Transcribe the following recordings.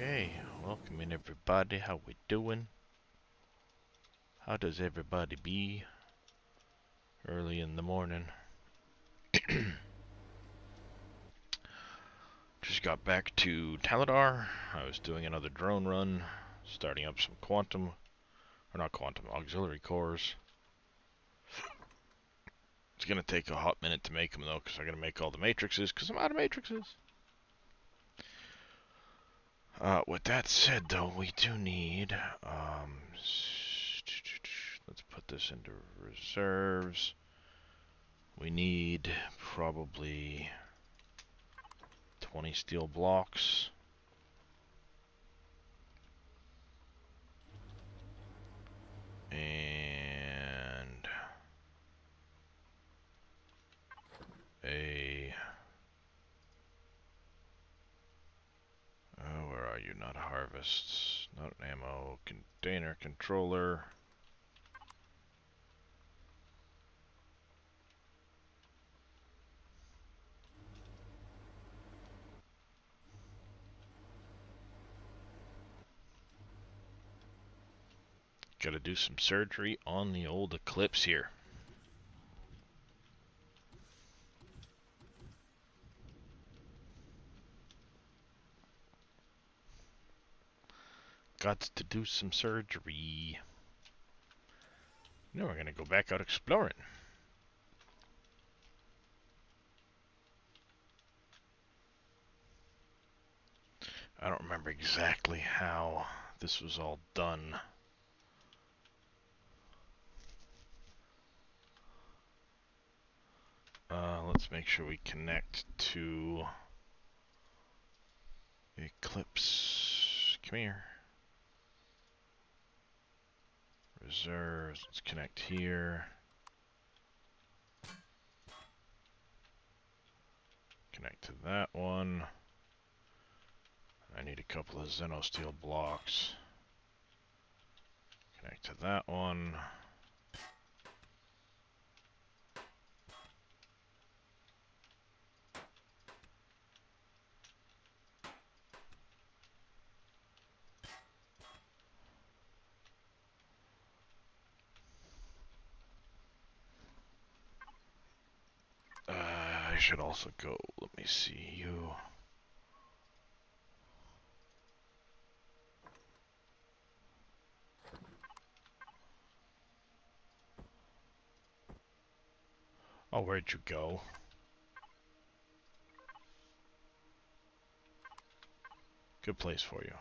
Okay, welcome in everybody. How we doing? How does everybody be? Early in the morning. Just got back to Taladar. I was doing another drone run, starting up some quantum, or not quantum, auxiliary cores. It's gonna take a hot minute to make them though, because I gotta make all the matrices, because I'm out of matrices. With that said though, we do need, let's put this into reserves. We need probably 20 steel blocks. And where are you? Not harvest, not an ammo, container controller. Gotta do some surgery on the old Eclipse here. Got to do some surgery. Now we're gonna go back out exploring. I don't remember exactly how this was all done. Let's make sure we connect to Eclipse. Come here. Reserves. Let's connect here. Connect to that one. I need a couple of Xenosteel blocks. Connect to that one. I should also go, let me see you. Oh, where'd you go? Good place for you.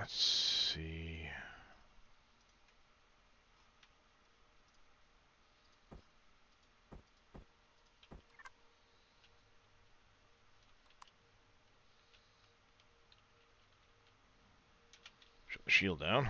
Let's see. Shut the shield down.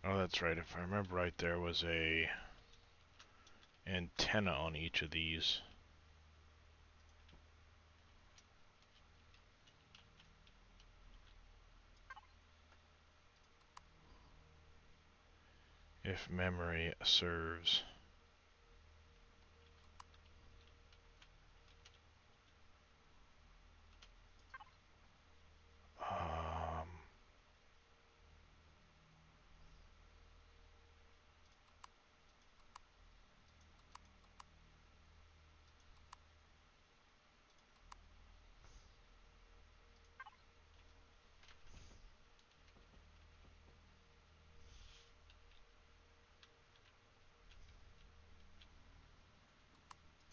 Oh, that's right. If I remember right, there was a antenna on each of these. If memory serves.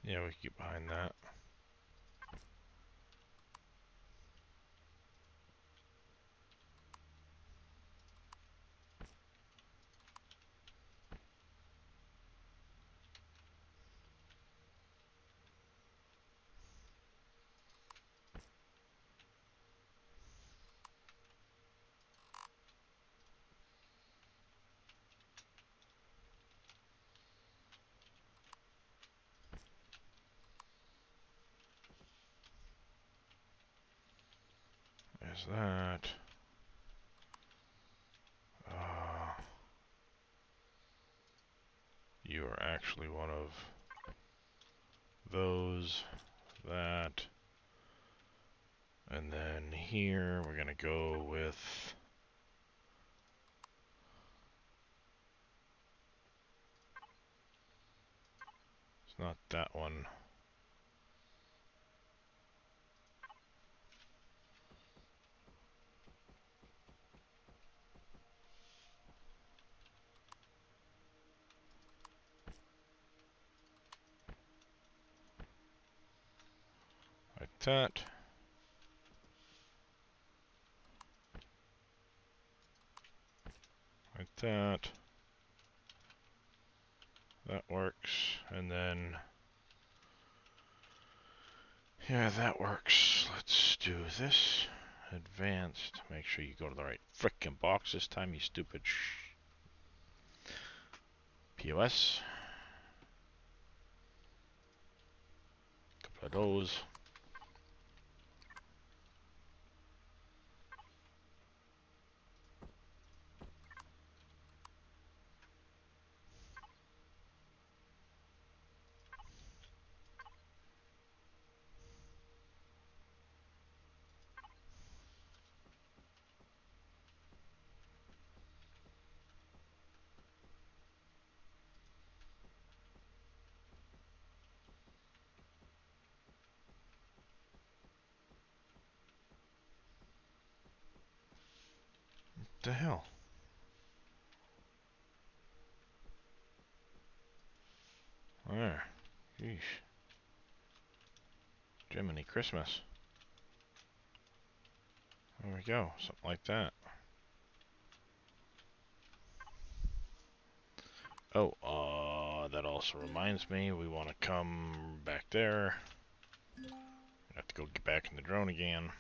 Yeah, we can get behind that. There's that. You are actually one of those, that, and then here we're gonna go with it's not that one. Like that. Like that. That works. And then yeah, that works. Let's do this. Advanced. Make sure you go to the right frickin' box this time, you stupid POS. Couple of those. What the hell? There. Yeesh. Jiminy Christmas. There we go. Something like that. Oh, that also reminds me, we want to come back there. Have to go get back in the drone again.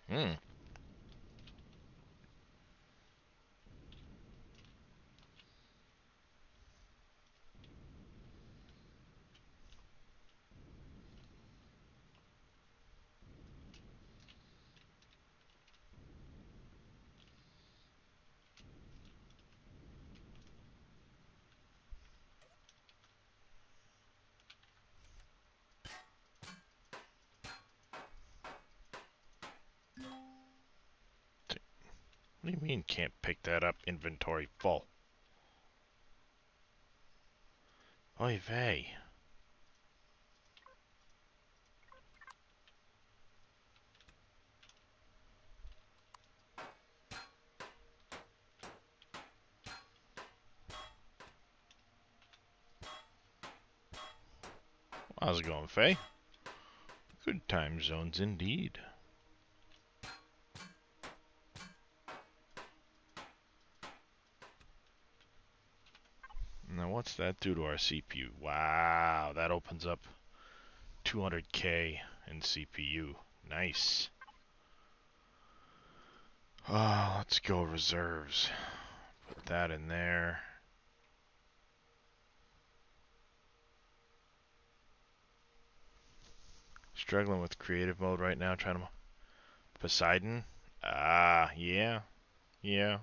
Hmm. What do you mean can't pick that up? Inventory full. Oy vey. How's it going, Faye? Good time zones indeed. Now what's that do to our CPU? Wow, that opens up 200k in CPU. Nice. Let's go reserves. Put that in there. Struggling with creative mode right now, trying to... Poseidon? Yeah. Yeah.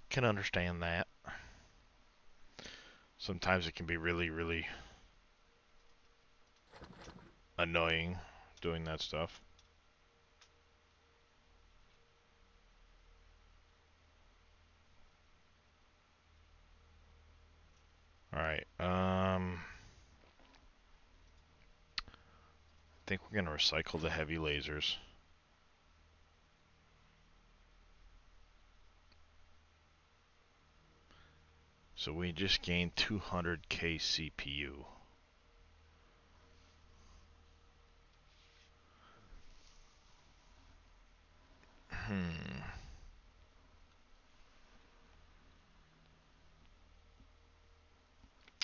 Can understand that. Sometimes it can be really, really annoying doing that stuff. Alright, I think we're gonna recycle the heavy lasers. So we just gained 200k CPU.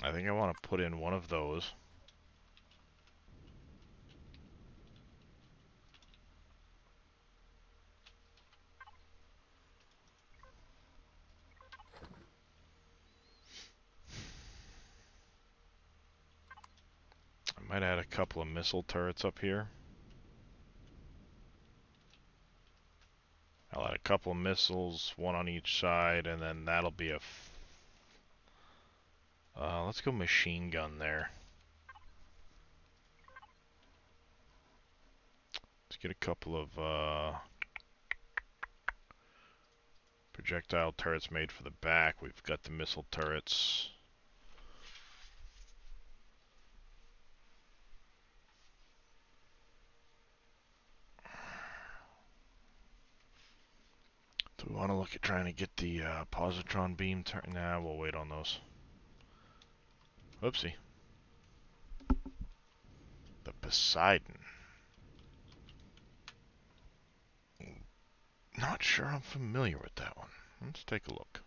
I think I want to put in one of those. Might add a couple of missile turrets up here. I'll add a couple of missiles, one on each side, and then that'll be a... let's go machine gun there. Let's get a couple of projectile turrets made for the back. We've got the missile turrets. Do we want to look at trying to get the positron beam turret? Nah, we'll wait on those. Oopsie. The Poseidon. Not sure I'm familiar with that one. Let's take a look.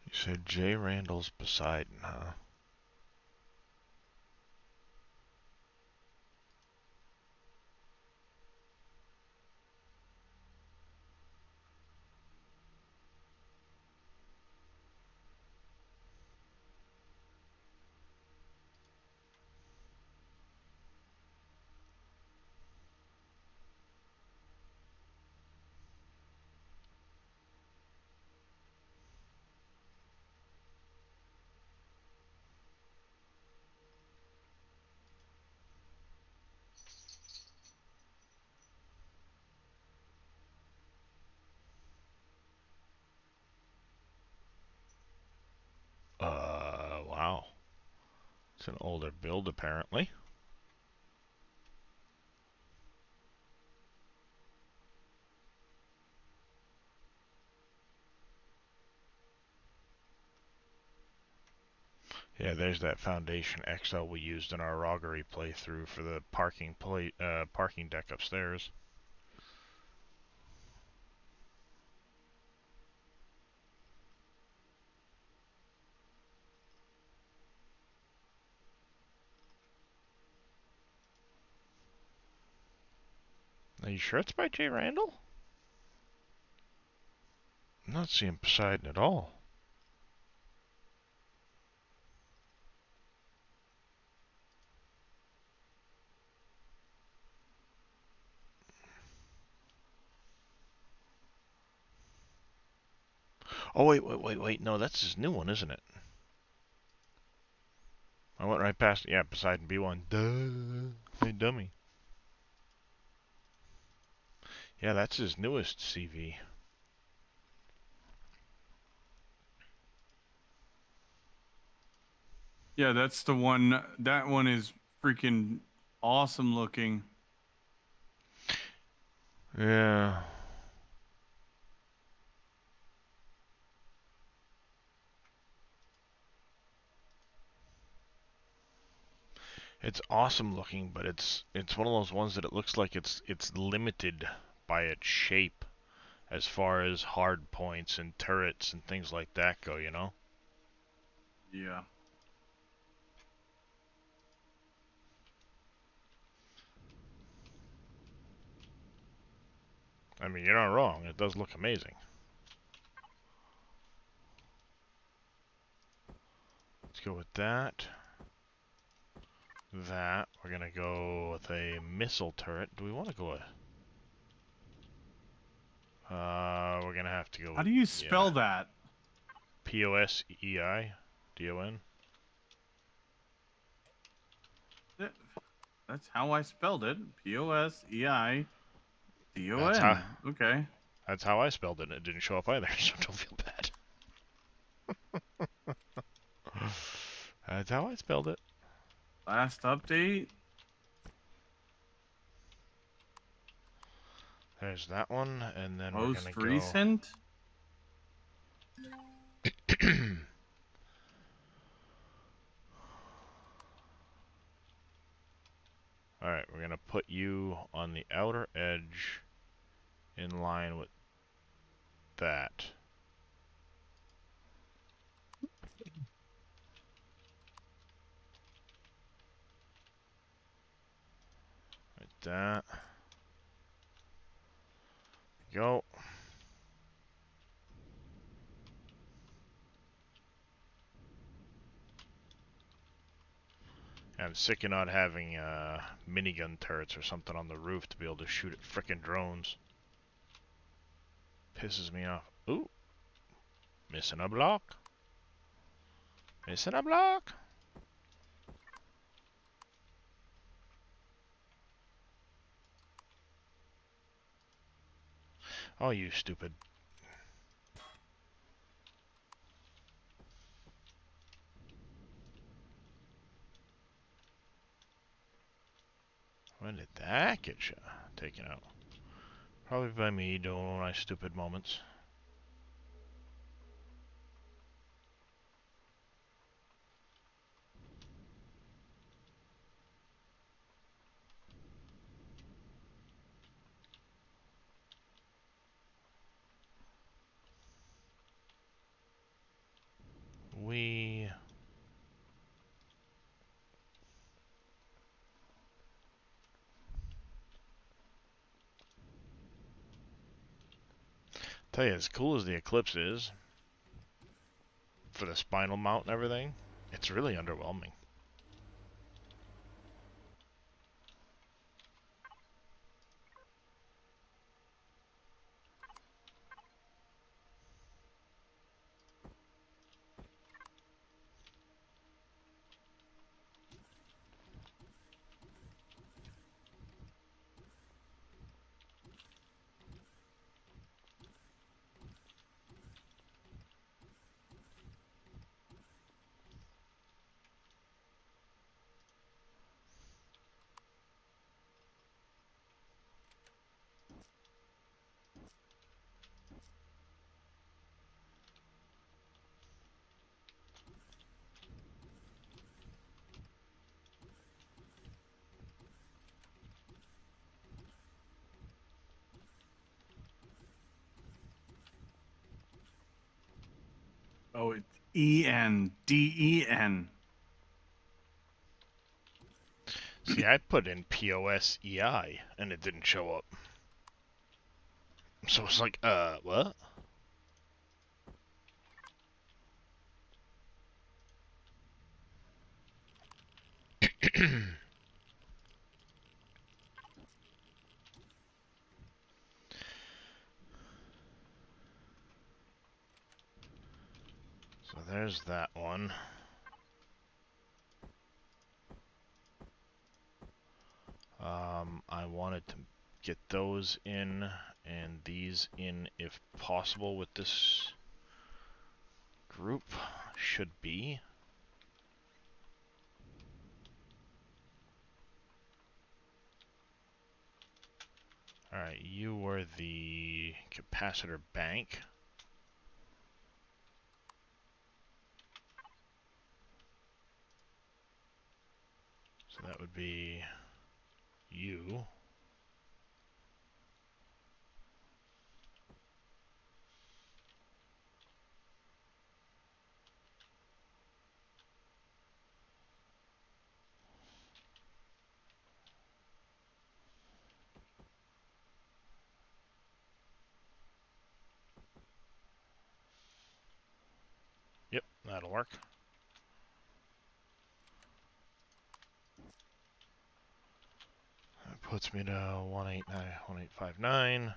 You said J. Randall's Poseidon, huh? Wow. It's an older build, apparently. Yeah, there's that Foundation XL we used in our Augury playthrough for the parking deck upstairs. Are you sure it's by J. Randall? I'm not seeing Poseidon at all. Oh, wait. No, that's his new one, isn't it? I went right past it. Yeah, Poseidon B1. Duh. Hey, dummy. Yeah, that's his newest CV. Yeah, that's the one. That one is freaking awesome looking. Yeah. It's awesome looking, but it's one of those ones that it looks like it's limited by its shape as far as hard points and turrets and things like that go, you know? Yeah. I mean, you're not wrong. It does look amazing. Let's go with that. That. We're gonna go with a missile turret. Do we want to go with... we're gonna have to go How with... do you Yeah. spell that? Poseidon. That's how I spelled it. Poseidon. That's how... Okay. That's how I spelled it, and it didn't show up either, so don't feel bad. That's how I spelled it. Last update. There's that one, and then we're gonna Most go... recent. We're going to put you on the outer edge in line with that. Like that. Go. I'm sick of not having minigun turrets or something on the roof to be able to shoot at frickin' drones. Pisses me off. Ooh. Missing a block. Missing a block. Oh, you stupid. When did that get taken out? Probably by me doing my stupid moments. We... Tell you, as cool as the Eclipse is, for the spinal mount and everything, it's really underwhelming. Oh, it's ENDEN. See, I put in POSEI and it didn't show up. So it's like, what? So there's that one. I wanted to get those in and these in if possible with this group. Should be. Alright, you were the capacitor bank. So that would be you. Yep, that'll work. That puts me to 1859.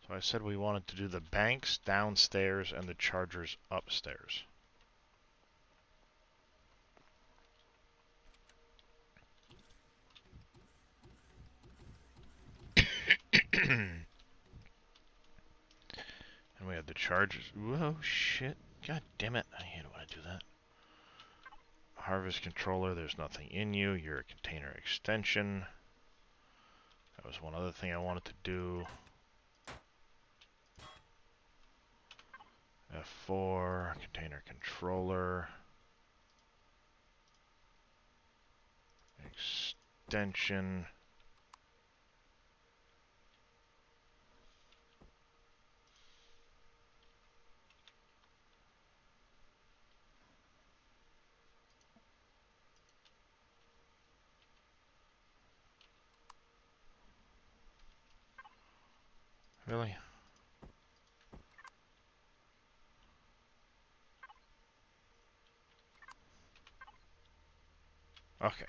So I said we wanted to do the banks downstairs and the chargers upstairs. And we have the chargers. Whoa, shit. God damn it. I hate it when I do that. Harvest controller, there's nothing in you. You're a container extension. That was one other thing I wanted to do. F4, container controller. extension. Really? Okay.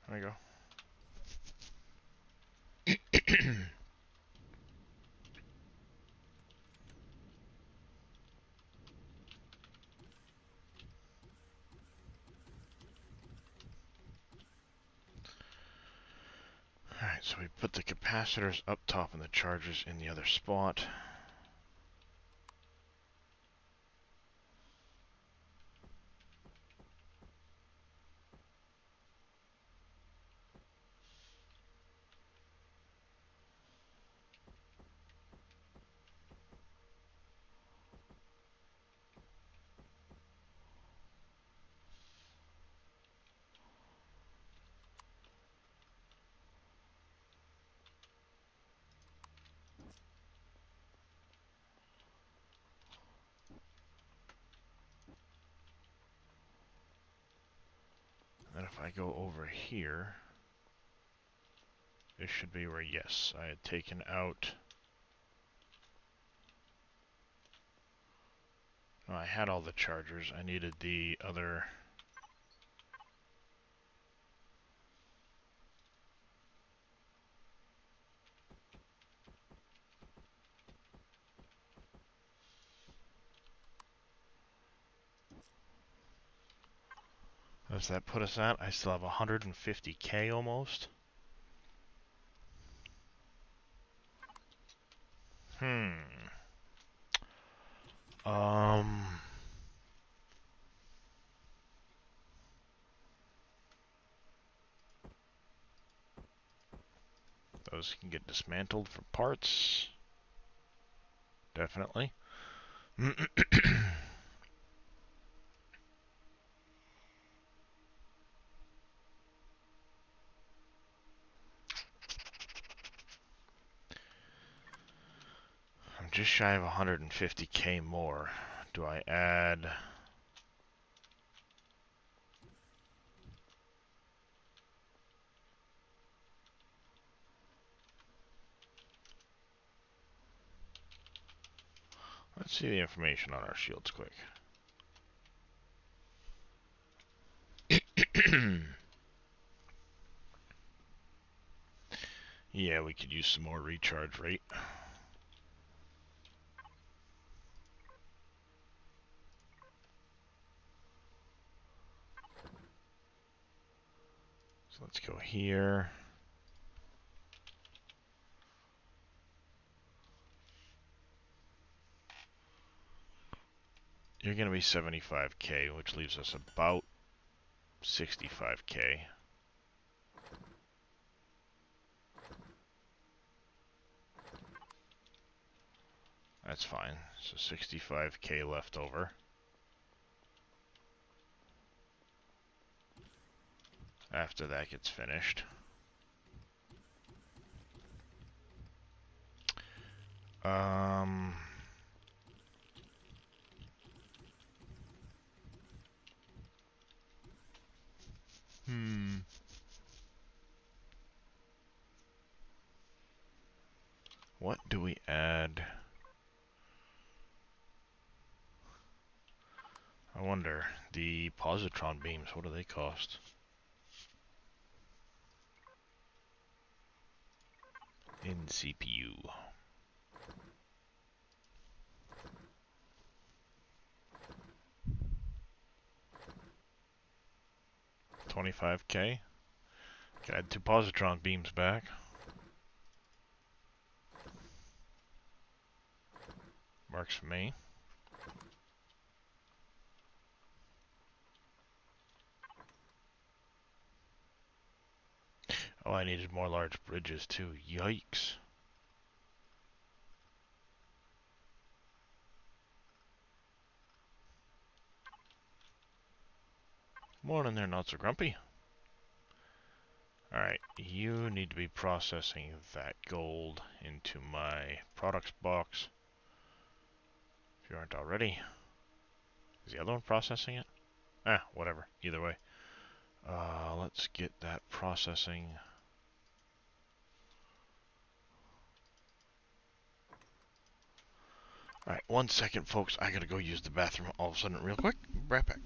There we go. Alright, so we put the capacitors up top and the chargers in the other spot. And if I go over here, this should be where, yes, I had taken out... No, I had all the chargers. I needed the other... What does that put us at? I still have 150k almost. Hmm. Um... Those can get dismantled for parts. Definitely. I'm just shy of 150k more. Do I add... Let's see the information on our shields quick. Yeah, we could use some more recharge rate. So let's go here. You're going to be 75k, which leaves us about 65k. That's fine. So 65k left over. After that gets finished. Um... What do we add? I wonder, the positron beams, what do they cost? In CPU. 25k? Can add 2 positron beams back. Works for me. Oh, I needed more large bridges too. Yikes. Morning there, not so grumpy. Alright, you need to be processing that gold into my products box. If you aren't already. Is the other one processing it? Ah, whatever. Either way. Let's get that processing. Alright, 1 second, folks. I gotta go use the bathroom all of a sudden real quick. Right back.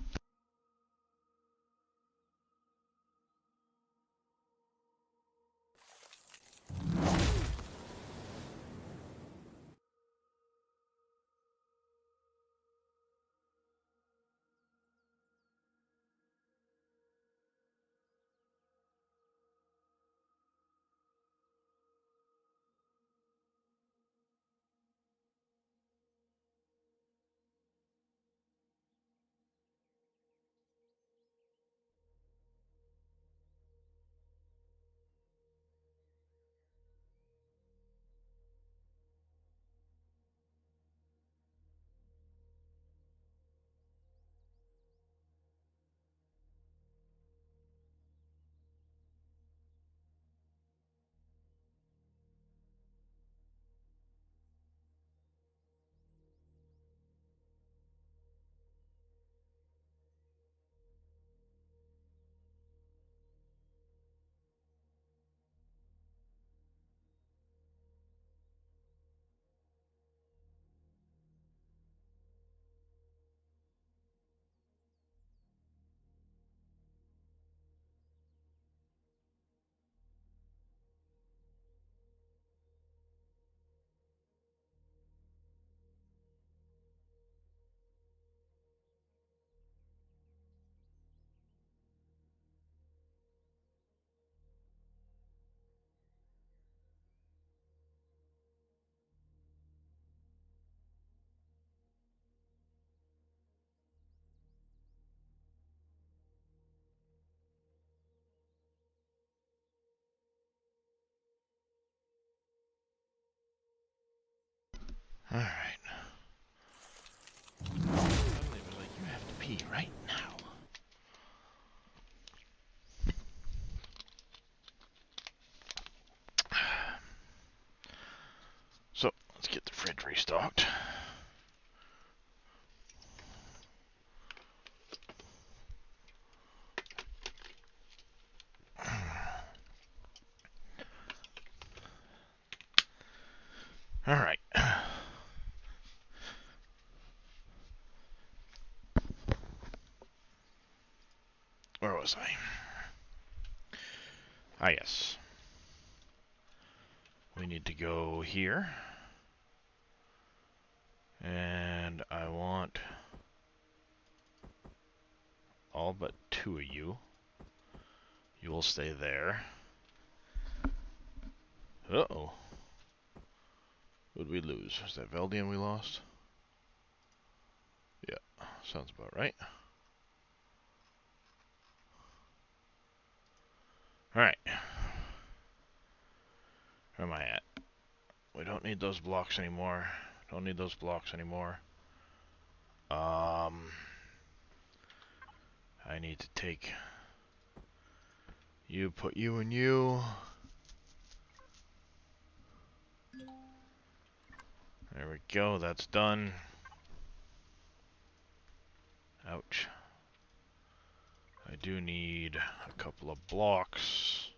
Alright. Suddenly it was like, you have to pee right now. So, let's get the fridge restocked. Alright. Where was I? Ah, yes. We need to go here. And I want all but 2 of you. You will stay there. Uh-oh. Who'd we lose? Was that Veldian we lost? Yeah, sounds about right. Alright. Where am I at? We don't need those blocks anymore. Don't need those blocks anymore. I need to take you, put you and you. There we go, that's done. Ouch. I do need a couple of blocks.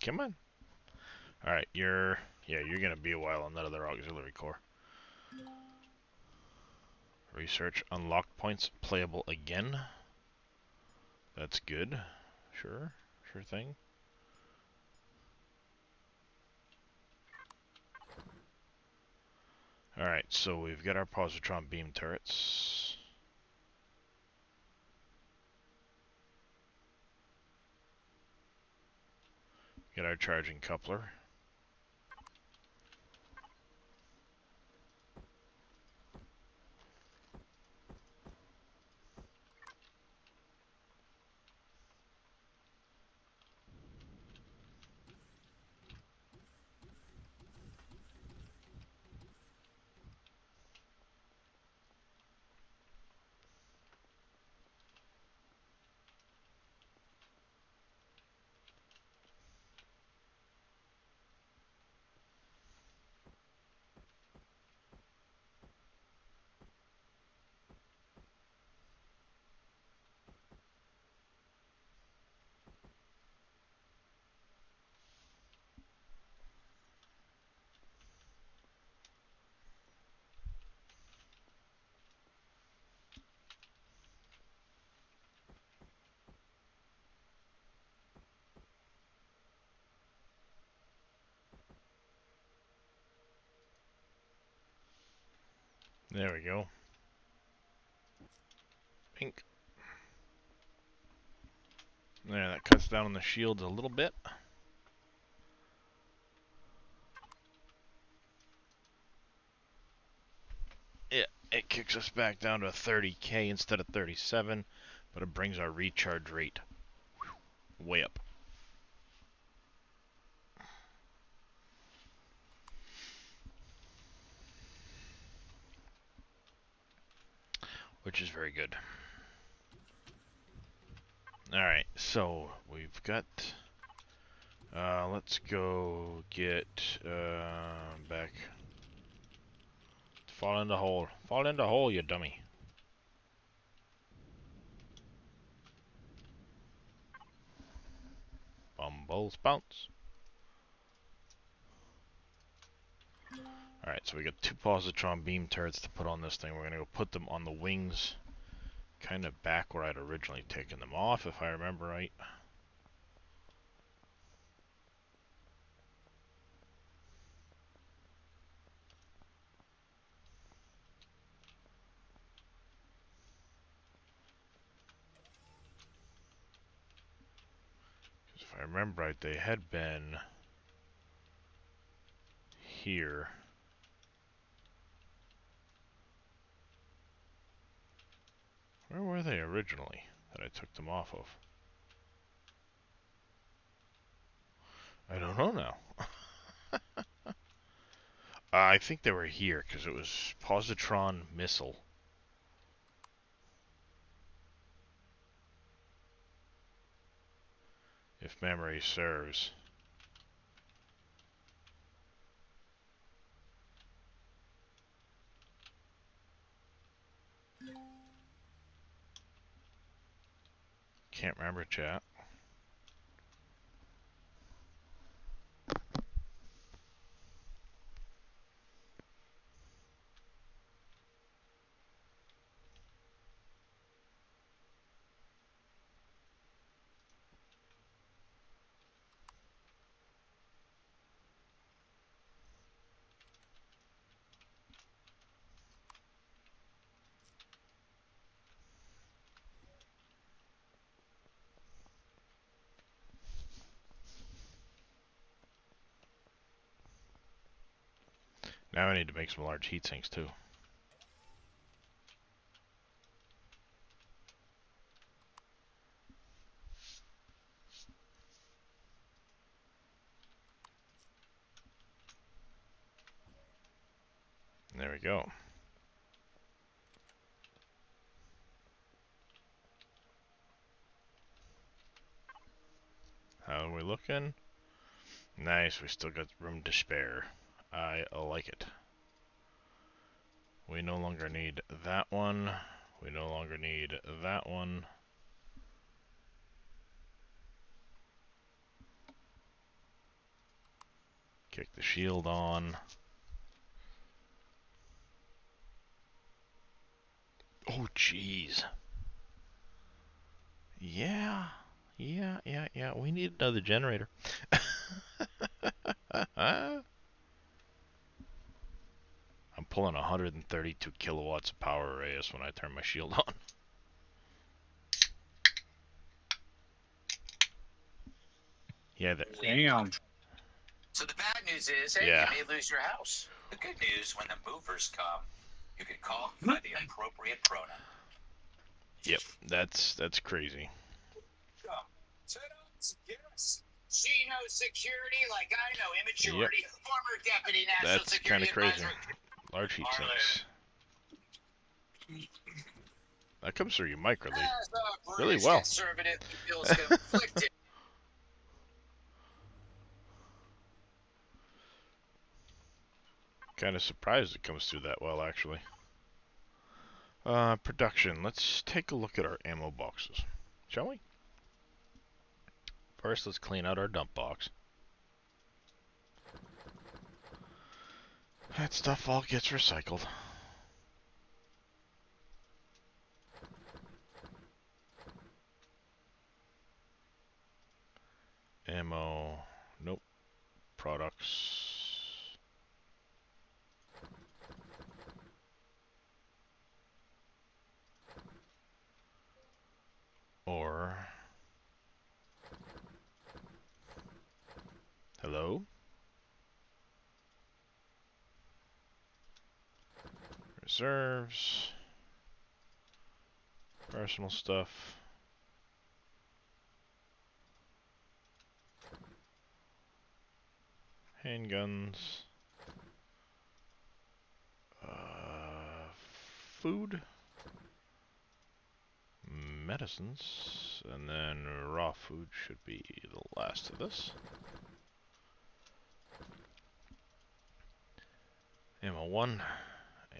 Come on. Alright, you're gonna be a while on that other auxiliary core. Research unlocked points playable again. That's good. Sure thing. Alright, so we've got our positron beam turrets. Get our charging coupler. There we go. Pink. There, that cuts down on the shields a little bit. Yeah, it kicks us back down to 30k instead of 37, but it brings our recharge rate way up. Which is very good. Alright, so we've got... let's go get back. Fall in the hole. Fall in the hole, you dummy. Bumbles bounce. Alright, so we got 2 positron beam turrets to put on this thing. We're gonna go put them on the wings, kind of back where I'd originally taken them off, if I remember right. If I remember right, they had been here. Where were they originally that I took them off of? I don't know now. I think they were here because it was positron missile. If memory serves. Can't remember, chat. Now I need to make some large heat sinks too. There we go. How are we looking? Nice, we still got room to spare. I like it. We no longer need that one. We no longer need that one. Kick the shield on. Oh, jeez. Yeah. Yeah. We need another generator. I'm pulling 132 kilowatts of power arrays when I turn my shield on. Yeah, Damn. So the bad news is, hey, Yeah. you may lose your house. The good news, when the movers come, you can call by the appropriate pronoun. Yep, that's crazy. Yes. She knows security like I know immaturity. Yep. Former Deputy National That's Security kind of crazy. Advisor. Large heat sinks. That comes through your mic really well. Conservative feels conflicted. Kind of surprised it comes through that well, actually. Production. Let's take a look at our ammo boxes, shall we? First, let's clean out our dump box. That stuff all gets recycled. Ammo. Nope. Products. reserves. Personal stuff. Handguns. Food. Medicines. And then raw food should be the last of this. Ammo 1.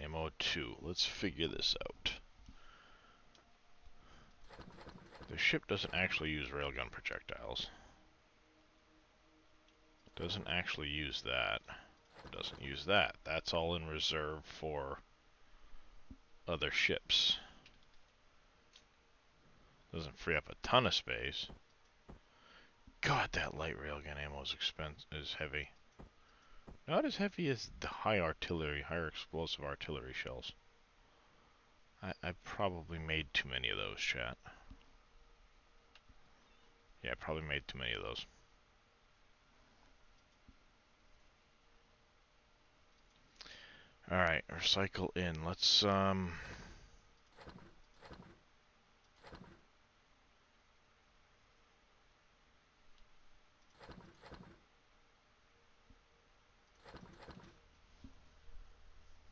Ammo 2. Let's figure this out. The ship doesn't actually use railgun projectiles. Doesn't actually use that. Doesn't use that. That's all in reserve for other ships. Doesn't free up a ton of space. God, that light railgun ammo is heavy. Not as heavy as the higher explosive artillery shells. I probably made too many of those, chat. Yeah, I probably made too many of those. Alright, recycle in. Let's,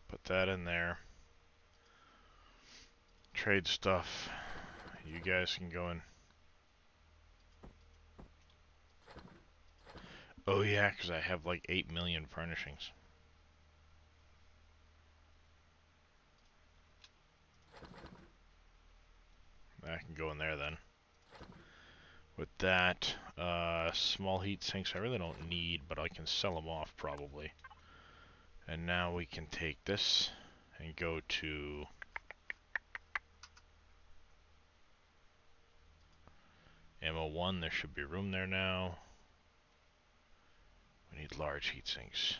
put that in there. Trade stuff. You guys can go in. Oh yeah, because I have like 8 million furnishings. I can go in there then. With that, small heat sinks I really don't need, but I can sell them off probably. And now we can take this and go to ammo 1. There should be room there now. We need large heat sinks.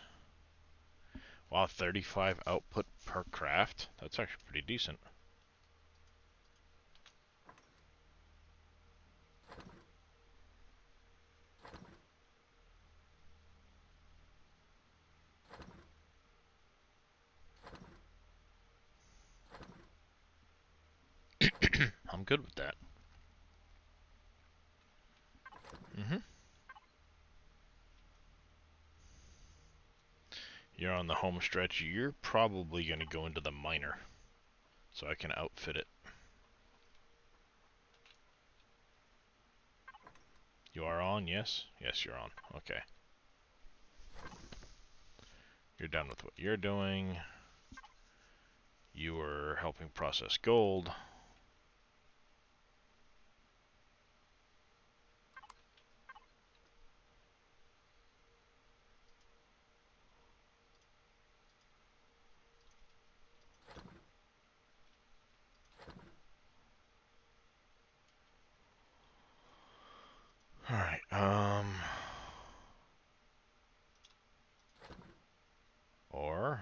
Wow, 35 output per craft? That's actually pretty decent. I'm good with that. You're on the home stretch. You're probably going to go into the miner, so I can outfit it. You are on, yes? Yes, you're on. Okay. You're done with what you're doing. You are helping process gold. Alright, or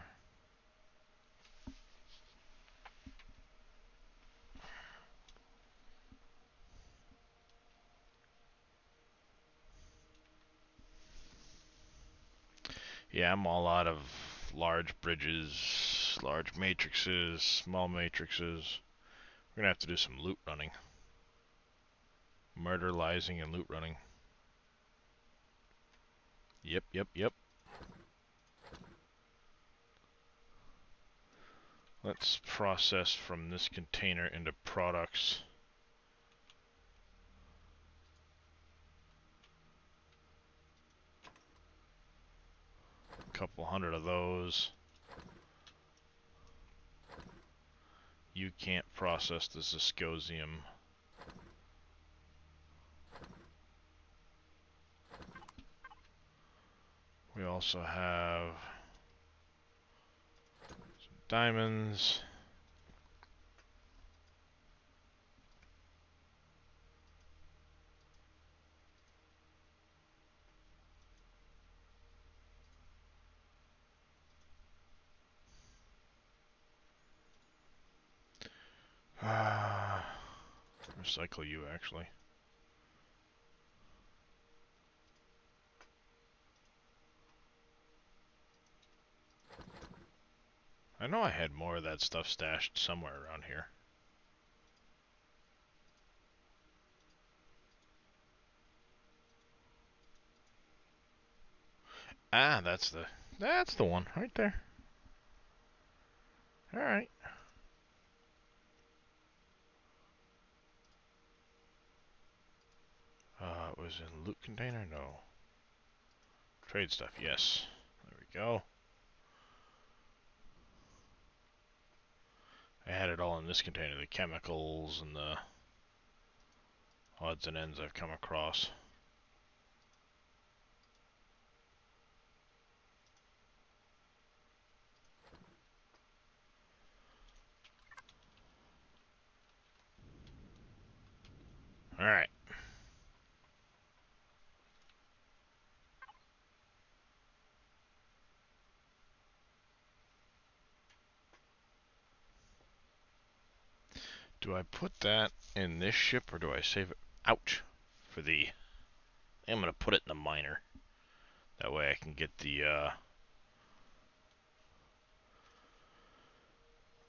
yeah, I'm all out of large bridges, large matrices, small matrices. We're gonna have to do some loot running. Murderalizing and loot running. Yep. Let's process from this container into products. Couple hundred of those. You can't process the Ziscosium. We also have some diamonds. Recycle you, actually. I know I had more of that stuff stashed somewhere around here. Ah, that's the one right there. All right. It was in loot container? No. Trade stuff, yes. There we go. I had it all in this container, the chemicals and the odds and ends I've come across. Alright. Do I put that in this ship or do I save it? Ouch. For the... I'm going to put it in the miner. That way I can get the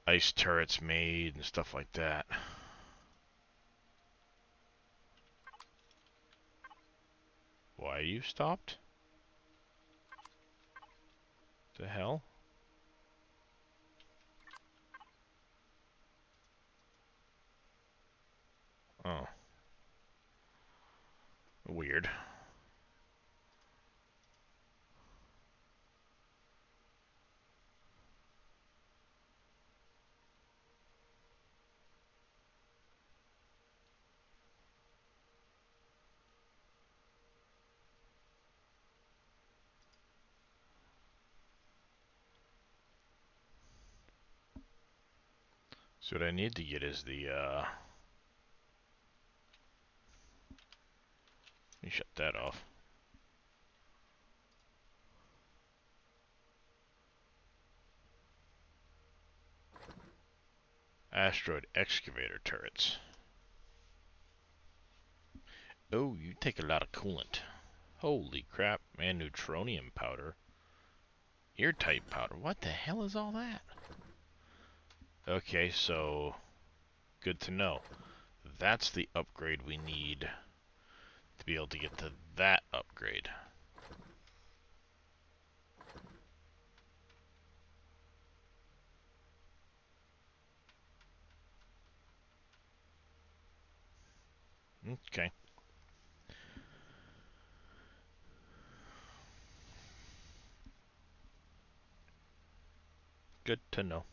ice turrets made and stuff like that. Why you stopped? The hell? Oh. Weird. So what I need to get is the, let me shut that off. Asteroid excavator turrets. Oh, you take a lot of coolant. Holy crap, and neutronium powder. Airtight powder. What the hell is all that? Okay, so good to know. That's the upgrade we need to be able to get to that upgrade. Okay. Good to know.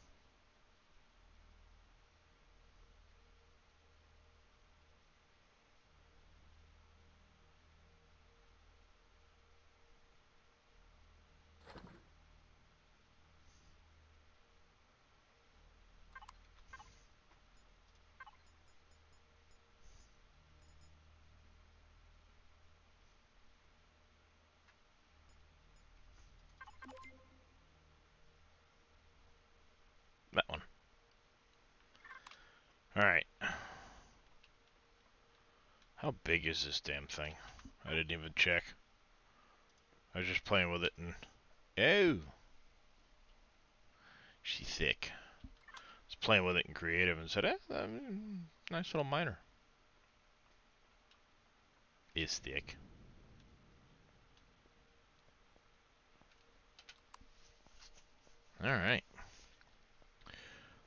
That one. Alright. How big is this damn thing? I didn't even check. I was just playing with it and... Oh! She's thick. I was playing with it in creative and said, nice little miner. It's thick. Alright.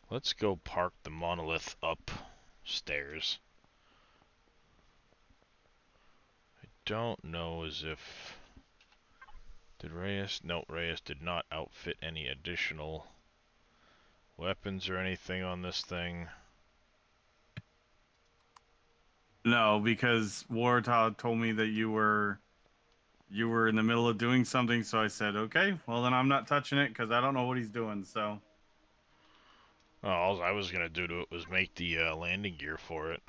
Let's go park the monolith upstairs. I don't know as if... Did Reyes? No, Reyes did not outfit any additional weapons or anything on this thing. No, because Wartog told me that you were in the middle of doing something, so I said, okay, well then I'm not touching it because I don't know what he's doing. So. Oh, all I was gonna do to it was make the landing gear for it.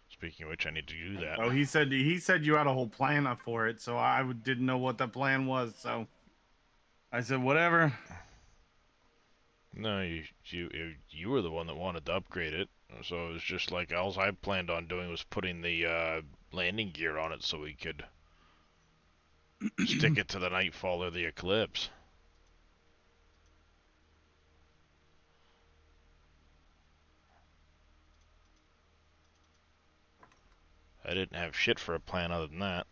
Speaking of which, I need to do that. Oh, he said you had a whole plan for it, so I didn't know what the plan was. So I said, whatever. No, you were the one that wanted to upgrade it, so it was just like all I planned on doing was putting the landing gear on it so we could stick it to the nightfall or the eclipse. I didn't have shit for a plan other than that.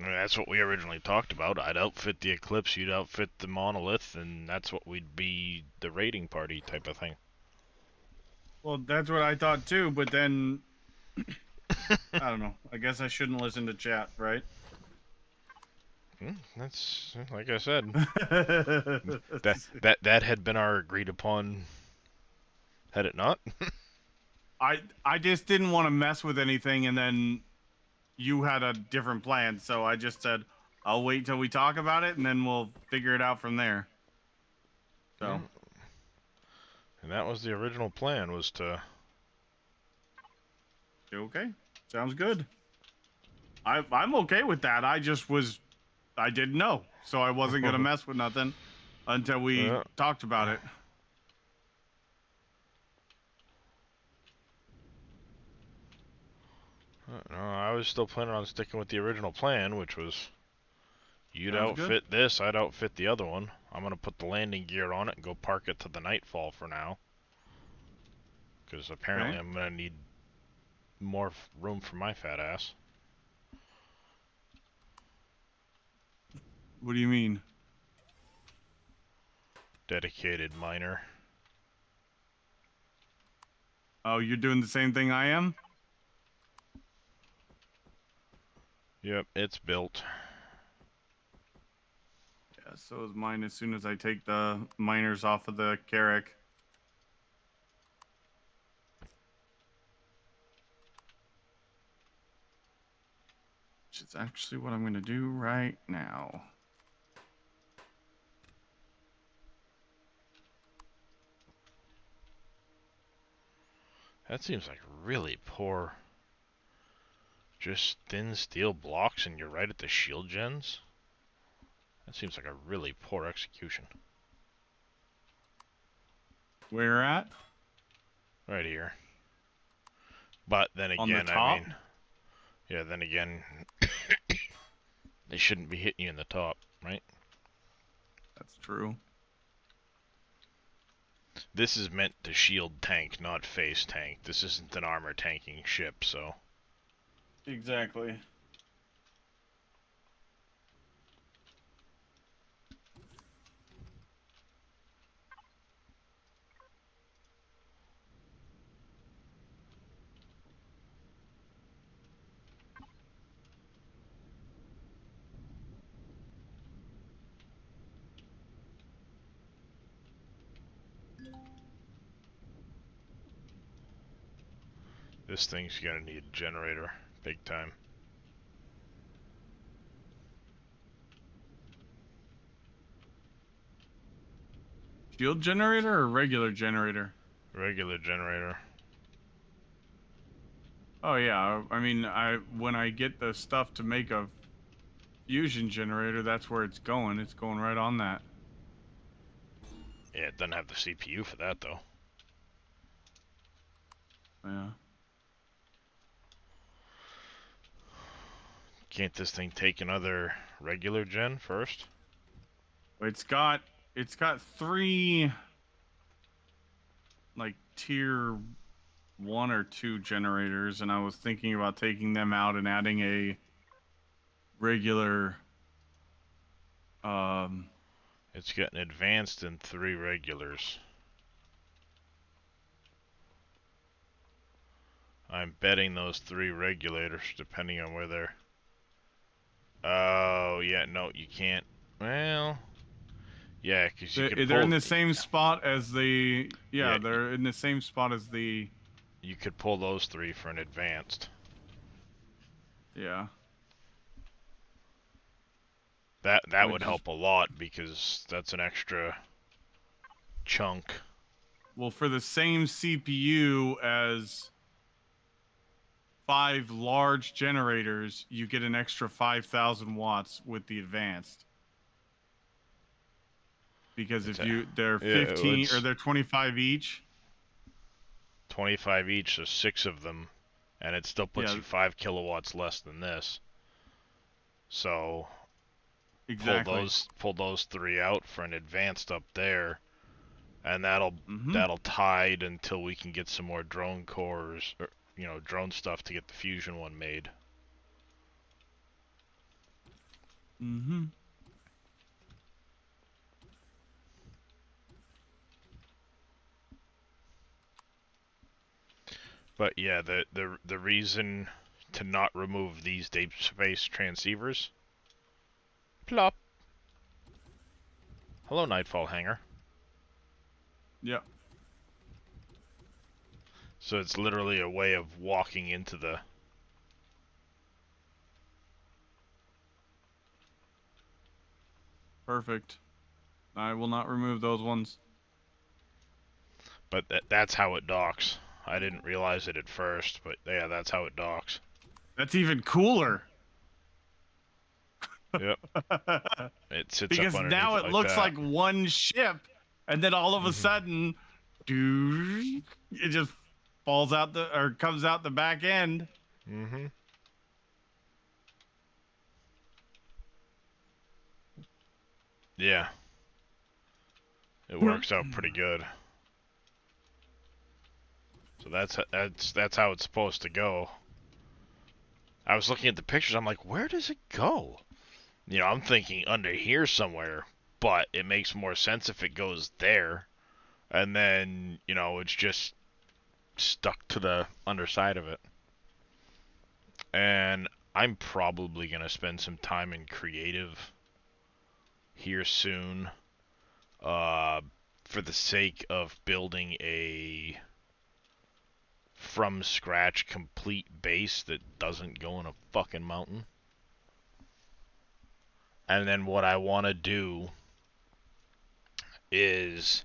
I mean, that's what we originally talked about. I'd outfit the Eclipse, you'd outfit the Monolith, and that's what we'd be the raiding party type of thing. Well, that's what I thought too, but then I don't know. I guess I shouldn't listen to chat, right? That's like I said. that had been our agreed upon. Had it not? I just didn't want to mess with anything, and then you had a different plan, so I just said I'll wait till we talk about it, and then we'll figure it out from there. So. Yeah. And that was the original plan, was to... Okay, sounds good. I'm okay with that. I didn't know, so I wasn't gonna mess with nothing until we talked about it. No, I was still planning on sticking with the original plan, which was you'd Sounds good. outfit this, I'd outfit the other one. I'm gonna put the landing gear on it and go park it to the nightfall for now. Because apparently Okay. I'm gonna need more room for my fat ass. What do you mean? Dedicated miner. Oh, you're doing the same thing I am? Yep, it's built. Yeah, so is mine as soon as I take the miners off of the Carrack. Which is actually what I'm going to do right now. That seems like really poor. Just thin steel blocks and you're right at the shield gens? That seems like a really poor execution. Where at? Right here. But then On the again, I top? mean... Yeah, then again... they shouldn't be hitting you in the top, right? That's true. This is meant to shield tank, not face tank. This isn't an armor tanking ship, so... Exactly. This thing's gonna need a generator. Big time. Shield generator or regular generator? Regular generator. Oh yeah, I mean, when I get the stuff to make a fusion generator, that's where it's going. It's going right on that. Yeah, it doesn't have the CPU for that, though. Yeah. Can't this thing take another regular gen first? It's got 3 like tier 1 or 2 generators, and I was thinking about taking them out and adding a regular It's getting advanced in 3 regulars. I'm betting those 3 regulators, depending on where they're... Oh, yeah, no, you can't. Well... Yeah, because you could they're pull... in the same spot as the Yeah, they're in the same spot as the you could pull those 3 for an advanced. yeah. That would help a lot, because that's an extra chunk. Well, for the same CPU as 5 large generators, you get an extra 5,000 watts with the advanced. Because they're 15 or they're 25 each. 25 each, so 6 of them, and it still puts you 5 kilowatts less than this. So Exactly. pull those three out for an advanced up there, and that'll Mm-hmm. that'll tide until we can get some more drone cores, or, drone stuff to get the fusion one made. Mm-hmm. But yeah, the reason to not remove these deep space transceivers. Plop. Hello, Nightfall Hangar. Yep. So it's literally a way of walking into the. Perfect. I will not remove those ones. But that's how it docks. I didn't realize it at first, but yeah, that's how it docks. That's even cooler. Yep. It sits up Because underneath now it it like looks that. like one ship, and then all of a sudden, it just falls out or comes out the back end. Mm-hmm. Yeah. It works out pretty good. So that's how it's supposed to go. I was looking at the pictures, I'm like, where does it go? I'm thinking under here somewhere, but it makes more sense if it goes there. And then, it's just stuck to the underside of it. And I'm probably going to spend some time in creative here soon, uh, for the sake of building a from scratch complete base that doesn't go in a fucking mountain. And then what I want to do is,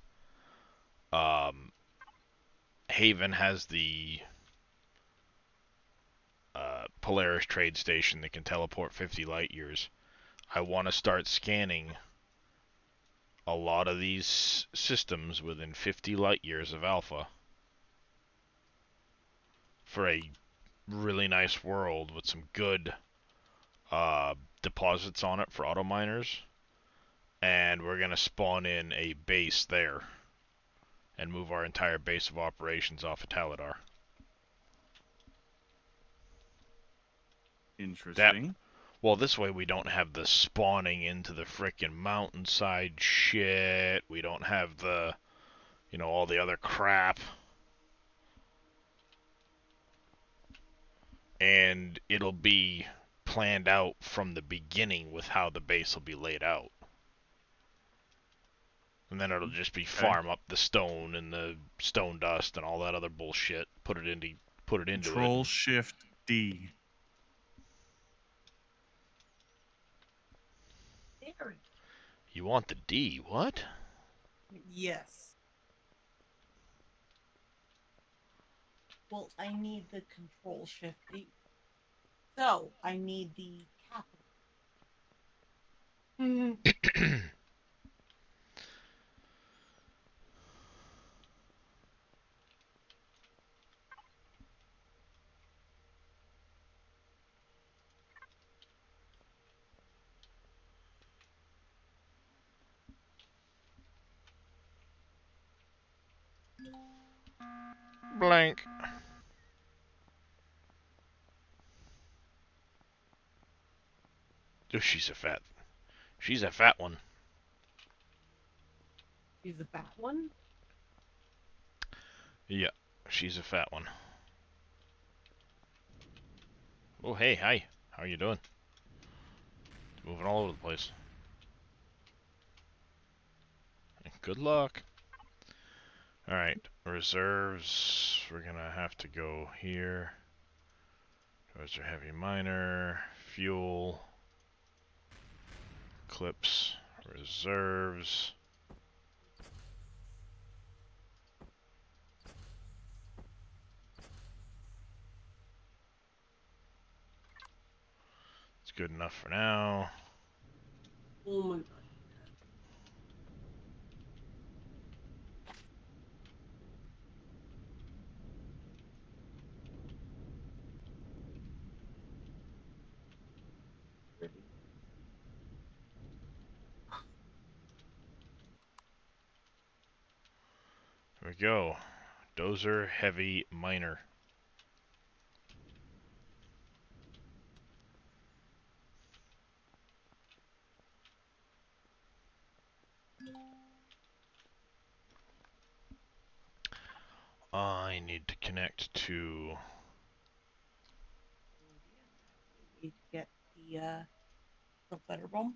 Haven has the Polaris trade station that can teleport 50 light years. I want to start scanning a lot of these systems within 50 light years of Alpha for a really nice world with some good deposits on it for auto miners. And we're going to spawn in a base there and move our entire base of operations off of Taladar. That Interesting. Well, this way we don't have the spawning into the frickin' mountainside shit. We don't have the, all the other crap. And it'll be planned out from the beginning with how the base will be laid out. And then it'll just be Okay. farm up the stone and the stone dust and all that other bullshit. Put it into it. Control Shift D. There. You want the D? What? Yes. Well, I need the Control Shift D. So I need the capital. Blank. Oh, she's a fat one. She's a fat one. Yeah, she's a fat one. Oh, hey, hi. How are you doing? Moving all over the place. Good luck. Alright, reserves. We're gonna have to go here. Those are heavy miner, fuel, clips, reserves. It's good enough for now. Oh my god. we go. Dozer, heavy, minor. I need to connect to We need to get the letter bomb.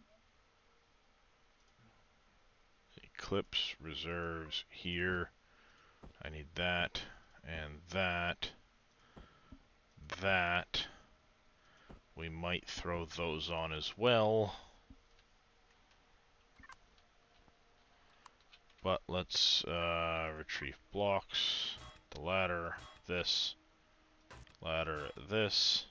Eclipse reserves here. I need that and that. That. We might throw those on as well. But let's retrieve blocks. The ladder, this. Ladder, this.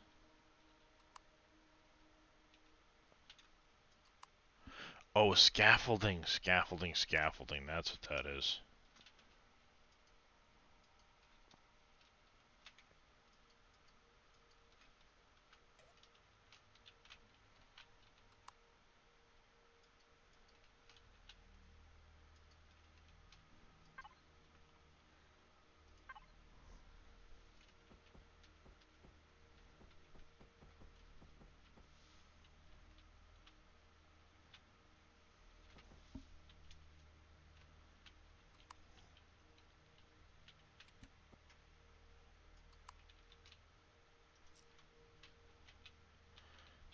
Oh, scaffolding, scaffolding, scaffolding. That's what that is.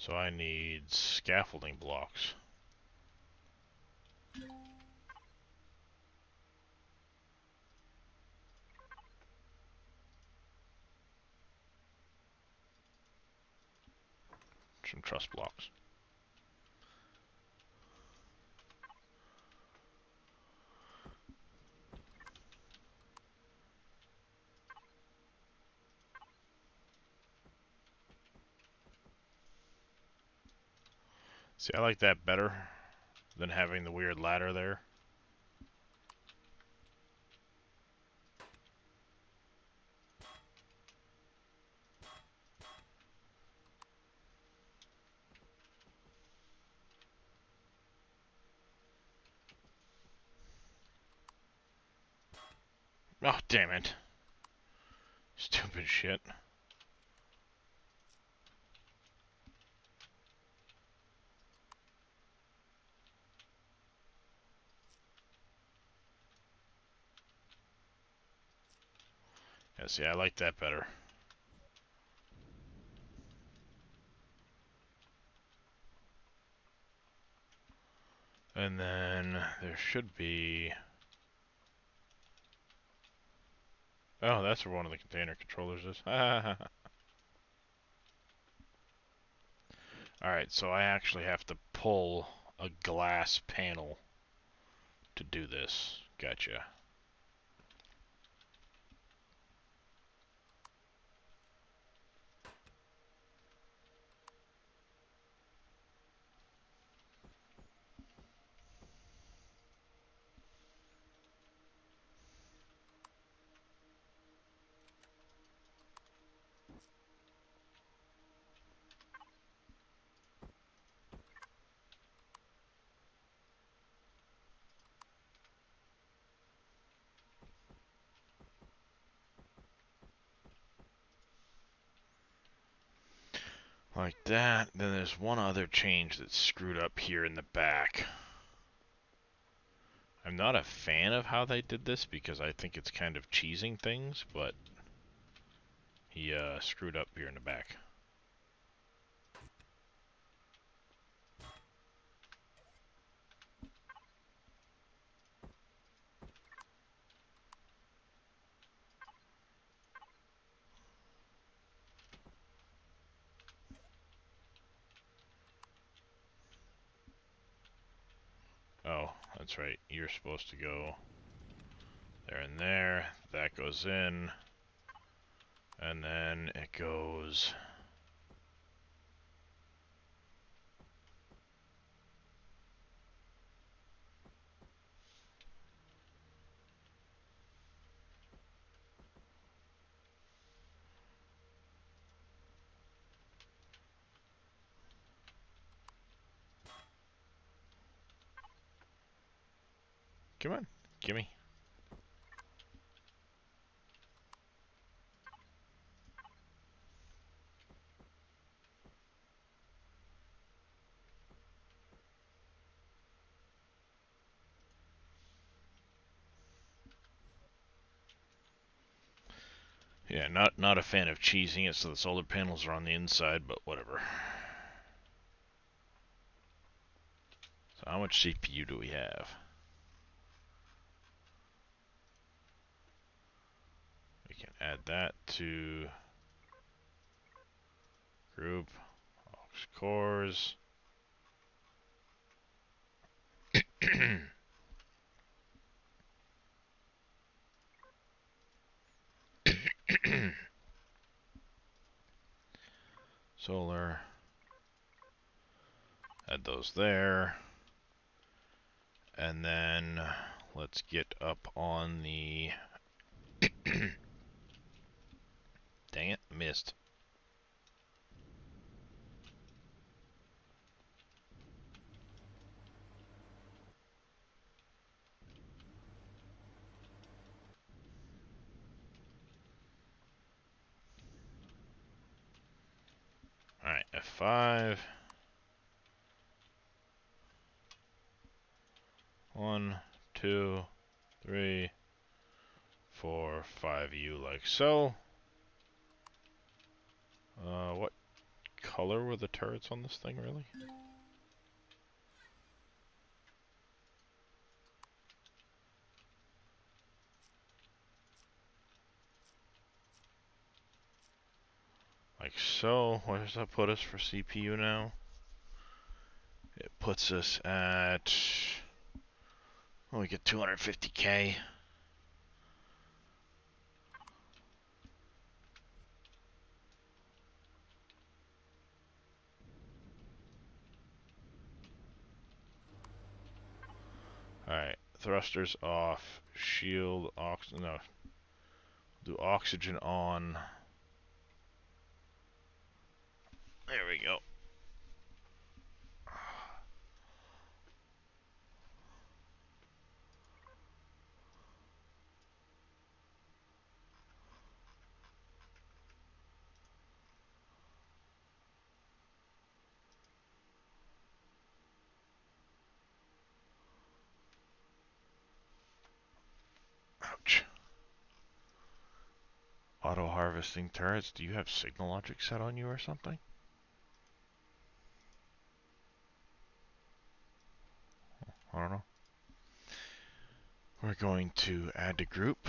So I need scaffolding blocks. Some truss blocks. See, I like that better than having the weird ladder there. Oh, damn it. Stupid shit. Yeah, see, I like that better. And then there should be... Oh, that's where one of the container controllers is. Alright, so I actually have to pull a glass panel to do this. Gotcha. Like that. Then there's one other change that's screwed up here in the back. I'm not a fan of how they did this because I think it's kind of cheesing things, but he screwed up here in the back. Oh, that's right. You're supposed to go there and there. That goes in. And then it goes... Come on. Gimme. Yeah, not a fan of cheesing it so the solar panels are on the inside, but whatever. So how much CPU do we have? We can add that to group aux cores. Solar. Add those there. And then let's get up on the... Dang it, missed. Alright, F5. 1, 2, 3, 4, 5U like so. What color were the turrets on this thing, really? Like so. Where does that put us for CPU now? It puts us at... well, we get 250K. Alright, thrusters off, shield, no, do oxygen on. There we go. Ouch. Auto harvesting turrets, do you have signal logic set on you or something? I don't know. We're going to add to group.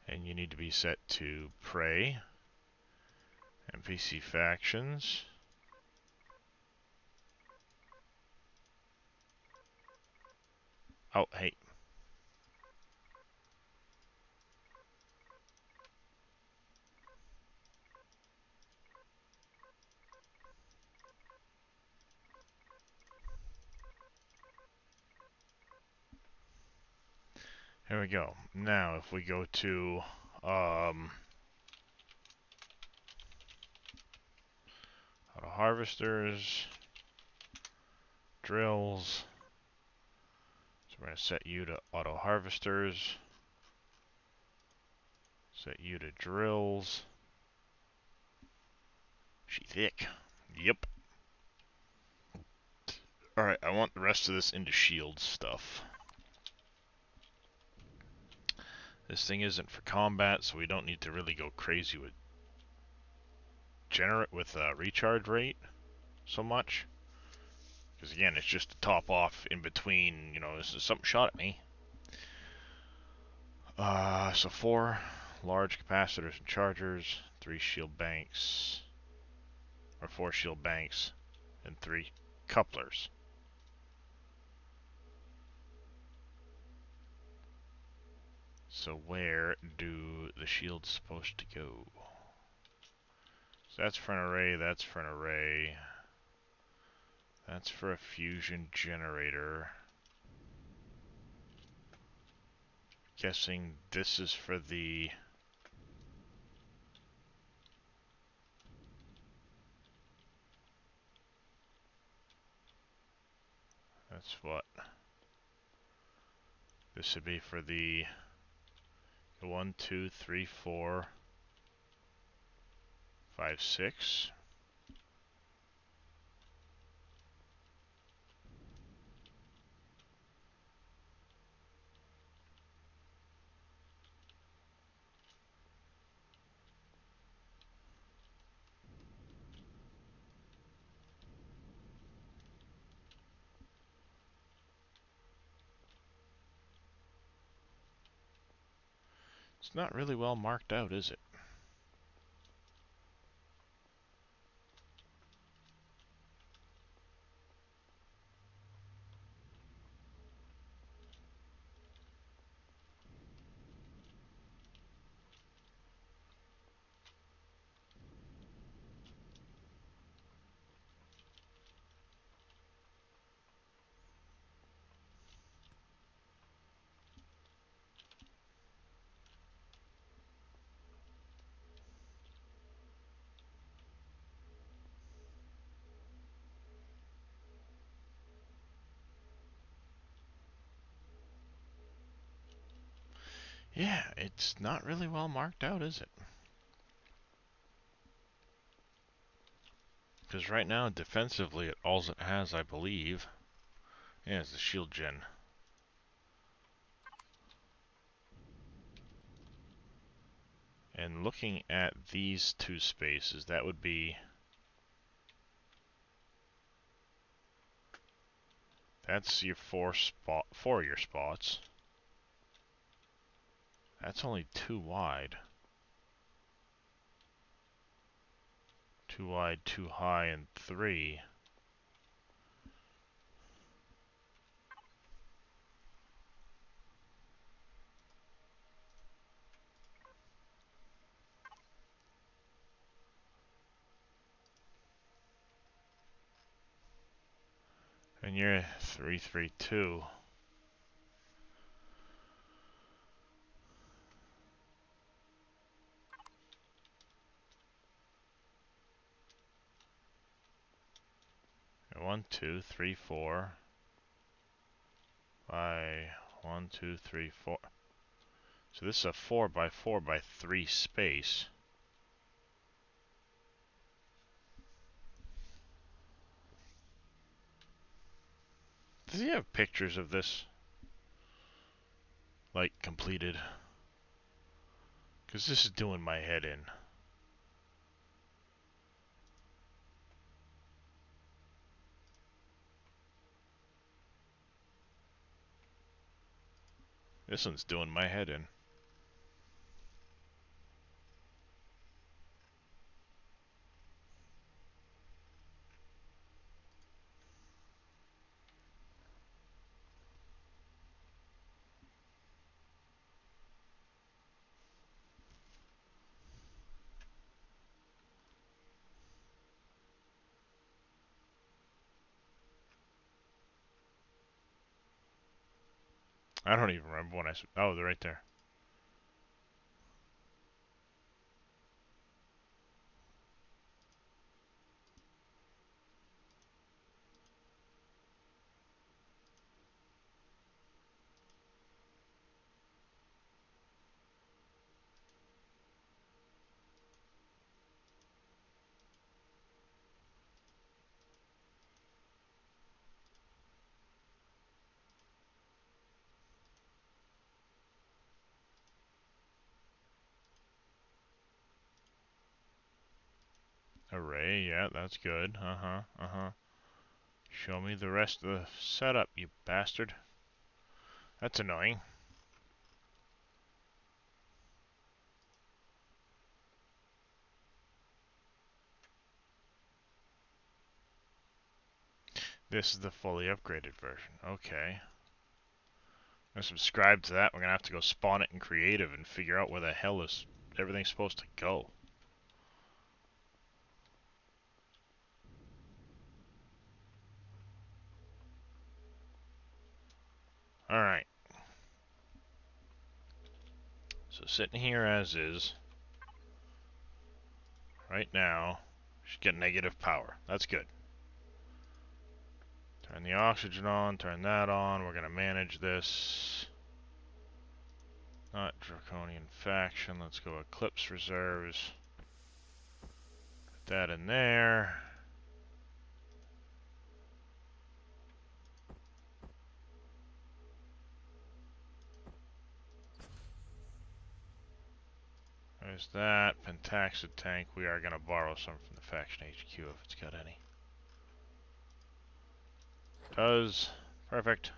And you need to be set to prey. NPC factions. Oh, hey. Here we go. Now, if we go to auto harvesters, drills. So we're going to set you to auto harvesters. Set you to drills. She thick. Yep. Alright, I want the rest of this into shield stuff. This thing isn't for combat, so we don't need to really go crazy with recharge rate so much. Because again, it's just to top off in between, you know, this is something shot at me. So 4 large capacitors and chargers, 3 shield banks, or 4 shield banks, and 3 couplers. So where do the shields supposed to go? So that's for an array, that's for an array. That's for a fusion generator. Guessing this is for the... That's what? This would be for the 1, 2, 3, 4, 5, 6. It's not really well marked out, is it? Yeah, it's not really well marked out, is it? Because right now, defensively, all it has, I believe, is the shield gen. And looking at these two spaces, that would be... That's your four of your spots. That's only 2 wide. 2 wide, 2 high, and 3. And you're 3, 3, 2. And 1, 2, 3, 4. By 1, 2, 3, 4. So this is a 4 by 4 by 3 space. Does he have pictures of this? Like, completed? Because this is doing my head in. This one's doing my head in. I don't even remember when I... Oh, they're right there. Array, yeah, that's good. Uh-huh, uh-huh. Show me the rest of the setup, you bastard. That's annoying. This is the fully upgraded version. Okay. I'm gonna subscribe to that. We're gonna have to go spawn it in creative and figure out where the hell is everything supposed to go. Alright. So sitting here as is. Right now. Should get negative power. That's good. Turn the oxygen on, turn that on. We're gonna manage this. Not Draconian Faction. Let's go Eclipse Reserves. Put that in there. There's that. Pentaxid tank. We are going to borrow some from the Faction HQ if it's got any. Does. Perfect.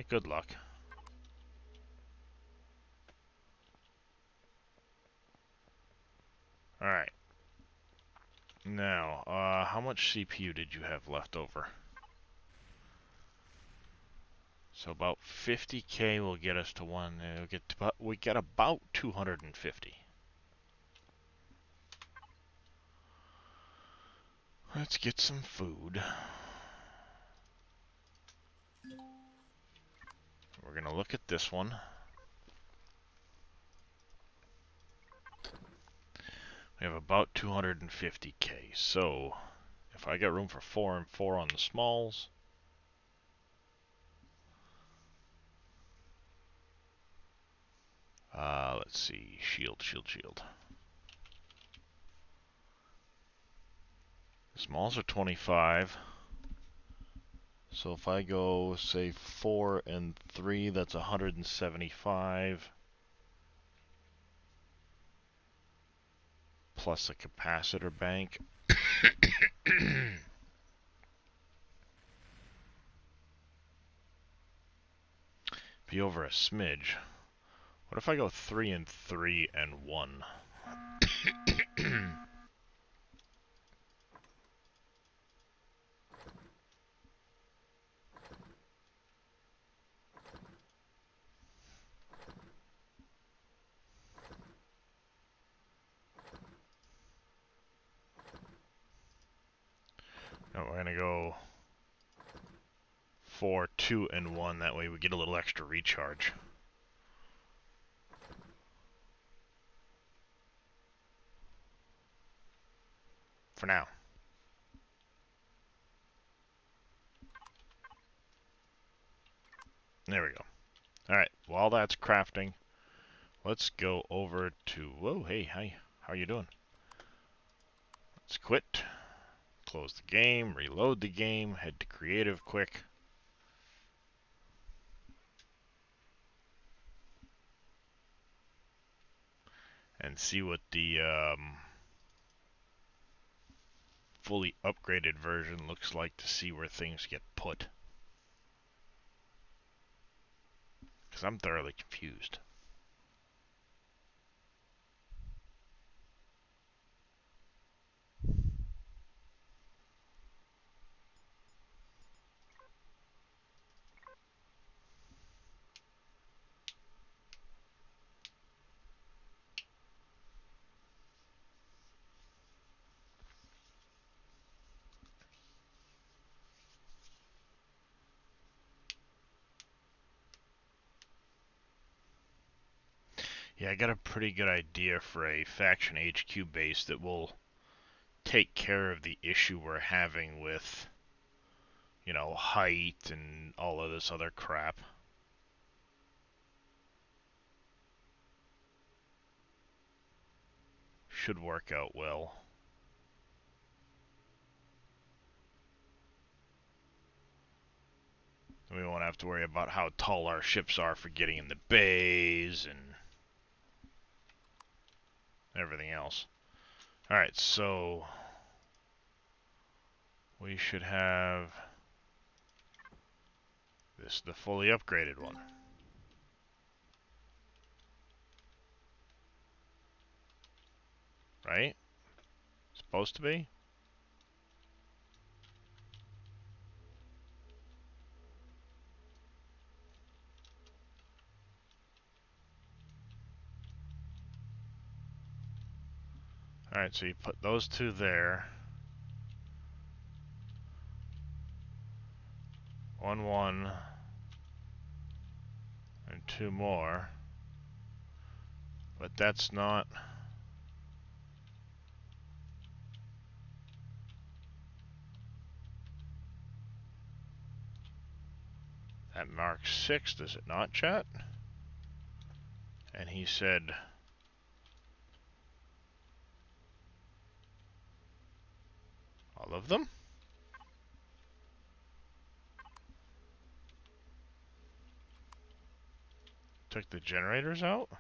Alright, good luck. Alright. Now, how much CPU did you have left over? So about 50k will get us to one. We get about 250. Let's get some food. We're gonna look at this one. We have about 250k. So if I got room for 4 and 4 on the smalls. Let's see. Shield, shield, shield. The smalls are 25. So if I go, say, 4 and 3, that's 175. Plus a capacitor bank. Be over a smidge. What if I go 3 and 3 and 1? No, we're gonna go 4, 2, and 1. That way we get a little extra recharge. For now. There we go. Alright, while that's crafting, let's go over to... Whoa, hey, hi. How you doing? Let's quit. Close the game, reload the game, head to creative quick. And see what the fully upgraded version looks like to see where things get put. Because I'm thoroughly confused. Yeah, I got a pretty good idea for a faction HQ base that will take care of the issue we're having with, you know, height and all of this other crap. Should work out well. We won't have to worry about how tall our ships are for getting in the bays and everything else. Alright, so we should have this, the fully upgraded one. Right? Supposed to be? Alright, so you put those two there. 1, 1, and 2 more. But that's not... That marks 6, does it not, chat? And he said... All of them? Took the generators out?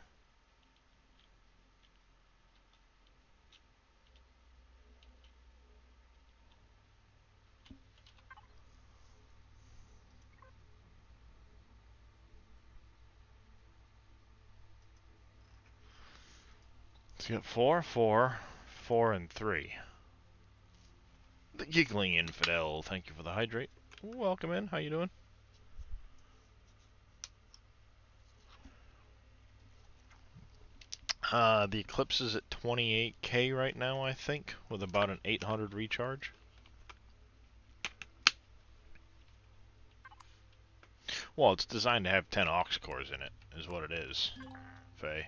So you got 4, 4, 4, and 3. The giggling infidel, thank you for the hydrate. Welcome in, how you doing? The Eclipse is at 28k right now, I think, with about an 800 recharge. Well, it's designed to have 10 aux cores in it, is what it is, Faye.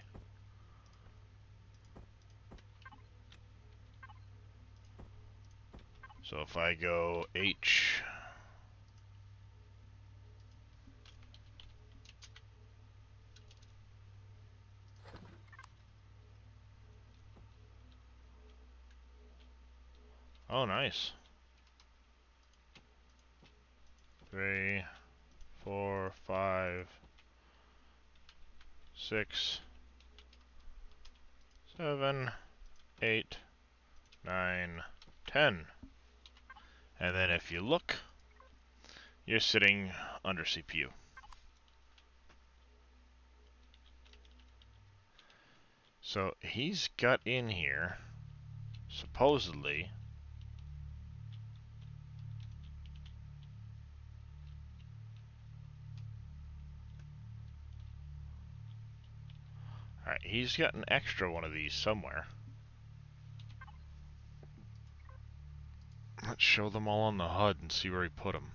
So if I go H... Oh, nice. 3, 4, 5, 6, 7, 8, 9, 10. And then if you look, you're sitting under CPU. So he's got in here, supposedly, alright, he's got an extra one of these somewhere. Let's show them all on the HUD and see where he put them.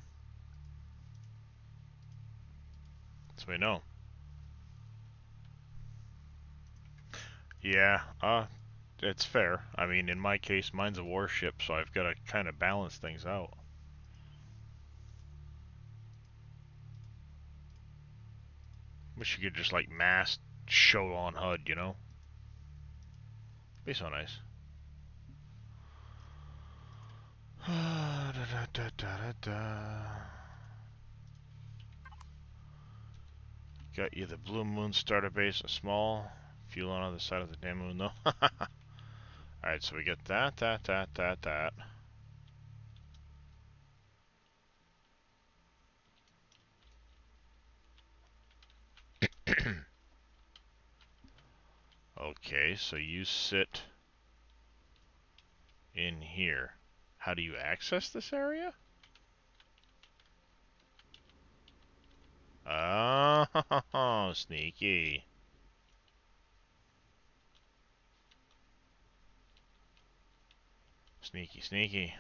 So we know. Yeah, it's fair. I mean, in my case, mine's a warship, so I've got to kind of balance things out. Wish you could just, like, mass show on HUD, you know? Be so nice. Da, da, da, da, da. Got you the Blue Moon starter base, a small fuel on the other side of the damn moon, though. Alright, so we get that. Okay, so you sit in here. How do you access this area? Oh, sneaky. Sneaky, sneaky.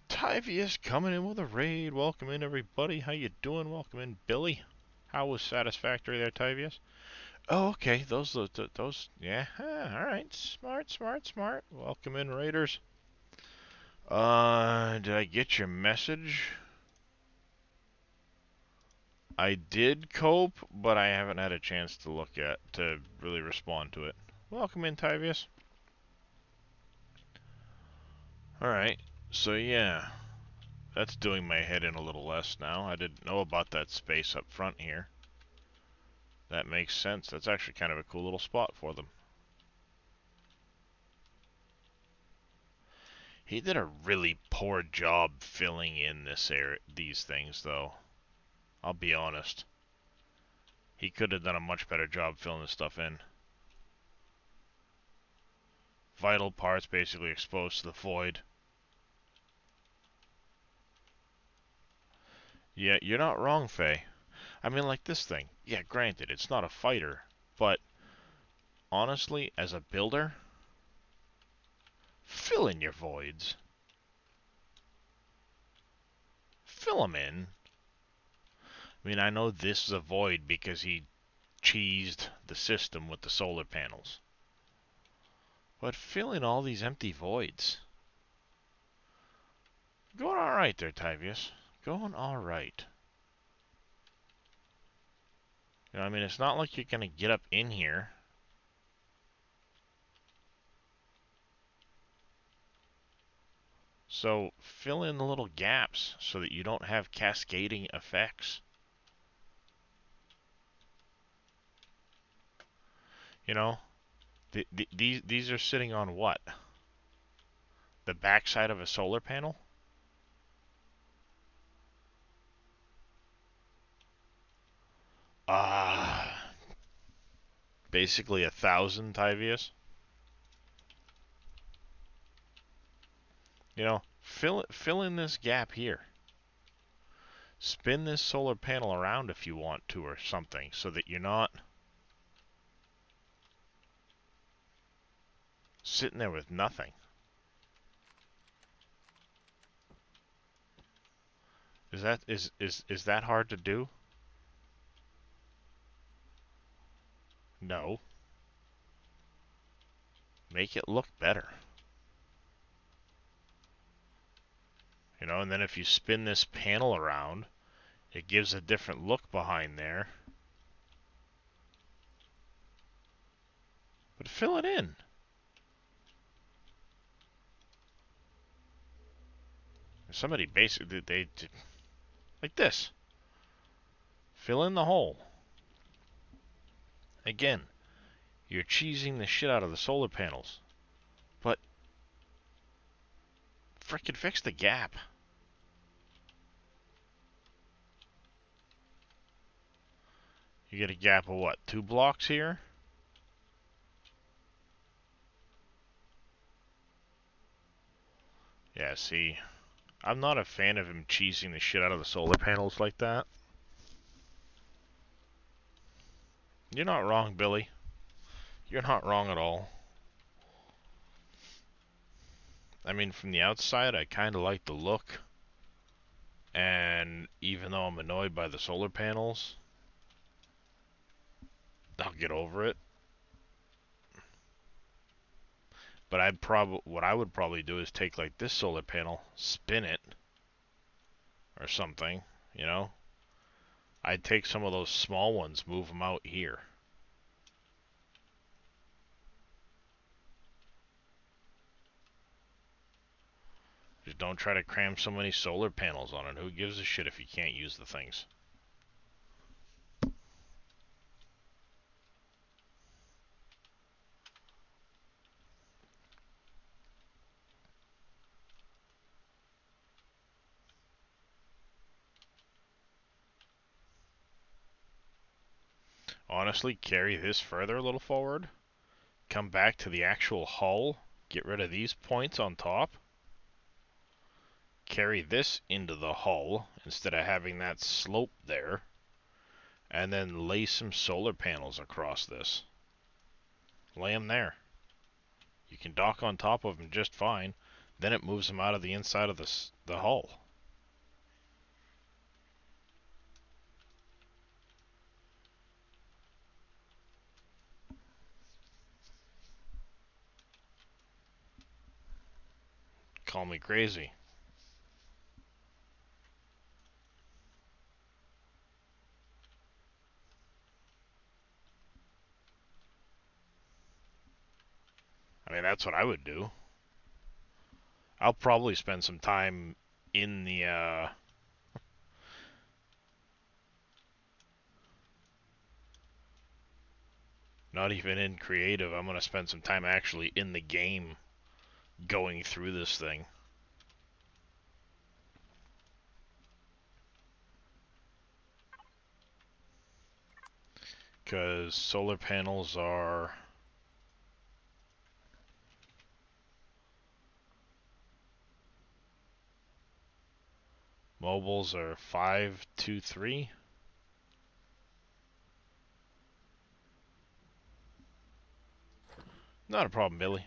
Tyvius coming in with a raid. Welcome in, everybody. How you doing? Welcome in, Billy. How was Satisfactory there, Tyvius? Oh, okay. Those, yeah. All right. Smart. Welcome in, Raiders. Did I get your message? I did cope, but I haven't had a chance to really respond to it. Welcome in, Tyvius. Alright, so yeah, that's doing my head in a little less now. I didn't know about that space up front here. That makes sense. That's actually kind of a cool little spot for them. He did a really poor job filling in this area, these things, though. I'll be honest. He could have done a much better job filling this stuff in. Vital parts basically exposed to the void. Yeah, you're not wrong, Faye. I mean, like this thing. Yeah, granted, it's not a fighter, but honestly, as a builder, fill in your voids. Fill them in. I mean, I know this is a void because he cheesed the system with the solar panels. But fill in all these empty voids. Going alright there, Tyvius. Going alright. You know, I mean, it's not like you're going to get up in here. So fill in the little gaps so that you don't have cascading effects. You know, these are sitting on what? The backside of a solar panel? basically 1,000 Tyvius. You know, fill in this gap here. Spin this solar panel around if you want to or something, so that you're not sitting there with nothing. Is that hard to do? No. Make it look better. You know, and then if you spin this panel around, it gives a different look behind there. But fill it in. Somebody basically, they did like this. Fill in the hole. Again, you're cheesing the shit out of the solar panels. But frickin' fix the gap. You get a gap of what, 2 blocks here? Yeah, see, I'm not a fan of him cheesing the shit out of the solar panels like that. You're not wrong, Billy. You're not wrong at all. I mean, from the outside, I kind of like the look. And even though I'm annoyed by the solar panels, I'll get over it. But what I would probably do is take like this solar panel, spin it, or something, you know? I'd take some of those small ones, move them out here. Just don't try to cram so many solar panels on it. Who gives a shit if you can't use the things? Honestly, carry this further a little forward. Come back to the actual hull. Get rid of these points on top. Carry this into the hull instead of having that slope there. And then lay some solar panels across this. Lay them there. You can dock on top of them just fine. Then it moves them out of the inside of the hull. Call me crazy. I mean, that's what I would do. I'll probably spend some time in the, not even in creative. I'm going to spend some time actually in the game going through this thing. Because solar panels are... Mobiles are 523. Not a problem, Billy.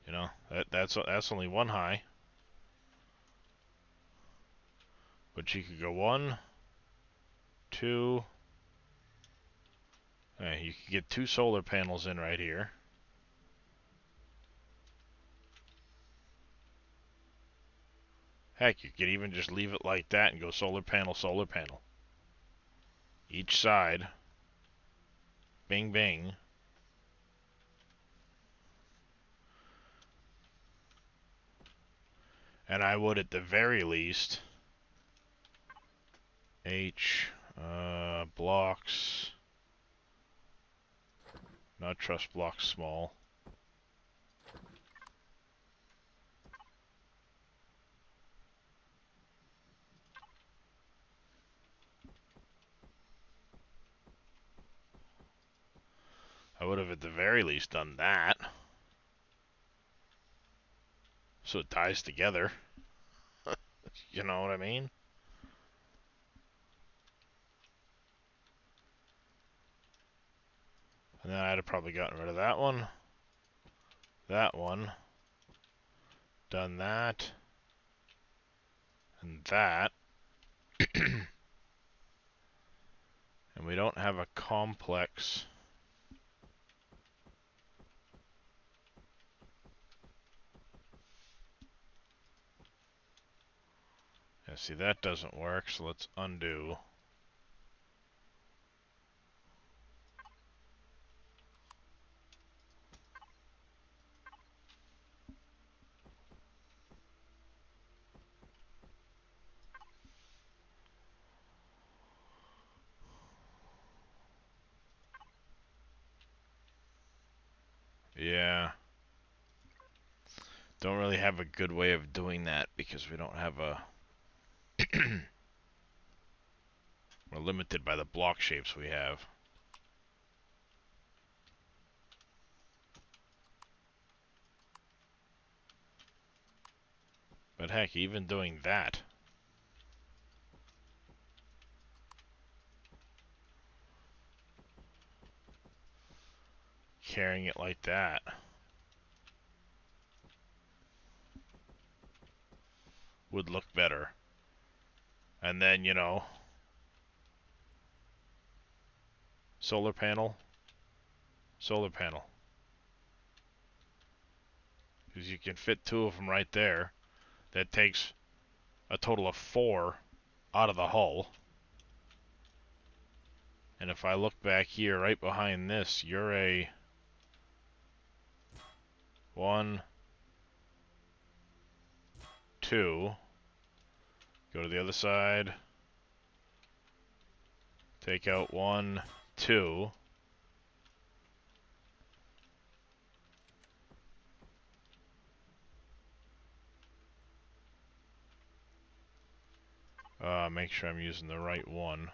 You know, that's only one high. But you could go 1, 2. You could get 2 solar panels in right here. Heck, you could even just leave it like that and go solar panel, solar panel. Each side. Bing, bing. And I would, at the very least, blocks. Not truss blocks small. would have at the very least done that. So it ties together. You know what I mean? And then I'd have probably gotten rid of that one. That one. Done that. And that. And we don't have a complex. Yeah, see, that doesn't work, so let's undo. Yeah. Don't really have a good way of doing that because we don't have a... We're limited by the block shapes we have. But heck, even doing that... Carrying it like that... would look better. And then, you know... Solar panel. Solar panel. Because you can fit 2 of them right there. That takes a total of 4 out of the hull. And if I look back here, right behind this, you're a... 1, 2. Go to the other side. Take out 1, 2. Make sure I'm using the right one.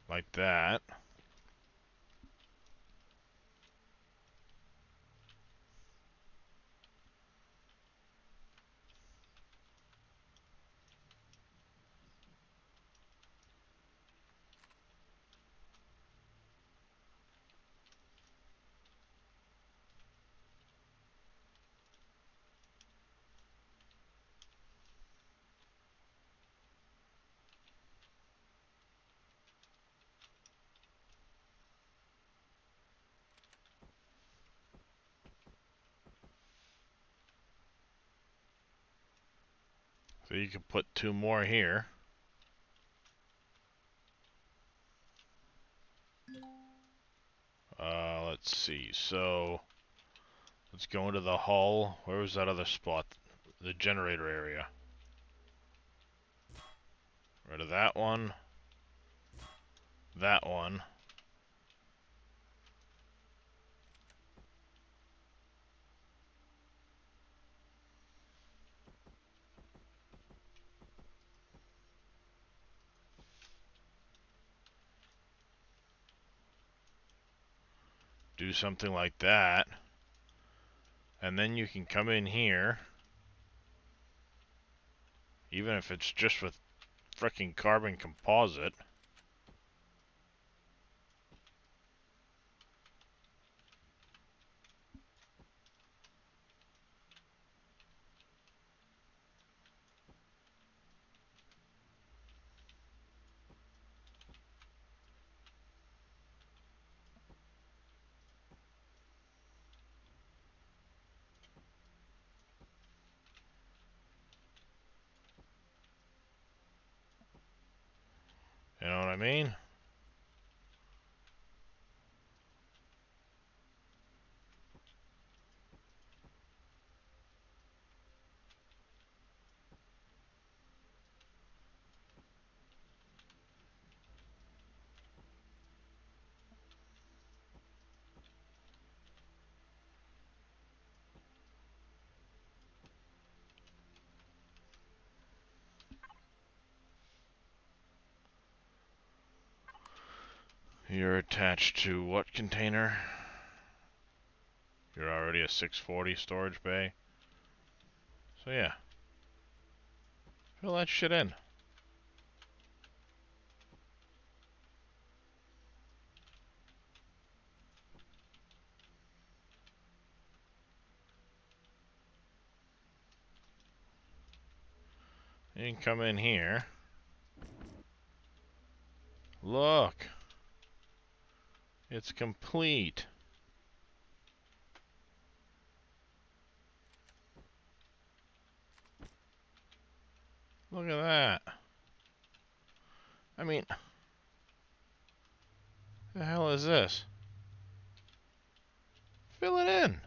Like that. So you can put 2 more here. Let's see. So let's go into the hull. Where was that other spot? The generator area. Rid of that one. That one. Do something like that. And then you can come in here. Even if it's just with frickin' carbon composite. You know what I mean? You're attached to what container? You're already a 640 storage bay. So yeah. Fill that shit in. You can come in here. Look. It's complete. Look at that. I mean, the hell is this? Fill it in.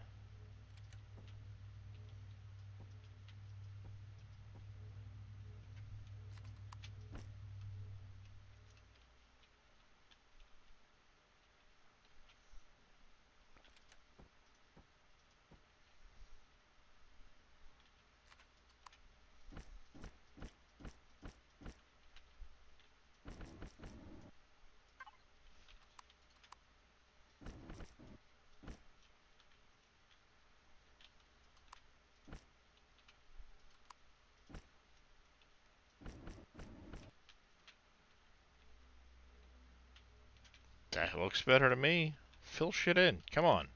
That looks better to me. Fill shit in. Come on.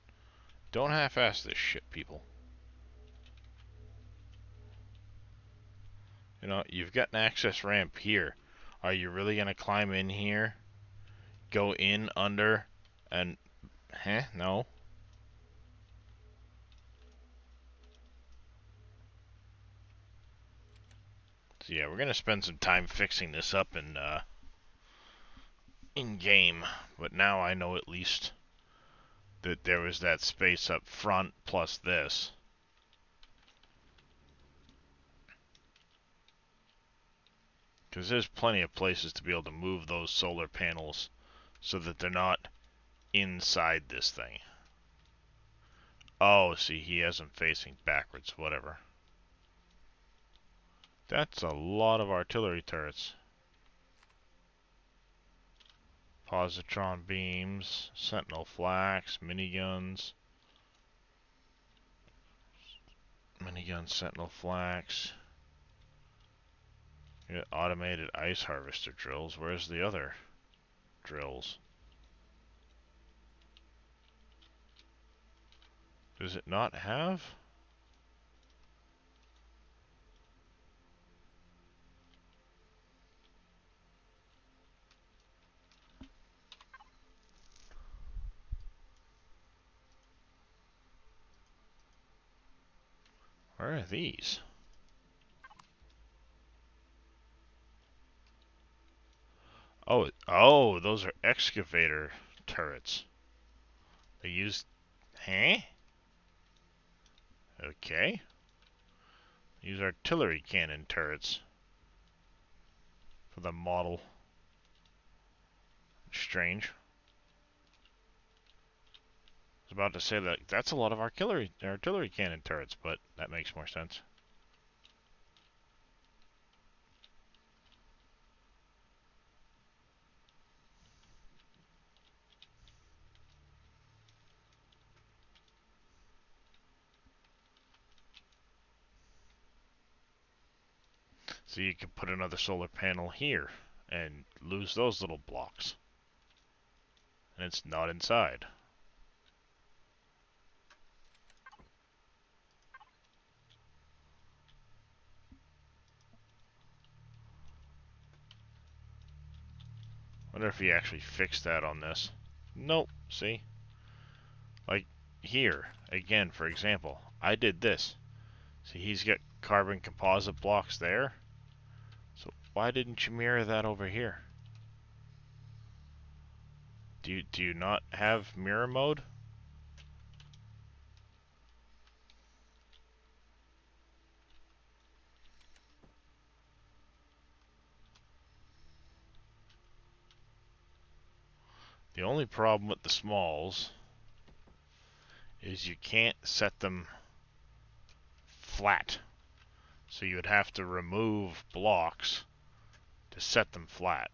Don't half-ass this shit, people. You know, you've got an access ramp here. Are you really gonna climb in here? Go in, under, and... No. So yeah, we're gonna spend some time fixing this up in game. But now I know at least that there was that space up front plus this. Because there's plenty of places to be able to move those solar panels so that they're not inside this thing. Oh, see, he has them facing backwards, whatever. That's a lot of artillery turrets. Positron beams, sentinel flax, miniguns. Minigun, sentinel flax. You got automated ice harvester drills. Where's the other drills? Does it not have? Where are these? Oh, those are excavator turrets. They use... Huh? Okay. Use artillery cannon turrets for the model. Strange. I was about to say that that's a lot of artillery cannon turrets, but that makes more sense. So you can put another solar panel here and lose those little blocks. And it's not inside. Wonder if he actually fixed that on this. Nope, see? Like here, again, for example, I did this. See, he's got carbon composite blocks there. So why didn't you mirror that over here? Do you not have mirror mode? The only problem with the smalls is you can't set them flat. So you would have to remove blocks to set them flat.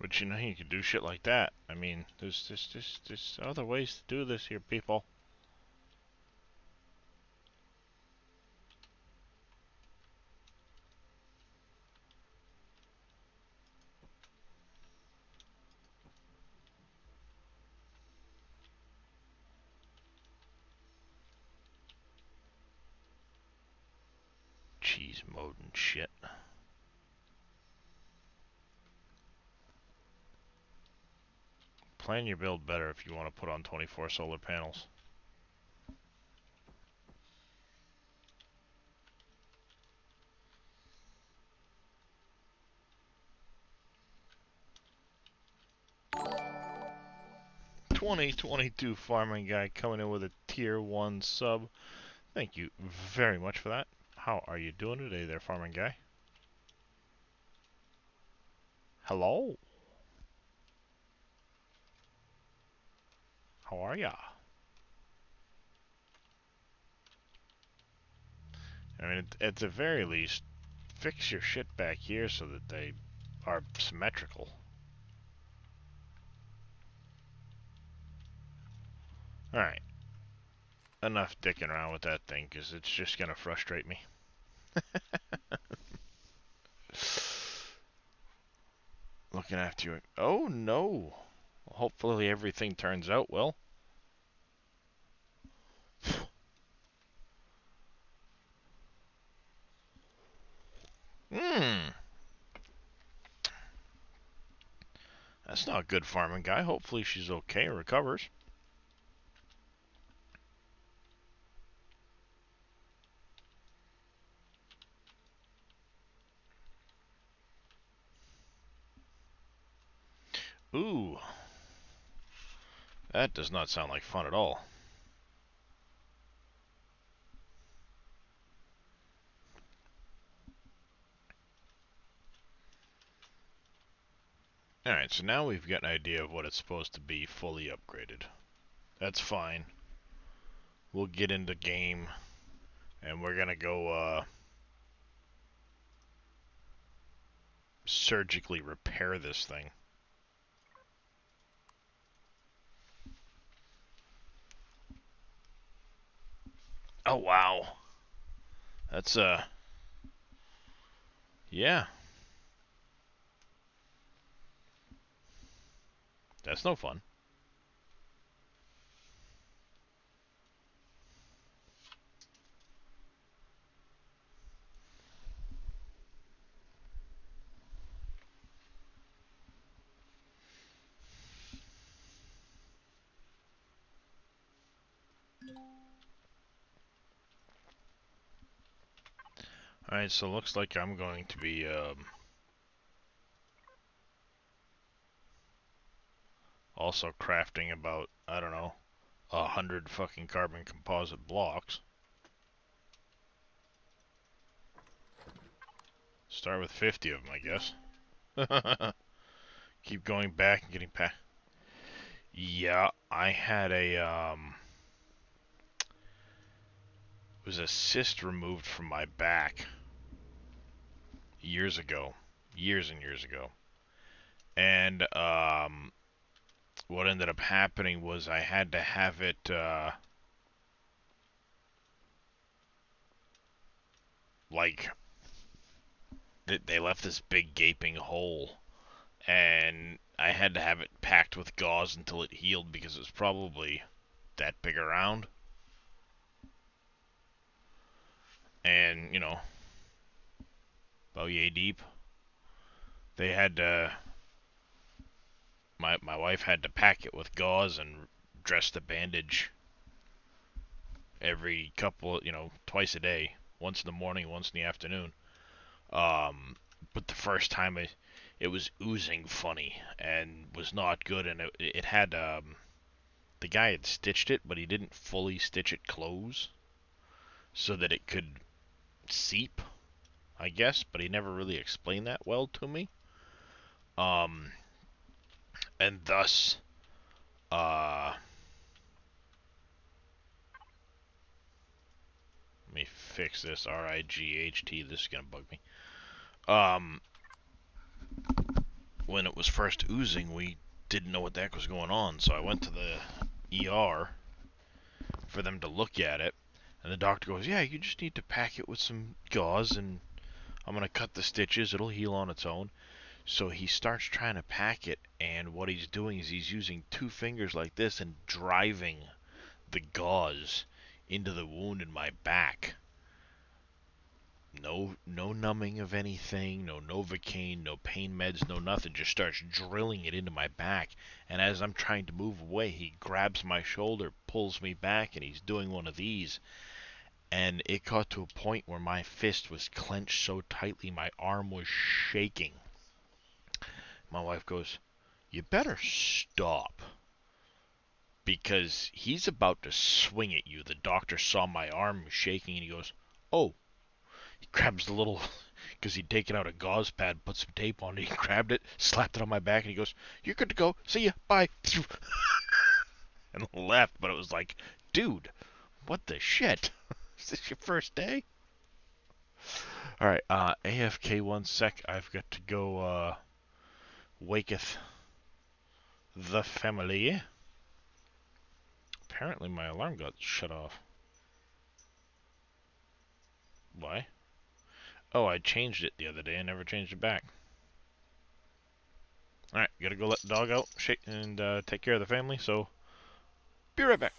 But you know, you could do shit like that. I mean, there's other ways to do this here, people. Cheese mode and shit. Plan your build better if you want to put on 24 solar panels. $20.22 farming guy coming in with a tier 1 sub. Thank you very much for that. How are you doing today there, farming guy? Hello? How are ya? I mean, at the very least, fix your shit back here so that they are symmetrical. Alright. Enough dicking around with that thing, because it's just gonna frustrate me. Looking after you. Oh no! Well, hopefully everything turns out well. Hmm. That's not good farming guy. Hopefully she's okay and recovers. Ooh. That does not sound like fun at all. Alright, so now we've got an idea of what it's supposed to be fully upgraded. That's fine. We'll get into game, and we're gonna go, surgically repair this thing. Oh, wow. That's, yeah. That's no fun. Alright, so looks like I'm going to be, also crafting about, I don't know, 100 fucking carbon composite blocks. Start with 50 of them, I guess. Keep going back and getting past. Yeah, I had a, it was a cyst removed from my back years ago. Years and years ago. And, what ended up happening was I had to have it, like, they left this big gaping hole, and I had to have it packed with gauze until it healed because it was probably that big around. And, you know, about yay deep. They had to, my wife had to pack it with gauze and dress the bandage every couple, you know, twice a day. Once in the morning, once in the afternoon. But the first time it was oozing funny and was not good, and it had, the guy had stitched it, but he didn't fully stitch it close so that it could seep, I guess, but he never really explained that well to me. Um, and thus, let me fix this, RIGHT, this is gonna bug me. Um, when it was first oozing, we didn't know what the heck was going on, so I went to the ER for them to look at it, and the doctor goes, yeah, you just need to pack it with some gauze, and I'm going to cut the stitches, it'll heal on its own. So he starts trying to pack it, and what he's doing is he's using 2 fingers like this and driving the gauze into the wound in my back. No numbing of anything, no Novocaine, no pain meds, no nothing. Just starts drilling it into my back. And as I'm trying to move away, he grabs my shoulder, pulls me back, and he's doing one of these. And it got to a point where my fist was clenched so tightly my arm was shaking. My wife goes, you better stop. Because he's about to swing at you. The doctor saw my arm shaking and he goes, oh. He grabs the little, because he'd taken out a gauze pad, put some tape on it. He grabbed it, slapped it on my back, and he goes, you're good to go. See ya. Bye. And left. But it was like, dude, what the shit? Is this your first day? Alright, AFK 1 sec. I've got to go, waketh the family. Apparently my alarm got shut off. Why? Oh, I changed it the other day and never changed it back. Alright, gotta go let the dog out, shake, and take care of the family, so be right back.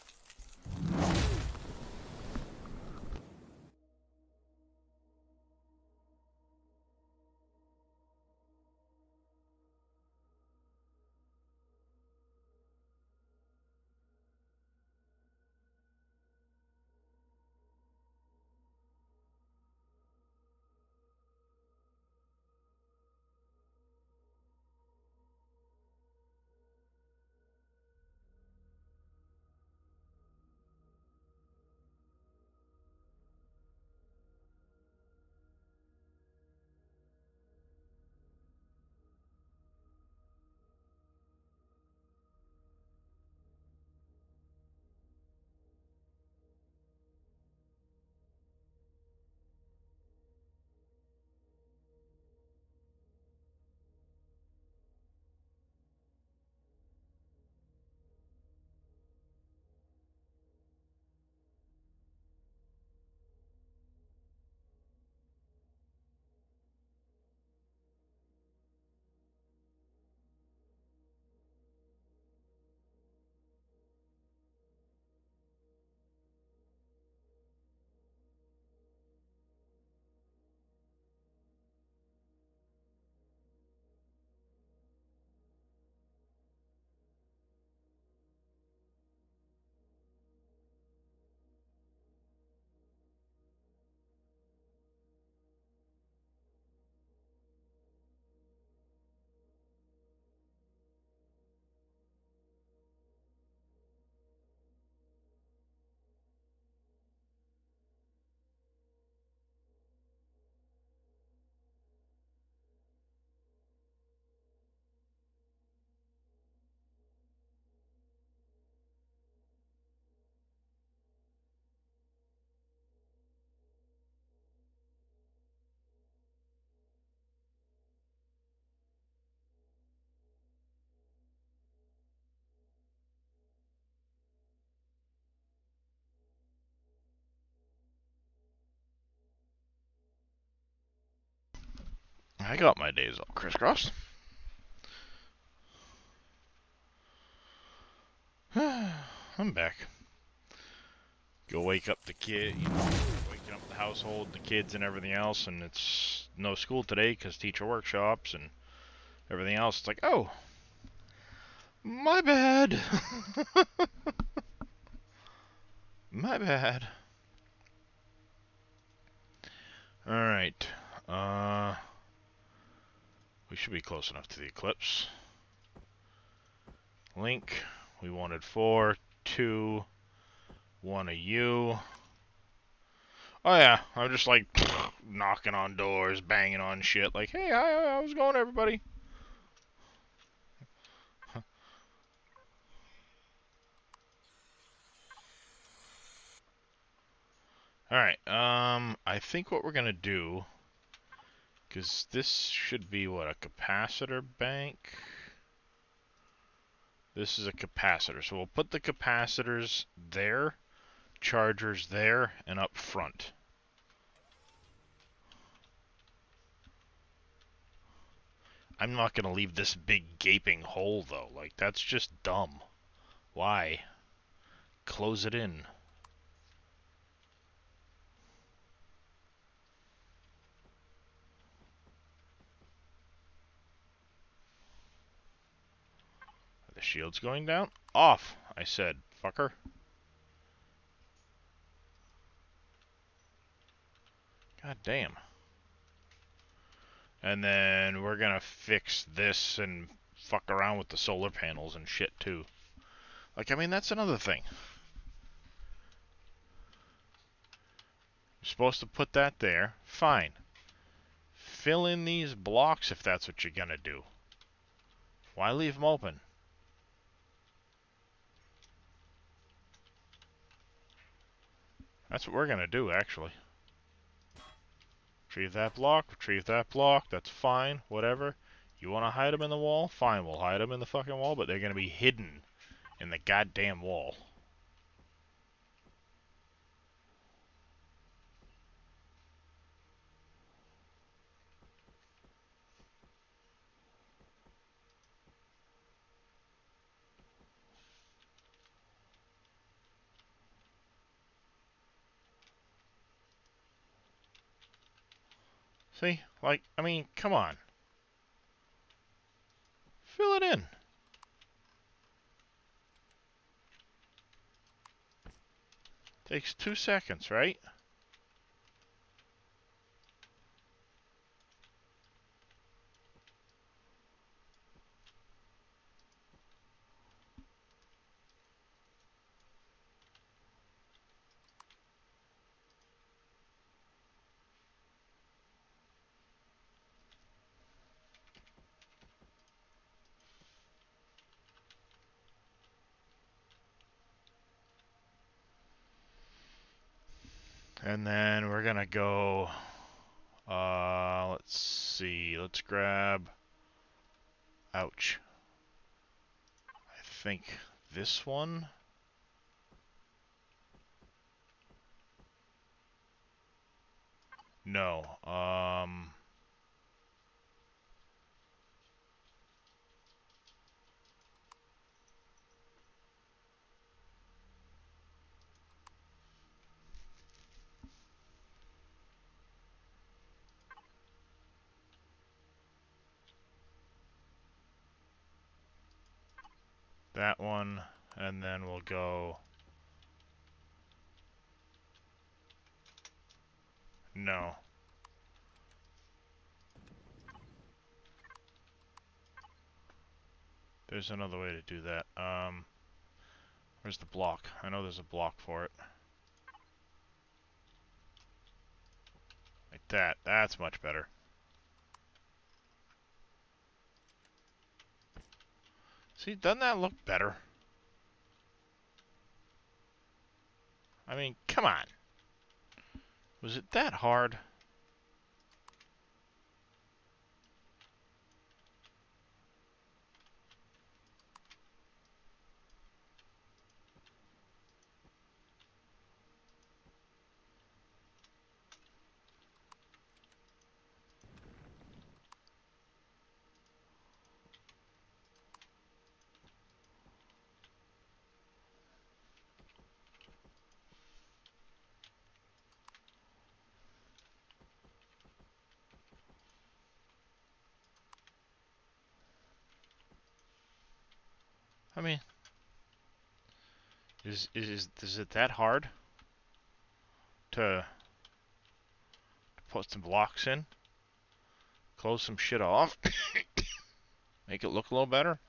I got my days all crisscrossed. I'm back. Go wake up the kid, waking up the household, the kids and everything else, and it's no school today because teacher workshops and everything else. It's like, oh, my bad. My bad. Alright. We should be close enough to the eclipse. Link. We wanted 4, 2, 1 of you. Oh yeah, I'm just like knocking on doors, banging on shit, like, hey, how's it going, everybody? Alright, I think what we're gonna do, Because this should be, what, a capacitor bank? This is a capacitor. So we'll put the capacitors there, chargers there, and up front. I'm not going to leave this big gaping hole, though. Like, that's just dumb. Why? Close it in. Are the shields going down? Off, I said, fucker. God damn. And then we're going to fix this and fuck around with the solar panels and shit, too. Like, I mean, that's another thing. You're supposed to put that there. Fine. Fill in these blocks if that's what you're going to do. Why leave them open? That's what we're going to do, actually. Retrieve that block, that's fine, whatever. You want to hide them in the wall? Fine, we'll hide them in the fucking wall, but they're going to be hidden in the goddamn wall. See? Like, I mean, come on. Fill it in. Takes 2 seconds, right? And then we're gonna go, let's see, let's grab, ouch. I think this one? No, that one, and then we'll go, no. There's another way to do that. Where's the block? I know there's a block for it. Like that. That's much better. See, doesn't that look better? I mean, come on. Was it that hard? I mean, is it that hard to put some blocks in, close some shit off, make it look a little better?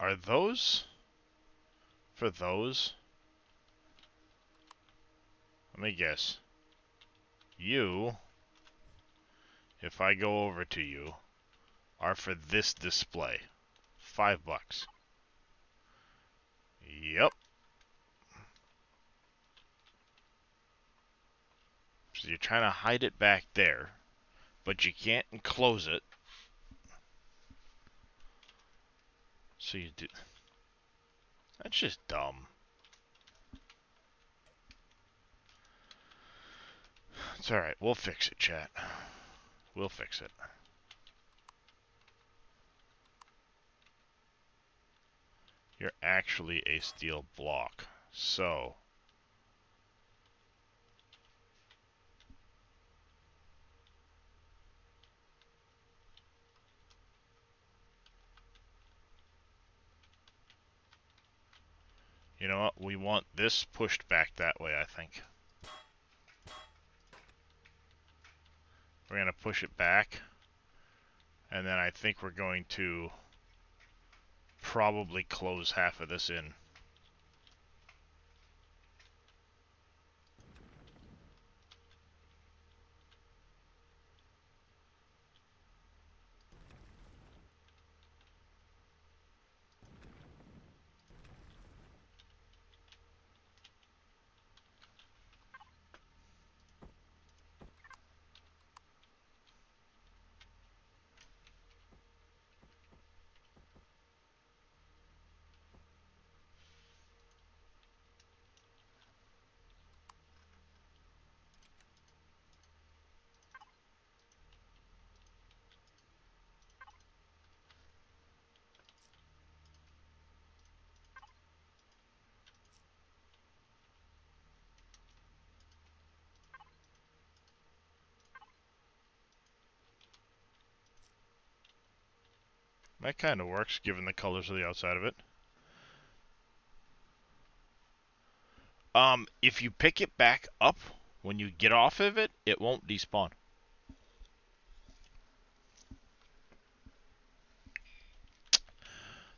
Are those for those? Let me guess. You, if I go over to you, are for this display. $5. Yep. So you're trying to hide it back there, but you can't enclose it. So you do. That's just dumb. It's alright. We'll fix it, chat. We'll fix it. You're actually a steel block. So, you know what? We want this pushed back that way, I think. We're going to push it back. And then I think we're going to probably close half of this in. That kind of works, given the colors of the outside of it. If you pick it back up, when you get off of it, it won't despawn.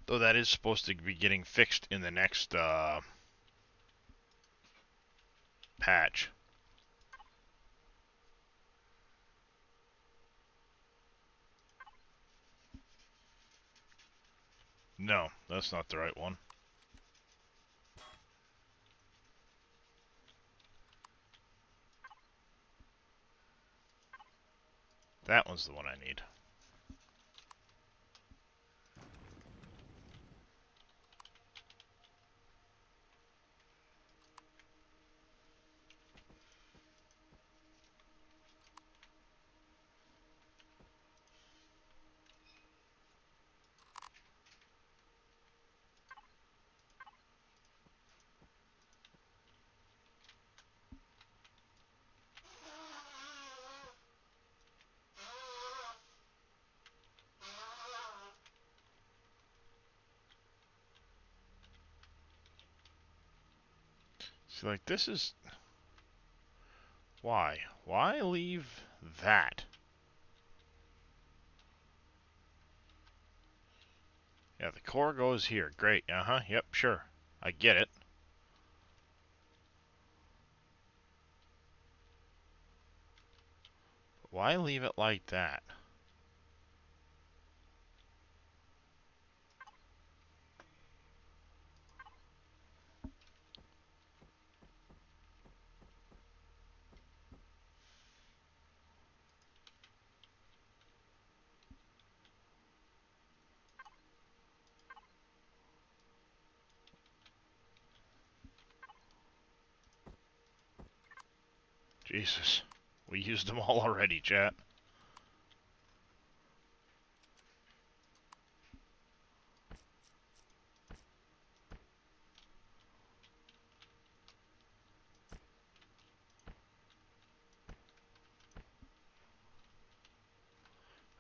Though that is supposed to be getting fixed in the next, patch. No, that's not the right one. That one's the one I need. See, like, this is... Why? Why leave that? Yeah, the core goes here. Great. Uh-huh. Yep, sure. I get it. But why leave it like that? Jesus. We used them all already, chat.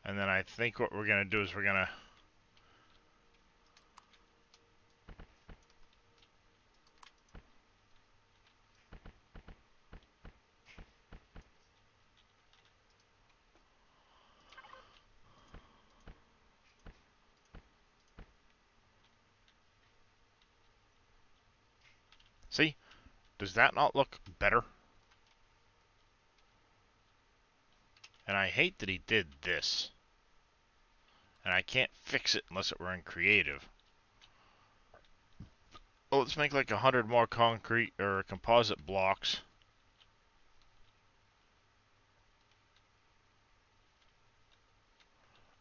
And then I think what we're going to do is we're going to... Does that not look better? And I hate that he did this. And I can't fix it unless it were in creative. Oh, let's make like 100 more concrete or composite blocks.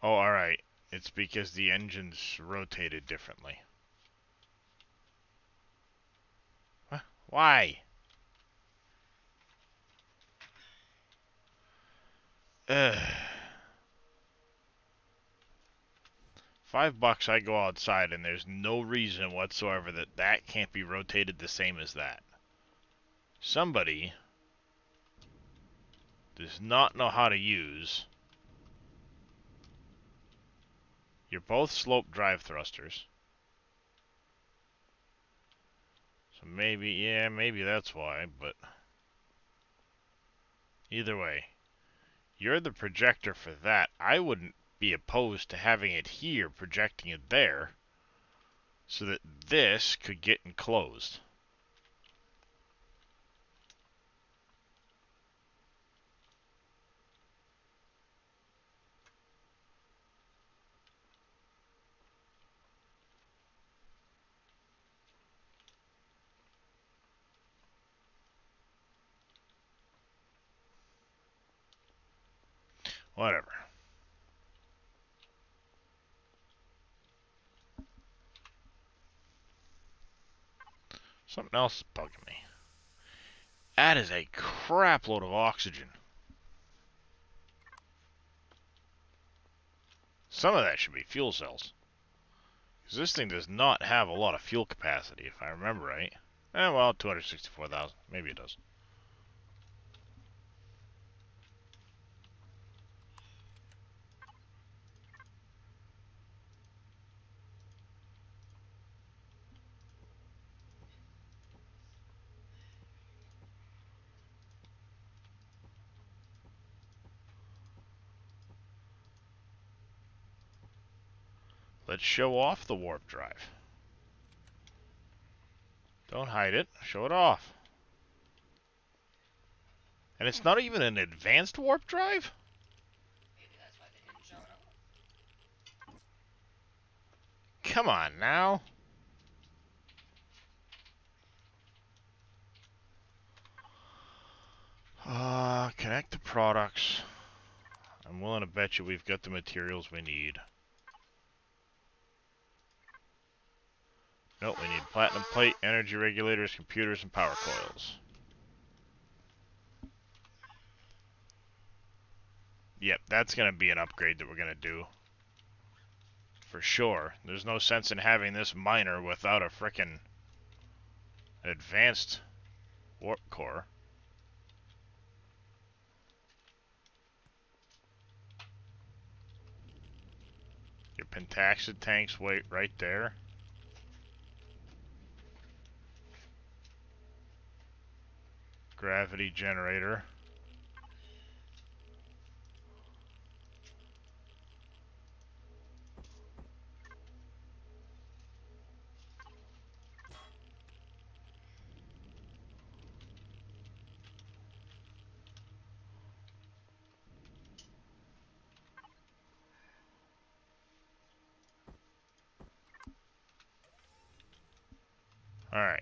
Oh, alright. It's because the engine's rotated differently. Huh? Why? Ugh. $5 I go outside and there's no reason whatsoever that that can't be rotated the same as that. Somebody does not know how to use. You're both slope drive thrusters. So maybe, yeah, maybe that's why, but either way, you're the projector for that. I wouldn't be opposed to having it here, projecting it there, so that this could get enclosed. Whatever. Something else is bugging me. That is a crap load of oxygen. Some of that should be fuel cells. Because this thing does not have a lot of fuel capacity, if I remember right. Well, 264,000. Maybe it does. Let's show off the warp drive. Don't hide it. Show it off. And it's not even an advanced warp drive? Come on now. Connect the products. I'm willing to bet you we've got the materials we need. Nope, we need platinum plate, energy regulators, computers, and power coils. Yep, that's going to be an upgrade that we're going to do. For sure. There's no sense in having this miner without a frickin' advanced warp core. Your pentaxid tanks wait right there. Gravity generator. Alright.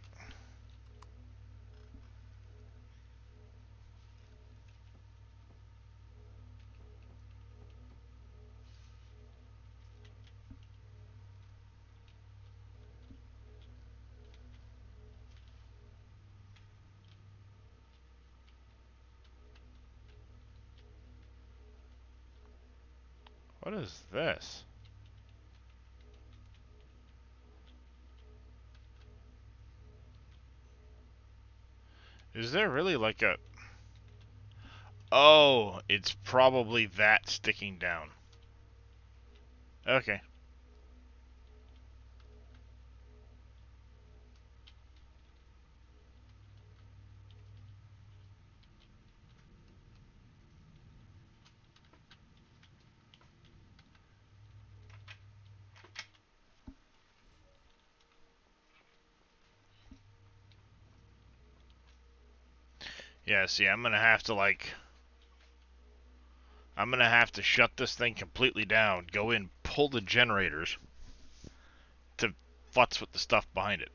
What is this? Is there really like a... Oh, it's probably that sticking down. Okay. Yeah, see, I'm gonna have to, like... I'm gonna have to shut this thing completely down, go in, pull the generators to futz with the stuff behind it.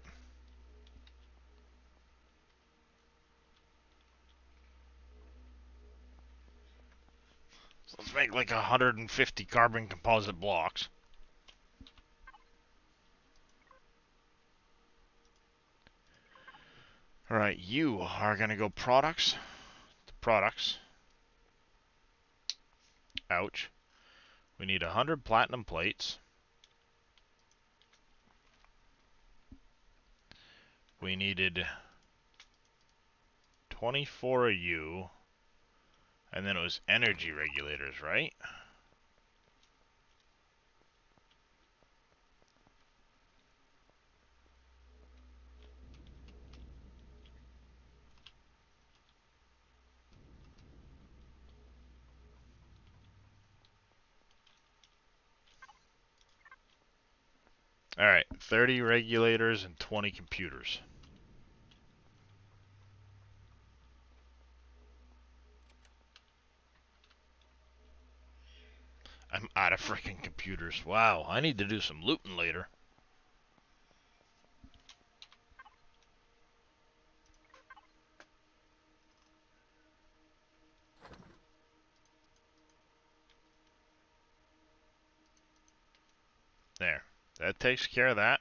So let's make like 150 carbon composite blocks. Alright, you are gonna go products to products. Ouch. We need 100 platinum plates. We needed 24 of you. And then it was energy regulators, right? Alright, 30 regulators and 20 computers. I'm out of freaking computers. Wow, I need to do some looting later. There. That takes care of that.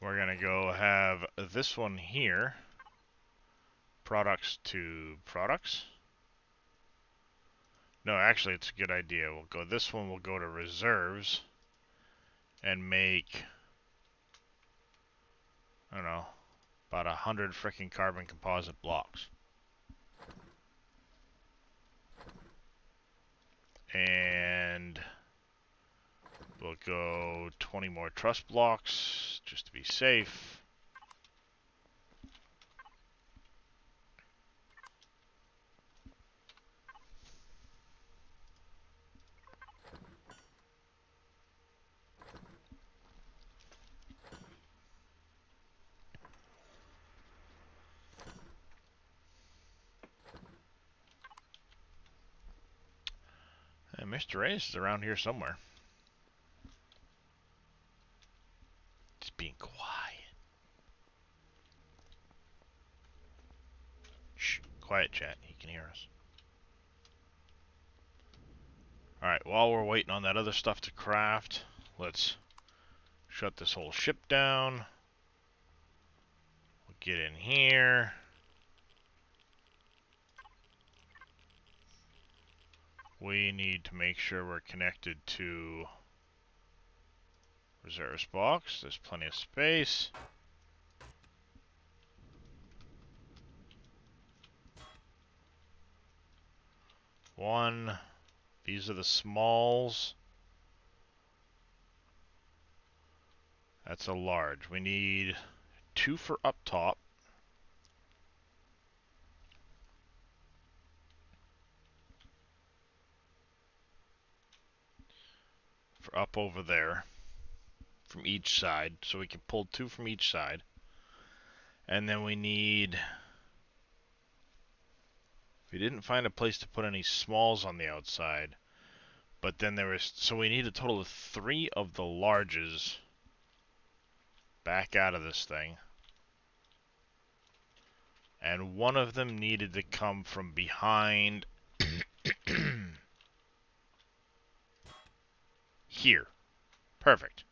We're gonna go have this one here. Products to products. No, actually, it's a good idea. We'll go this one. We'll go to reserves and make, I don't know, about 100 freaking carbon composite blocks. And we'll go 20 more truss blocks just to be safe. And Mr. Ace is around here somewhere. Just being quiet. Shh, quiet chat. He can hear us. Alright, while we're waiting on that other stuff to craft, let's shut this whole ship down. We'll get in here. We need to make sure we're connected to reserves box. There's plenty of space. One. These are the smalls. That's a large. We need 2 for up top. For up over there. From each side. So we can pull 2 from each side. And then we need... We didn't find a place to put any smalls on the outside. But then there was... So we need a total of 3 of the larges back out of this thing. And one of them needed to come from behind here. Perfect.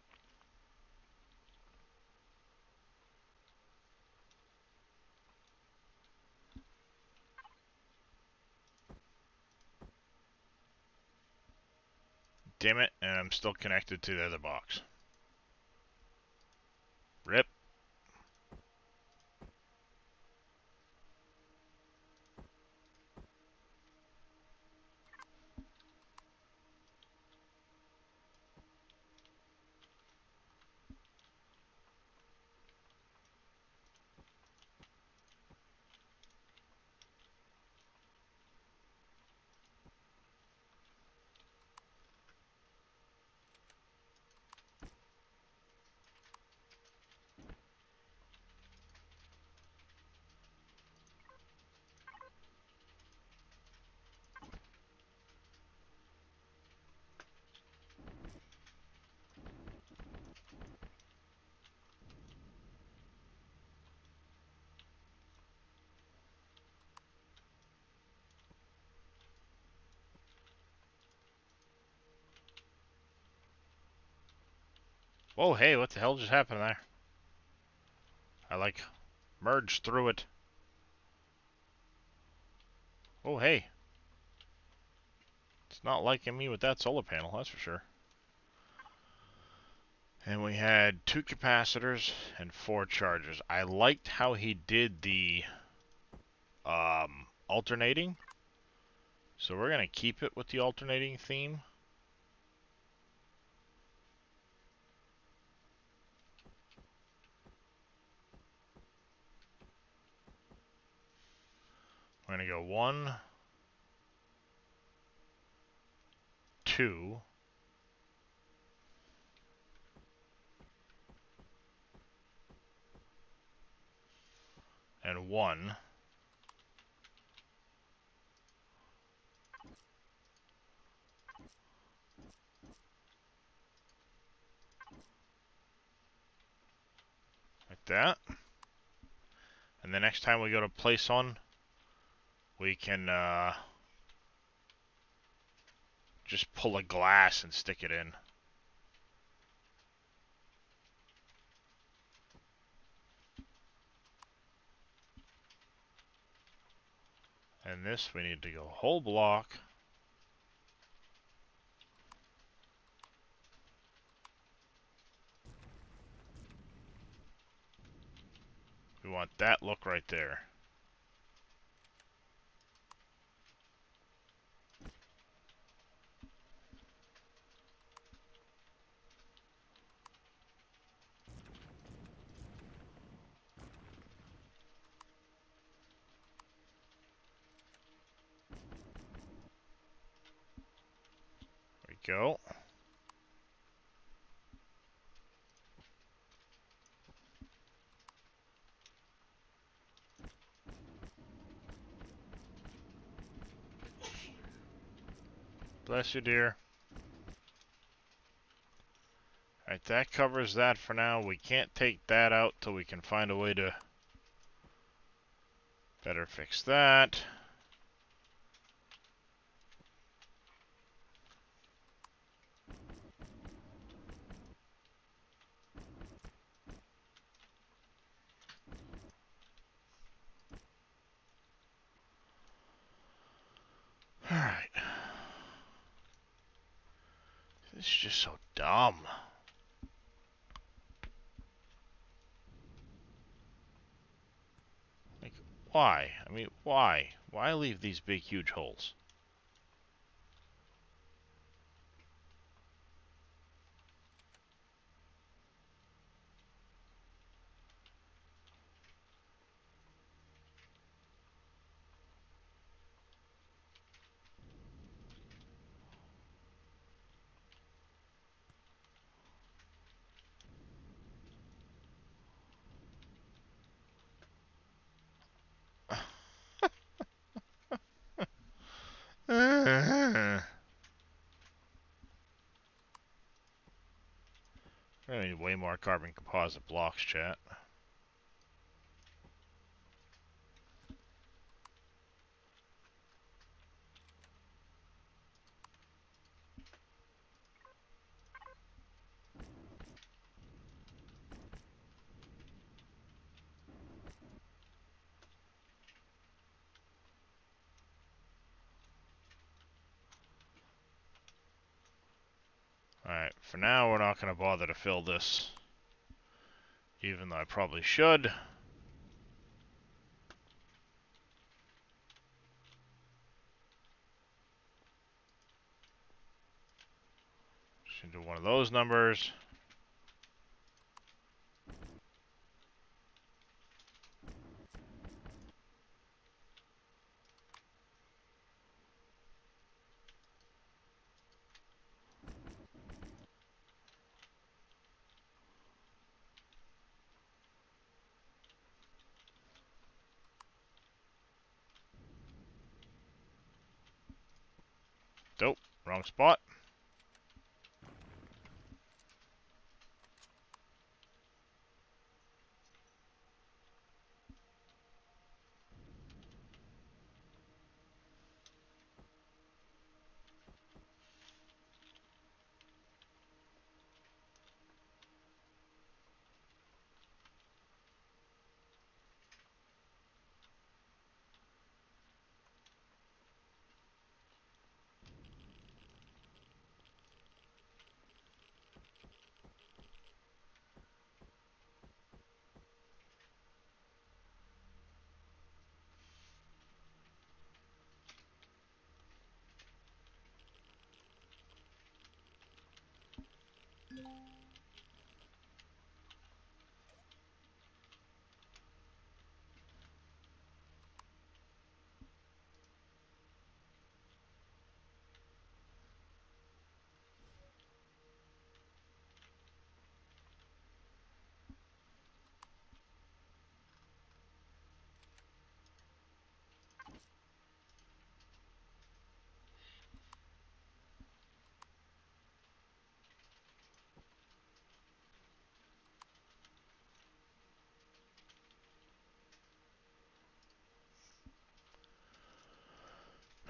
Damn it, and I'm still connected to the other box. Rip. Whoa, hey, what the hell just happened there? I like merged through it. Oh, hey. It's not liking me with that solar panel, that's for sure. And we had 2 capacitors and 4 chargers. I liked how he did the alternating. So we're going to keep it with the alternating theme. We're going to go 1, 2, and 1. Like that. And the next time we go to place one, we can just pull a glass and stick it in. And this, we need to go whole block. We want that look right there. There we go. Bless you, dear. Alright, that covers that for now. We can't take that out till we can find a way to better fix that. Alright. This is just so dumb. Like, why? I mean, why? Why leave these big, huge holes? I need way more carbon composite blocks, chat. Alright, for now we're not going to bother to fill this, even though I probably should. Just do one of those numbers. Nope, wrong spot.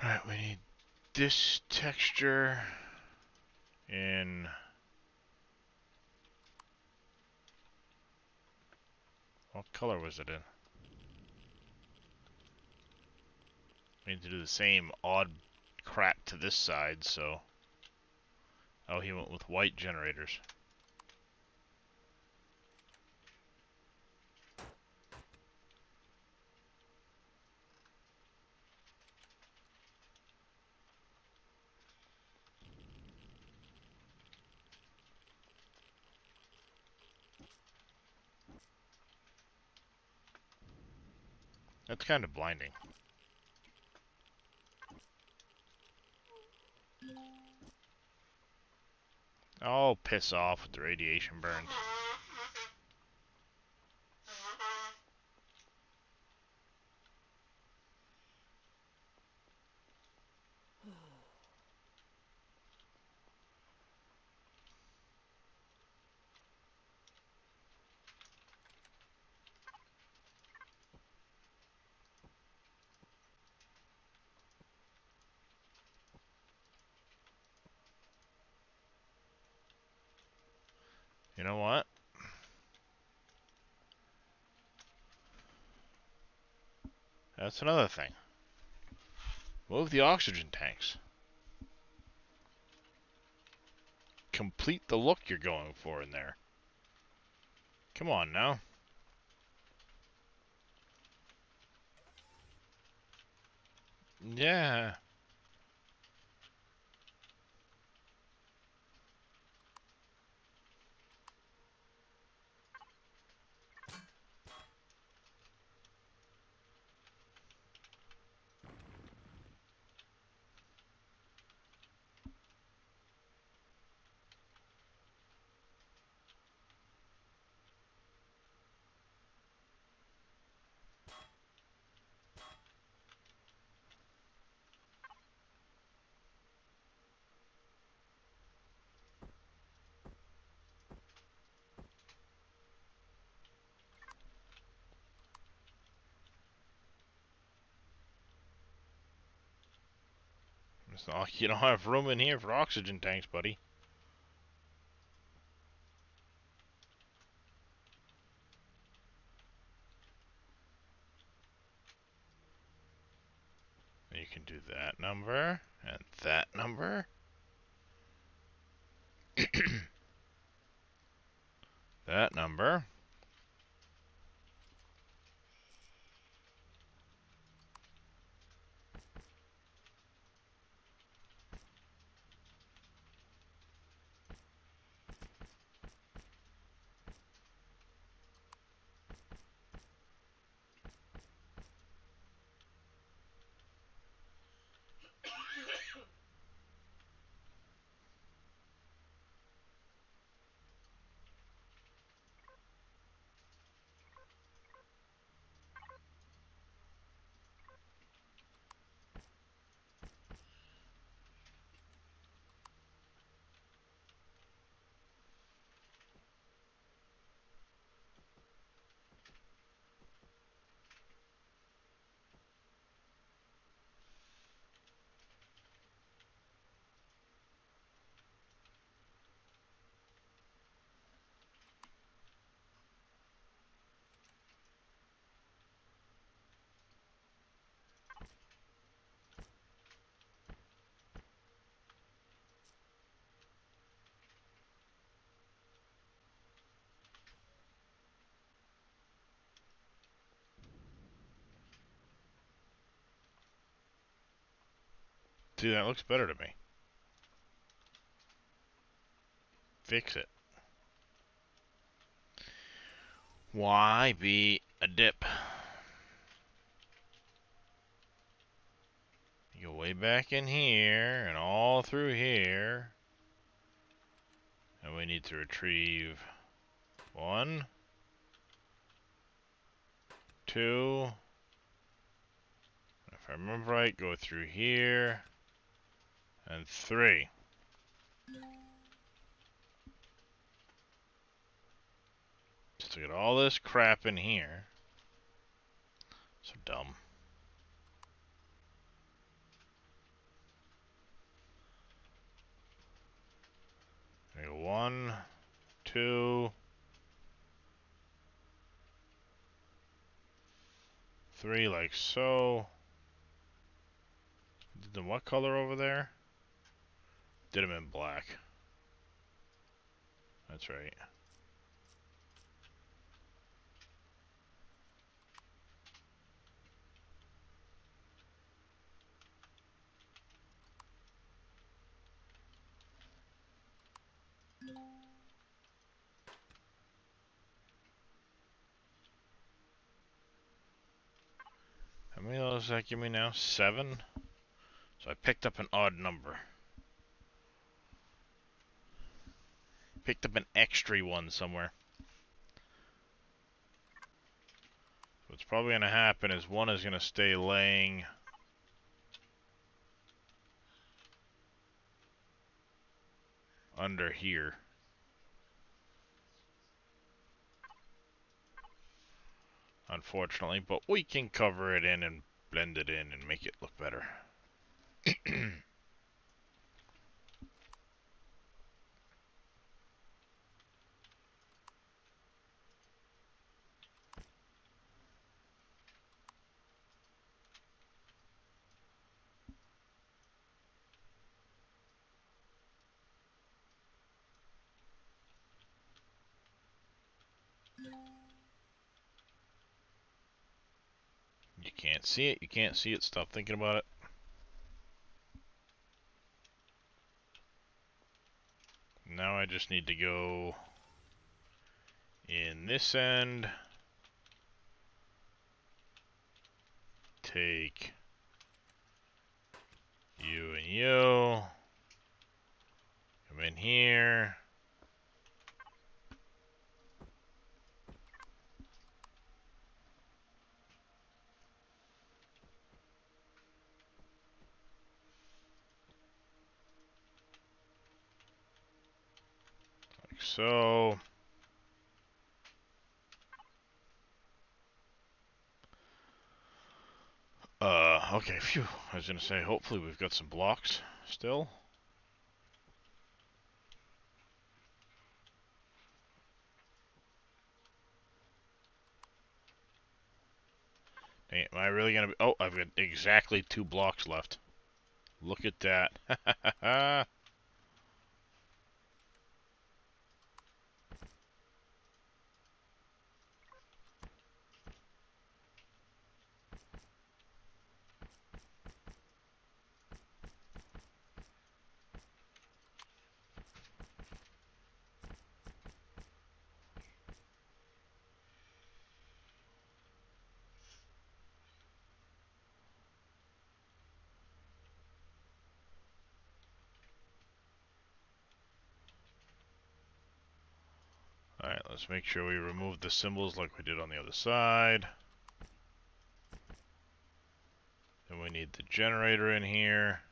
Alright, we need this texture in... What color was it in? We need to do the same odd crap to this side, so... Oh, he went with white generators. That's kind of blinding. Oh, piss off with the radiation burns. You know what? That's another thing. Move the oxygen tanks. Complete the look you're going for in there. Come on now. Yeah. It's not like you don't have room in here for oxygen tanks, buddy. You can do that number, and that number. That number. See, that looks better to me. fix it? Why be a dip? You go way back in here and all through here. And we need to retrieve 1, 2. If I remember right, go through here. And 3. Just to get all this crap in here. So dumb. There you go. 1, 2, 3, like so. Did them what color over there? Did them in black. That's right. How many of those does that give me now? 7? So I picked up an odd number. Picked up an extra one somewhere. What's probably going to happen is one is going to stay laying under here. Unfortunately, but we can cover it in and blend it in and make it look better. You can't see it, you can't see it, stop thinking about it. Now I just need to go in this end, take you and you, come in here, like so. Okay, phew. I was gonna say, hopefully we've got some blocks still. Dang, am I really gonna be... Oh, I've got exactly 2 blocks left. Look at that. Alright, let's make sure we remove the symbols like we did on the other side. Then we need the generator in here.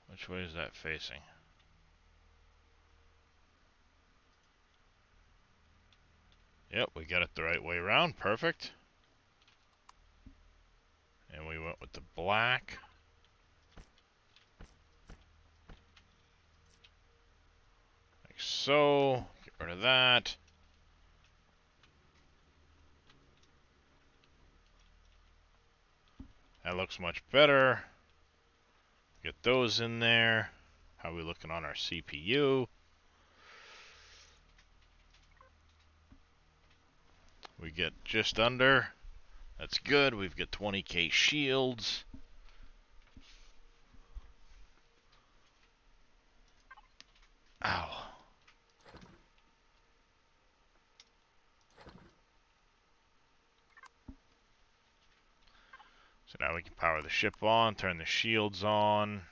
Which way is that facing? Yep, we got it the right way around. Perfect. And we went with the black. Like so. Get rid of that. That looks much better. Get those in there. How are we looking on our CPU? We get just under. That's good. We've got 20k shields. Ow. So now we can power the ship on, turn the shields on.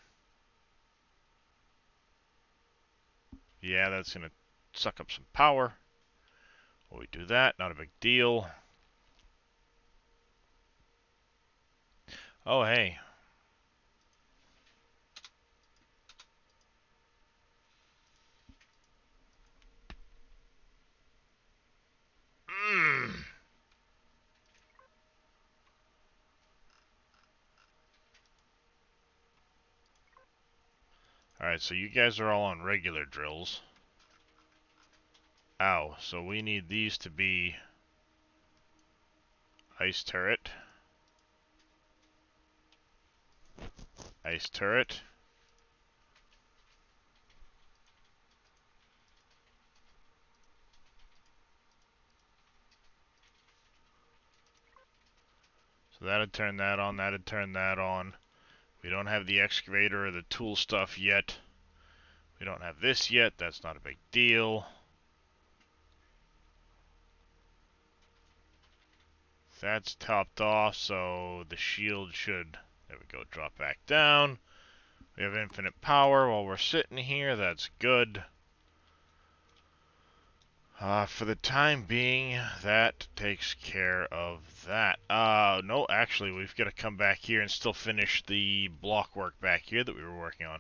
Yeah, that's going to suck up some power. Well, we do that, not a big deal. Oh, hey. Mm. Alright, so you guys are all on regular drills. Ow, so we need these to be ice turret. Ice turret. So that'd turn that on, that'd turn that on. We don't have the excavator or the tool stuff yet. We don't have this yet, that's not a big deal. That's topped off, so the shield should, there we go, drop back down. We have infinite power while we're sitting here, that's good. For the time being, that takes care of that. No, actually, we've got to come back here and still finish the block work back here that we were working on.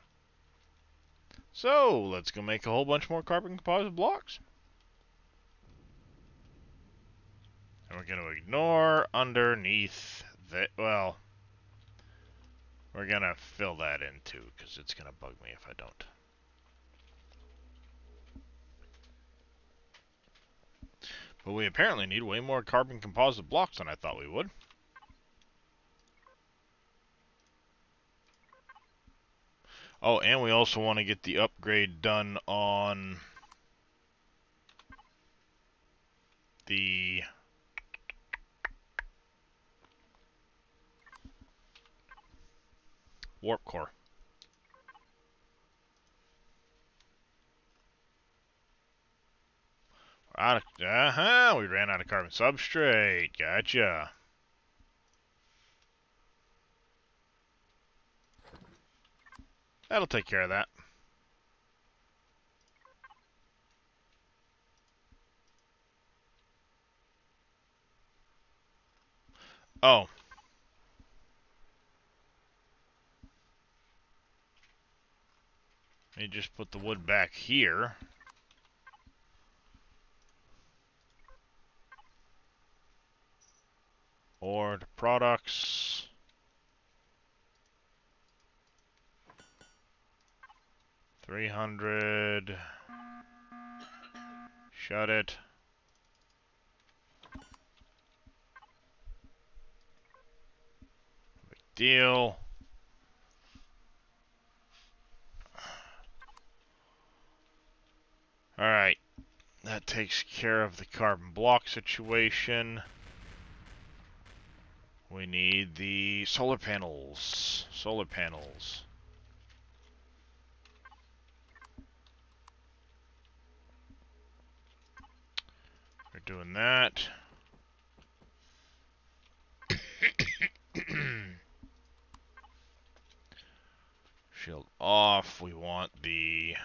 So, let's go make a whole bunch more carbon composite blocks. And we're going to ignore underneath that, well, we're going to fill that in too, because it's going to bug me if I don't. But we apparently need way more carbon composite blocks than I thought we would. Oh, and we also want to get the upgrade done on the warp core. Out of, we ran out of carbon substrate. Gotcha. That'll take care of that. Oh. Let me just put the wood back here. Or the products. $300. Shut it. Big deal. Alright. That takes care of the carbon block situation. We need the solar panels. Solar panels. We're doing that. Shield off. We want the...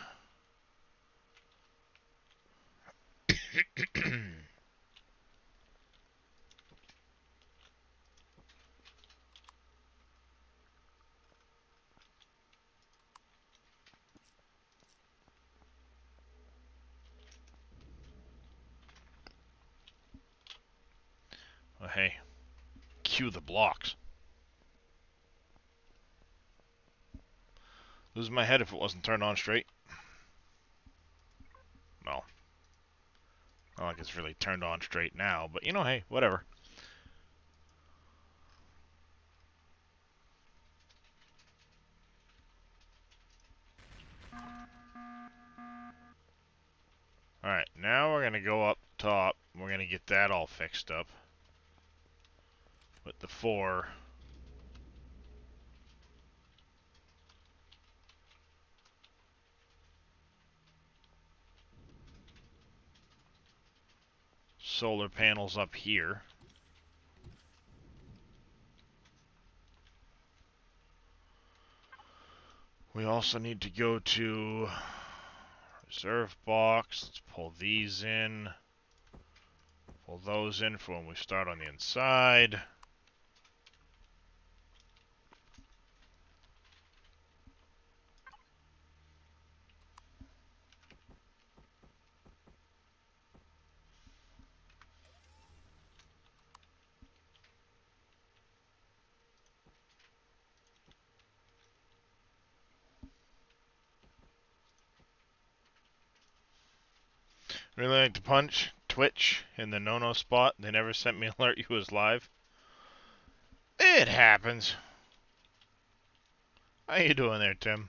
Oh, hey. Cue the blocks. Losing my head if it wasn't turned on straight. Well, not like it's really turned on straight now, but you know, hey, whatever. Alright, now we're gonna go up top we're gonna get that all fixed up. With the 4. Solar panels up here. We also need to go to reserve box. Let's pull these in. Pull those in for when we start on the inside. Really like to punch Twitch in the no-no spot. They never sent me an alert you was live. It happens. How you doing there, Tim?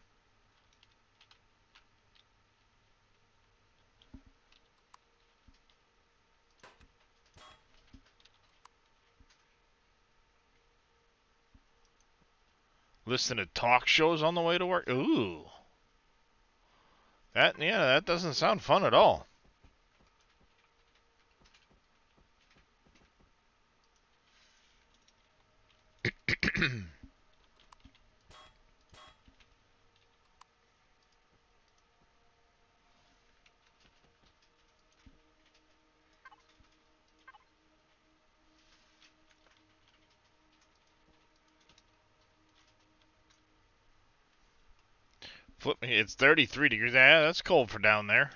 Listen to talk shows on the way to work? Ooh. That doesn't sound fun at all. Flip me, it's 33 degrees. Yeah, that's cold for down there.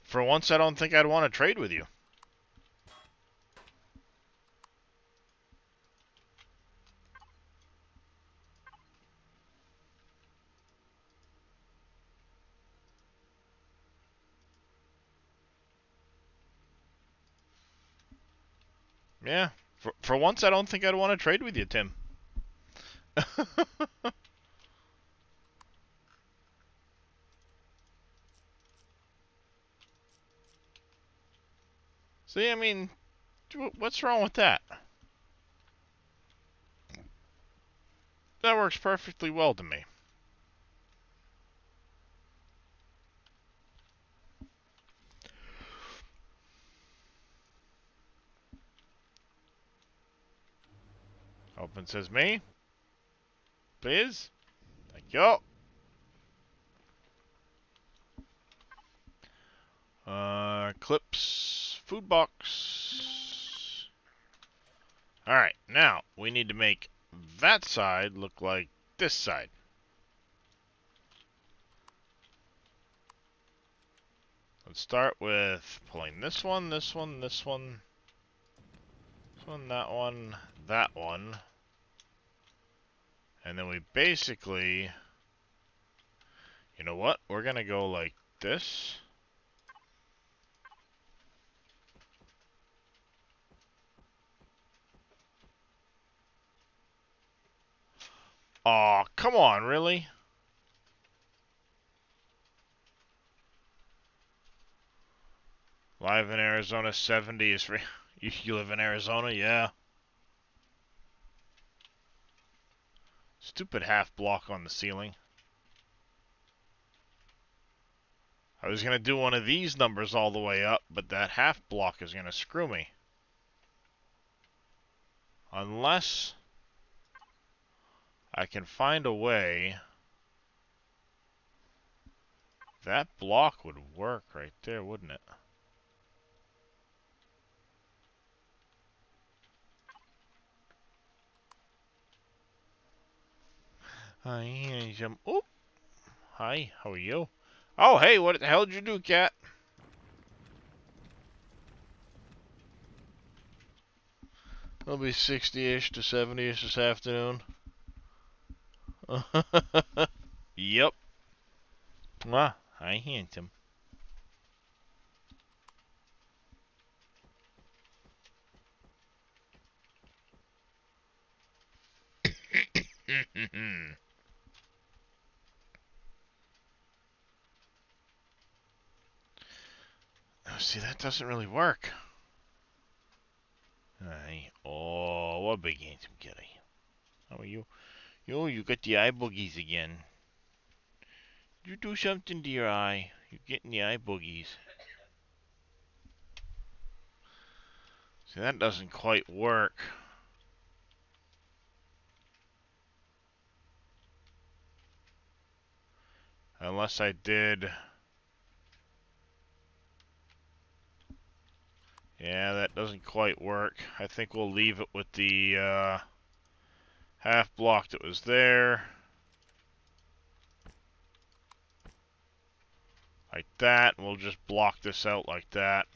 For once, I don't think I'd want to trade with you. Yeah, for once, I don't think I'd want to trade with you, Tim. See, I mean, what's wrong with that? That works perfectly well to me. Open says me. Please. Thank you. Clips. Food box. Alright, now we need to make that side look like this side. Let's start with pulling this one, this one, this one, this one, that one. And then we basically, you know what? We're gonna go like this. Aw, come on, really? Live in Arizona, 70 is free. You live in Arizona? Yeah. Stupid half block on the ceiling. I was gonna do one of these numbers all the way up, but that half block is gonna screw me. Unless I can find a way. That block would work right there, wouldn't it? Oh, hi, how are you? Oh, hey, what the hell did you do, cat? It'll be 60-ish to 70-ish this afternoon. Yep. Ah, hi, handsome. See, that doesn't really work. Oh, what big handsome kitty. Oh, you got the eye boogies again. You do something to your eye. You're getting the eye boogies. See, that doesn't quite work. Unless I did... Yeah, that doesn't quite work. I think we'll leave it with the half block that was there. Like that. We'll just block this out like that.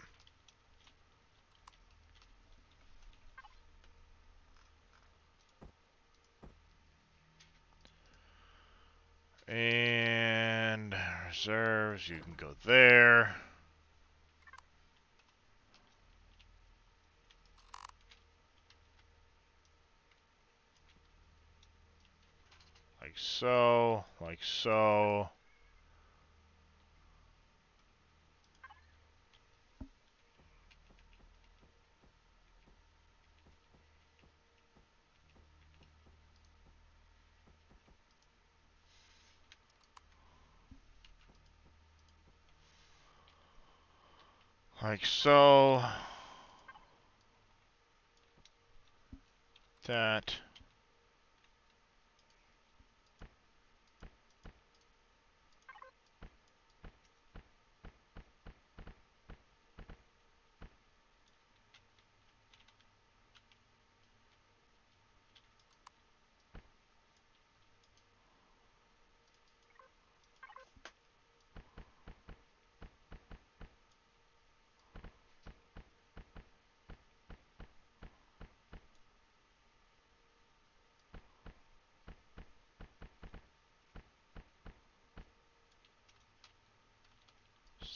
And reserves, you can go there. Like so, like so. Like so. That.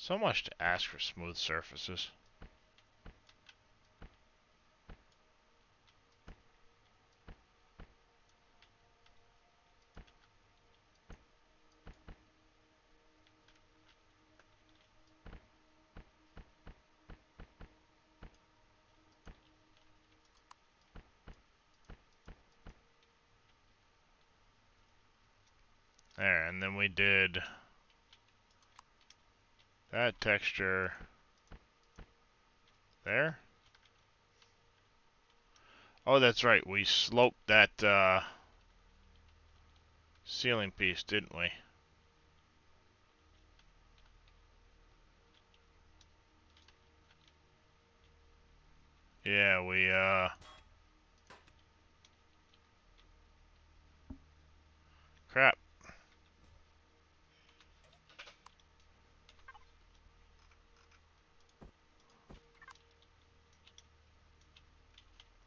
So much to ask for smooth surfaces. There, and then we did that texture there. Oh, that's right. We sloped that ceiling piece, didn't we? Yeah, we crap.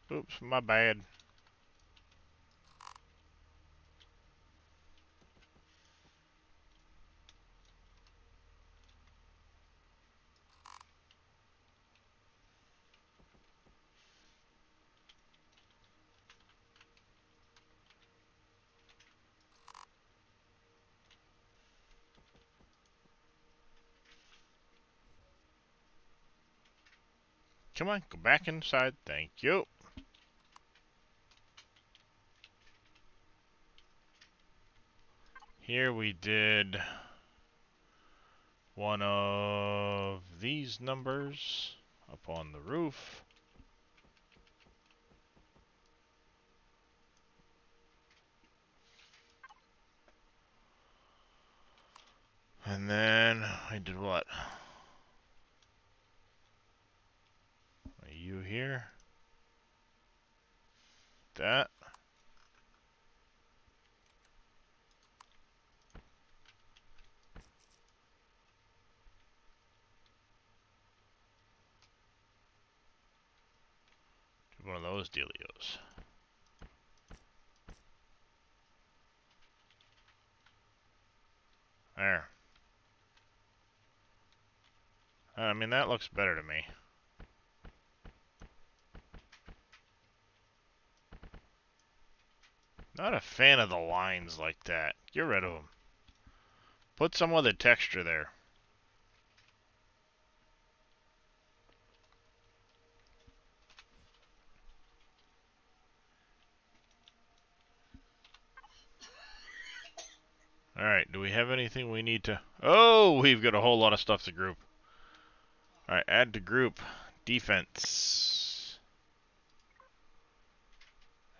Oops, my bad. Come on, go back inside. Thank you. Here we did one of these numbers up on the roof. And then I did what? Are you here? That. Did one of those dealios. There. I mean, that looks better to me. Not a fan of the lines like that. Get rid of them. Put some other texture there. anything we need to... Oh, we've got a whole lot of stuff to group. Alright, add to group. Defense.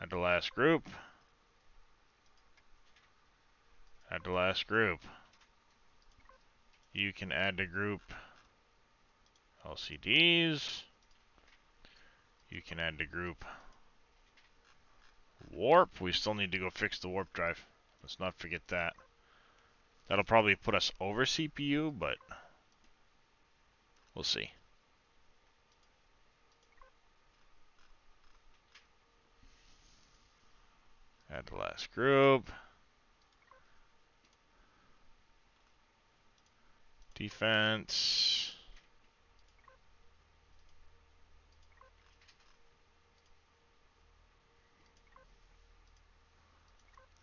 Add to last group. Add to last group. You can add to group LCDs. You can add to group warp. We still need to go fix the warp drive. Let's not forget that. That'll probably put us over CPU, but we'll see. Add the last group. Defense.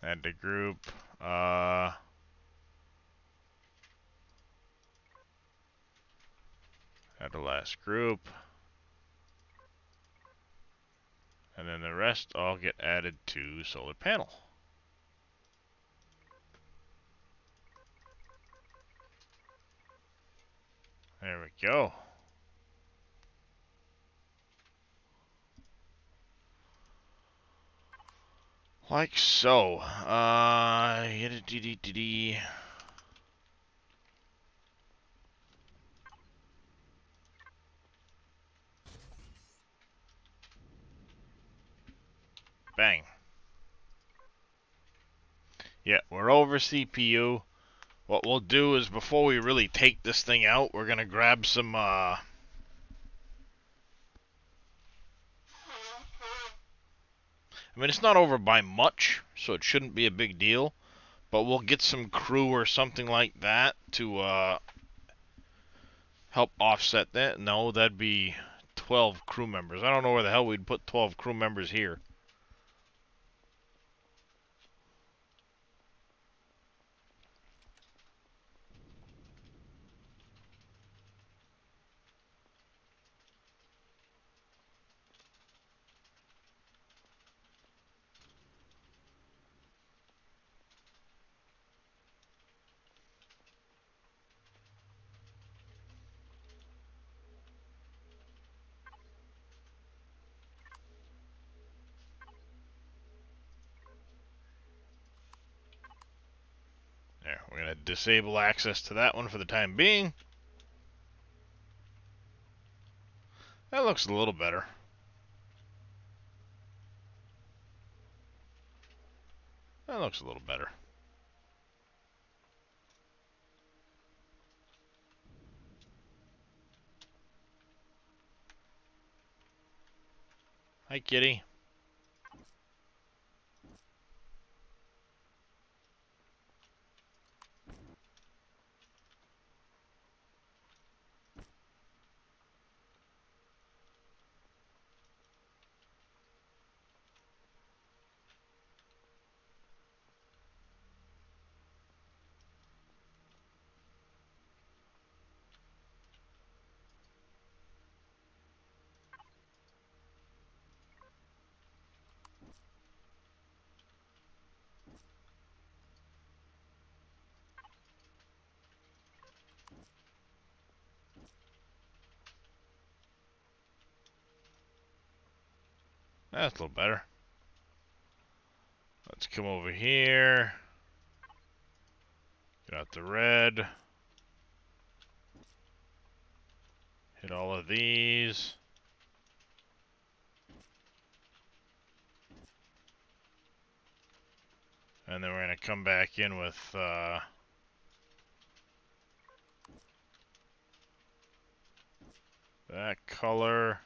Add to group. Add the last group. And then the rest all get added to solar panel. There we go. Like so. Bang. Yeah, we're over CPU. What we'll do is before we really take this thing out, we're gonna grab some I mean, it's not over by much, so it shouldn't be a big deal. But we'll get some crew or something like that to help offset that. No, that'd be 12 crew members. I don't know where the hell we'd put 12 crew members here. There, we're going to disable access to that one for the time being. That looks a little better. That looks a little better. Hi, kitty. That's a little better. Let's come over here. Get out the red. Hit all of these. And then we're going to come back in with that color.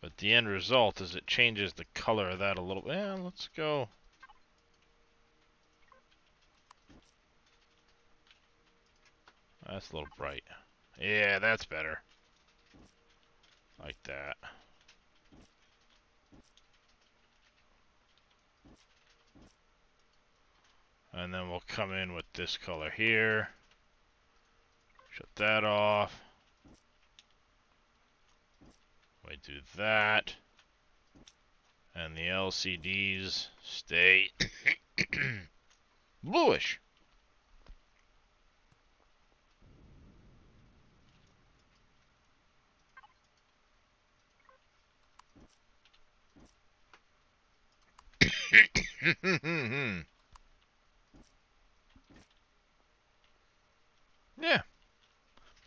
But the end result is it changes the color of that a little bit. Yeah, let's go. That's a little bright. Yeah, that's better. Like that. And then we'll come in with this color here. Shut that off. We do that. And the LCDs stay bluish. Yeah.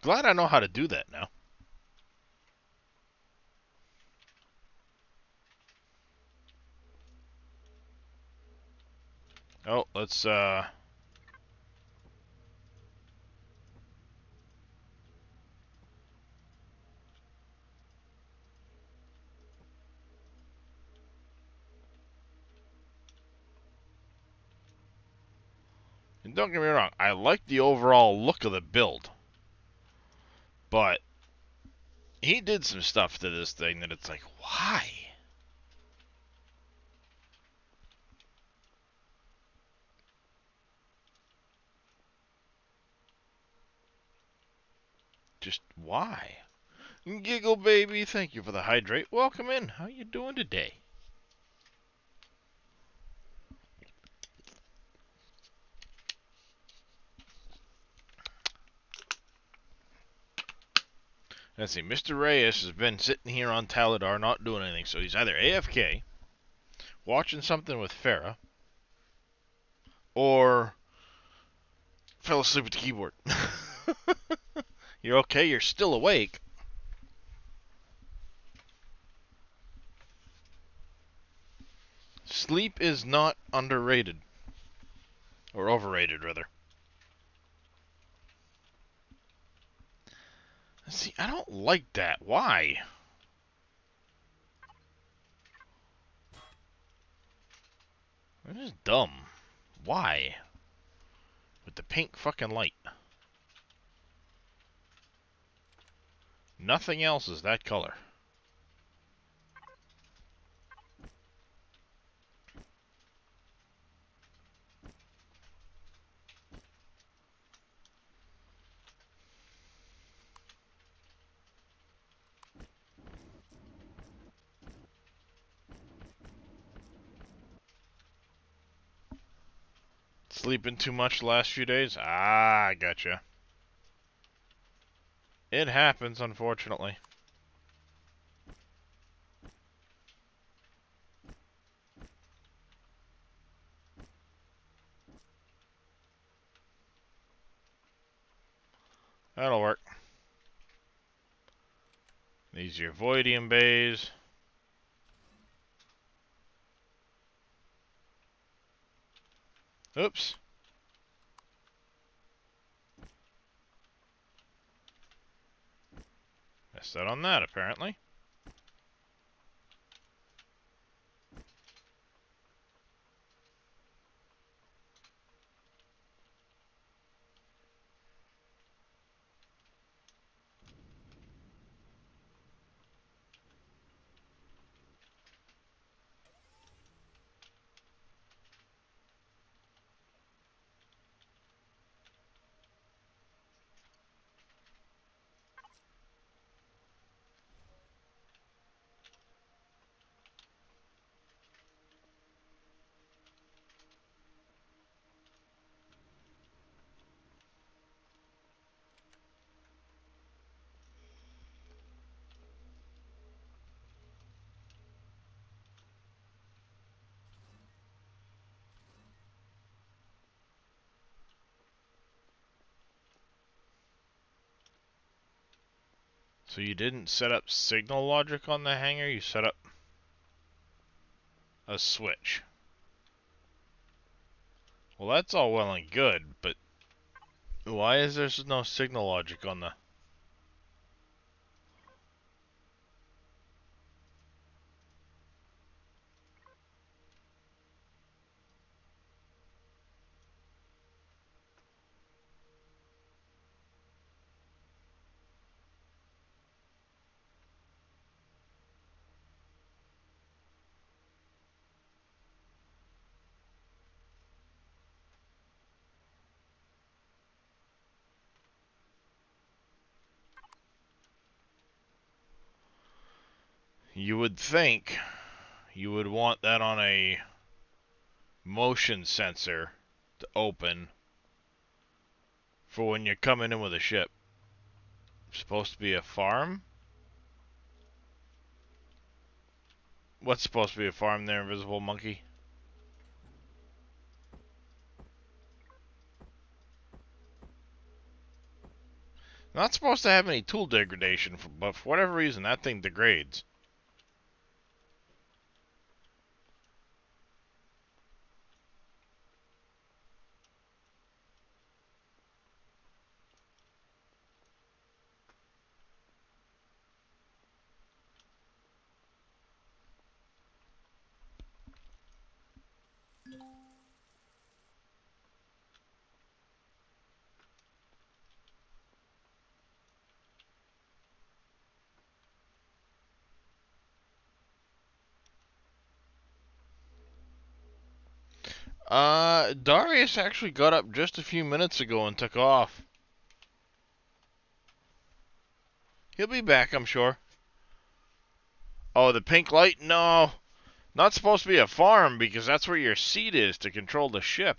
Glad I know how to do that now. Oh, let's and don't get me wrong, I like the overall look of the build. But he did some stuff to this thing that it's like, why? Just why? Giggle baby, thank you for the hydrate. Welcome in. How you doing today? Let's see. Mr. Reyes has been sitting here on Taladar not doing anything, so he's either AFK, watching something with Farah, or fell asleep at the keyboard. You're okay? You're still awake. Sleep is not underrated. Or overrated, rather. See, I don't like that. Why? That is dumb. Why? With the pink fucking light. Nothing else is that color. Sleeping too much the last few days? Ah, I gotcha. It happens, unfortunately. That'll work. These are your Voidium bays. Oops. Missed out on that, apparently. So you didn't set up signal logic on the hanger, you set up a switch. Well, that's all well and good, but why is there no signal logic on the... You would think you would want that on a motion sensor to open for when you're coming in with a ship. Supposed to be a farm? What's supposed to be a farm there, Invisible Monkey? Not supposed to have any tool degradation, but for whatever reason, that thing degrades. Darius actually got up just a few minutes ago and took off. He'll be back, I'm sure. Oh, the pink light? No. Not supposed to be a farm, because that's where your seat is to control the ship.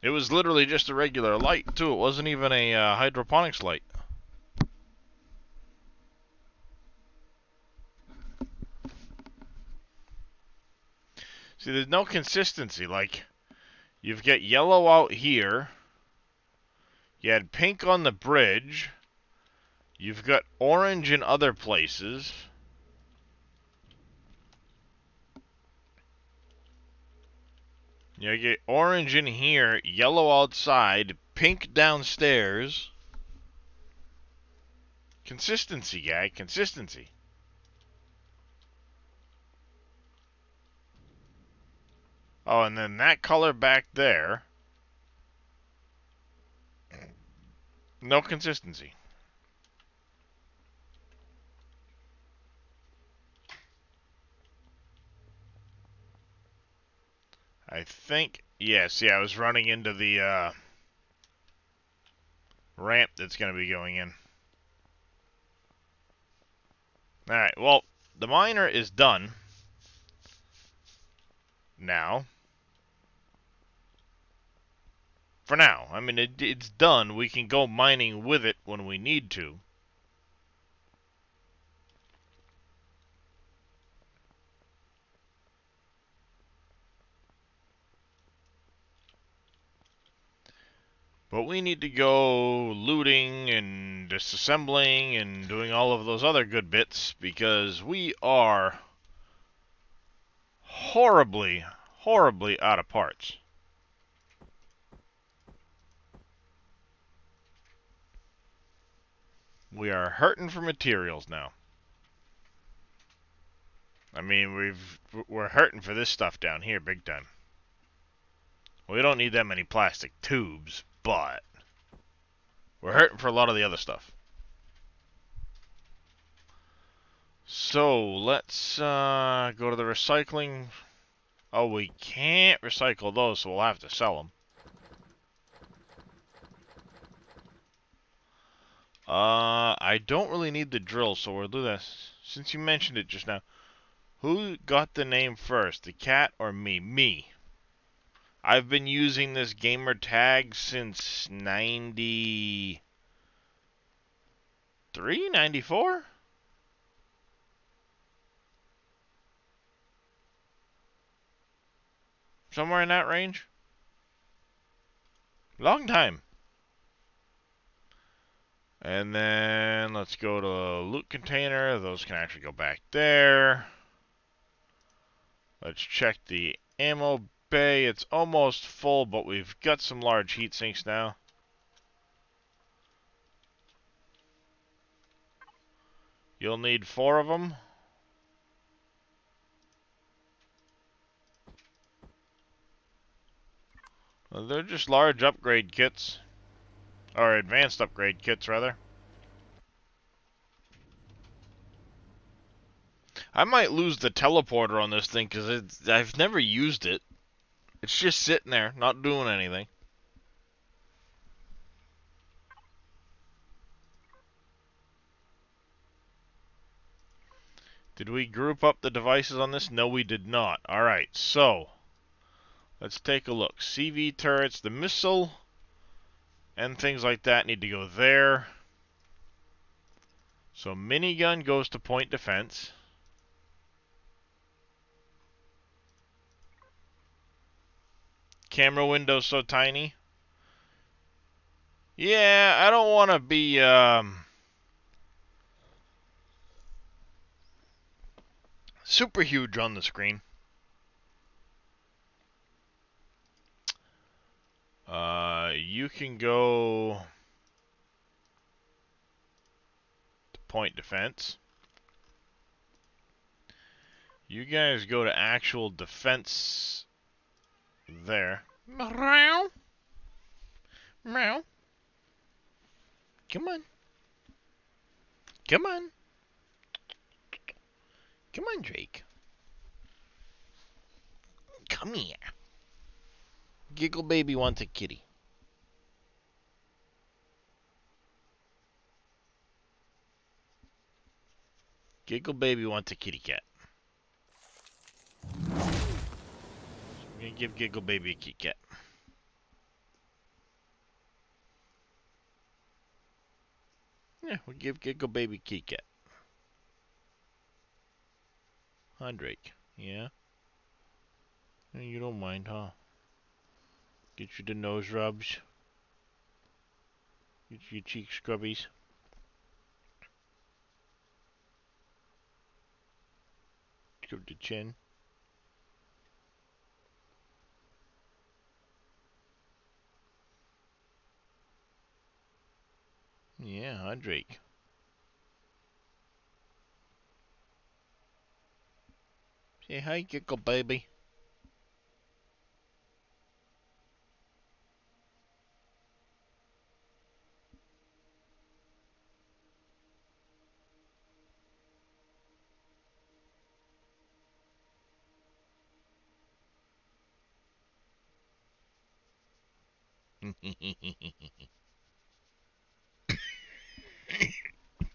It was literally just a regular light, too. It wasn't even a hydroponics light. See, there's no consistency. Like, you've got yellow out here. You had pink on the bridge. You've got orange in other places. You get orange in here, yellow outside, pink downstairs. Consistency, guy. Consistency. Oh, and then that color back there. No consistency. I think, yes, yeah, I was running into the ramp that's going to be going in. Alright, well, the miner is done. Now. For now. I mean, it's done. We can go mining with it when we need to. But we need to go looting and disassembling and doing all of those other good bits because we are horribly, horribly out of parts. We are hurting for materials now. I mean, we're hurting for this stuff down here big time. We don't need that many plastic tubes, but we're hurting for a lot of the other stuff. So, let's go to the recycling. Oh, we can't recycle those, so we'll have to sell them. I don't really need the drill, so we'll do this. Since you mentioned it just now, who got the name first, the cat or me? Me. I've been using this gamer tag since 93, 94? Somewhere in that range. Long time. And then let's go to loot container. Those can actually go back there. Let's check the ammo bay. It's almost full, but we've got some large heat sinks now. You'll need 4 of them. They're just large upgrade kits. Or advanced upgrade kits, rather. I might lose the teleporter on this thing because I've never used it. It's just sitting there, not doing anything. Did we group up the devices on this? No, we did not. Alright, so let's take a look. CV turrets, the missile, and things like that need to go there. So minigun goes to point defense. Camera window so tiny. Yeah, I don't want to be super huge on the screen. You can go to point defense. You guys go to actual defense there. Meow. Meow. Come on. Come on. Come on, Drake. Come here. Giggle baby wants a kitty. Giggle baby wants a kitty cat. So we're gonna give Giggle baby a kitty cat. Yeah, we'll give Giggle baby a kitty cat. Huh, Drake? Yeah? You don't mind, huh? Get you the nose rubs. Get you cheek scrubbies. Scrub the chin. Yeah, huh, Drake? Say hi, Giggle baby.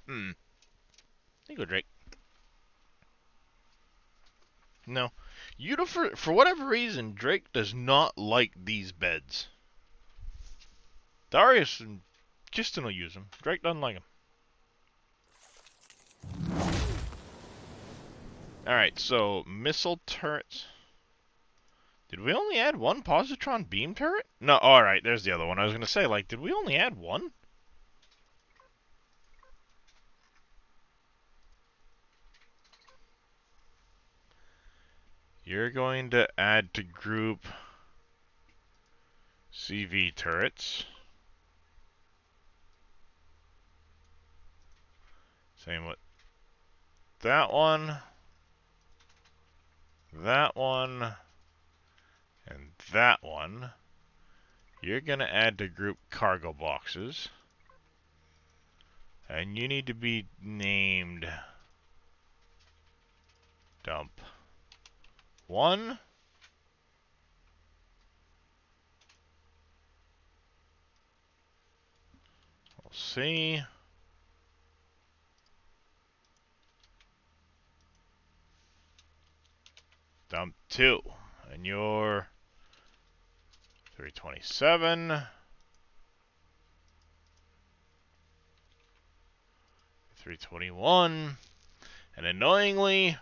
Hmm. There you go, Drake. No. You for whatever reason, Drake does not like these beds. Darius and Kiston will use them. Drake doesn't like them. Alright, so missile turrets. Did we only add one positron beam turret? No, alright, there's the other one. I was gonna say, like, did we only add one? You're going to add to group CV turrets. Same with that one, and that one. You're going to add to group cargo boxes. And you need to be named dump 1. We'll see. Dump 2. And you're 327. 321. And annoyingly,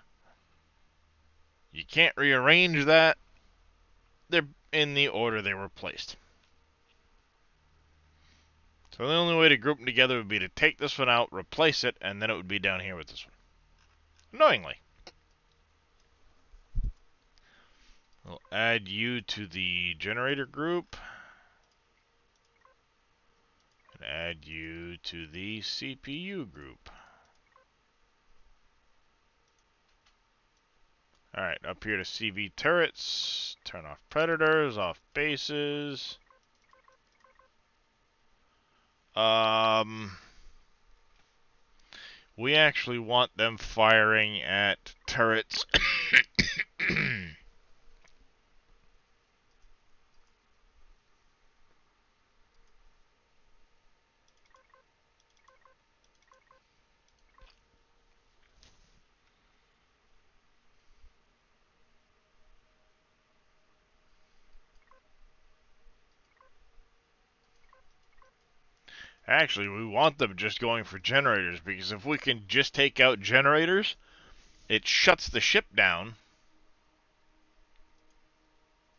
you can't rearrange that. They're in the order they were placed. So the only way to group them together would be to take this one out, replace it, and then it would be down here with this one. Annoyingly. We'll add you to the generator group. And add you to the CPU group. Alright, up here to CV turrets. Turn off predators, off bases. We actually want them firing at turrets. Actually, we want them just going for generators, because if we can just take out generators, it shuts the ship down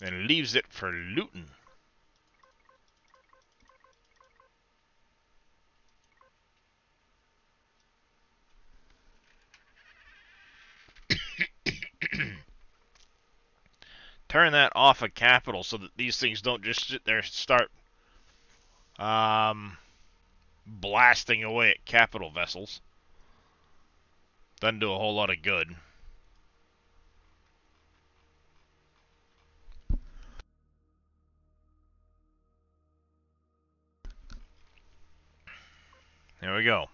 and leaves it for looting. Turn that off of capital so that these things don't just sit there and start blasting away at capital vessels. Doesn't do a whole lot of good. There we go.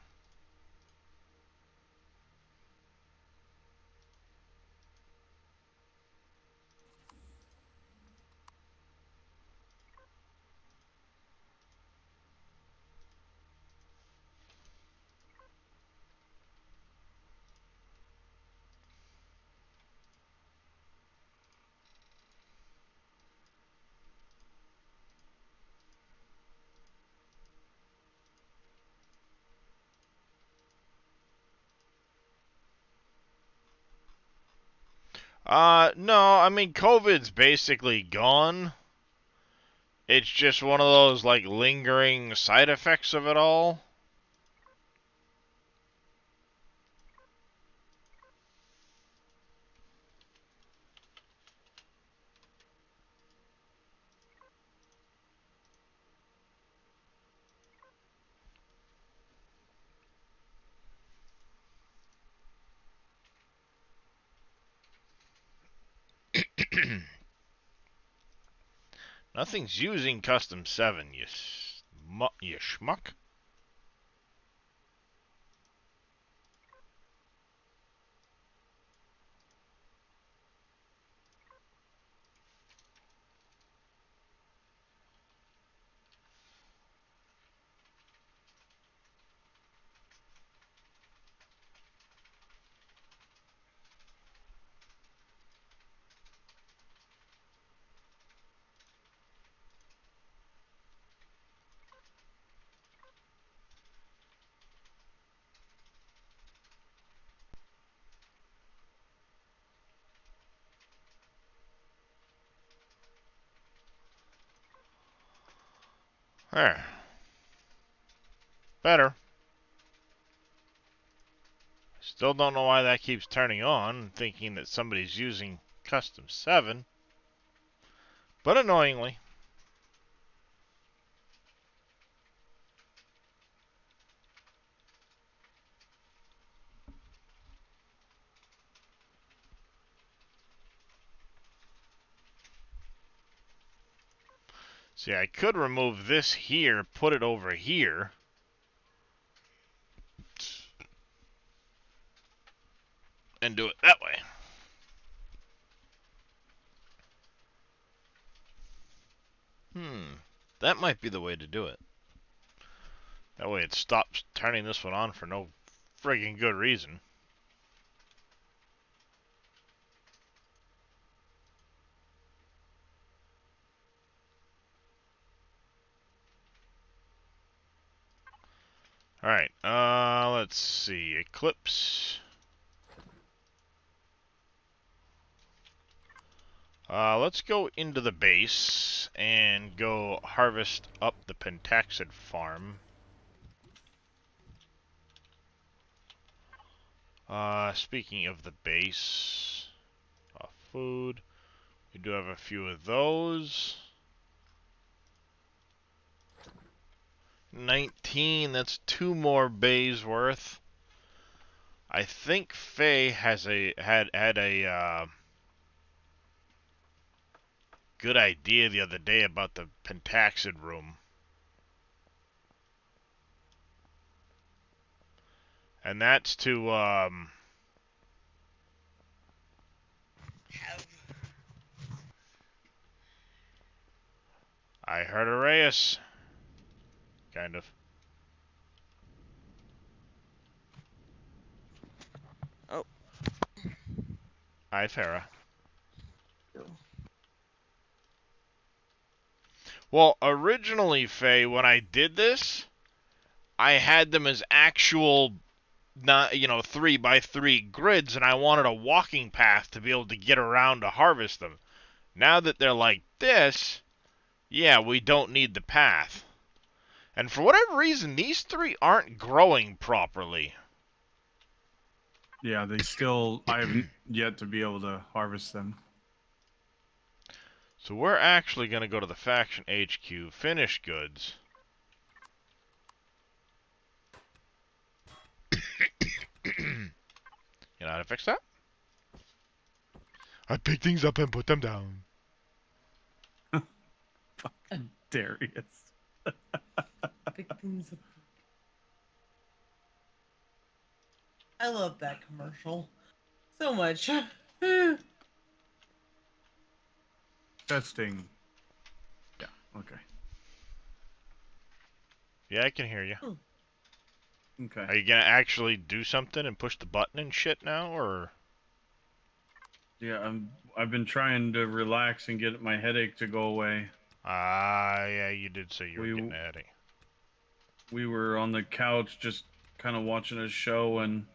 No, I mean, COVID's basically gone. It's just one of those, like, lingering side effects of it all. Nothing's using custom 7, you schmuck. There. Better. Still don't know why that keeps turning on, thinking that somebody's using custom 7. But annoyingly. See, I could remove this here, put it over here. And do it that way. That might be the way to do it. That way it stops turning this one on for no friggin' good reason. Alright, let's see. Eclipse. Let's go into the base and go harvest up the Pentaxid farm. Speaking of the base, food. We do have a few of those. 19, that's 2 more bays worth. I think Faye has had a good idea the other day about the Pentaxid room. And that's to Have I heard Arias. Kind of. oh Hi, Farah. Well, originally, Faye, when I did this, I had them as actual, not 3x3 grids, and I wanted a walking path to be able to get around to harvest them. Now that they're like this, yeah, we don't need the path. And for whatever reason, these three aren't growing properly. Yeah, they still. I have yet to be able to harvest them. So we're actually going to go to the faction HQ, finish goods. You know how to fix that? I pick things up and put them down. Fucking Darius. Victims of... I love that commercial so much. Testing. Yeah, okay. Yeah, I can hear you. Okay. Are you going to actually do something and push the button and shit now, or? Yeah, I've been trying to relax and get my headache to go away. Yeah, you did say you were getting a headache. We were on the couch just kind of watching a show, and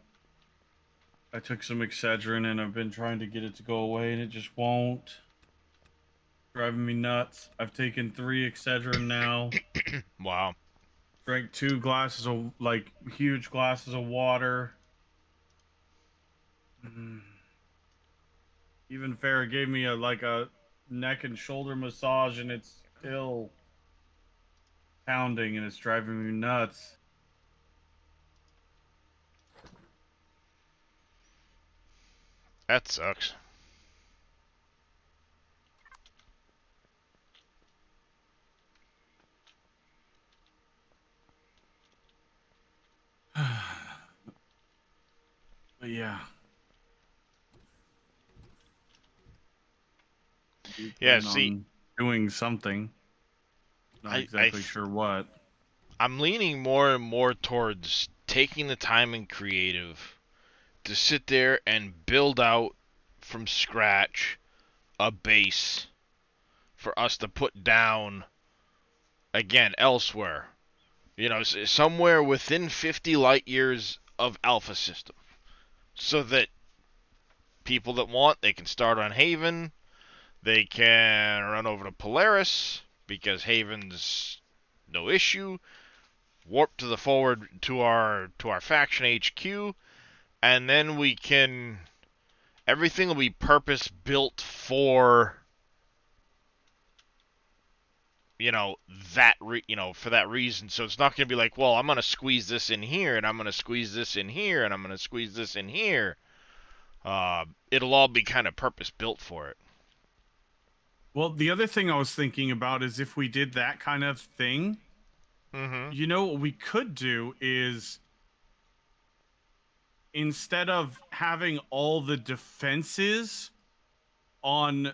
I took some Excedrin, and I've been trying to get it to go away, and it just won't. Driving me nuts. I've taken 3 Excedrin now. Wow. Drank 2 glasses of, like, huge glasses of water. Even Farrah gave me a neck and shoulder massage, and it's still pounding, and it's driving me nuts. That sucks. But yeah. Yeah, see, on doing something. Not exactly sure what. I'm leaning more and more towards taking the time and creative to sit there and build out from scratch a base for us to put down again elsewhere. Somewhere within 50 light years of Alpha System. So that people that want, they can start on Haven. They can run over to Polaris, because Haven's no issue. Warp to the forward to our faction HQ, and then we can... Everything will be purpose built for... for that reason. So it's not going to be like, well, I'm going to squeeze this in here, and I'm going to squeeze this in here, and I'm going to squeeze this in here. It'll all be kind of purpose built for it. Well, the other thing I was thinking about is if we did that kind of thing, what we could do is, instead of having all the defenses on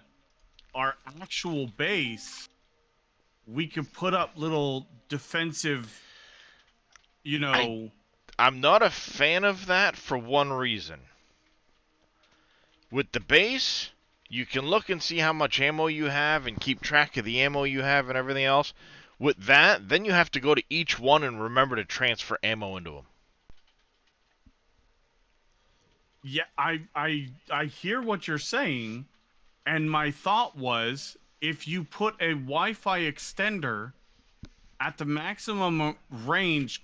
our actual base, we could put up little defensive, I'm not a fan of that for one reason. With the base, you can look and see how much ammo you have and keep track of the ammo you have and everything else. With that, then you have to go to each one and remember to transfer ammo into them. Yeah, I hear what you're saying, and my thought was, if you put a Wi-Fi extender at the maximum range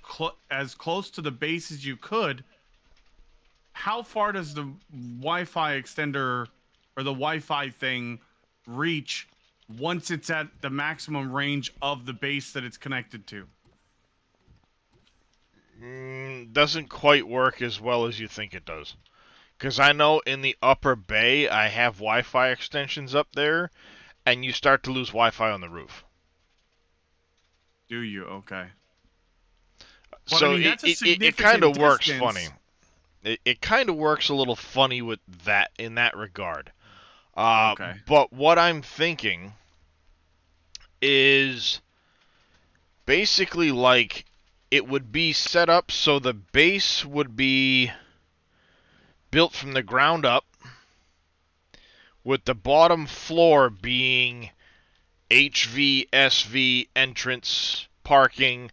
as close to the base as you could, how far does the Wi-Fi extender or the Wi-Fi thing reach once it's at the maximum range of the base that it's connected to? Doesn't quite work as well as you think it does. Because I know in the upper bay, I have Wi-Fi extensions up there, and you start to lose Wi-Fi on the roof. Do you? Okay. But, so I mean, it kind of works funny. It kind of works a little funny with that in that regard. Okay. But what I'm thinking is basically like it would be set up so the base would be built from the ground up, with the bottom floor being HV, SV, entrance, parking,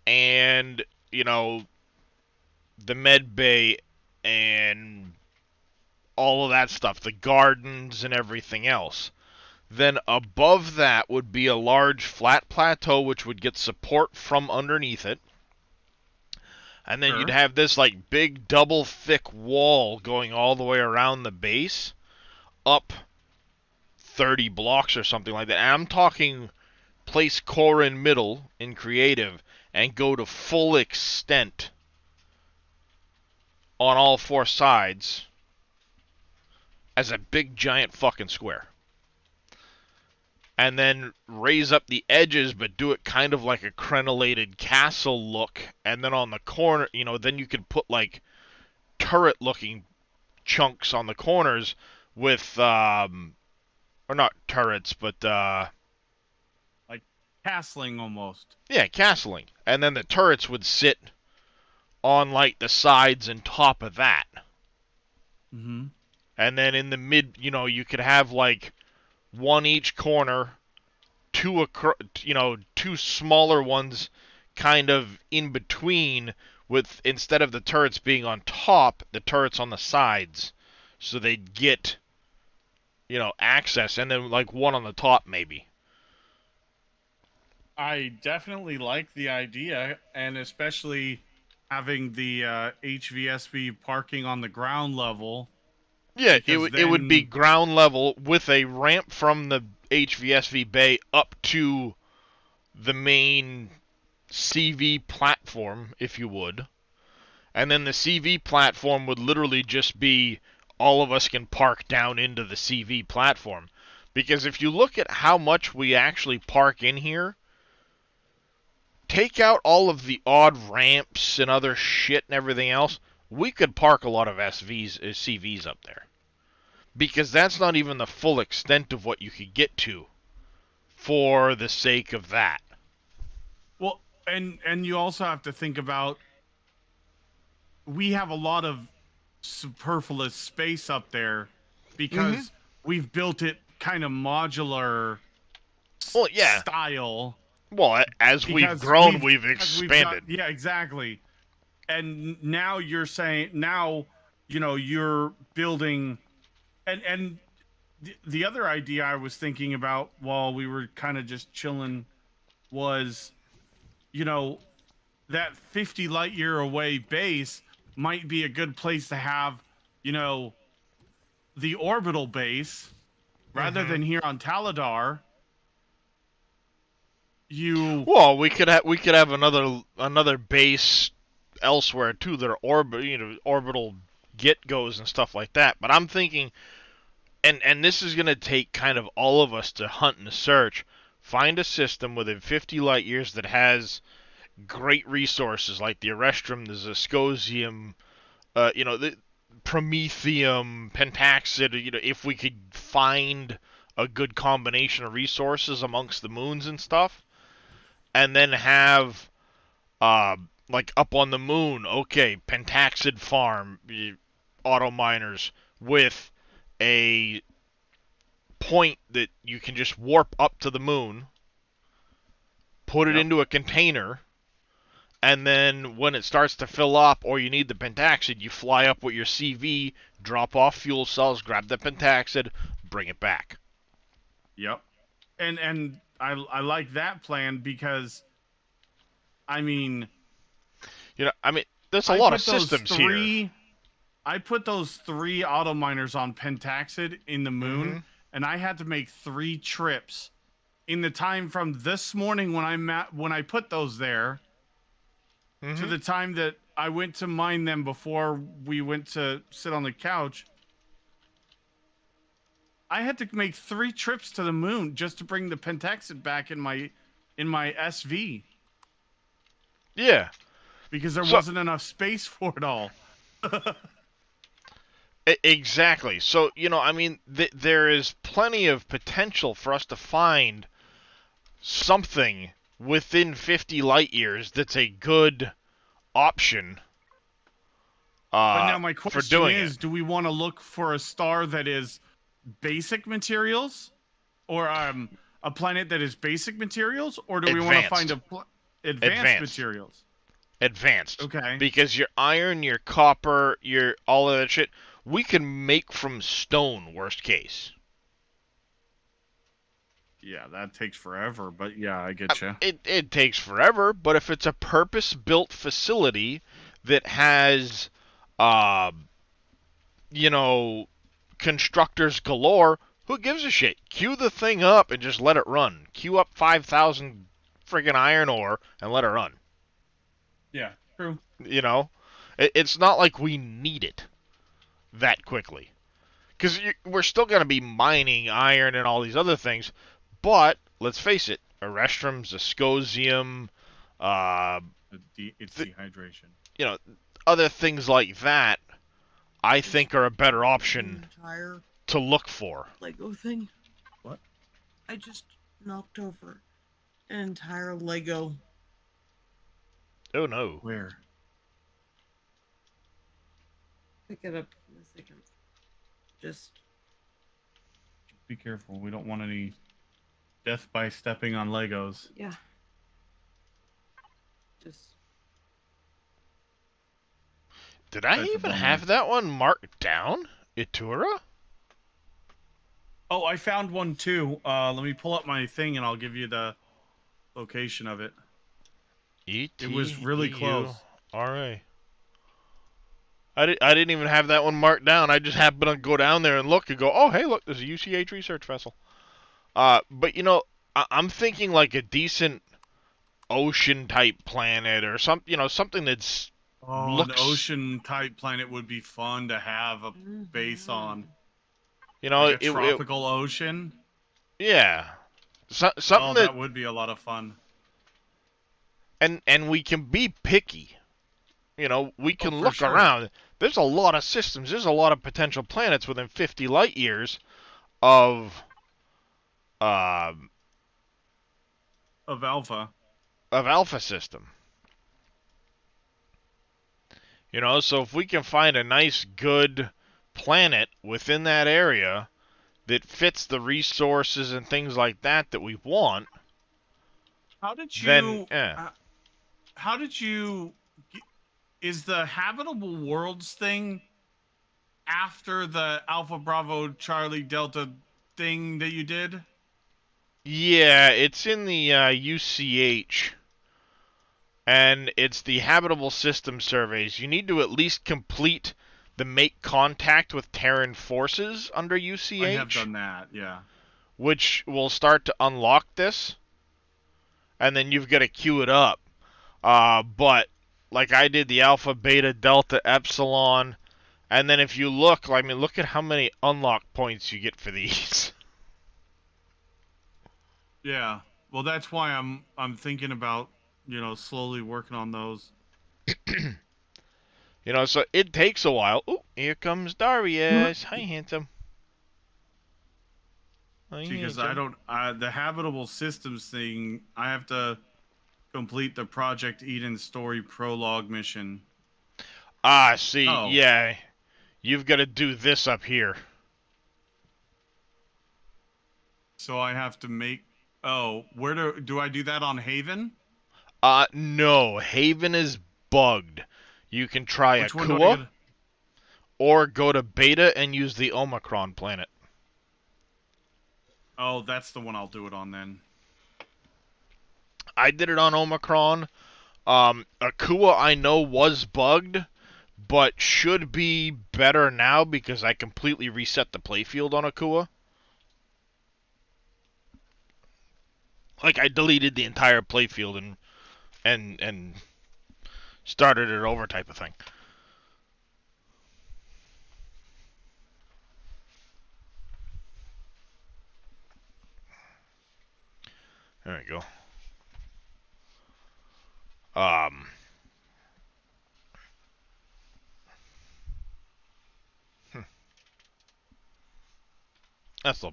and you know, the med bay and all of that stuff, the gardens and everything else. Then above that would be a large flat plateau which would get support from underneath it. And then you'd Sure. have this like big double thick wall going all the way around the base up 30 blocks or something like that. And I'm talking place core in middle in creative and go to full extent on all four sides as a big giant fucking square. And then raise up the edges but do it kind of like a crenellated castle look. And then on the corner, then you could put like turret looking chunks on the corners with or not turrets, but Like castling almost. yeah, castling. And then the turrets would sit on like the sides and top of that. Mm-hmm. And then in the mid, you could have like one each corner, two smaller ones kind of in between, with instead of the turrets being on top, the turrets on the sides, so they'd get access, and then like one on the top maybe. I definitely like the idea, and especially having the HVSV parking on the ground level. Yeah, Because it would be then, ground level with a ramp from the HVSV bay up to the main CV platform, if you would. And then the CV platform would literally just be all of us can park down into the CV platform. Because if you look at how much we actually park in here, take out all of the odd ramps and other shit and everything else, we could park a lot of CVs up there. Because that's not even the full extent of what you could get to for the sake of that. well, and you also have to think about, we have a lot of superfluous space up there because we've built it kind of modular Well, yeah. style. Well, as we've Because grown, we've because we've got, expanded. yeah, exactly. And now you're saying, now you're building, and the other idea I was thinking about while we were kind of just chilling was, that 50 light year away base might be a good place to have, the orbital base rather than here on Taladar. Well, we could have another base elsewhere too. That are orbital get goes and stuff like that. But I'm thinking, and this is gonna take kind of all of us to hunt and search, find a system within 50 light years that has great resources like the Erestrum, the Zascosium, the Promethium, Pentaxid. If we could find a good combination of resources amongst the moons and stuff, and then have like up on the moon, okay, Pentaxid farm, auto miners with a point that you can just warp up to the moon, put it Yep. into a container, and then when it starts to fill up or you need the pentaxid, you fly up with your CV, drop off fuel cells, grab the pentaxid, bring it back. Yep. And I like that plan because, I mean, There's a I lot of put those systems three here. I put those 3 auto miners on Pentaxid in the moon, and I had to make 3 trips in the time from this morning when I put those there to the time that I went to mine them before we went to sit on the couch. I had to make 3 trips to the moon just to bring the Pentaxid back in my SV Yeah. because there wasn't enough space for it all. Exactly. So, there is plenty of potential for us to find something within 50 light years that's a good option But now my for question doing is, it. do we want to look for a star that is basic materials, or a planet that is basic materials, or do we want to find Advanced. advanced Advanced. materials? advanced. Okay. Because your iron, your copper, your all of that shit, we can make from stone, worst case. Yeah, that takes forever, but yeah, I get you. It takes forever, but if it's a purpose-built facility that has, uh, you know, constructors galore, who gives a shit? Queue the thing up and just let it run. Queue up 5,000 friggin' iron ore and let it run. Yeah, true. You know? It's not like we need it that quickly. Because we're still going to be mining iron and all these other things, but let's face it, Erestrum's, Ascosium, uh, It's dehydration. you know, other things like that, I think are a better option Entire to look for. Lego thing. What? I just knocked over an entire Lego. Oh no. Where? Pick it up in a second. Just Be careful. We don't want any death by stepping on Legos. yeah. Just Did I That's a even bummer. have that one marked down? Itura? Oh, I found one too. Let me pull up my thing and I'll give you the location of it. It was really close. E-T-E-U-R-A. I didn't even have that one marked down. I just happened to go down there and look and go, oh, hey, look, there's a UCH research vessel. But, you know, I'm thinking like a decent ocean-type planet or something that's Oh, looks... an ocean type planet would be fun to have a base on. You know, Like a tropical ocean. Yeah. Something Oh, that would be a lot of fun. And we can be picky. You know, we can for look sure. around. There's a lot of systems. There's a lot of potential planets within 50 light years of Of Alpha. Alpha system. You know, so if we can find a nice, good planet within that area that fits the resources and things like that we want, How did you? then How did you? Is the habitable worlds thing after the Alpha Bravo Charlie Delta thing that you did? yeah, it's in the UCH. And it's the habitable system surveys. You need to at least complete the make contact with Terran forces under UCH. I have done that, yeah. Which will start to unlock this. And then you've got to queue it up. But, like I did the Alpha, Beta, Delta, Epsilon. And then if you look, I mean, look at how many unlock points you get for these. Yeah. Well, that's why I'm thinking about, slowly working on those. You know, so it takes a while. Oh, here comes Darius. Hi, handsome. Because the habitable systems thing, I have to complete the Project Eden story prologue mission. See, yeah. You've got to do this up here. So I have to make... Oh, where do I do that on Haven? No. Haven is bugged. You can try Which one do I Akua, or go to Beta and use the Omicron planet. Oh, that's the one I'll do it on then. I did it on Omicron. Akua, I know, was bugged, but should be better now because I completely reset the playfield on Akua. Like, I deleted the entire playfield and started it over type of thing. There we go. That's a little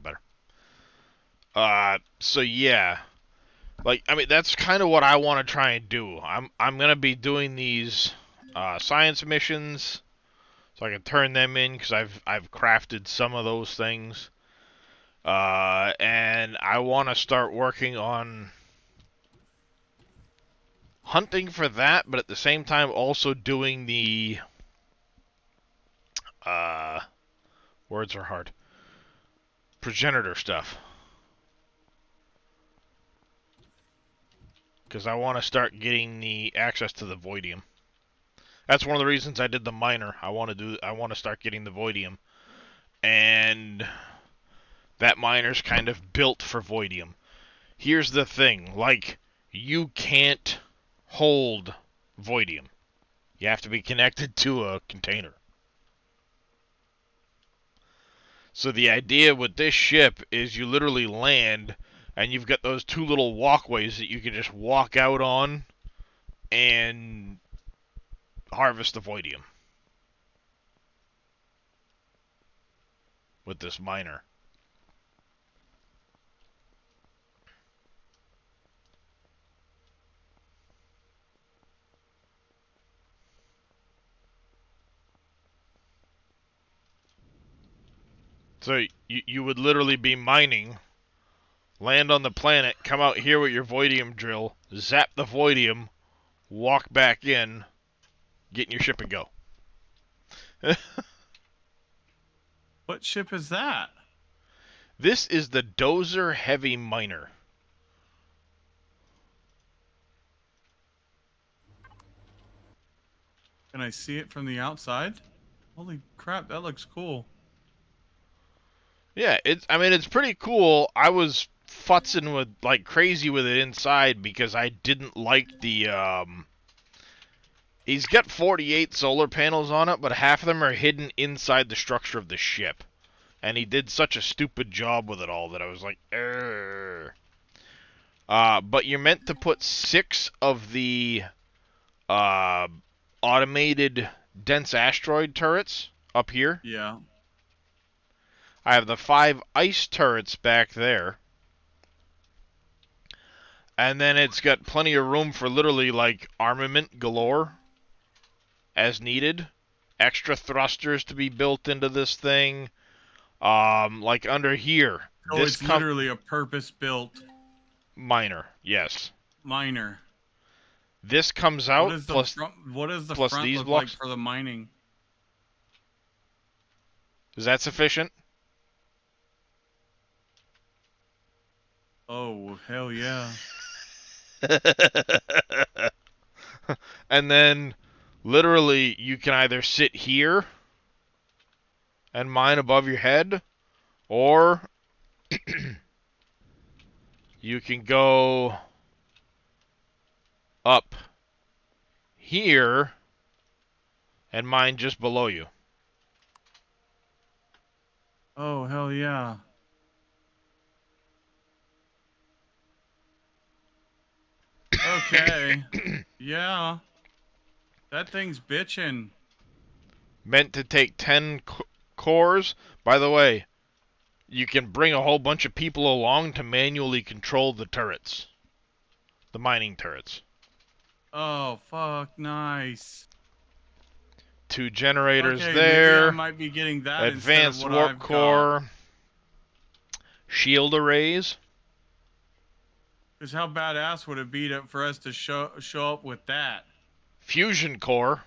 better. So yeah. Like, I mean, that's kind of what I want to try and do. I'm gonna be doing these science missions, so I can turn them in because I've crafted some of those things, and I want to start working on hunting for that, but at the same time also doing the words are hard. Progenitor stuff. Because I want to start getting the access to the voidium. That's one of the reasons I did the miner. I want to start getting the voidium. And that miner's kind of built for voidium. Here's the thing, like, you can't hold voidium. You have to be connected to a container. So the idea with this ship is you literally land, and you've got those two little walkways that you can just walk out on and harvest the voidium with this miner. So you would literally be mining, land on the planet, come out here with your voidium drill, zap the voidium, walk back in, get in your ship and go. What ship is that? This is the Dozer Heavy Miner. Can I see it from the outside? Holy crap, that looks cool. Yeah, it's pretty cool. I was futzing with like crazy with it inside because I didn't like the he's got 48 solar panels on it, but half of them are hidden inside the structure of the ship. And he did such a stupid job with it all that I was like, Err. But you're meant to put 6 of the uh, automated dense asteroid turrets up here. Yeah. I have the 5 ice turrets back there. And then it's got plenty of room for literally like armament galore as needed. Extra thrusters to be built into this thing. Like under here. Oh, this it's literally a purpose-built miner, yes. miner. This comes out What is the plus front, what does the plus front these look blocks. like for the mining? Is that sufficient? Oh, hell yeah. And then literally you can either sit here and mine above your head, or you can go up here and mine just below you. Oh, hell yeah. Okay. Yeah. That thing's bitchin'. Meant to take 10 cores. By the way, you can bring a whole bunch of people along to manually control the turrets. The mining turrets. Oh, fuck, nice. 2 generators Okay, maybe I there. might be getting that Advanced instead of what warp I've core. got. Shield arrays. Because how badass would it be for us to show up with that? Fusion core.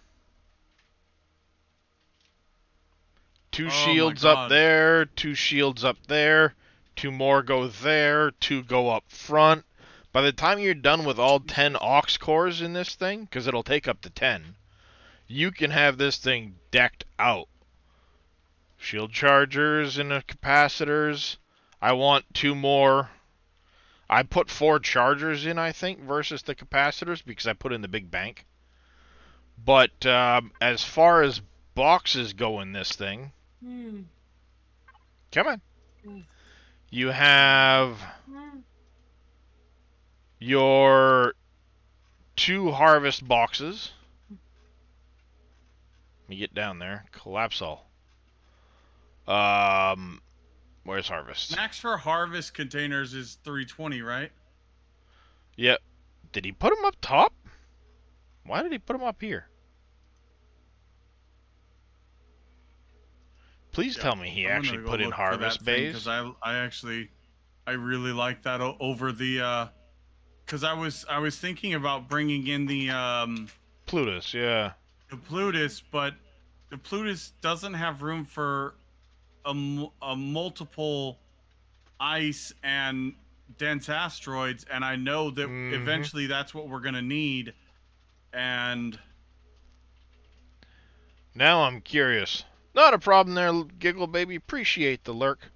2 Oh my shields up God. there. 2 shields up there. 2 more go there. 2 go up front. By the time you're done with all 10 aux cores in this thing, because it'll take up to 10, you can have this thing decked out. Shield chargers and capacitors. I want 2 more. I put 4 chargers in, I think, versus the capacitors because I put in the big bank. But as far as boxes go in this thing, come on. You have your 2 harvest boxes. Let me get down there. Collapse all. Where's harvest? Max for harvest containers is 320, right? Yep. Did he put them up top? Why did he put them up here? Please tell me he actually put in harvest bays. Because I really like that over the because I was thinking about bringing in Plutus, yeah. the Plutus, but the Plutus doesn't have room for a multiple ice and dense asteroids, and I know that Mm-hmm. eventually that's what we're gonna need. And Now I'm curious. Not a problem there, Giggle Baby. Appreciate the lurk.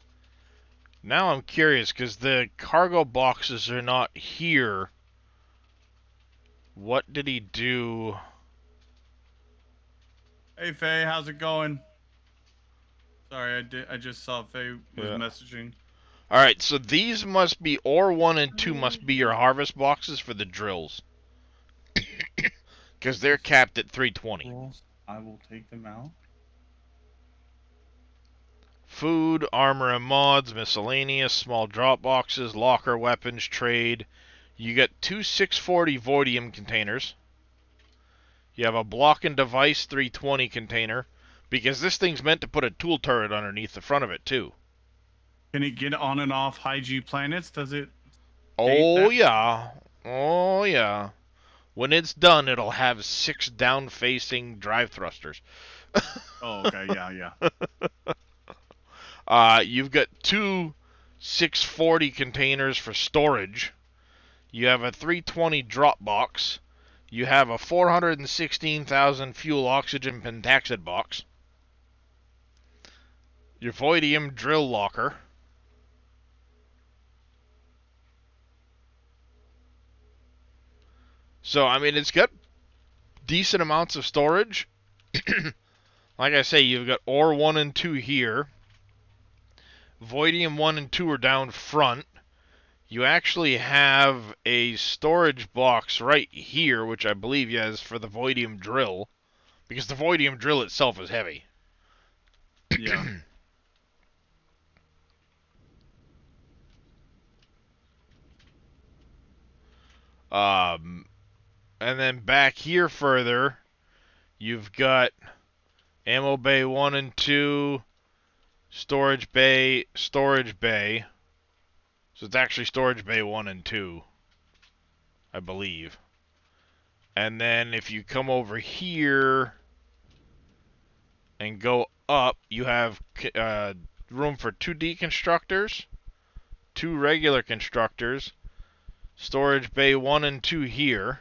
Now I'm curious, because the cargo boxes are not here. What did he do? hey Faye, how's it going? Sorry, I just saw Faye was Yeah. messaging. Alright, so these must be, or 1 and 2 must be your harvest boxes for the drills. Because they're capped at 320. I will take them out. Food, armor and mods, miscellaneous, small drop boxes, locker, weapons, trade. You get 2 640 Voidium containers. You have a block and device 320 container. Because this thing's meant to put a tool turret underneath the front of it, too. Can it get on and off high G planets? Does it? Oh, that? yeah. Oh, yeah. When it's done, it'll have 6 down-facing drive thrusters. Oh, okay, yeah. You've got 2 640 containers for storage. You have a 320 drop box. You have a 416,000 fuel oxygen pentaxid box. Your Voidium drill locker. So, I mean, it's got decent amounts of storage. Like I say, you've got ore 1 and 2 here. Voidium 1 and 2 are down front. You actually have a storage box right here, which I believe is for the Voidium drill. Because the Voidium drill itself is heavy. Yeah. And then back here further, you've got ammo bay 1 and 2, storage bay. So it's actually storage bay 1 and 2, I believe. And then if you come over here and go up, you have room for 2 deconstructors, 2 regular constructors, storage bay 1 and 2 here.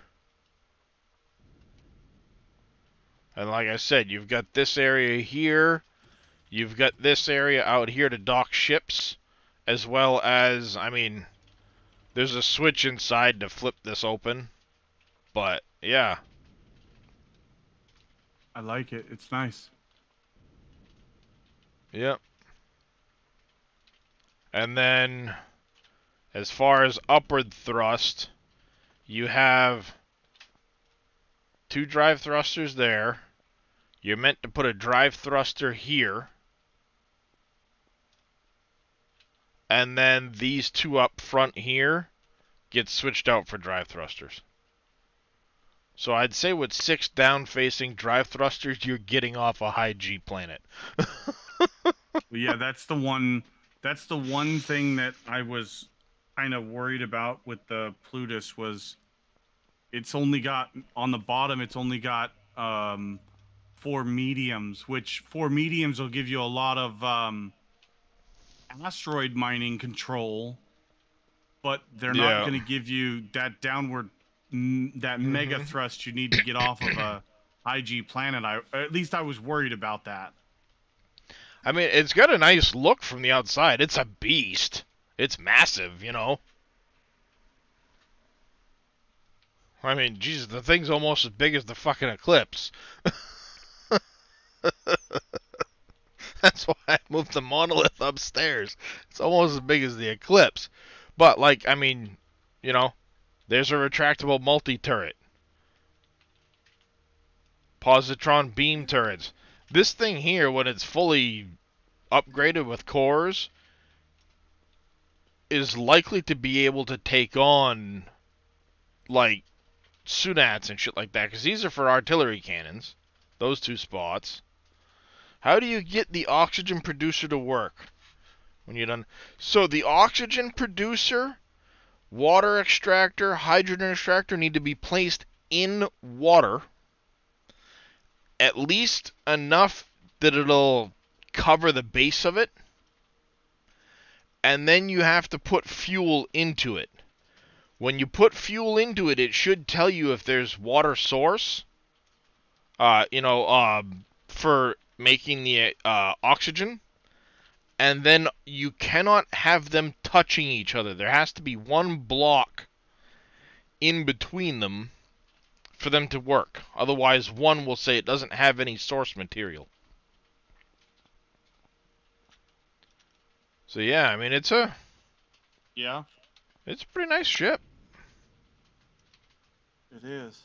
And like I said, you've got this area here. You've got this area out here to dock ships. As well as, I mean, there's a switch inside to flip this open. But, yeah. I like it. It's nice. Yep. And then, as far as upward thrust, you have 2 drive thrusters there. You're meant to put a drive thruster here. And then these 2 up front here get switched out for drive thrusters. So I'd say with 6 down-facing drive thrusters, you're getting off a high G planet. Yeah, that's the one. That's the one thing that I was kind of worried about with the Plutus was it's only got on the bottom. It's only got 4 mediums, which 4 mediums will give you a lot of asteroid mining control, but they're not going to give you that downward, that mega thrust you need to get off of a IG planet. At least I was worried about that. I mean, it's got a nice look from the outside. It's a beast. It's massive, you know. I mean, Jesus, the thing's almost as big as the fucking Eclipse. That's why I moved the monolith upstairs. It's almost as big as the Eclipse. But, like, I mean, you know, there's a retractable multi-turret. Positron beam turrets. This thing here, when it's fully upgraded with cores, is likely to be able to take on, like, Sunats and shit like that. Because these are for artillery cannons. Those 2 spots. How do you get the oxygen producer to work when you're done? So the oxygen producer water extractor, hydrogen extractor need to be placed in water, at least enough that it'll cover the base of it, and then you have to put fuel into it. When you put fuel into it, it should tell you if there's water source, for making the oxygen, and then you cannot have them touching each other. There has to be one block in between them for them to work. Otherwise, one will say it doesn't have any source material. So yeah, I mean it's a pretty nice ship. It is.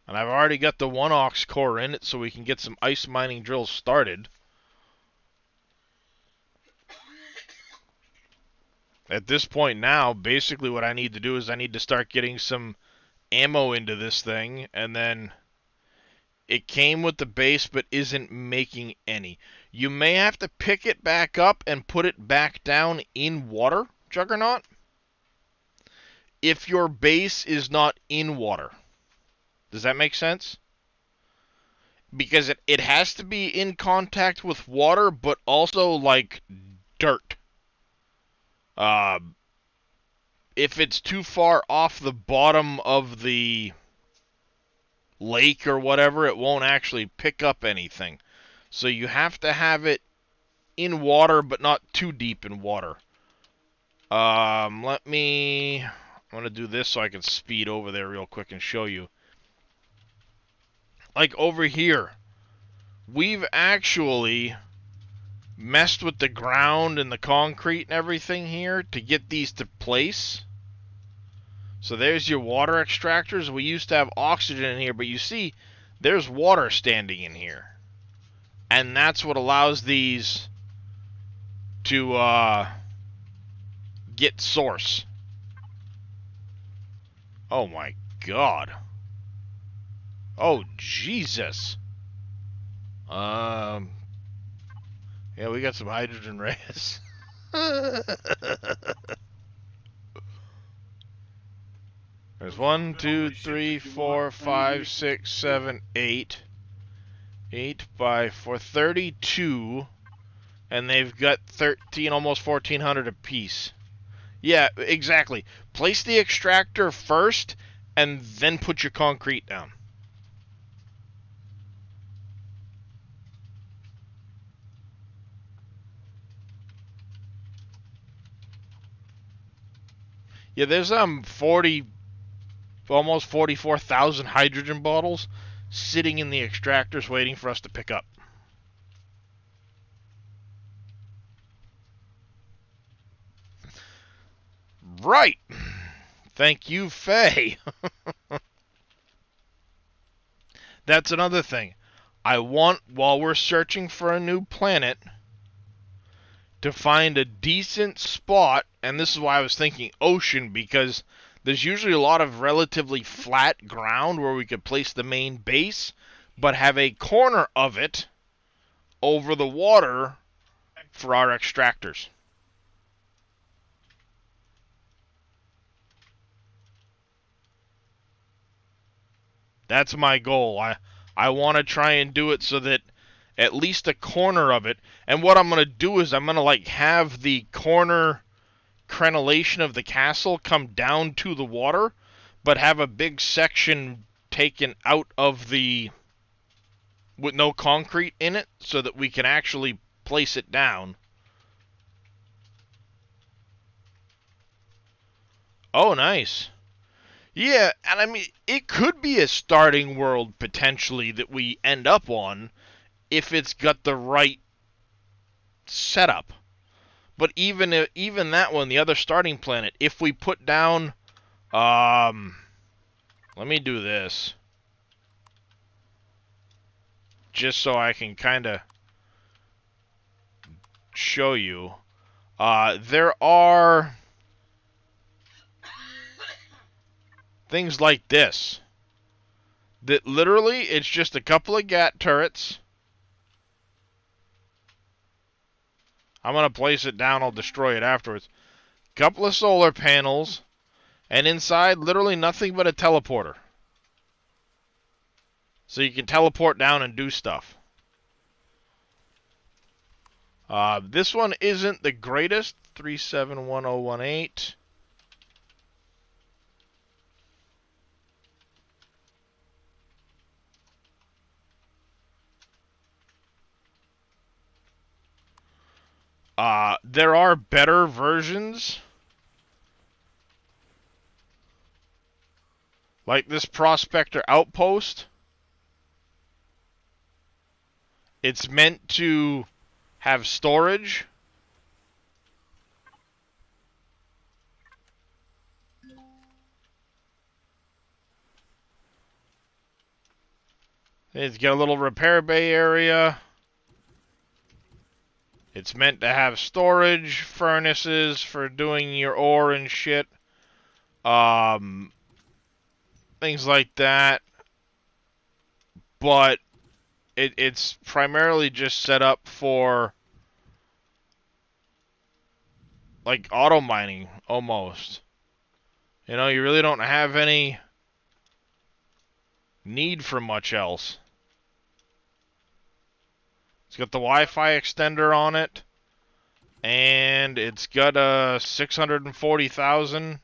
And I've already got the 1 aux core in it so we can get some ice mining drills started. At this point now, basically what I need to do is I need to start getting some ammo into this thing, and then it came with the base but isn't making any. You may have to pick it back up and put it back down in water, Juggernaut, if your base is not in water. Does that make sense? Because it has to be in contact with water, but also, like, dirt. If it's too far off the bottom of the lake or whatever, it won't actually pick up anything. So you have to have it in water, but not too deep in water. I'm going to do this so I can speed over there real quick and show you. Like over here, we've actually messed with the ground and the concrete and everything here to get these to place. So there's your water extractors. We used to have oxygen in here, but you see, there's water standing in here. And that's what allows these to get source. Oh my god. Oh Jesus. Yeah, we got some hydrogen rays. There's 1, 2, 3, 4, 5, 6, 7, 8. 8 by 4, 32. And they've got 13, almost 1,400 apiece. Yeah, exactly. Place the extractor first, and then put your concrete down. Yeah, there's 40, almost 44,000 hydrogen bottles sitting in the extractors waiting for us to pick up. Right. Thank you, Faye. That's another thing. I want, while we're searching for a new planet, to find a decent spot, and this is why I was thinking ocean, because there's usually a lot of relatively flat ground where we could place the main base, but have a corner of it over the water for our extractors. That's my goal. I want to try and do it so that at least a corner of it, and what I'm going to do is I'm going to like have the corner crenellation of the castle come down to the water, but have a big section taken out of the, with no concrete in it, so that we can actually place it down. Oh, nice. Yeah, and I mean, it could be a starting world, potentially, that we end up on, if it's got the right setup. But even that one, the other starting planet, if we put down, let me do this, just so I can kind of show you. There are things like this, that literally, it's just a couple of GAT turrets. I'm going to place it down, I'll destroy it afterwards. couple of solar panels, and inside literally nothing but a teleporter. So you can teleport down and do stuff. This one isn't the greatest. 371018. There are better versions. Like this Prospector Outpost. It's meant to have storage. It's got a little repair bay area. It's meant to have storage, furnaces for doing your ore and shit. Things like that. But it's primarily just set up for like auto mining almost. You know, you really don't have any need for much else. It's got the Wi-Fi extender on it, and it's got a 640,000,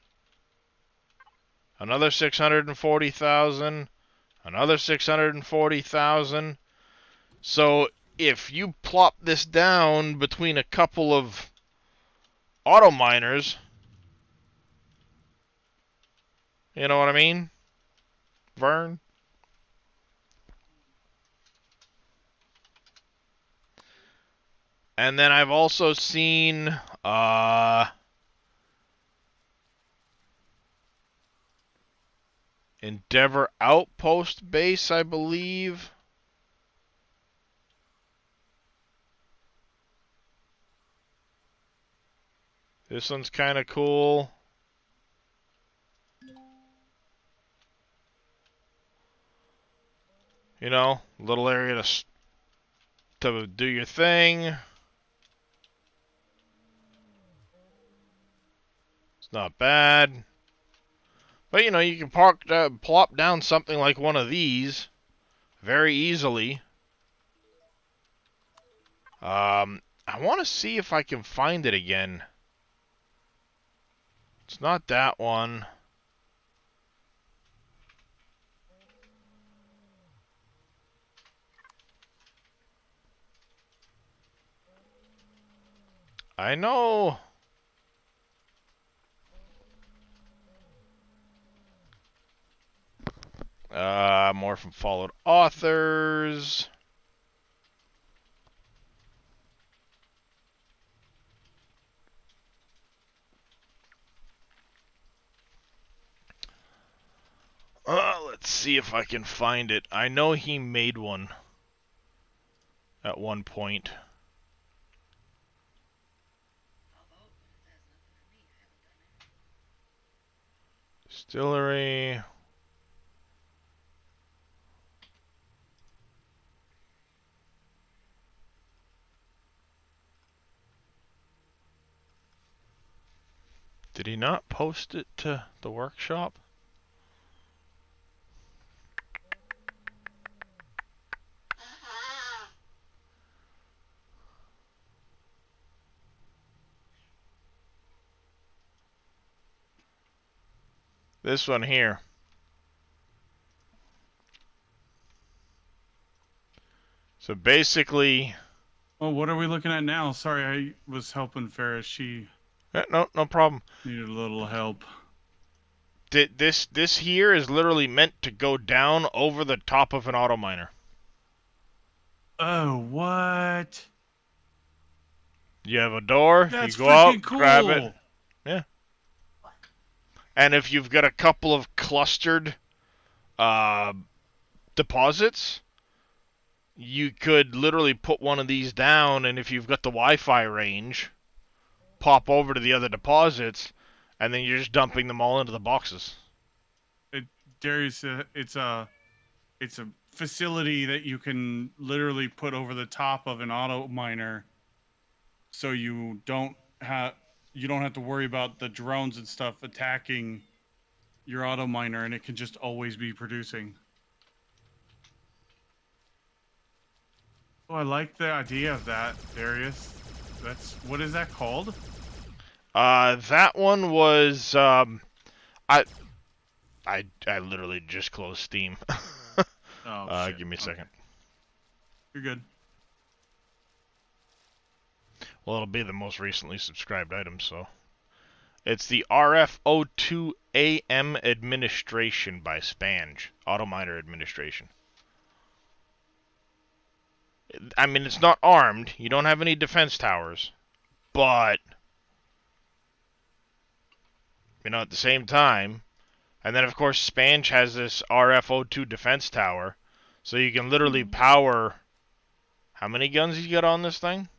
another 640,000, another 640,000. So if you plop this down between a couple of auto miners, you know what I mean, Vern? And then I've also seen Endeavor Outpost Base, I believe. This one's kind of cool. You know, little area to do your thing. It's not bad. But, you know, you can plop down something like one of these very easily. I want to see if I can find it again. It's not that one. I know. More from followed authors. Let's see if I can find it. I know he made one at one point. Distillery. Did he not post it to the workshop? This one here. So basically... Oh, what are we looking at now? Sorry, I was helping Ferris. She no problem. needed a little help. This here is literally meant to go down over the top of an auto miner. Oh, what? You have a door, That's you go out, freaking cool. grab it. Yeah. And if you've got a couple of clustered deposits, you could literally put one of these down, and if you've got the Wi-Fi range, pop over to the other deposits, and then you're just dumping them all into the boxes. Darius, it's a facility that you can literally put over the top of an auto miner, so you don't have you don't have to worry about the drones and stuff attacking your auto miner, and it can just always be producing. Oh, I like the idea of that, Darius. That's what is that called? That one was I I literally just closed Steam. Oh shit. Give me a second. You're good. Well, it'll be the most recently subscribed item, so. It's the RFO2AM Administration by Spange. Auto Miner Administration. I mean, it's not armed. You don't have any defense towers. But, you know, at the same time, and then of course Spange has this RFO2 defense tower, so you can literally power. How many guns you got on this thing?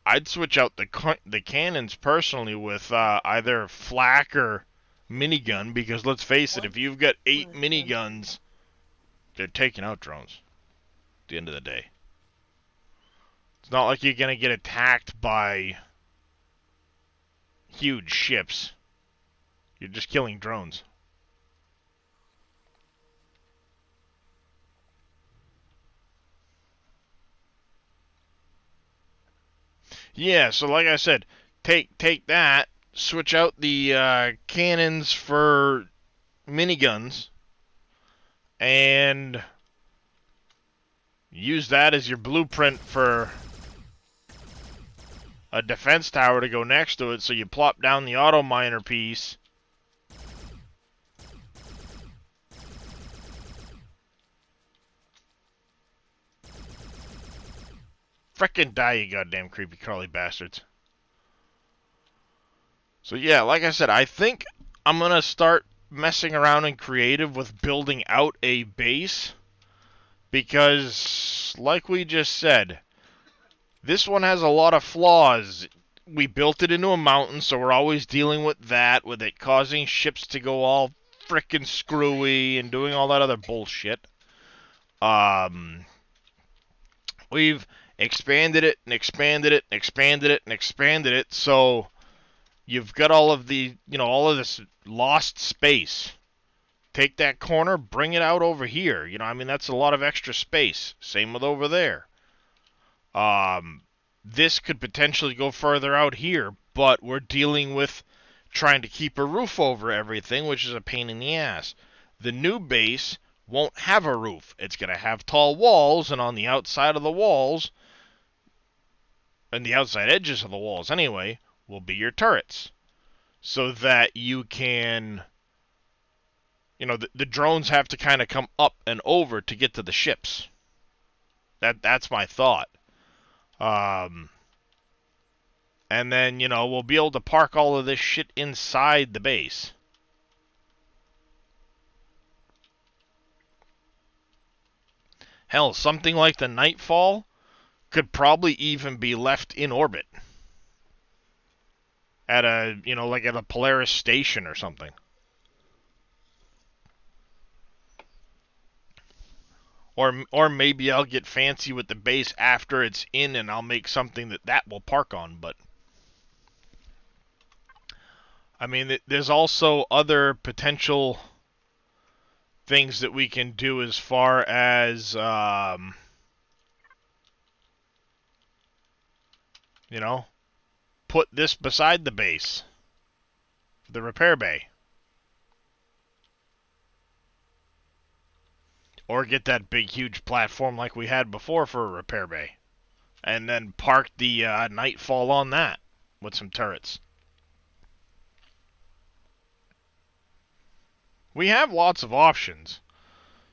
I'd switch out the cannons personally with either flak or minigun, because let's face it, if you've got 8 miniguns, they're taking out drones at the end of the day. It's not like you're going to get attacked by huge ships. You're just killing drones. Yeah, so like I said, take that, switch out the cannons for miniguns, and use that as your blueprint for a defense tower to go next to it, so you plop down the auto miner piece. Frickin' die, you goddamn creepy crawly bastards. So yeah, like I said, I think I'm gonna start messing around in creative with building out a base, because like we just said, this one has a lot of flaws. We built it into a mountain, so we're always dealing with that, with it causing ships to go all frickin' screwy and doing all that other bullshit. We've expanded it and expanded it and expanded it and expanded it, so you've got all of the, all of this lost space. Take that corner, bring it out over here. I mean, that's a lot of extra space. Same with over there. This could potentially go further out here, but we're dealing with trying to keep a roof over everything, which is a pain in the ass. The new base won't have a roof. It's going to have tall walls, and on the outside of the walls, and the outside edges of the walls anyway, will be your turrets. So that you can, the drones have to kind of come up and over to get to the ships. That's my thought. And then, we'll be able to park all of this shit inside the base. Hell, something like the Nightfall could probably even be left in orbit. At a, like at a Polaris station or something. Or maybe I'll get fancy with the base after it's in, and I'll make something that will park on, but I mean, there's also other potential things that we can do as far as, put this beside the base, the repair bay. Or get that big, huge platform like we had before for a repair bay. And then park the Nightfall on that with some turrets. We have lots of options.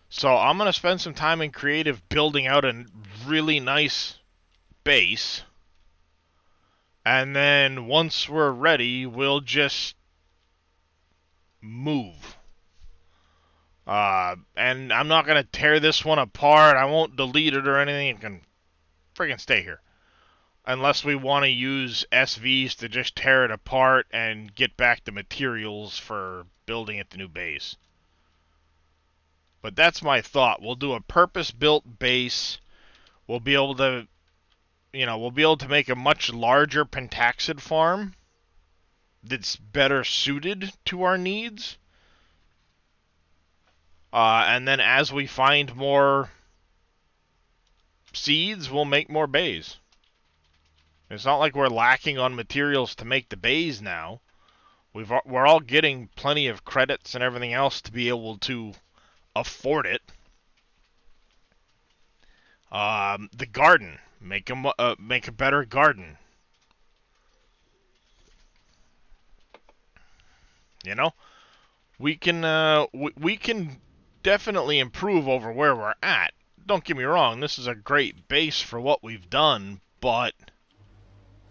So I'm going to spend some time in creative building out a really nice base. And then once we're ready, we'll just move. And I'm not going to tear this one apart. I won't delete it or anything. It can friggin' stay here. Unless we want to use SVs to just tear it apart and get back the materials for building at the new base. But that's my thought. We'll do a purpose-built base. We'll be able to we'll be able to make a much larger pentaxid farm that's better suited to our needs. And then as we find more seeds, we'll make more bays. It's not like we're lacking on materials to make the bays now. We're all getting plenty of credits and everything else to be able to afford it. The garden, make a better garden. We can definitely improve over where we're at. Don't get me wrong, this is a great base for what we've done, but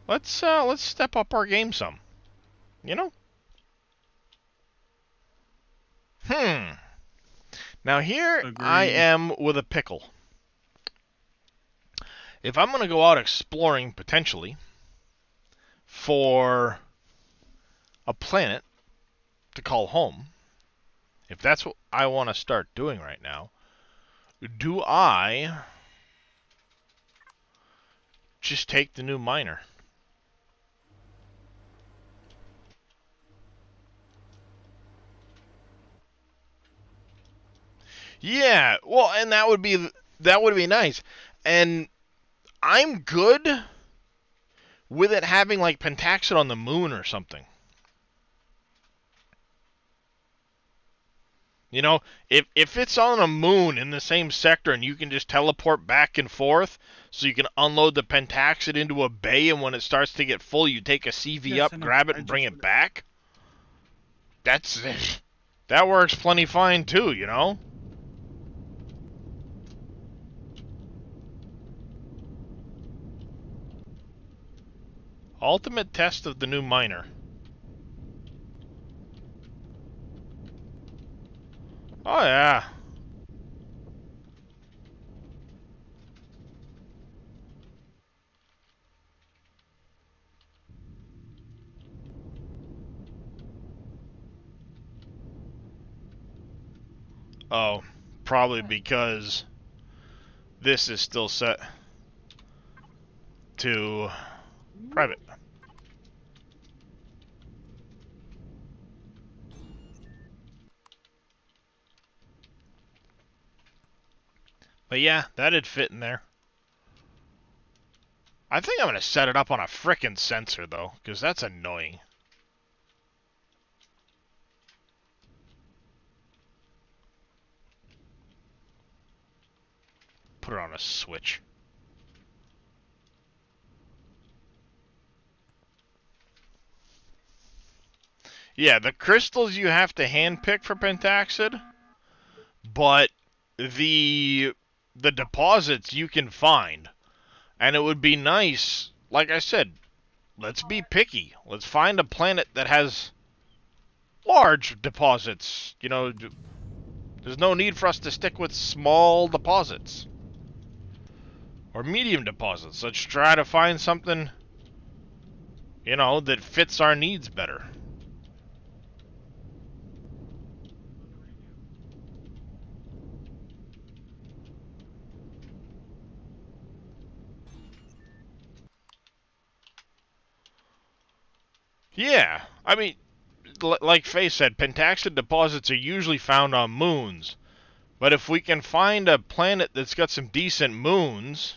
let's step up our game some. Now here Agreed. I am with a pickle. If I'm going to go out exploring potentially for a planet to call home, if that's what I want to start doing right now, do I just take the new miner? Yeah, well, and that would be nice. And I'm good with it having like pentaxid on the moon or something. If it's on a moon in the same sector and you can just teleport back and forth, so you can unload the pentaxid into a bay, and when it starts to get full, you take a CV up, grab it, and bring it back. That works plenty fine too, Ultimate test of the new miner. Oh yeah. Oh, probably because this is still set to private. But yeah, that'd fit in there. I think I'm going to set it up on a frickin' sensor, though, because that's annoying. Put it on a switch. Yeah, the crystals you have to handpick for pentaxid, but the deposits you can find. And it would be nice, like I said, let's be picky. Let's find a planet that has large deposits. There's no need for us to stick with small deposits. Or medium deposits. Let's try to find something, that fits our needs better. Yeah, I mean, like Faye said, pentaxid deposits are usually found on moons. But if we can find a planet that's got some decent moons,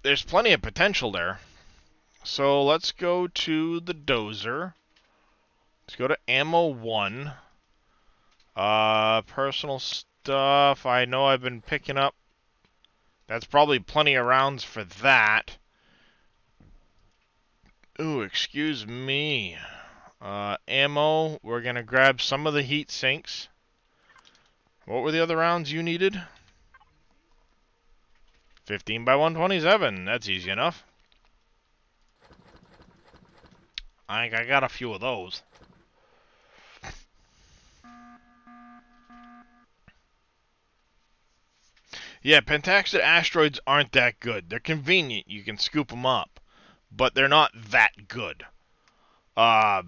there's plenty of potential there. So let's go to the dozer. Let's go to ammo 1. Personal stuff. I know I've been picking up. That's probably plenty of rounds for that. Ooh, excuse me. Ammo. We're going to grab some of the heat sinks. What were the other rounds you needed? 15 by 127. That's easy enough. I think I got a few of those. Yeah, pentaxid asteroids aren't that good. They're convenient. You can scoop them up. But they're not that good. But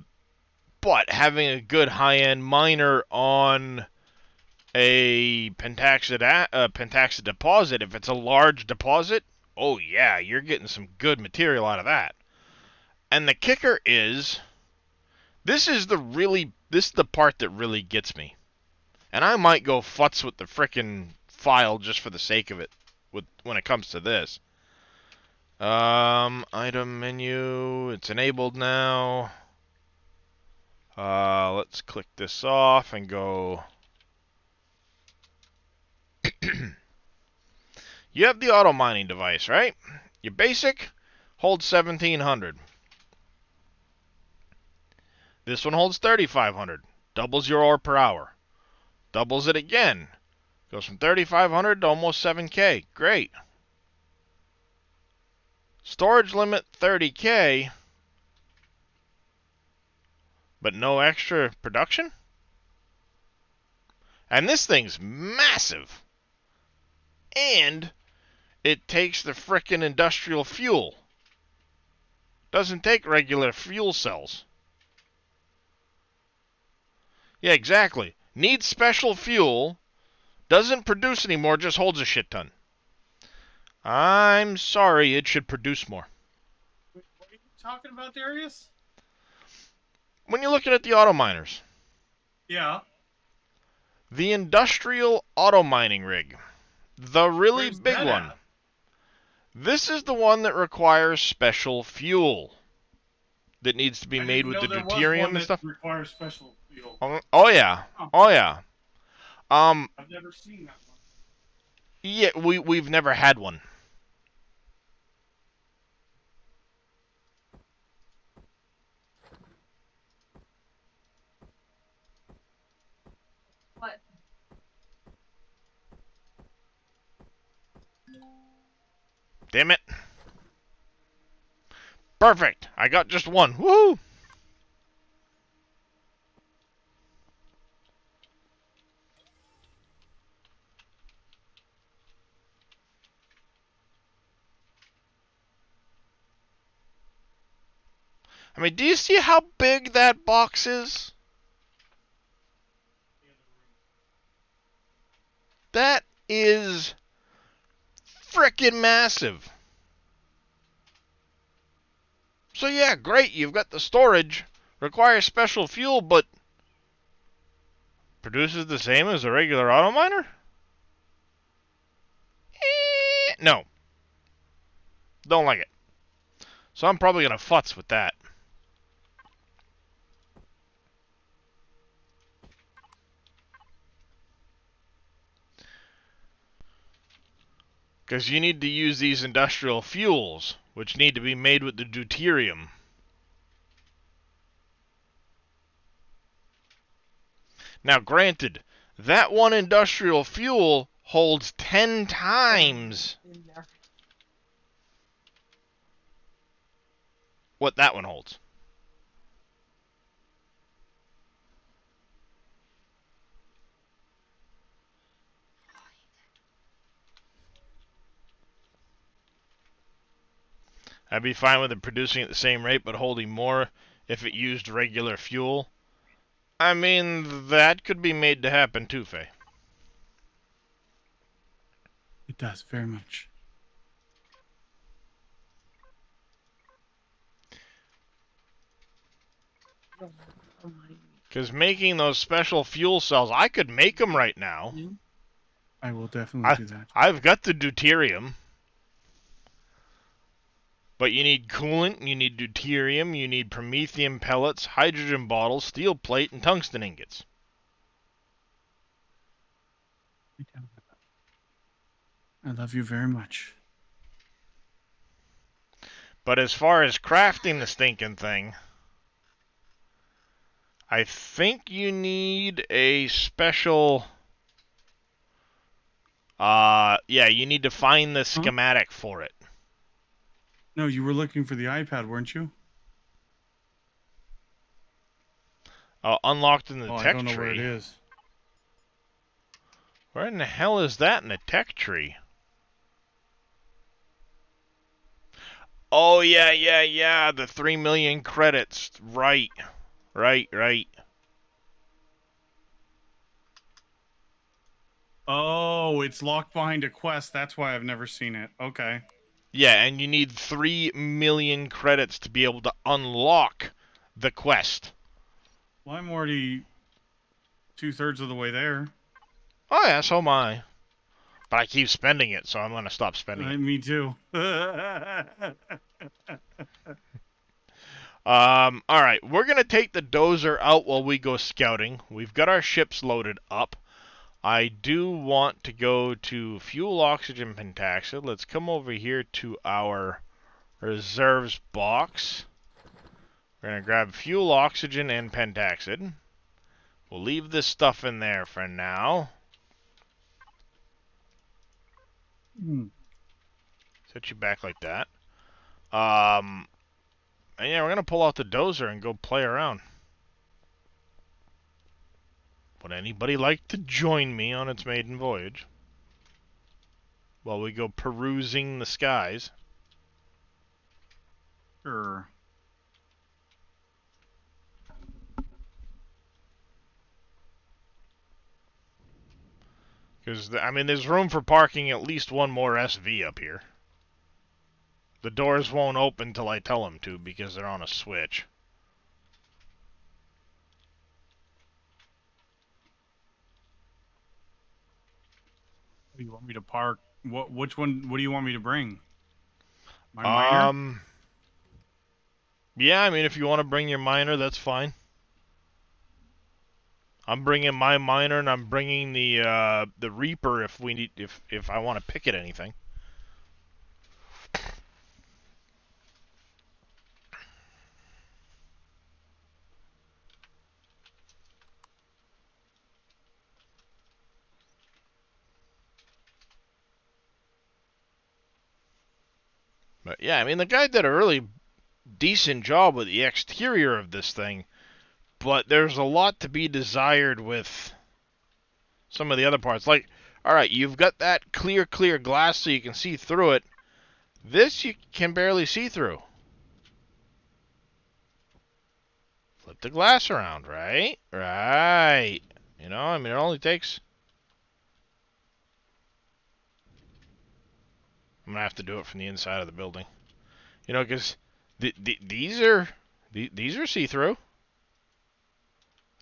having a good high-end miner on a pentaxid deposit, if it's a large deposit, oh yeah, you're getting some good material out of that. And the kicker is, this is the part that really gets me. And I might go futz with the frickin' file just for the sake of it when it comes to this. Item menu, it's enabled now. Let's click this off and go. You have the auto mining device, right? Your basic holds 1700. This one holds 3500. Doubles your ore per hour. Doubles it again. Goes from 3500 to almost 7k. Great. Storage limit 30k. But no extra production? And this thing's massive. And it takes the frickin' industrial fuel. Doesn't take regular fuel cells. Yeah, exactly. Needs special fuel. Doesn't produce anymore, just holds a shit ton. I'm sorry, it should produce more. What are you talking about, Darius? When you're looking at the auto miners. Yeah. The industrial auto mining rig. The really Where's big that one. at? This is the one that requires special fuel. That needs to be I made didn't with know the there was deuterium one and that stuff. requires special fuel. Oh yeah. Oh yeah. I've never seen that one. Yeah, we've never had one. What? Damn it. Perfect. I got just one. Woohoo! I mean, do you see how big that box is? That is frickin' massive. So yeah, great, you've got the storage, requires special fuel, but produces the same as a regular auto miner? No. Don't like it. So I'm probably gonna futz with that. Because you need to use these industrial fuels, which need to be made with the deuterium. Now, granted, that one industrial fuel holds 10 times In there. what that one holds. I'd be fine with it producing at the same rate, but holding more if it used regular fuel. I mean, that could be made to happen too, Faye. It does, very much. Because making those special fuel cells, I could make them right now. I will definitely do that. I've got the deuterium. But you need coolant, you need deuterium, you need promethium pellets, hydrogen bottles, steel plate, and tungsten ingots. I love you very much. But as far as crafting the stinking thing, I think you need a special... yeah, you need to find the schematic for it. No, you were looking for the iPad, weren't you? Unlocked in the tech tree. I don't know where it is. Where in the hell is that in the tech tree? Oh, yeah. The 3 million credits. Right. Right. Oh, it's locked behind a quest. That's why I've never seen it. Okay. Yeah, and you need 3 million credits to be able to unlock the quest. Well, I'm already 2/3 of the way there. Oh yeah, so am I. But I keep spending it, so I'm gonna stop spending it. Me too. Alright, we're gonna take the dozer out while we go scouting. We've got our ships loaded up. I do want to go to fuel, oxygen, pentaxid. Let's come over here to our reserves box. We're going to grab fuel, oxygen, and pentaxid. We'll leave this stuff in there for now. Set you back like that. And yeah, we're going to pull out the dozer and go play around. Would anybody like to join me on its maiden voyage? While we go perusing the skies. Sure. Because, I mean, there's room for parking at least one more SV up here. The doors won't open till I tell them to because they're on a switch. You want me to park? Which one? What do you want me to bring? My miner? Yeah, I mean, if you want to bring your miner, that's fine. I'm bringing my miner, and I'm bringing the Reaper if we need, if I want to pick at anything. But yeah, I mean, the guy did a really decent job with the exterior of this thing, but there's a lot to be desired with some of the other parts. Like, alright, you've got that clear glass so you can see through it. This you can barely see through. Flip the glass around, right? Right. You know, I mean, it only takes... I'm going to have to do it from the inside of the building. You know, because these are see-through.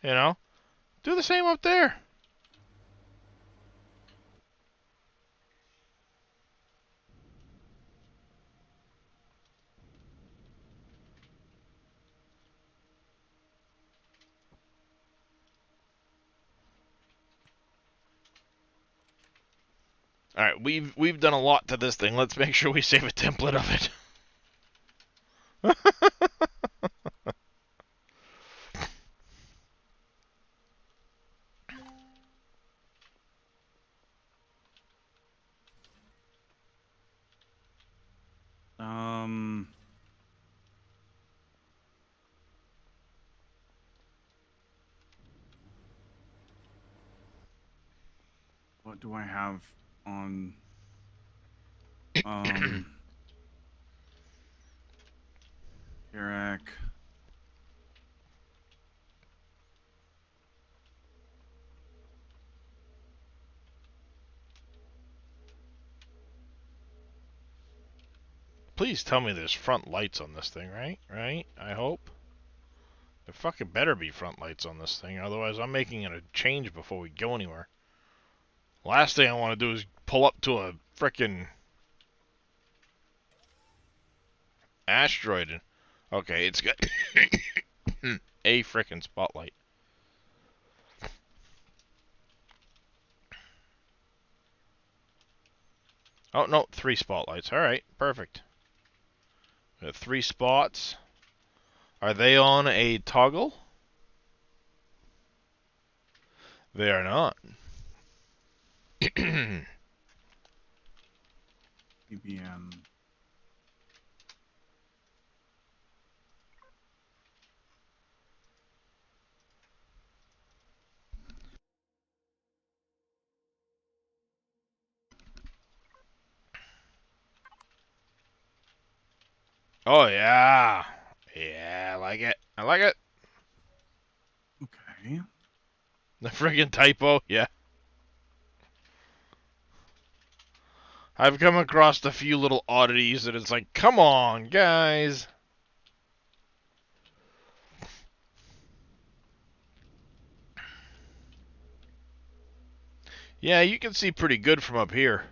You know? Do the same up there. Alright, we've done a lot to this thing. Let's make sure we save a template of it. What do I have on? Eric. Please tell me there's front lights on this thing, right? Right? I hope. There fucking better be front lights on this thing, otherwise I'm making it a change before we go anywhere. Last thing I want to do is pull up to a frickin' asteroid. Okay, it's got a frickin' spotlight. Oh, no, 3 spotlights. Alright, perfect. We got 3 spots. Are they on a toggle? They are not. EBM. Oh, yeah. Yeah, I like it. I like it. Okay. The friggin' typo, yeah. I've come across a few little oddities that it's like, come on, guys. Yeah, you can see pretty good from up here.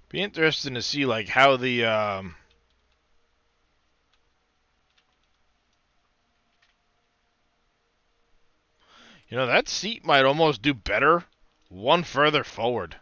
Be interesting to see like how the you know, that seat might almost do better one further forward.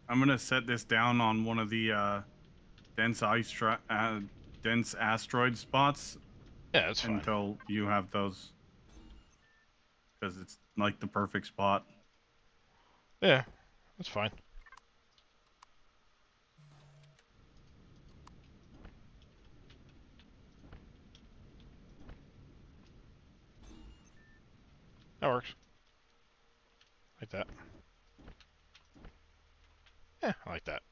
I'm gonna set this down on one of the dense dense asteroid spots Yeah, that's fine. until you have those, because it's like the perfect spot. Yeah, that's fine. That works. Like that. Yeah, I like that.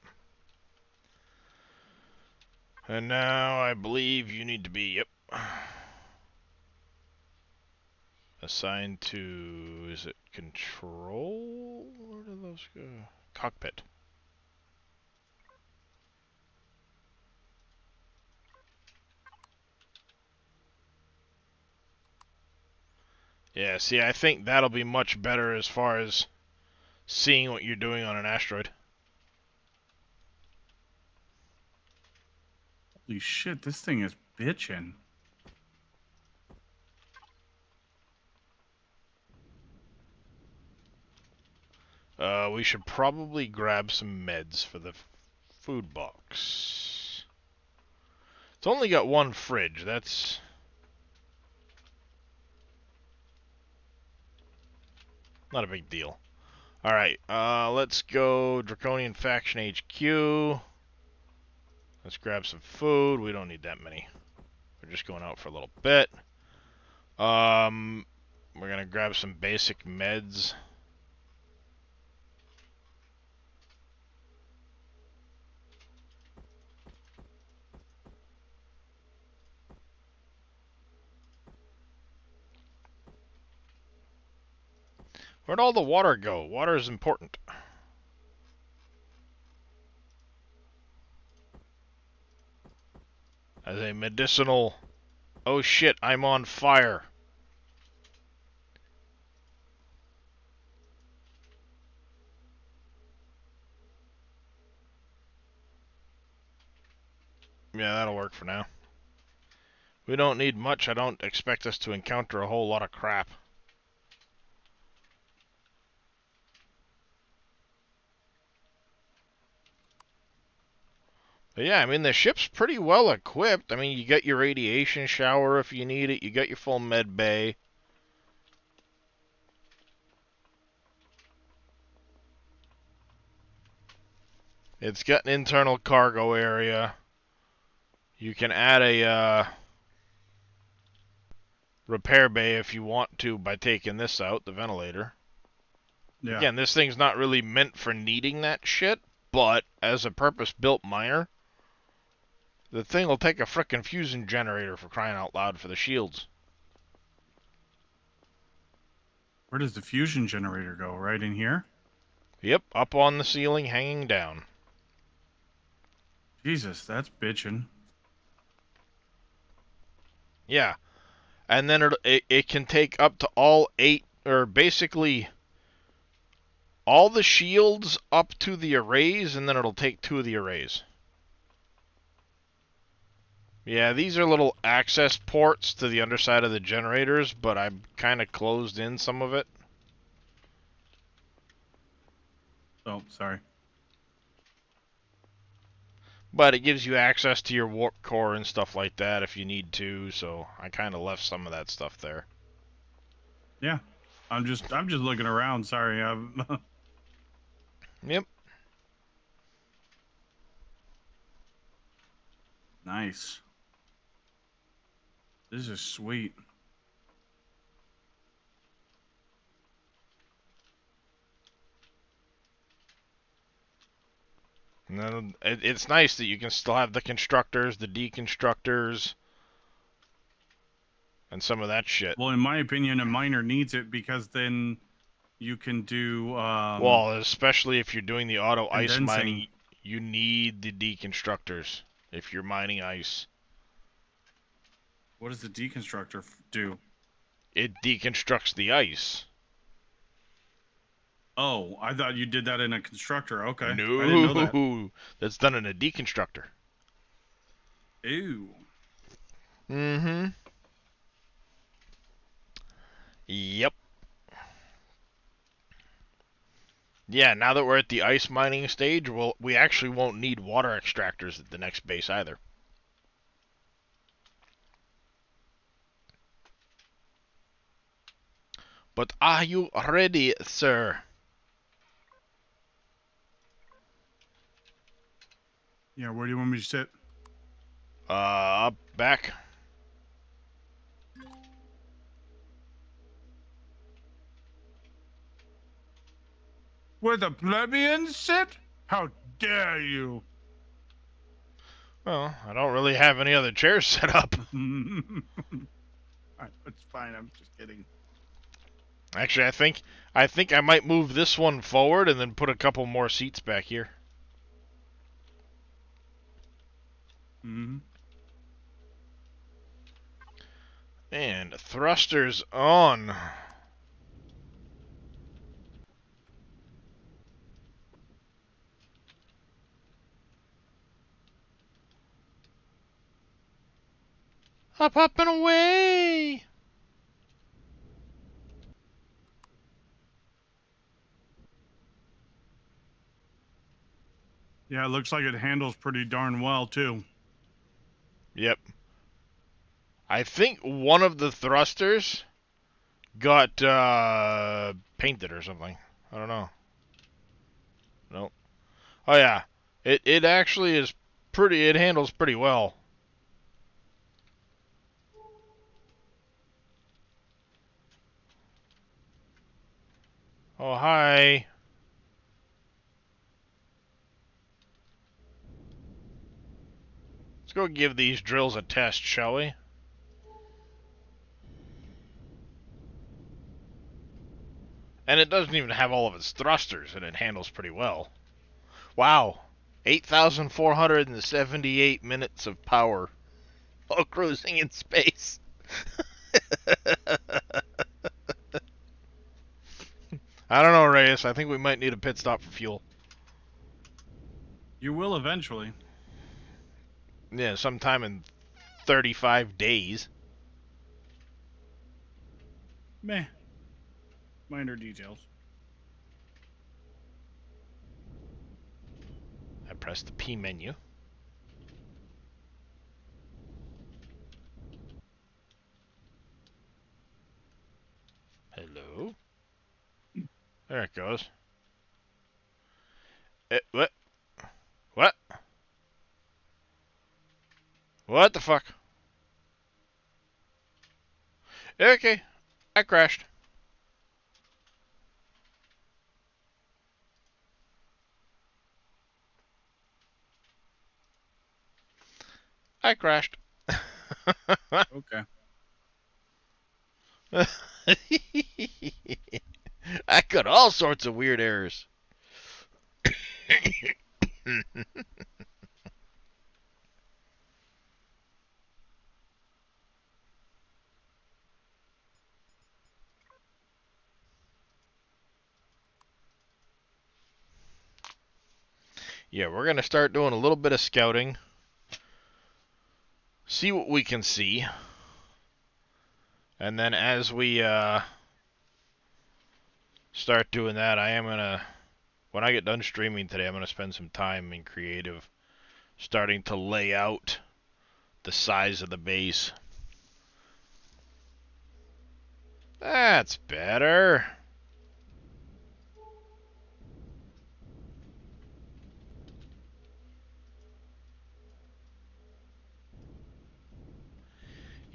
And now I believe you need to be, yep, assigned to, is it control? Where do those go? Cockpit. Yeah, see, I think that'll be much better as far as seeing what you're doing on an asteroid. Holy shit, this thing is bitching. We should probably grab some meds for the food box. It's only got one fridge. That's not a big deal. Alright, let's go Draconian Faction HQ. Let's grab some food. We don't need that many. We're just going out for a little bit. We're gonna grab some basic meds. Where'd all the water go? Water is important. As a medicinal... Oh shit, I'm on fire. Yeah, that'll work for now. We don't need much. I don't expect us to encounter a whole lot of crap. But yeah, I mean, the ship's pretty well equipped. I mean, you got your radiation shower if you need it. You got your full med bay. It's got an internal cargo area. You can add a repair bay if you want to by taking this out, the ventilator. Yeah. Again, this thing's not really meant for needing that shit, but as a purpose-built miner, the thing will take a frickin' fusion generator for crying out loud for the shields. Where does the fusion generator go? Right in here? Yep, up on the ceiling, hanging down. Jesus, that's bitching. Yeah, and then it can take up to all 8, or basically all the shields up to the arrays, and then it'll take 2 of the arrays. Yeah, these are little access ports to the underside of the generators, but I've kind of closed in some of it. Oh, sorry. But it gives you access to your warp core and stuff like that if you need to, so I kind of left some of that stuff there. Yeah. I'm just looking around, sorry. Yep. Nice. This is sweet. And then it's nice that you can still have the constructors, the deconstructors, and some of that shit. Well, in my opinion, a miner needs it because then you can do Well, especially if you're doing the auto ice condensing. mining, you need the deconstructors if you're mining ice. What does the deconstructor do? It deconstructs the ice. Oh, I thought you did that in a constructor. Okay. I didn't know that. No, that's done in a deconstructor. Ew. Mm-hmm. Yep. Yeah, now that we're at the ice mining stage, we actually won't need water extractors at the next base either. But are you ready, sir? Yeah, where do you want me to sit? Up, back. Where the plebeians sit? How dare you? Well, I don't really have any other chairs set up. It's fine. I'm just kidding. Actually, I think I might move this one forward and then put a couple more seats back here. Mm-hmm. And thrusters on. Up, up, and away! Yeah, it looks like it handles pretty darn well, too. Yep. I think one of the thrusters got painted or something. I don't know. Nope. Oh yeah. It actually is pretty, it handles pretty well. Oh, hi. Let's go give these drills a test, shall we? And it doesn't even have all of its thrusters, and it handles pretty well. Wow. 8,478 minutes of power while cruising in space. I don't know, Reyes. I think we might need a pit stop for fuel. You will eventually. Yeah, sometime in 35 days. Meh. Minor details. I press the P menu. Hello? There it goes. What? What? What the fuck? Okay, I crashed. I crashed. Okay. I got all sorts of weird errors. Yeah, we're going to start doing a little bit of scouting. See what we can see. And then as we start doing that, I am going to, when I get done streaming today, I'm going to spend some time in creative starting to lay out the size of the base. That's better.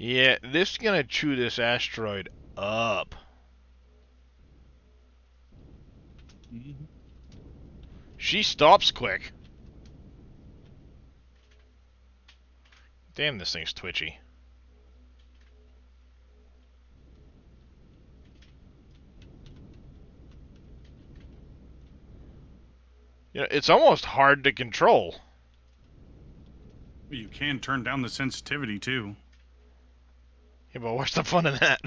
Yeah, this is gonna chew this asteroid up. Mhm. She stops quick. Damn, this thing's twitchy. You know, it's almost hard to control. You can turn down the sensitivity too. Yeah, but what's the fun in that?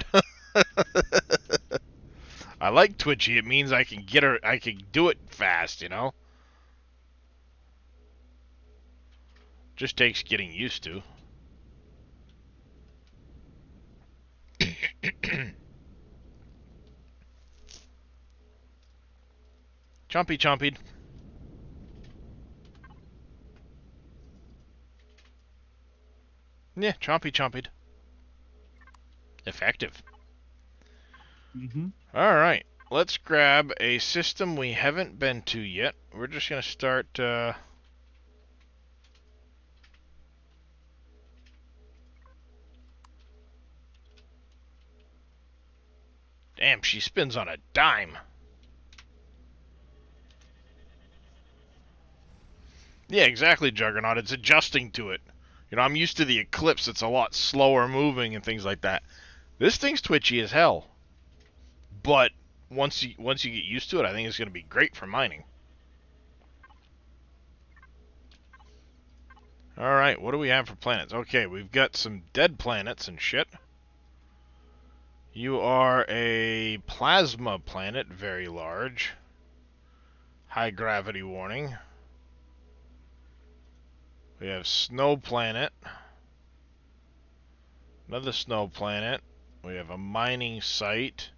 I like twitchy. It means I can get her. I can do it fast. You know. Just takes getting used to. Chompy chompied. Yeah, chompy chompied. Effective. Mm-hmm. Alright, let's grab a system we haven't been to yet. We're just going to start... Damn, she spins on a dime. Yeah, exactly, Juggernaut. It's adjusting to it. You know, I'm used to the Eclipse. It's a lot slower moving and things like that. This thing's twitchy as hell. But once you get used to it, I think it's going to be great for mining. Alright, what do we have for planets? Okay, we've got some dead planets and shit. You are a plasma planet, very large. High gravity warning. We have snow planet. Another snow planet. We have a mining site.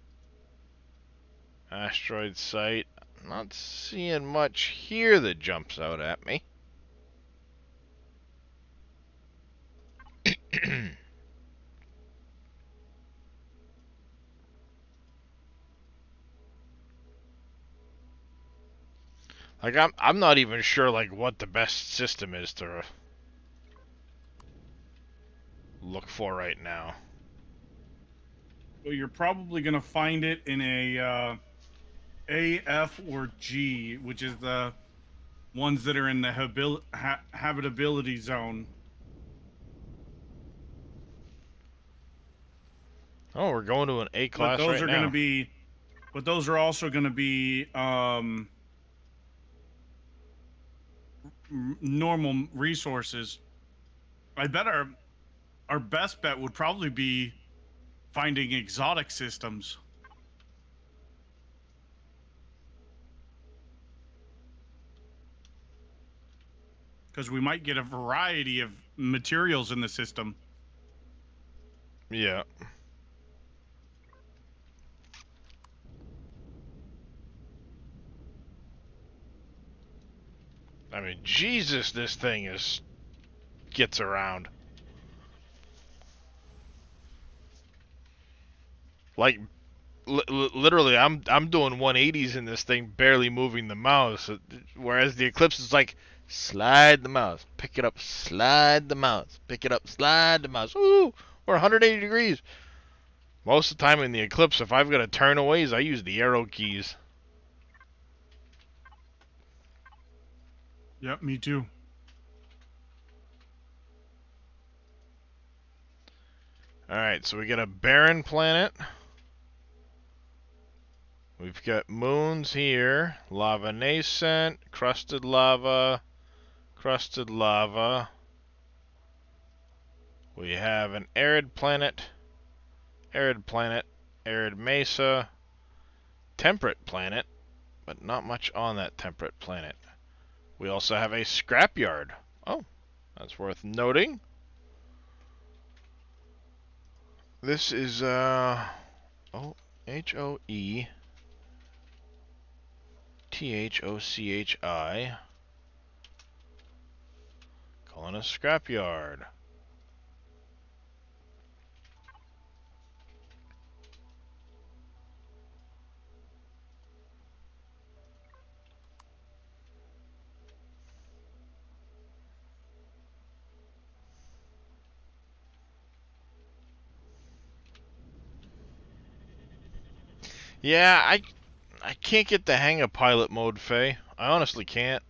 Asteroid site. Not seeing much here that jumps out at me. Like I'm not even sure like what the best system is to look for right now. Well, you're probably gonna find it in A, F, or G, which is the ones that are in the habitability zone. Oh, we're going to an A But class those right are gonna now. be, but those are also gonna be normal resources. I bet our best bet would probably be finding exotic systems. Because we might get a variety of materials in the system. Yeah. I mean, Jesus, this thing gets around. Like literally, I'm doing 180s in this thing, barely moving the mouse. Whereas the Eclipse is like, slide the mouse, pick it up, slide the mouse, pick it up, slide the mouse. Ooh, we're 180 degrees. Most of the time in the Eclipse, if I've got to turn aways, I use the arrow keys. Yep, me too. Alright, so we got a barren planet. We've got moons here. Lava nascent, crusted lava, crusted lava. We have an arid planet, arid mesa, temperate planet, but not much on that temperate planet. We also have a scrapyard. Oh, that's worth noting. This is Hoethochi, calling a scrapyard. Yeah, I can't get the hang of pilot mode, Faye. I honestly can't.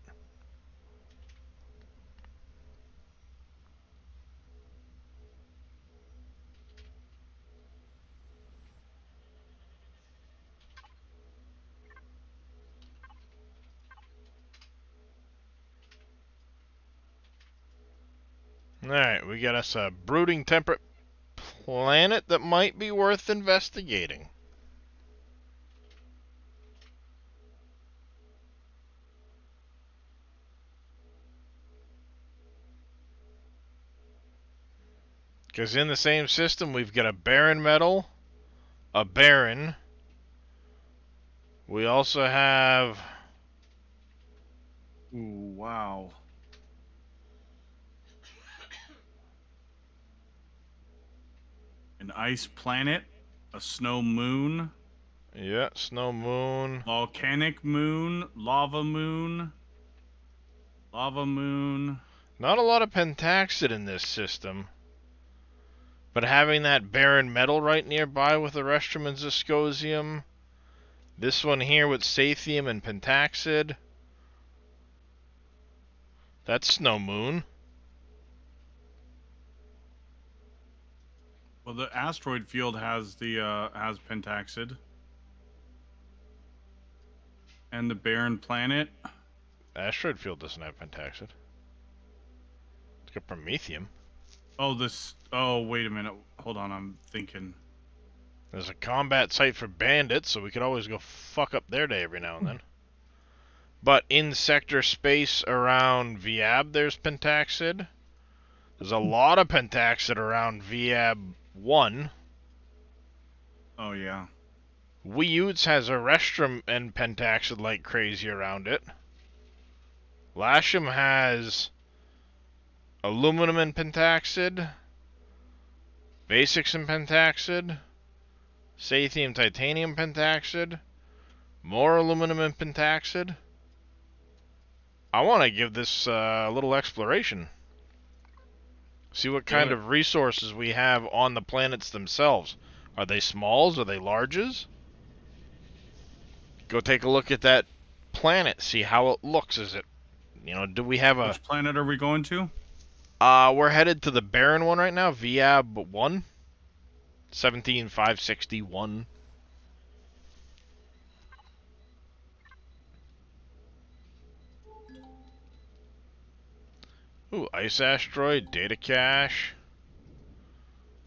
Alright, we got us a brooding temperate planet that might be worth investigating. Because in the same system, we've got a barren metal, a barren. We also have... Ooh, wow. An ice planet, a snow moon, Yeah, snow moon. volcanic moon, lava moon, lava moon. Not a lot of pentaxid in this system. But having that barren metal right nearby with the restrum and zirconium. This one here with sathium and pentaxid. That's snow moon. Well, the asteroid field has the has pentaxid, and the barren planet. Asteroid field doesn't have pentaxid. It's got promethium. Oh, this. Oh, wait a minute. Hold on. I'm thinking. There's a combat site for bandits, so we could always go fuck up their day every now and then. But in sector space around Viab, there's pentaxid. There's a lot of pentaxid around Viab 1. Oh yeah. Wiyuts has a restrum and pentaxid like crazy around it. Lasham has aluminum and pentaxid. Basics and pentaxid. Sathium titanium pentaxid. More aluminum and pentaxid. I want to give this a little exploration. See what kind of resources we have on the planets themselves. Are they smalls? Are they larges? Go take a look at that planet. See how it looks. Is it, do we have a... Which planet are we going to? We're headed to the barren one right now. Viab 1. 17561. Ooh, ice asteroid, data cache.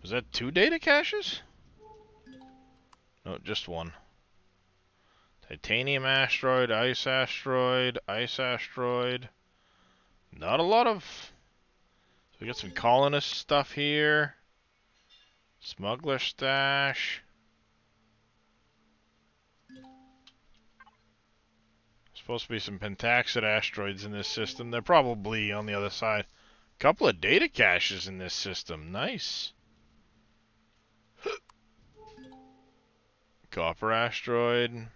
Is that 2 data caches? No, just 1. Titanium asteroid, ice asteroid, ice asteroid. Not a lot of... So we got some colonist stuff here. Smuggler stash. Supposed to be some pentaxid asteroids in this system. They're probably on the other side. Couple of data caches in this system. Nice. Copper asteroid.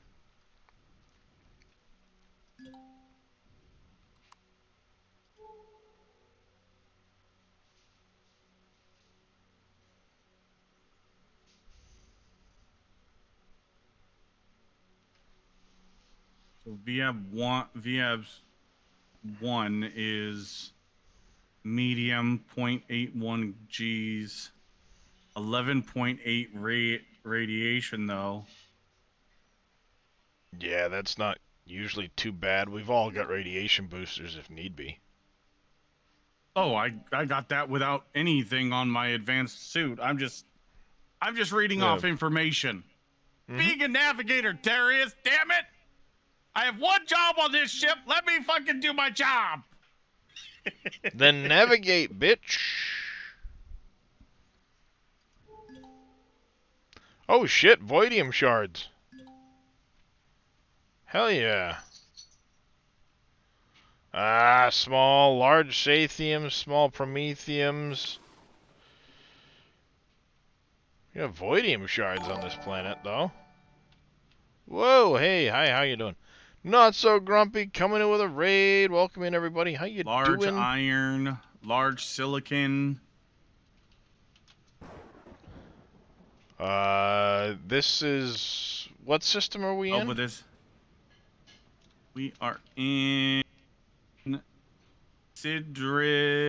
So VAB's 1 is medium 0.81 Gs, 11.8 radiation though. Yeah, that's not usually too bad. We've all got radiation boosters if need be. Oh, I got that without anything on my advanced suit. I'm just reading off information. Being a navigator, Darius, damn it! I have one job on this ship. Let me fucking do my job. Then navigate, bitch. Oh shit, voidium shards. Hell yeah. Small, large sathiums, small promethiums. We have voidium shards on this planet, though. Whoa, hey, hi, how you doing? Not so grumpy, coming in with a raid. Welcome in, everybody. How you Large doing? iron, large silicon. This is what system are we in? Over this. We are in Sidriclath.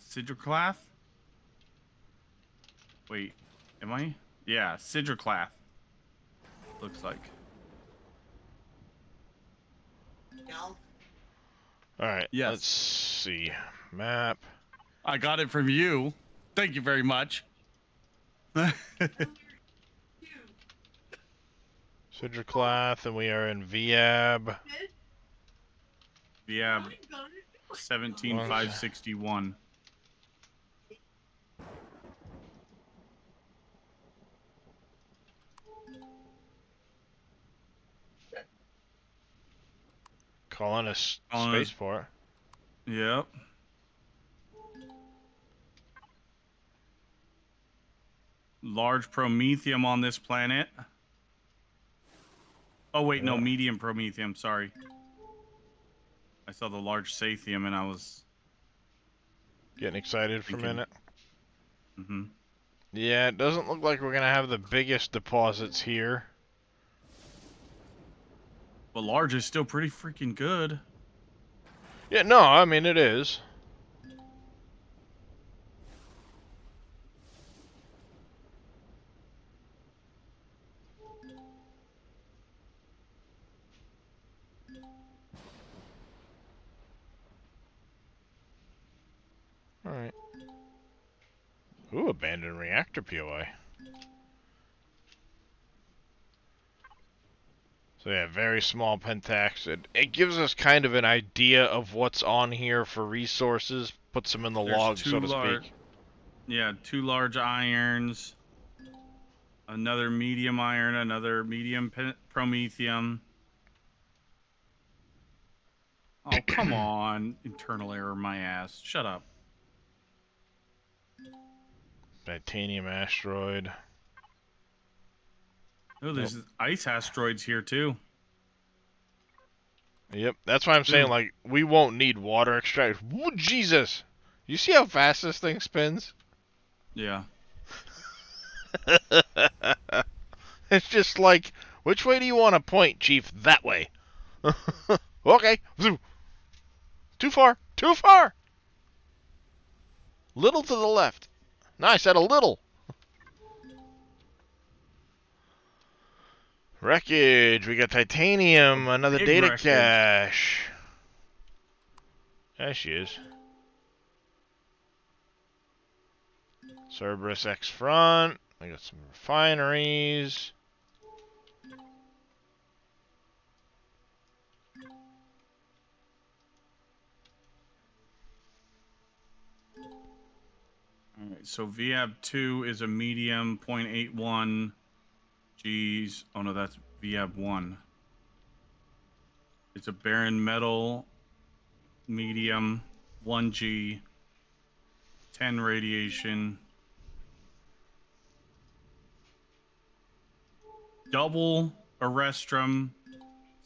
Sidriclath? Wait, am I? Yeah, Sidriclath. Looks like. No. All right. Yes. Let's see. Map. I got it from you. Thank you very much. Sidriclath, and we are in Viab. Yeah, 17561. Calling a spaceport. Yep. Large promethium on this planet. Oh wait, no, Yeah. medium promethium. Sorry. I saw the large sathium and I was Getting excited for a thinking. minute. Mm-hmm. Yeah, it doesn't look like we're gonna have the biggest deposits here. But large is still pretty freaking good. Yeah, no, I mean it is. Alright. Ooh, abandoned reactor POI. So yeah, very small pentax. It gives us kind of an idea of what's on here for resources. Puts them in the There's log, two so to large. speak. Yeah, 2 large irons. Another medium iron. Another medium promethium. Oh, come on. Internal error, my ass. Shut up. Titanium asteroid. Oh, there's ice asteroids here, too. Yep, that's why I'm saying, Ooh. like, we won't need water extract. Woo, Jesus! You see how fast this thing spins? Yeah. It's just like, which way do you want to point, Chief? That way. Okay. Too far. Too far! Little to the left. No, I said a little. Wreckage. We got titanium. Another Big data wreckage. cache. There she is. Cerberus X front. We got some refineries. Alright, so VAB 2 is a medium 0.81 Gs. Oh no, that's VAB 1. It's a barren metal medium 1G 10 radiation. Double Arestrum,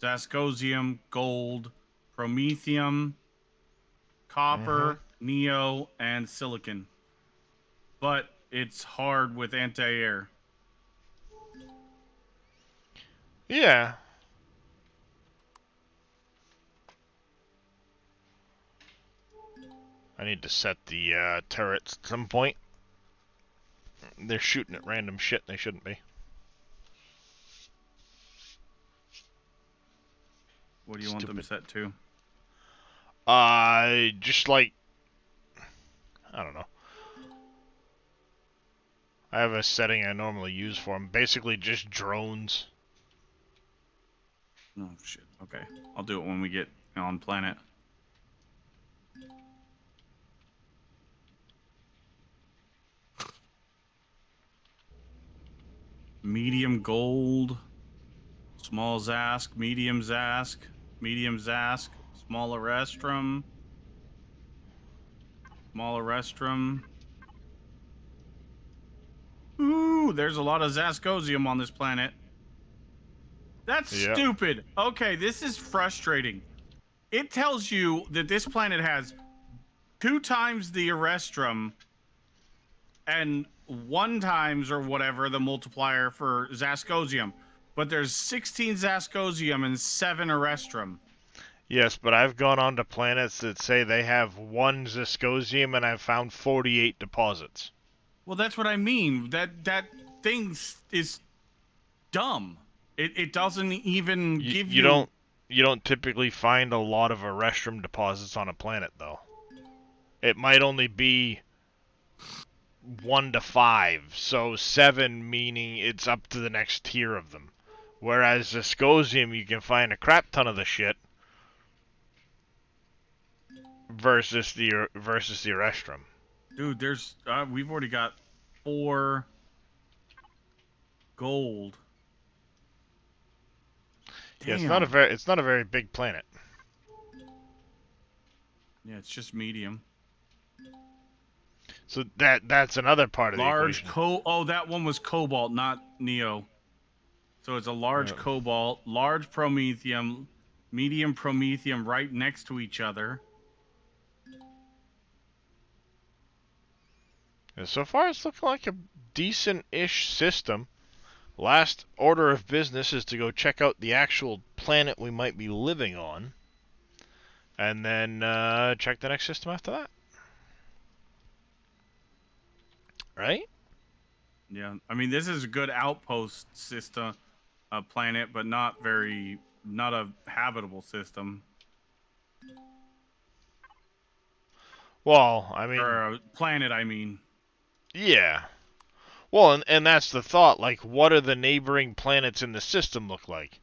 Zascosium, gold, promethium, copper, neo, and silicon. But it's hard with anti-air. Yeah. I need to set the turrets at some point. They're shooting at random shit they shouldn't be. What do you want them set to? Just like, I don't know. I have a setting I normally use for them. Basically just drones. Oh, shit. Okay. I'll do it when we get on planet. Medium gold. Small Zask. Medium Zask. Medium Zask. Small Arestrum. Small Arestrum. Ooh, there's a lot of Zascosium on this planet. That's Yep. stupid. Okay, this is frustrating. It tells you that this planet has 2 times the Arestrum and 1 times or whatever the multiplier for Zascosium. But there's 16 Zascosium and 7 Erestrum. Yes, but I've gone on to planets that say they have 1 Zascosium, and I've found 48 deposits. Well, that's what I mean. That thing is dumb. It doesn't even give you. You don't typically find a lot of Erestrum deposits on a planet, though. It might only be 1 to 5, so 7 meaning it's up to the next tier of them. Whereas Zascosium, you can find a crap ton of the shit versus the Erestrum. Dude, there's we've already got 4 gold. Damn. Yeah, it's not a very big planet. Yeah, it's just medium. So that's another part of the equation. Oh, that one was cobalt, not neo. So it's a large cobalt, large promethium, medium promethium right next to each other. And so far, it's looking like a decent-ish system. Last order of business is to go check out the actual planet we might be living on, and then check the next system after that. Right? Yeah, I mean, this is a good outpost system, planet, but not a habitable system. Well, I mean, or a planet, I mean. Yeah. Well, and that's the thought. Like, what are the neighboring planets in the system look like?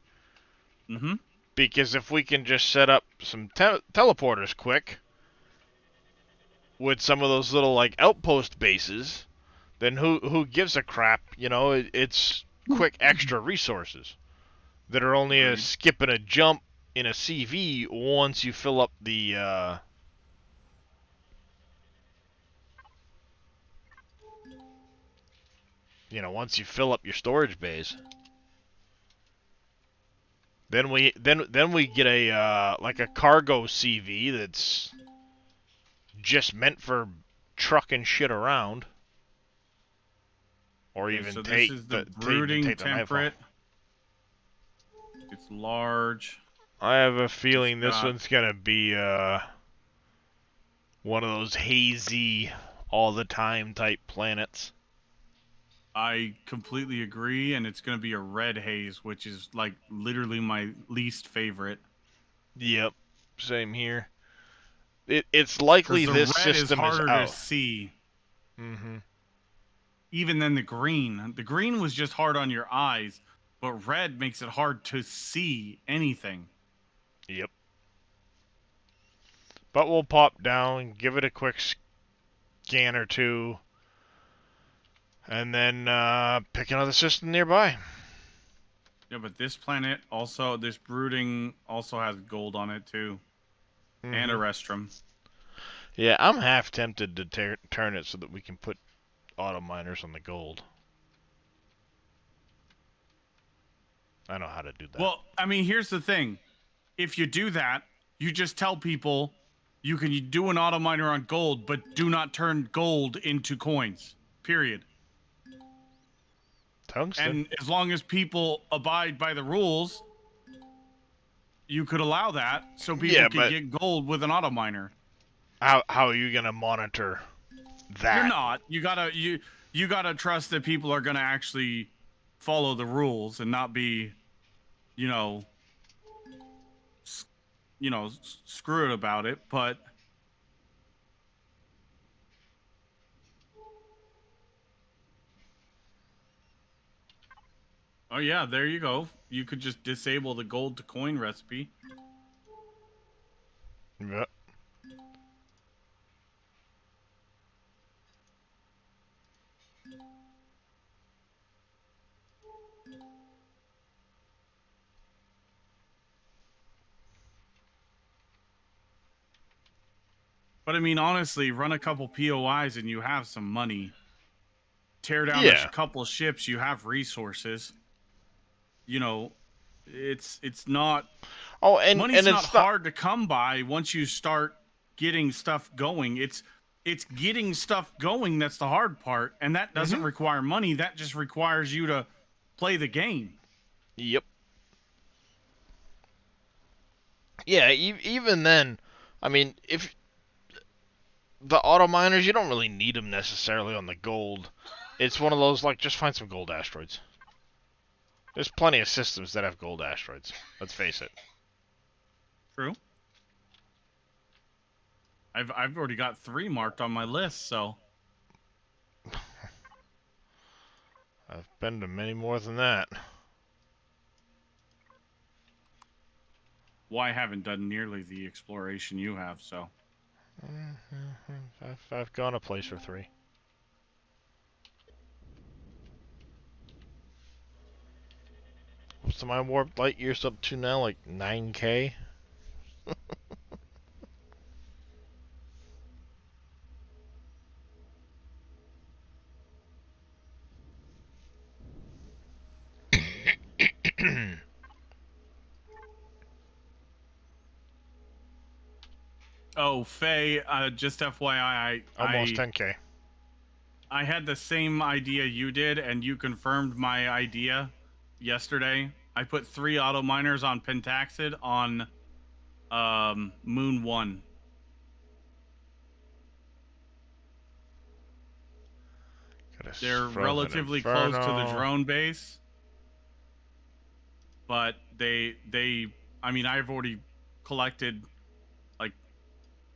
Mm-hmm. Because if we can just set up some teleporters quick with some of those little like outpost bases, then who gives a crap? You know, it's quick extra resources that are only a skip and a jump in a CV once you fill up the once you fill up your storage bays. Then we get a like a cargo CV that's just meant for trucking shit around, or Okay, even so take this is the even brooding take the temperate. It's large. I have a feeling this got... one's gonna be one of those hazy, all the time type planets. I completely agree, and it's going to be a red haze, which is like literally my least favorite. Yep, same here. It's likely the this red system is harder out. to see. Mm-hmm. Even than the green. The green was just hard on your eyes, but red makes it hard to see anything. Yep. But we'll pop down, give it a quick scan or two, and then pick another system nearby. Yeah, but this planet also, this brooding also has gold on it too. Mm-hmm. And a restrum. Yeah, I'm half tempted to turn it so that we can put auto miners on the gold. I know how to do that. Well, I mean, here's the thing. If you do that, you just tell people you can do an auto miner on gold, but do not turn gold into coins. Period. Tungsten. And as long as people abide by the rules, you could allow that so people can get gold with an auto miner. How are you gonna monitor that? You're not. You gotta trust that people are gonna actually follow the rules and not be, screw it about it. But oh yeah, there you go. You could just disable the gold to coin recipe. Yep. But I mean, honestly, run a couple POIs and you have some money. Tear down a couple ships, you have resources. It's not. Oh, and money's not hard to come by once you start getting stuff going. It's it's getting stuff going that's the hard part, and that doesn't Mhm. require money. That just requires you to play the game. Yep. Yeah, even then, I mean, if the auto miners, you don't really need them necessarily on the gold. It's one of those, like, just find some gold asteroids. There's plenty of systems that have gold asteroids. Let's face it. True. I've already got 3 marked on my list, so I've been to many more than that. well, I haven't done nearly the exploration you have, so. I've gone a place or 3. What's my warp light years up to now? Like 9K? Oh, Faye, just FYI, Almost 10K. I had the same idea you did, and you confirmed my idea yesterday. I put 3 auto miners on Pentaxid on Moon 1. Got a They're frozen relatively close to the inferno. drone base, but they I mean, I've already collected like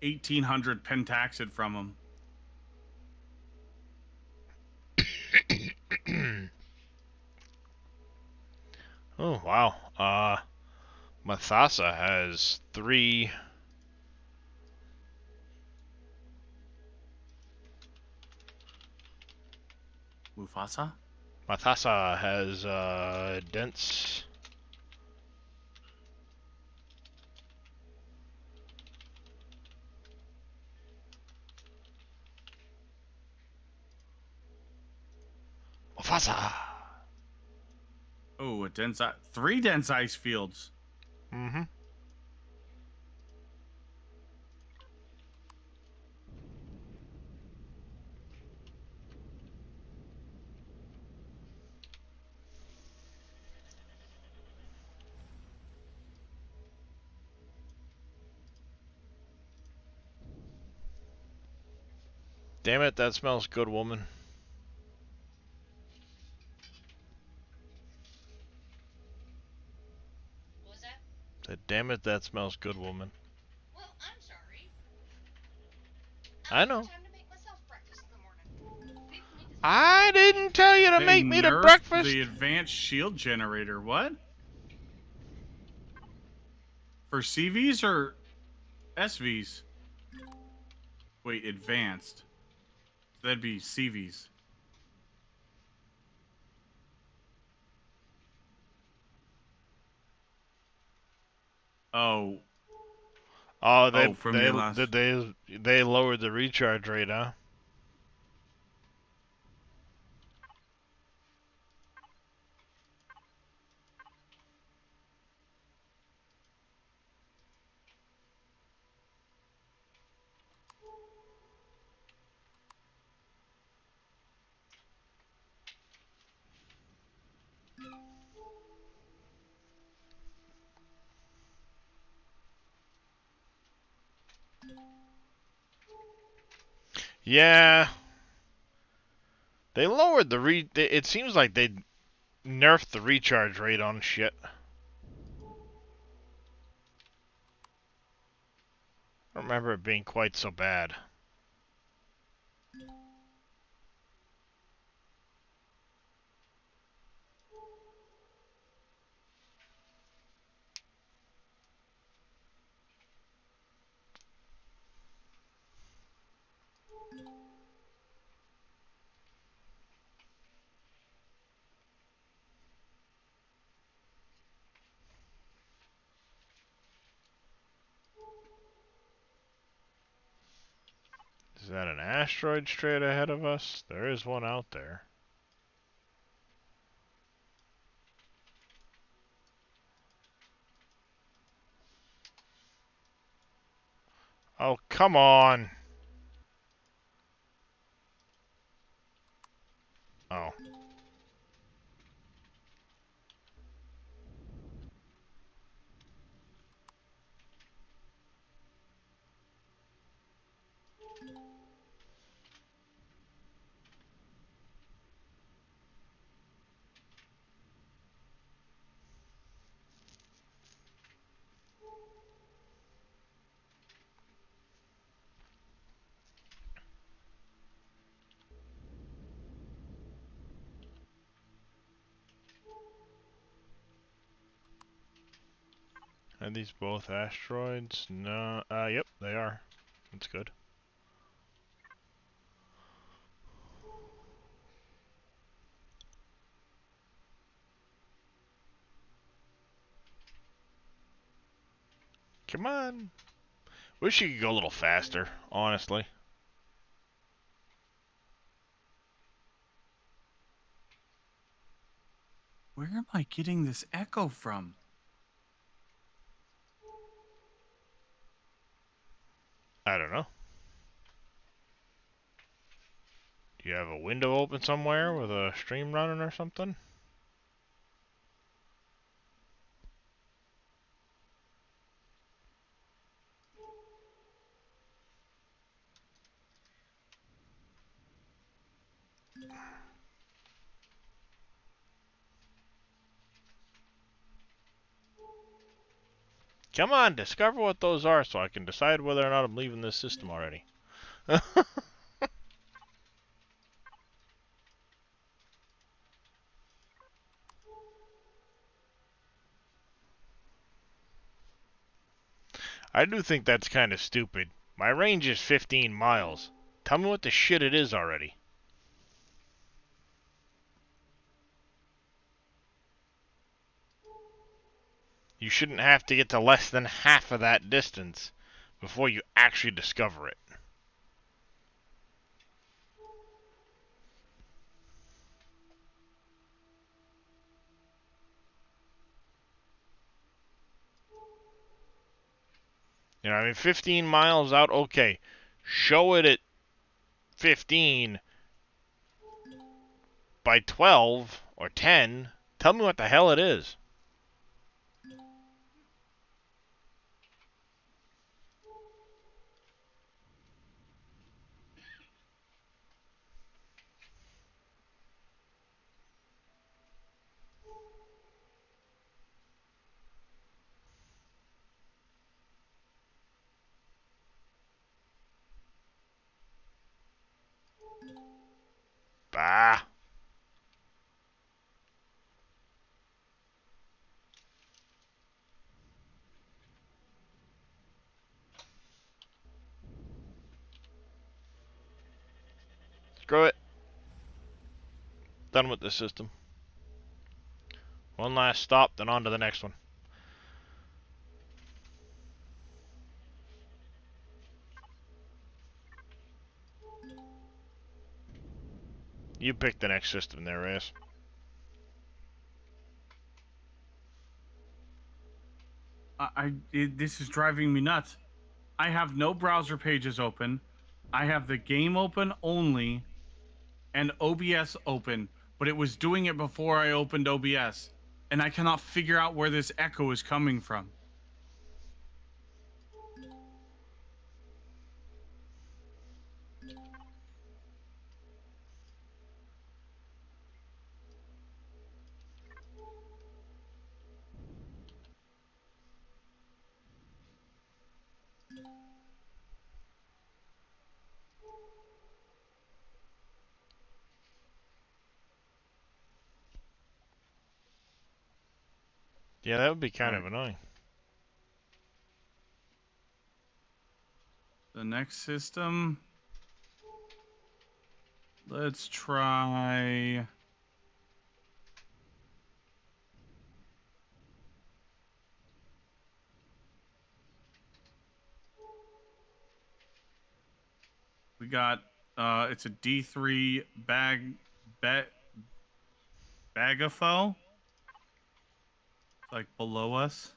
1,800 Pentaxid from them. Oh wow. Mathasa has 3. Mufasa? Mathasa has dense. Mufasa. Oh, a dense 3 dense ice fields. Mm-hmm. Damn it, that smells good, woman. What was that? Damn it, that smells good, woman. Well, I'm sorry. I I know. have time to make myself breakfast in the morning. People need to think I didn't tell you to They make me the nerfed breakfast. the advanced shield generator. What? For CVs or SVs? Wait, advanced. So that'd be CVs. Oh, Oh, oh, from your last. they lowered the recharge rate, huh? Yeah, they lowered the it seems like they nerfed the recharge rate on shit. I don't remember it being quite so bad. Is that an asteroid straight ahead of us? There is one out there. Oh, come on. Are these both asteroids? No. Yep, they are. That's good. Come on. Wish you could go a little faster, honestly. Where am I getting this echo from? I don't know. Do you have a window open somewhere with a stream running or something? Come on, discover what those are so I can decide whether or not I'm leaving this system already. I do think that's kind of stupid. My range is 15 miles. Tell me what the shit it is already. You shouldn't have to get to less than half of that distance before you actually discover it. You know, I mean, 15 miles out, okay. Show it at 15 by 12 or 10. Tell me what the hell it is. Bah. Screw it. Done with this system. One last stop, then on to the next one. You pick the next system there, Reyes. This is driving me nuts. I have no browser pages open. I have the game open only and OBS open, but it was doing it before I opened OBS, and I cannot figure out where this echo is coming from. Yeah, that would be All kind right. of annoying. The next system. Let's try. We got it's a D3 bagafo. It's like below us.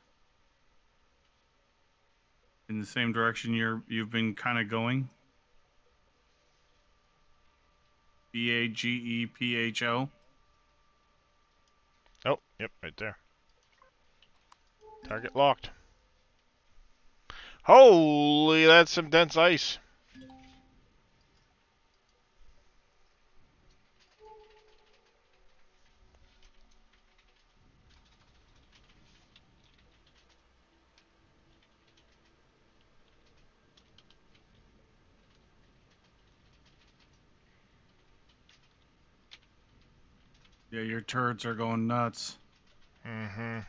In the same direction you've been kind of going. BAGEPHO. Oh, yep, right there. Target locked. Holy, that's some dense ice. Yeah, your turrets are going nuts. Mm-hmm.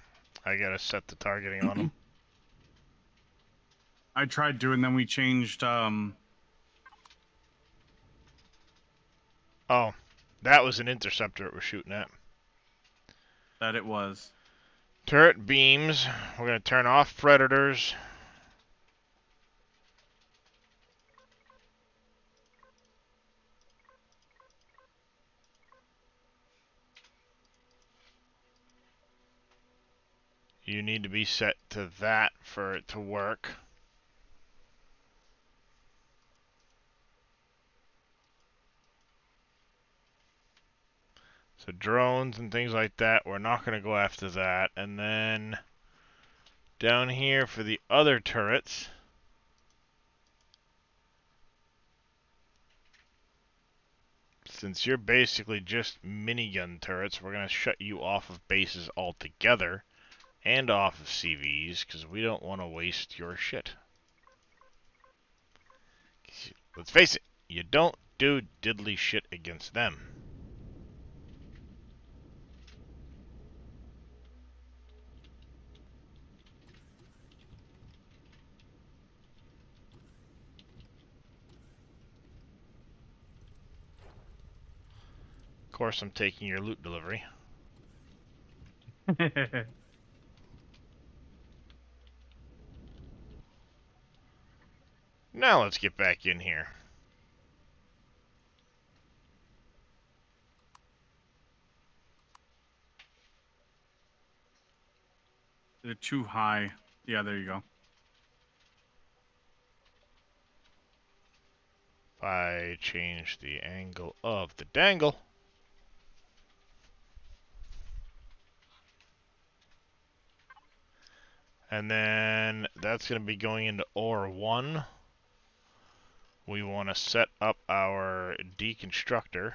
I gotta set the targeting on them. I tried to, and then we changed. Oh, that was an interceptor it was shooting at. That it was. Turret beams. We're gonna turn off predators. You need to be set to that for it to work. So drones and things like that, we're not going to go after that. And then down here for the other turrets, since you're basically just minigun turrets, we're going to shut you off of bases altogether and off of CVs because we don't want to waste your shit. Let's face it, you don't do diddly shit against them. Of course, I'm taking your loot delivery. Now let's get back in here. They're too high. Yeah, there you go. If I change the angle of the dangle, and then that's going to be going into ore 1. We want to set up our deconstructor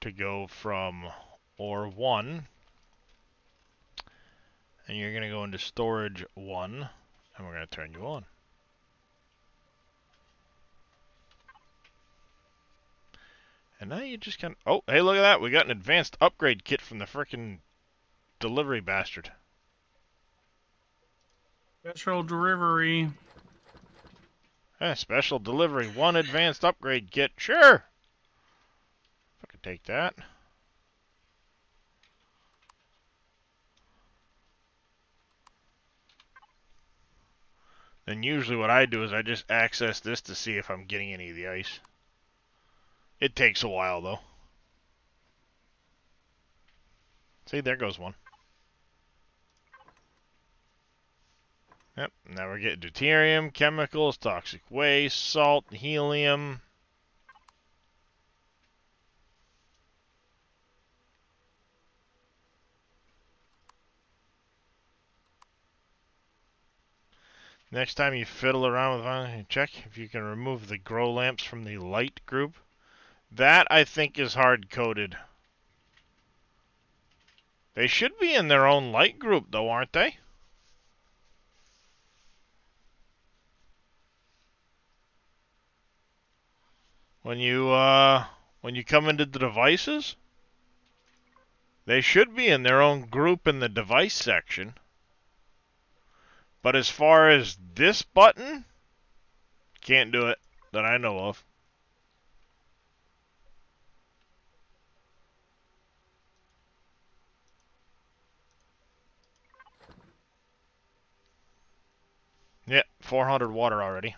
to go from ore 1, and you're going to go into storage 1, and we're going to turn you on. And now you just kind of... Oh, hey, look at that. We got an advanced upgrade kit from the frickin' delivery bastard. Special delivery. Special delivery 1 advanced upgrade kit. Sure! I could take that. Then usually what I do is I just access this to see if I'm getting any of the ice. It takes a while, though. See, there goes one. Yep, now we're getting deuterium, chemicals, toxic waste, salt, helium. Next time you fiddle around with check if you can remove the grow lamps from the light group. That, I think, is hard-coded. They should be in their own light group, though, aren't they? When you come into the devices, they should be in their own group in the device section. But as far as this button, can't do it that I know of. Yep, 400 water already.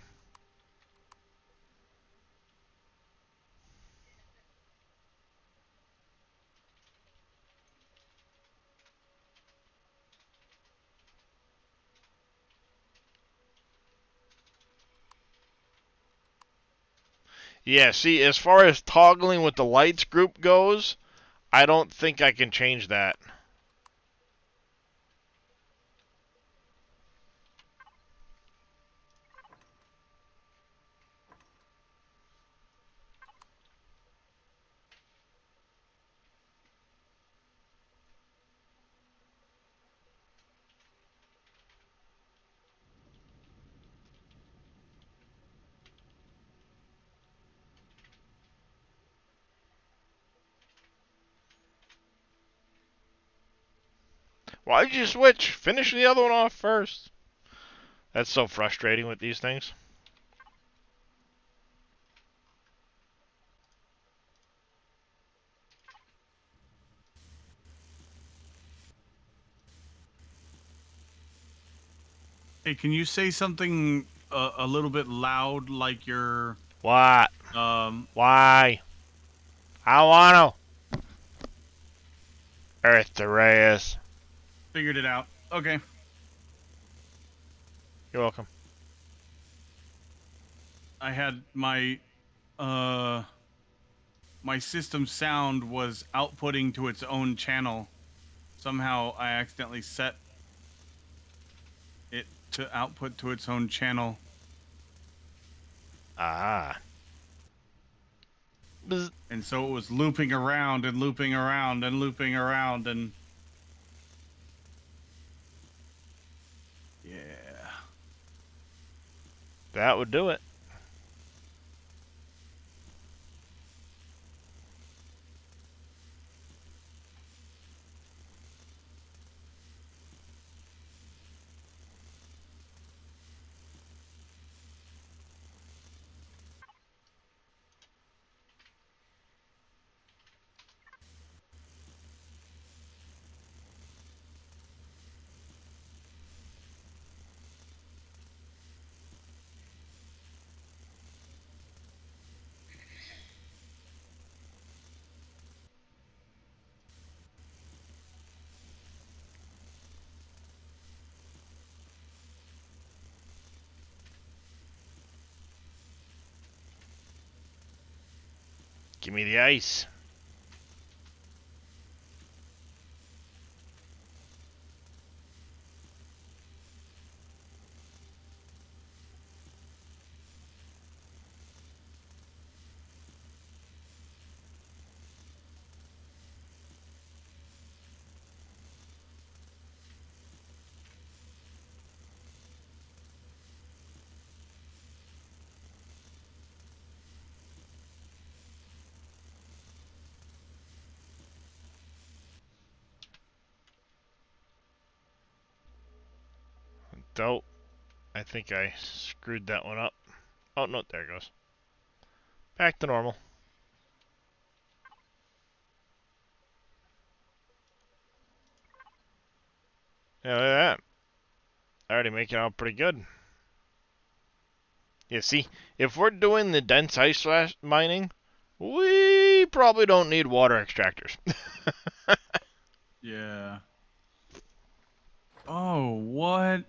Yeah, see, as far as toggling with the lights group goes, I don't think I can change that. Why'd you switch? Finish the other one off first. That's so frustrating with these things. Hey, can you say something a little bit loud, like you're What? um? Why? I wanna. Earth to Reyes. Figured it out. Okay. You're welcome. I had uh my system sound was outputting to its own channel. Somehow I accidentally set it to output to its own channel. Ah. Bzz. And so it was looping around and looping around and looping around and yeah. That would do it. Give me the ice. Dope. I think I screwed that one up. Oh, no, there it goes. Back to normal. Yeah, look at that. Already making out pretty good. Yeah, see, if we're doing the dense ice mining, we probably don't need water extractors. Yeah. Oh, what?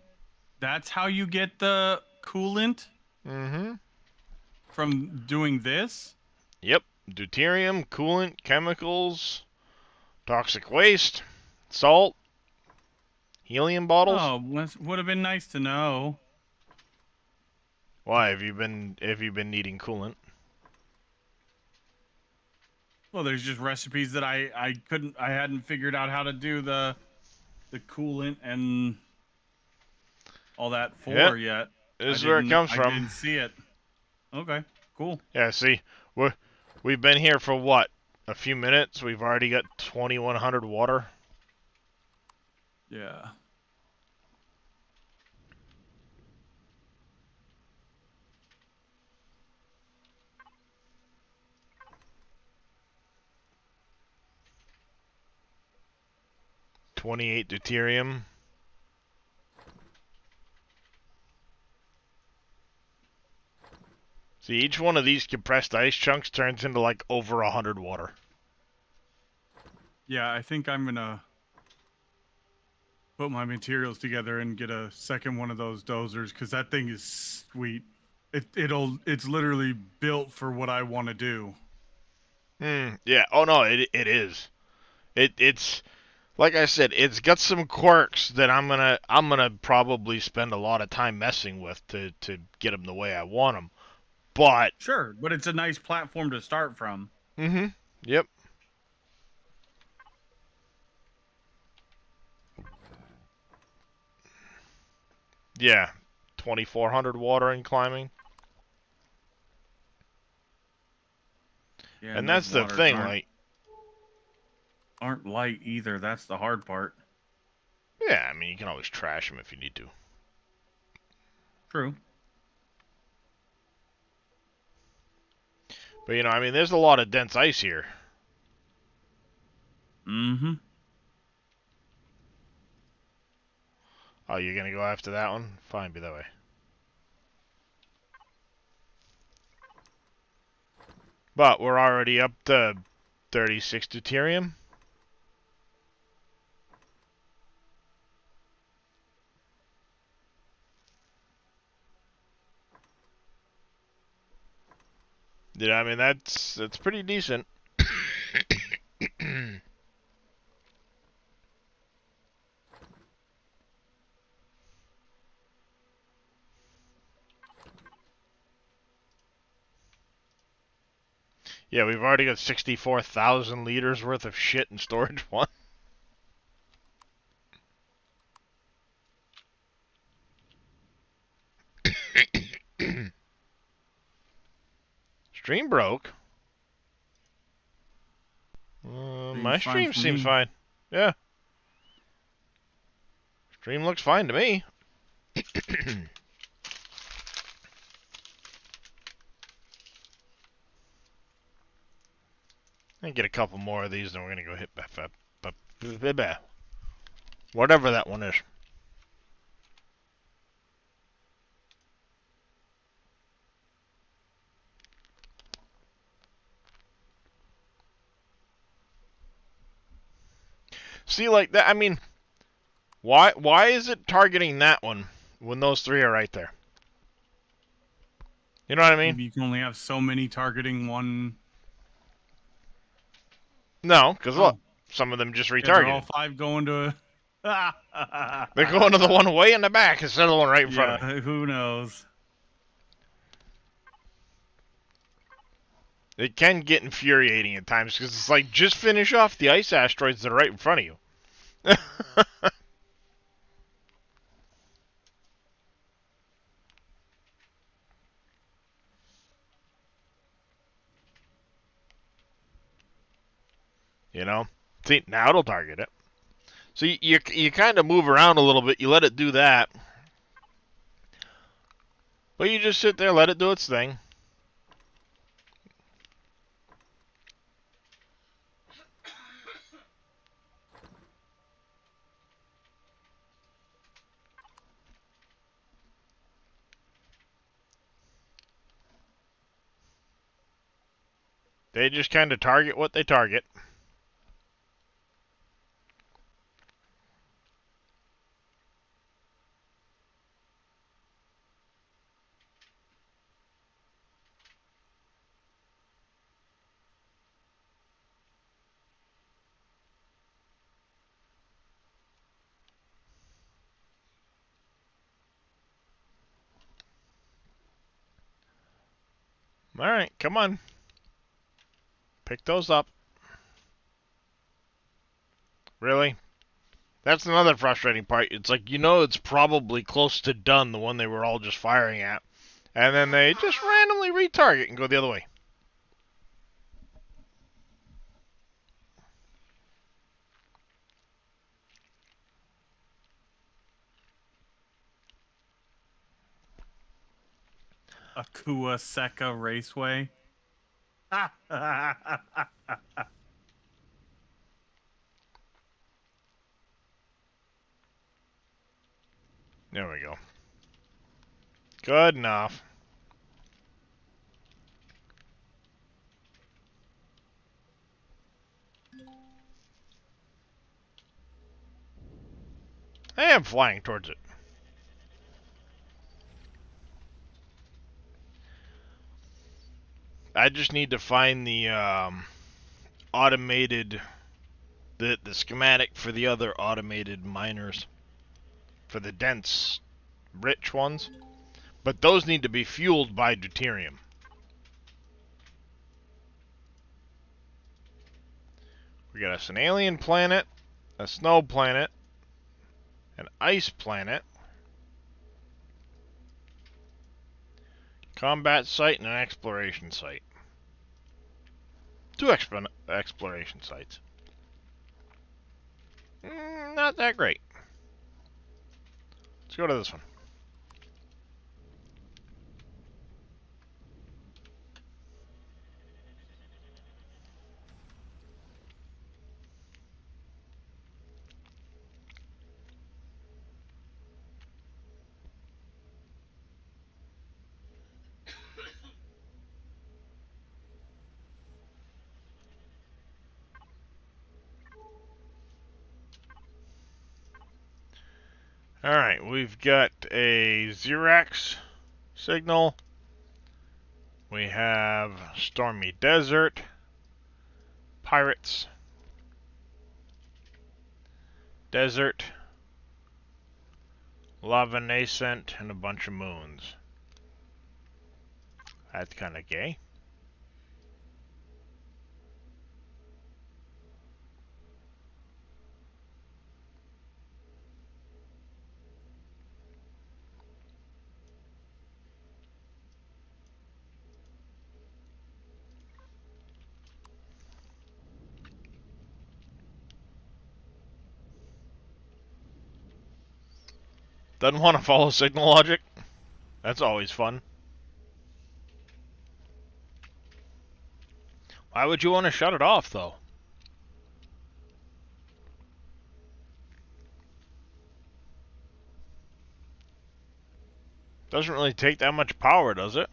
That's how you get the coolant Mm-hmm. from doing this? Yep. Deuterium, coolant, chemicals, toxic waste, salt, helium bottles. Oh, would have been nice to know. Why have you been needing coolant? Well, there's just recipes that I hadn't figured out how to do the coolant and all that Yep. for yet. This is where it comes I from. didn't see it. Okay, cool. Yeah, see, we've been here for what? A few minutes. We've already got 2100 water. Yeah. 28 deuterium. See, each one of these compressed ice chunks turns into like over 100 water. Yeah, I think I'm gonna put my materials together and get a second one of those dozers because that thing is sweet. It's literally built for what I want to do. Yeah. Oh no, it is. It's like I said, it's got some quirks that I'm gonna probably spend a lot of time messing with to get them the way I want them. But Sure, but it's a nice platform to start from. yep. Yeah, 2400 water and climbing. Yeah, And and those that's the waters thing, like, aren't light either. That's the hard part. Yeah, I mean, you can always trash them if you need to. True. But, you know, I mean, there's a lot of dense ice here. Mm-hmm. Oh, you're going to go after that one? Fine, be that way. But we're already up to 36 deuterium. Yeah, I mean, that's pretty decent. Yeah, we've already got 64,000 liters worth of shit in storage one. Stream broke. My Seems fine stream for seems me. fine. Yeah. Stream looks fine to me. And get a couple more of these, then we're gonna go hit whatever that one is. See, like that. I mean, why is it targeting that one when those three are right there? You know what I mean? Maybe you can only have so many targeting one. No, because look, Oh, some of them just yeah, they're all retargeted. 5 going to. They're going to the one way in the back instead of the one right in front Yeah, of me. who knows? It can get infuriating at times because it's like, just finish off the ice asteroids that are right in front of you. You know? See, now it'll target it. So you kind of move around a little bit. You let it do that. But you just sit there, let it do its thing. They just kind of target what they target. All right, come on. Pick those up. Really? That's another frustrating part. It's like, you know, it's probably close to done, the one they were all just firing at. And then they just randomly retarget and go the other way. Akua Seka Raceway. There we go. Good enough. I am flying towards it. I just need to find the automated, the schematic for the other automated miners. For the dense, rich ones. But those need to be fueled by deuterium. We got us an alien planet, a snow planet, an ice planet, combat site, and an exploration site. Two exploration sites. Not that great. Let's go to this one. Alright, we've got a Xerax signal. We have Stormy Desert, Pirates, Desert, Lava Nascent, and a bunch of moons. That's kind of gay. Doesn't want to follow signal logic? That's always fun. Why would you want to shut it off, though? Doesn't really take that much power, does it?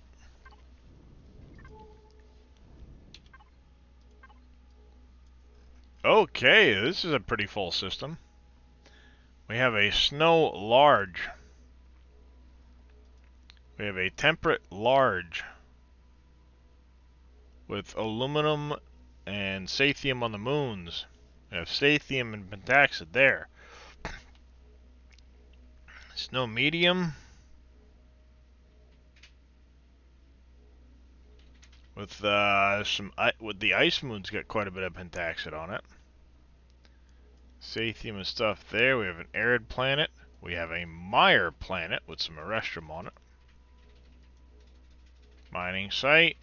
Okay, this is a pretty full system. We have a Snow Large. We have a Temperate Large with aluminum and sathium on the moons. We have sathium and pentaxid there. Snow Medium with with the ice moons got quite a bit of pentaxid on it. Sathium and stuff there. We have an arid planet. We have a mire planet with some erestrum on it. Mining site.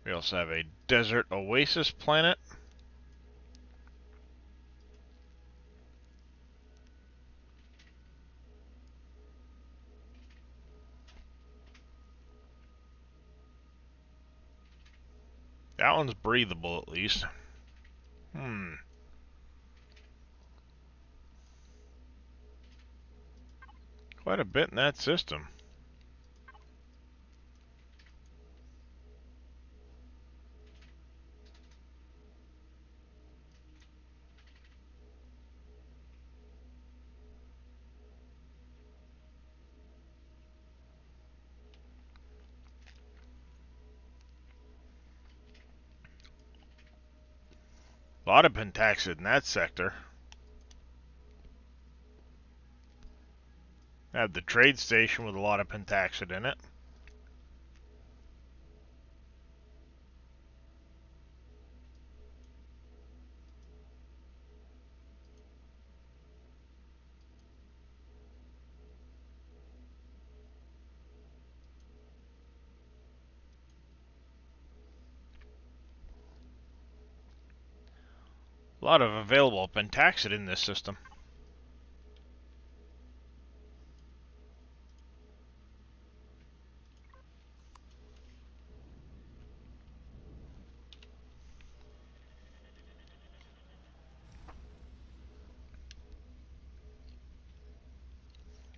We also have a desert oasis planet. That one's breathable at least. Quite a bit in that system. A lot of pentaxid in that sector. I have the trade station with a lot of pentaxid in it. A lot of available pentaxid in this system.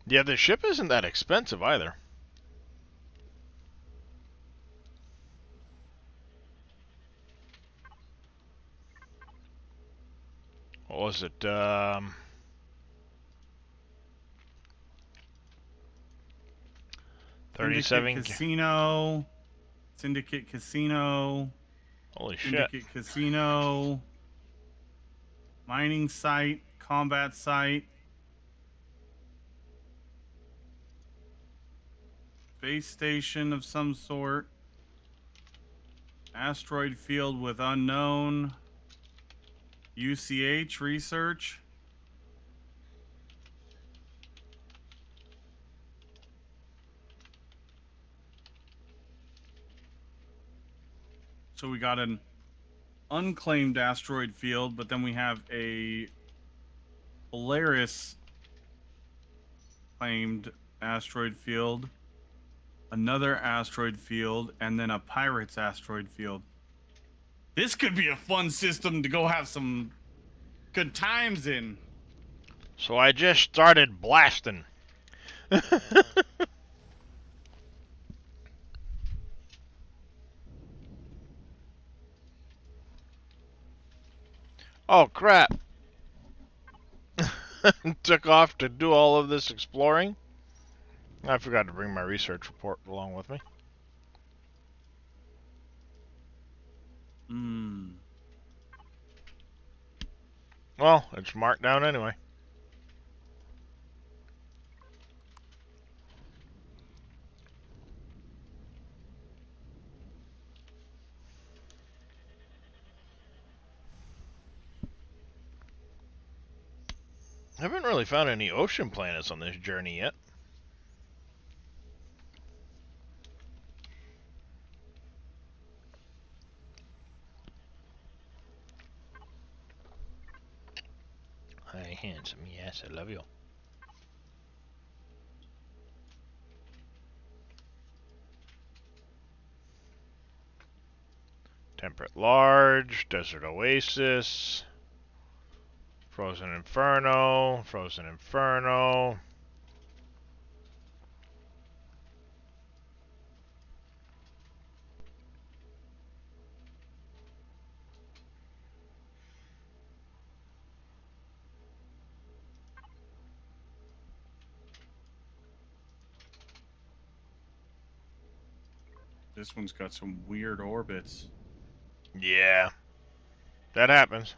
Yeah, the ship isn't that expensive either. What was it? 37 Casino. Syndicate Casino. Holy shit. Syndicate Casino. Mining site. Combat site. Space station of some sort. Asteroid field with unknown. UCH research. So we got an unclaimed asteroid field, but then we have a Polaris unclaimed asteroid field, another asteroid field, and then a pirate's asteroid field. This could be a fun system to go have some good times in. So I just started blasting. Oh crap. Took off to do all of this exploring. I forgot to bring my research report along with me. Well, it's marked down anyway. I haven't really found any ocean planets on this journey yet. Hi, handsome. Yes, I love you. Temperate Large, Desert Oasis, Frozen Inferno, Frozen Inferno. This one's got some weird orbits. Yeah, that happens.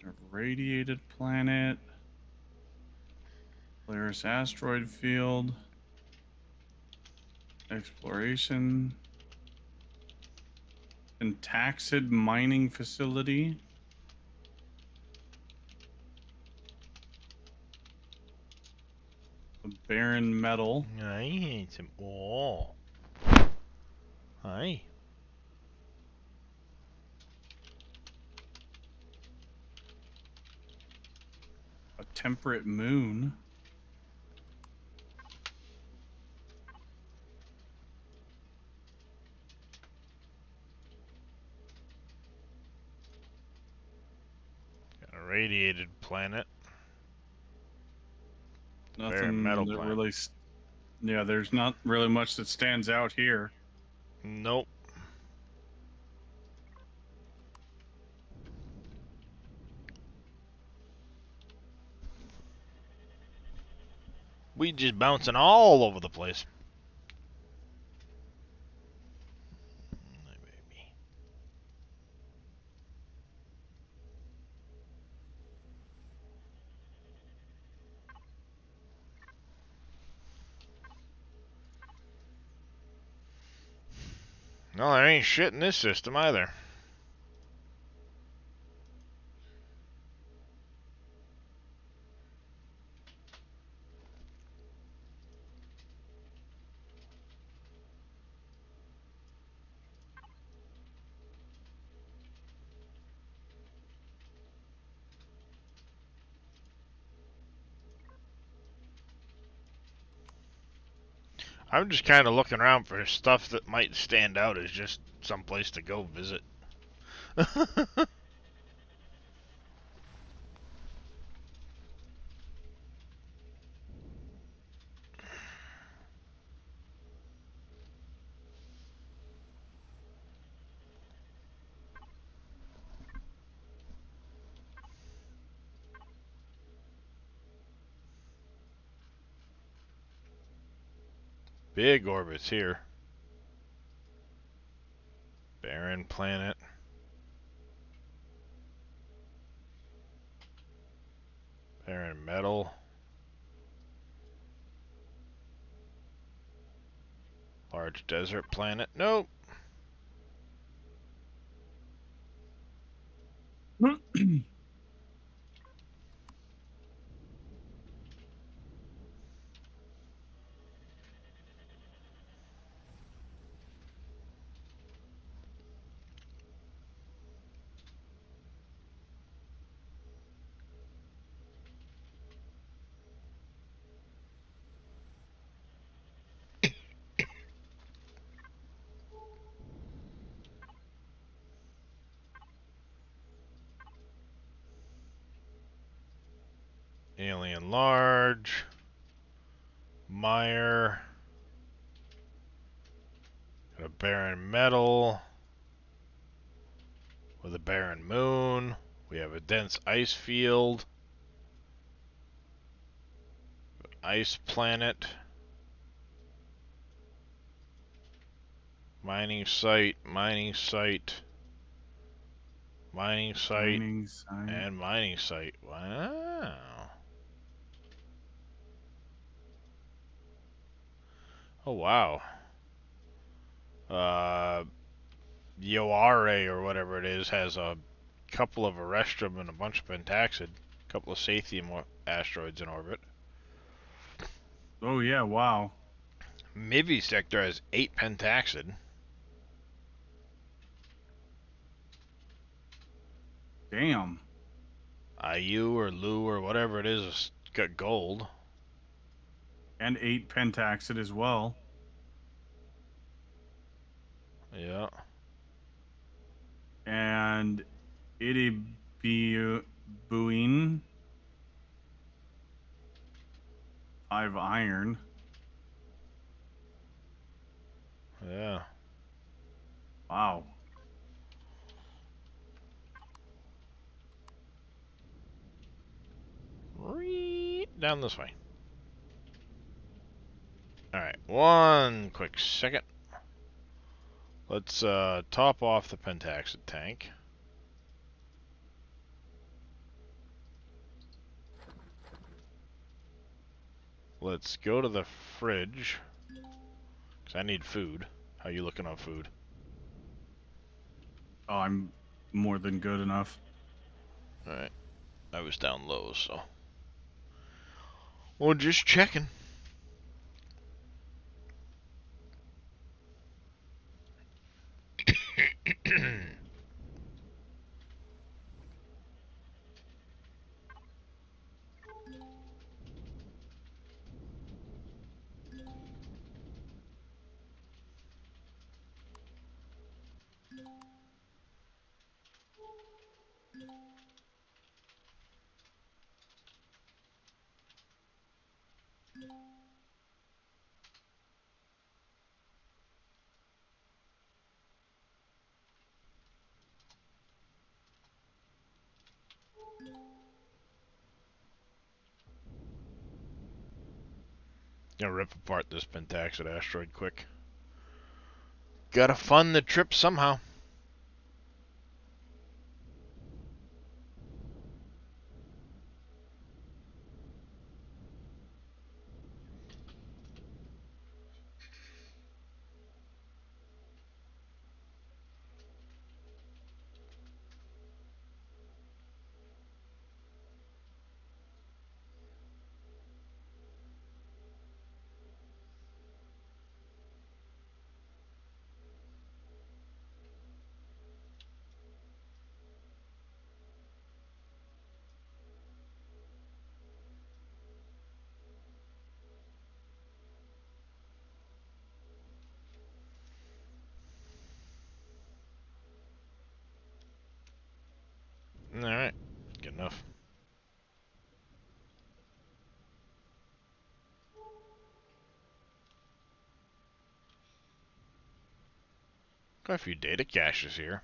A radiated planet. Polaris asteroid field. Exploration. Syntaxid mining facility. A barren metal. Hi, handsome. Oh. Hi. A temperate moon. Got a radiated planet. Bare Nothing metal that planet. really. Yeah, there's not really much that stands out here. Nope. We just bouncing all over the place. My baby. No, there ain't shit in this system either. I'm just kind of looking around for stuff that might stand out as just someplace to go visit. Big orbits here. Barren planet. Barren metal. Large desert planet. Nope. Alien large. Mire. Got a barren metal. With a barren moon. We have a dense ice field. Ice planet. Mining site. Mining site. Mining site. Mining site. And mining site. Wow. Oh, wow. Yoare, or whatever it is, has a couple of Erestrum and a bunch of Pentaxid. A couple of Sathium asteroids in orbit. Oh yeah, wow. Mivi sector has 8 Pentaxid. Damn. IU or Lu or whatever it is got gold. And 8 pentaxid as well. Yeah. And itty buoying 5 iron. Yeah. Wow. Down this way. Alright, one quick second. Let's top off the Pentaxid tank. Let's go to the fridge. Because I need food. How you looking on food? Oh, I'm more than good enough. Alright. I was down low, so. Well, just checking. Gonna rip apart this Pentaxid asteroid quick. Gotta fund the trip somehow. Alright, good enough. Got a few data caches here.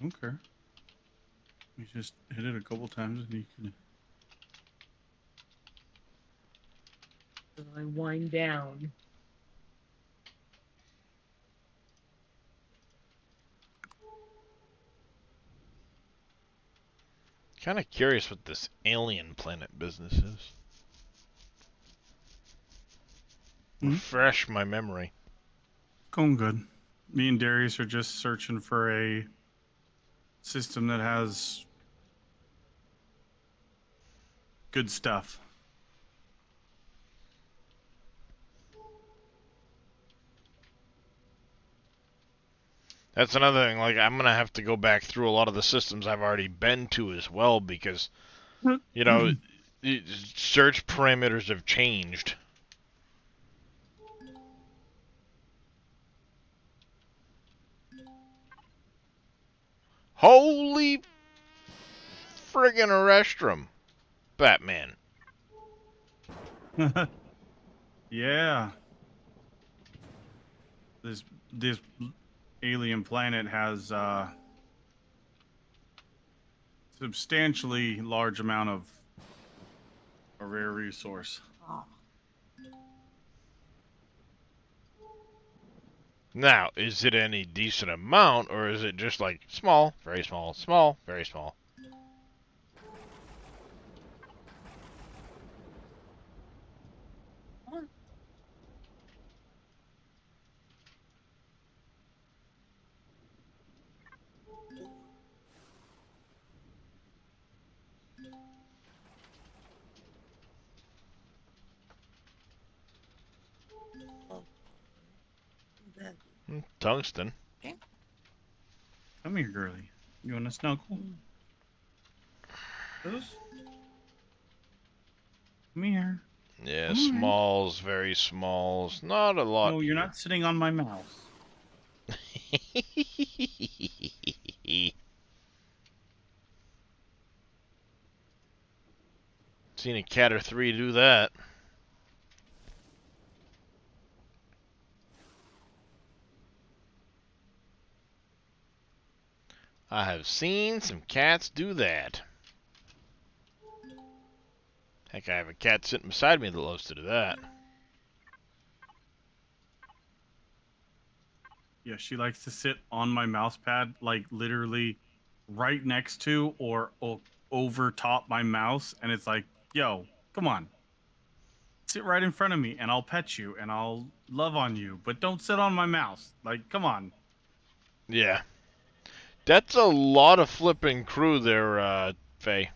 Okay. You just hit it a couple times and you can. So I wind down. Kind of curious what this alien planet business is. Refresh my memory. Going good. Me and Darius are just searching for a system that has good stuff. That's another thing. Like, I'm gonna have to go back through a lot of the systems I've already been to as well because, you know, search parameters have changed. Holy friggin' restrum, Batman. Yeah. This alien planet has substantially large amount of a rare resource. Ah, Now, is it any decent amount, or is it just like small, very small, small, very small? come on. That, Tungsten. Come here, girly. You want to snuggle? Those? Come here. Yeah, Come on. smalls, very smalls. Not a lot. No, you're not sitting on my mouse. Seen a cat or three do that. I have seen some cats do that. Heck, I have a cat sitting beside me that loves to do that. Yeah, she likes to sit on my mouse pad, like literally right next to or over top my mouse. And it's like, yo, come on. Sit right in front of me and I'll pet you and I'll love on you, but don't sit on my mouse. Like, come on. Yeah. That's a lot of flipping crew there, Faye.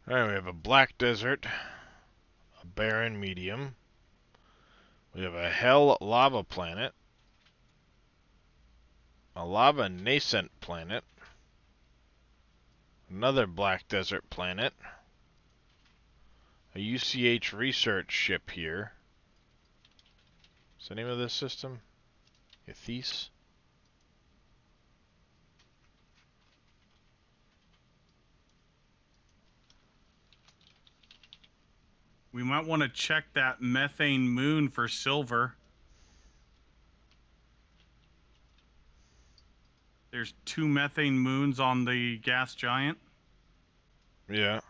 Alright, we have a black desert, a barren medium. We have a hell lava planet, a lava nascent planet, another black desert planet, a UCH research ship here. What's the name of this system? Ethese? We might want to check that methane moon for silver. There's 2 methane moons on the gas giant. Yeah.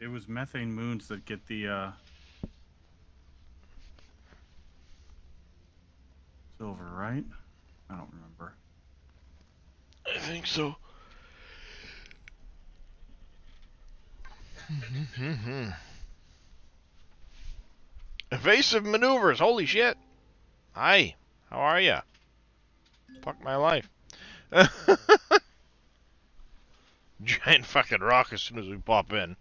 It was methane moons that get the silver, right? I don't remember. I think so. Evasive maneuvers. Holy shit. Hi. How are ya? Fuck my life. Giant fucking rock as soon as we pop in.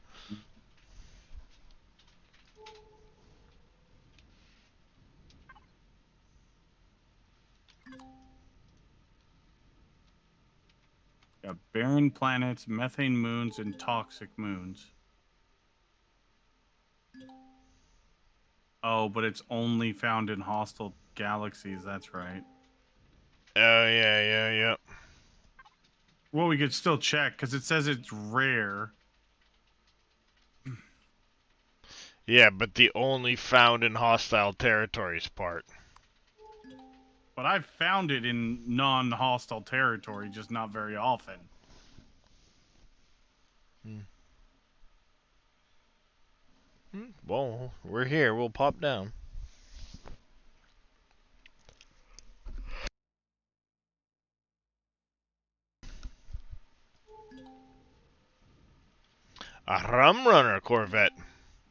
Got barren planets, methane moons, and toxic moons. Oh, but it's only found in hostile galaxies. That's right. Oh, yeah. Well, we could still check because it says it's rare. Yeah, but the only found in hostile territories part. But I've found it in non-hostile territory, just not very often. Well, we're here. We'll pop down. A rum runner Corvette.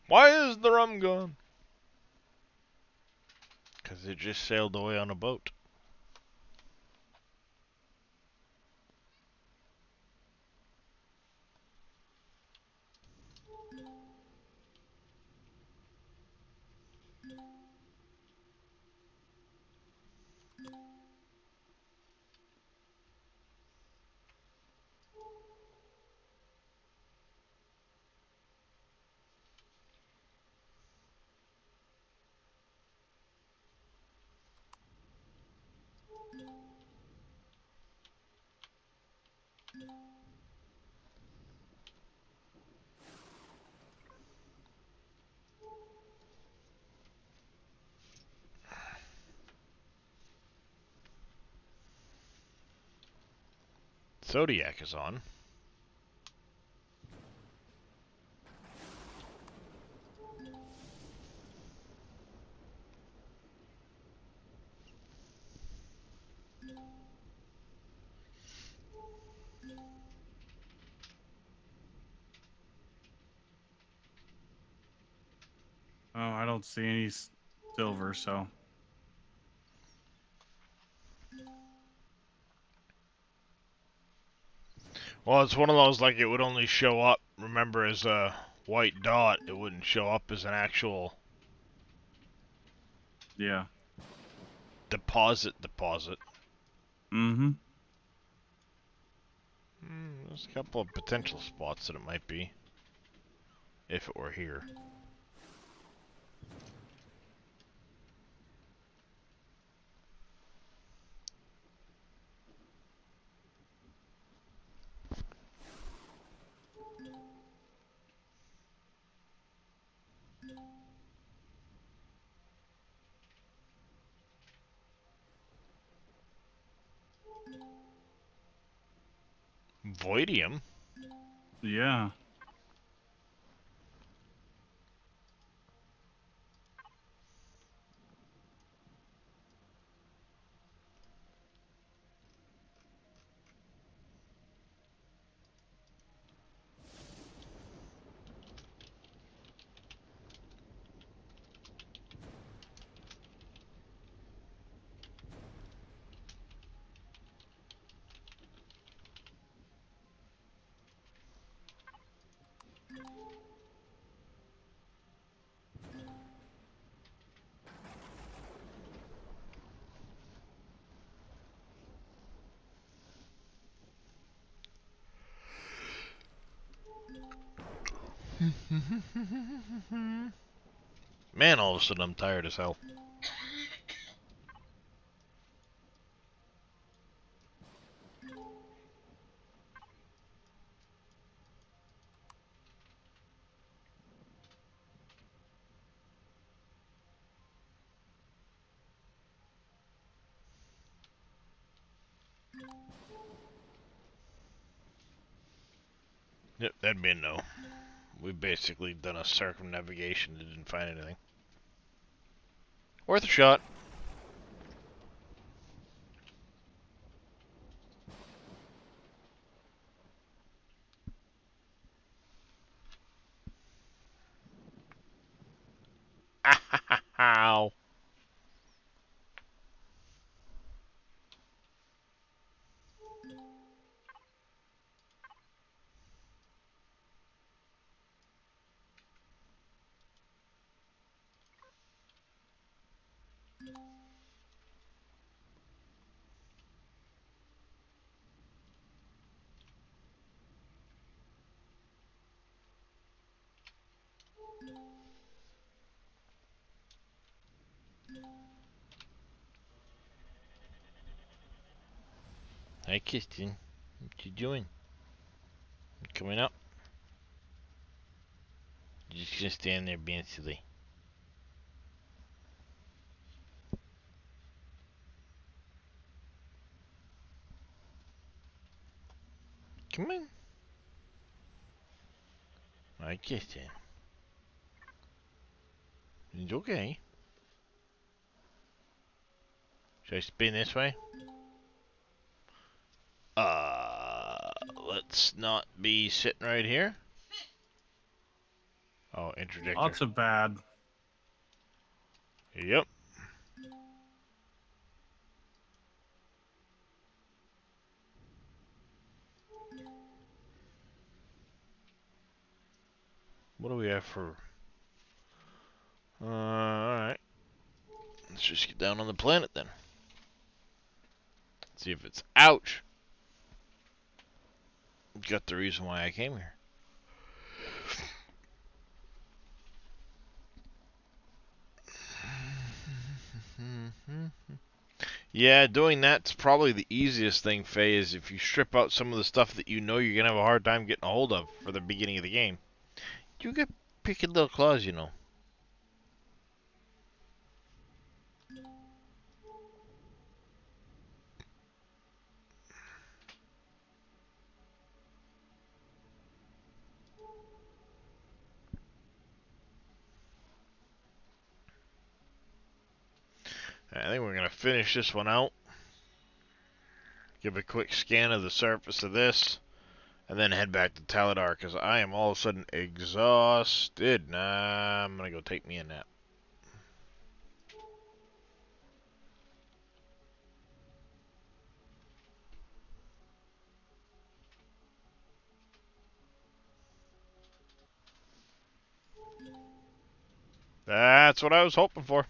Why is the rum gone? Because it just sailed away on a boat. Zodiac is on. Oh, I don't see any silver, so. Well, it's one of those like it would only show up, remember, as a white dot. It wouldn't show up as an actual Yeah. deposit. Mm-hmm. There's a couple of potential spots that it might be. If it were here. Voidium? Yeah. Man, all of a sudden I'm tired as hell. Yep, that'd be a no. We've basically done a circumnavigation and didn't find anything. Worth a shot. Hi, Kirsten. What you doing? You coming up? You're just gonna stand there being silly. Come on. Hi, Kirsten. It's okay. Should I spin this way? Let's not be sitting right here. Oh, interdictor. Lots of bad. Yep. What do we have for... alright. Let's just get down on the planet then. See if it's... Ouch! Got the reason why I came here. Yeah, doing that's probably the easiest thing, Faye, is if you strip out some of the stuff that you know you're going to have a hard time getting a hold of for the beginning of the game. You get picky little claws, you know. I think we're going to finish this one out. Give a quick scan of the surface of this. And then head back to Taladar, because I am all of a sudden exhausted. Nah, I'm going to go take me a nap. That's what I was hoping for.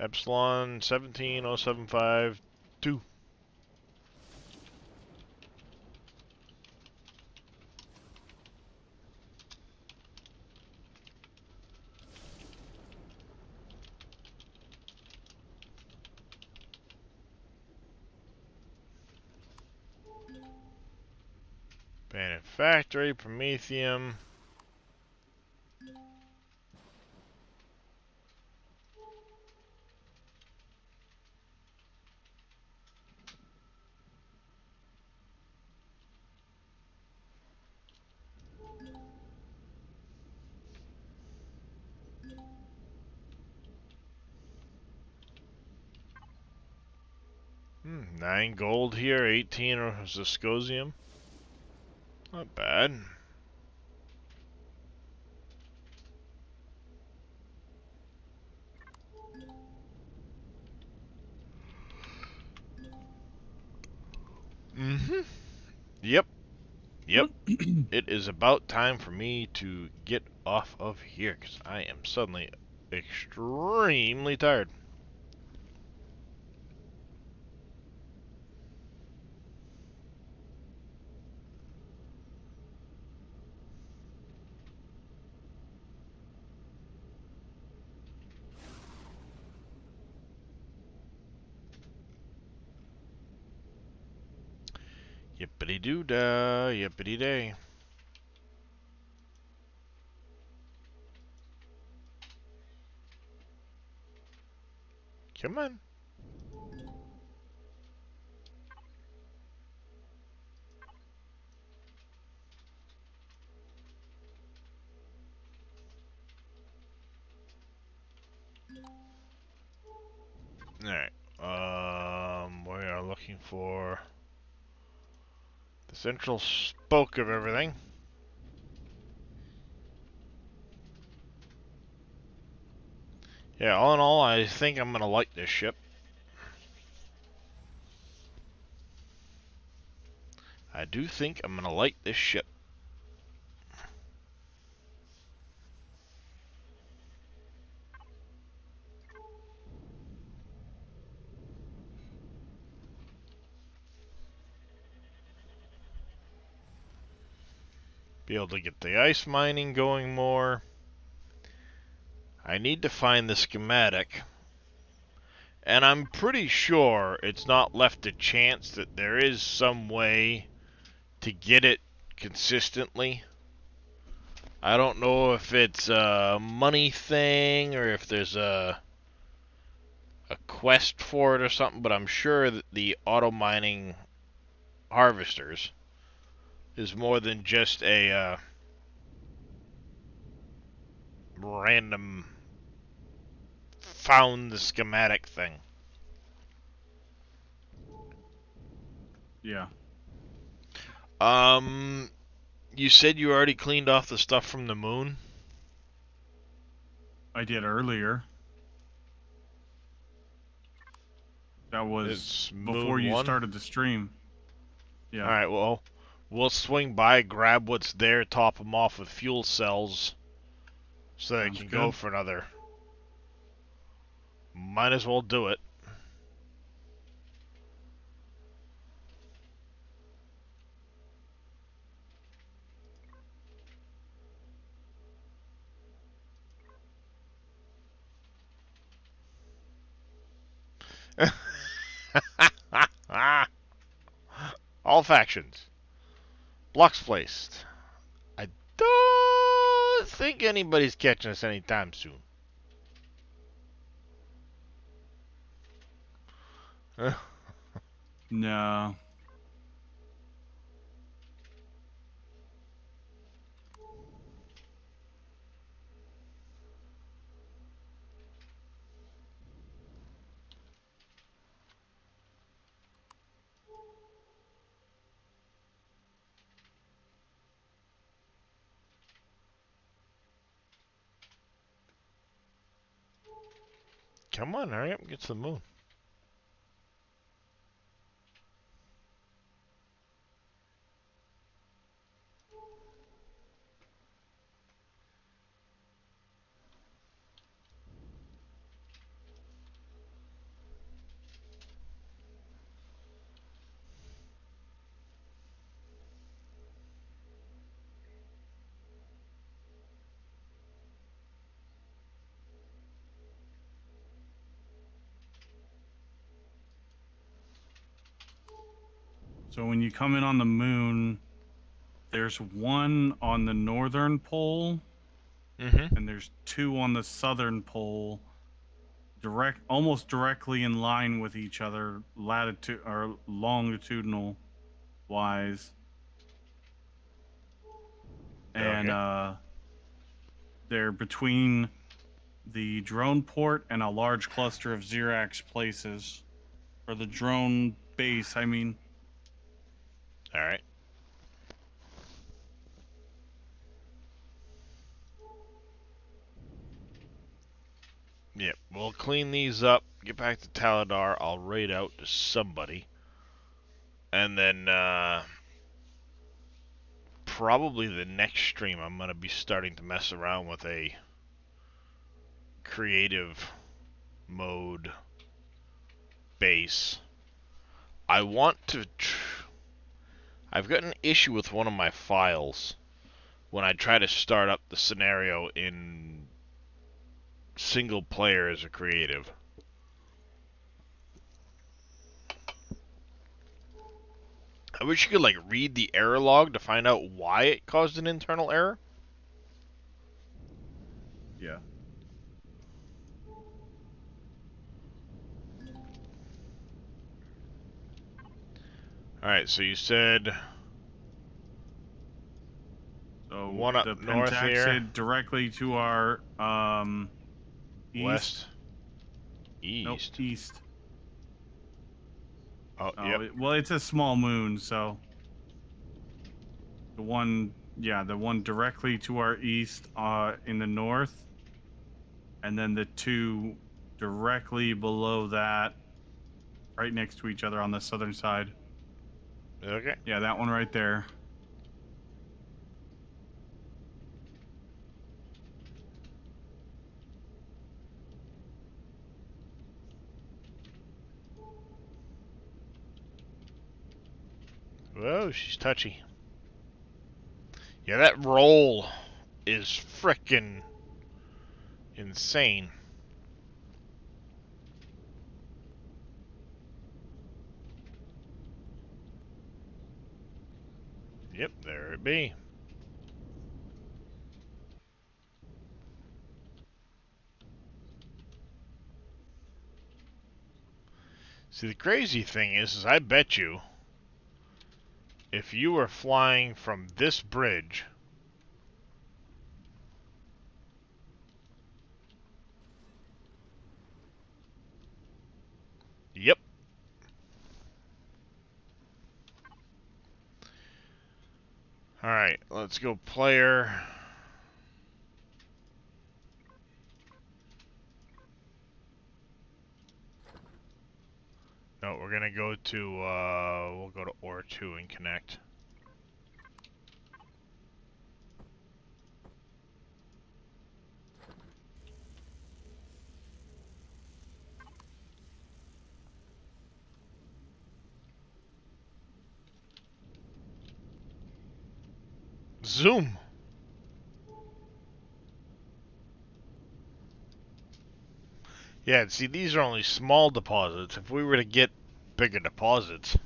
Epsilon 17075-2. Abandoned factory, Promethium. Hmm, 9 gold here, 18 Ziscosium. Not bad. Mm-hmm. Yep. Yep. It is about time for me to get off of here, because I am suddenly extremely tired. Yippity doo dah, yippity day. Come on. Alright. We are looking for the central spoke of everything. Yeah, all in all, I think I'm gonna like this ship. I do think I'm gonna like this ship. Be able to get the ice mining going more. I need to find the schematic And I'm pretty sure it's not left to chance that there is some way to get it consistently. I don't know if it's a money thing or if there's a quest for it or something, but I'm sure that the auto mining harvesters is more than just a random found the schematic thing. Yeah. You said you already cleaned off the stuff from the moon? I did earlier. That was It's before moon you 1? started the stream. Yeah. Alright, well, we'll swing by, grab what's there, top them off with fuel cells so they Sounds can go good. for another. Might as well do it. All factions. Blocks placed. I don't think anybody's catching us anytime soon. No. Come on, hurry up and get to the moon. So when you come in on the moon, there's one on the northern pole, Mm-hmm. and there's two on the southern pole, almost directly in line with each other, latitude or longitudinal wise. And Okay. they're between the drone port and a large cluster of Xerax places. Or the drone base, I mean. Alright. Yep, we'll clean these up, get back to Taladar, I'll raid out to somebody. And then, probably the next stream I'm gonna be starting to mess around with a creative mode base. I want to... I've got an issue with one of my files when I try to start up the scenario in single player as a creative. I wish you could, like, read the error log to find out why it caused an internal error. Yeah. Alright, so you said So one up the north here, pentaxid directly to our east. west, Nope, east. east. Oh, yep. Oh, well, it's a small moon, so the one, yeah, the one directly to our east, in the north, and then the two directly below that, right next to each other on the southern side. Okay. Yeah, that one right there. Whoa, she's touchy. Yeah, that roll is frickin' insane. Yep, there it be. See, the crazy thing is I bet you if you were flying from this bridge, yep. Alright, let's go player. No, we're gonna go to, we'll go to OR2 and connect. Zoom! Yeah, see, these are only small deposits. If we were to get bigger deposits...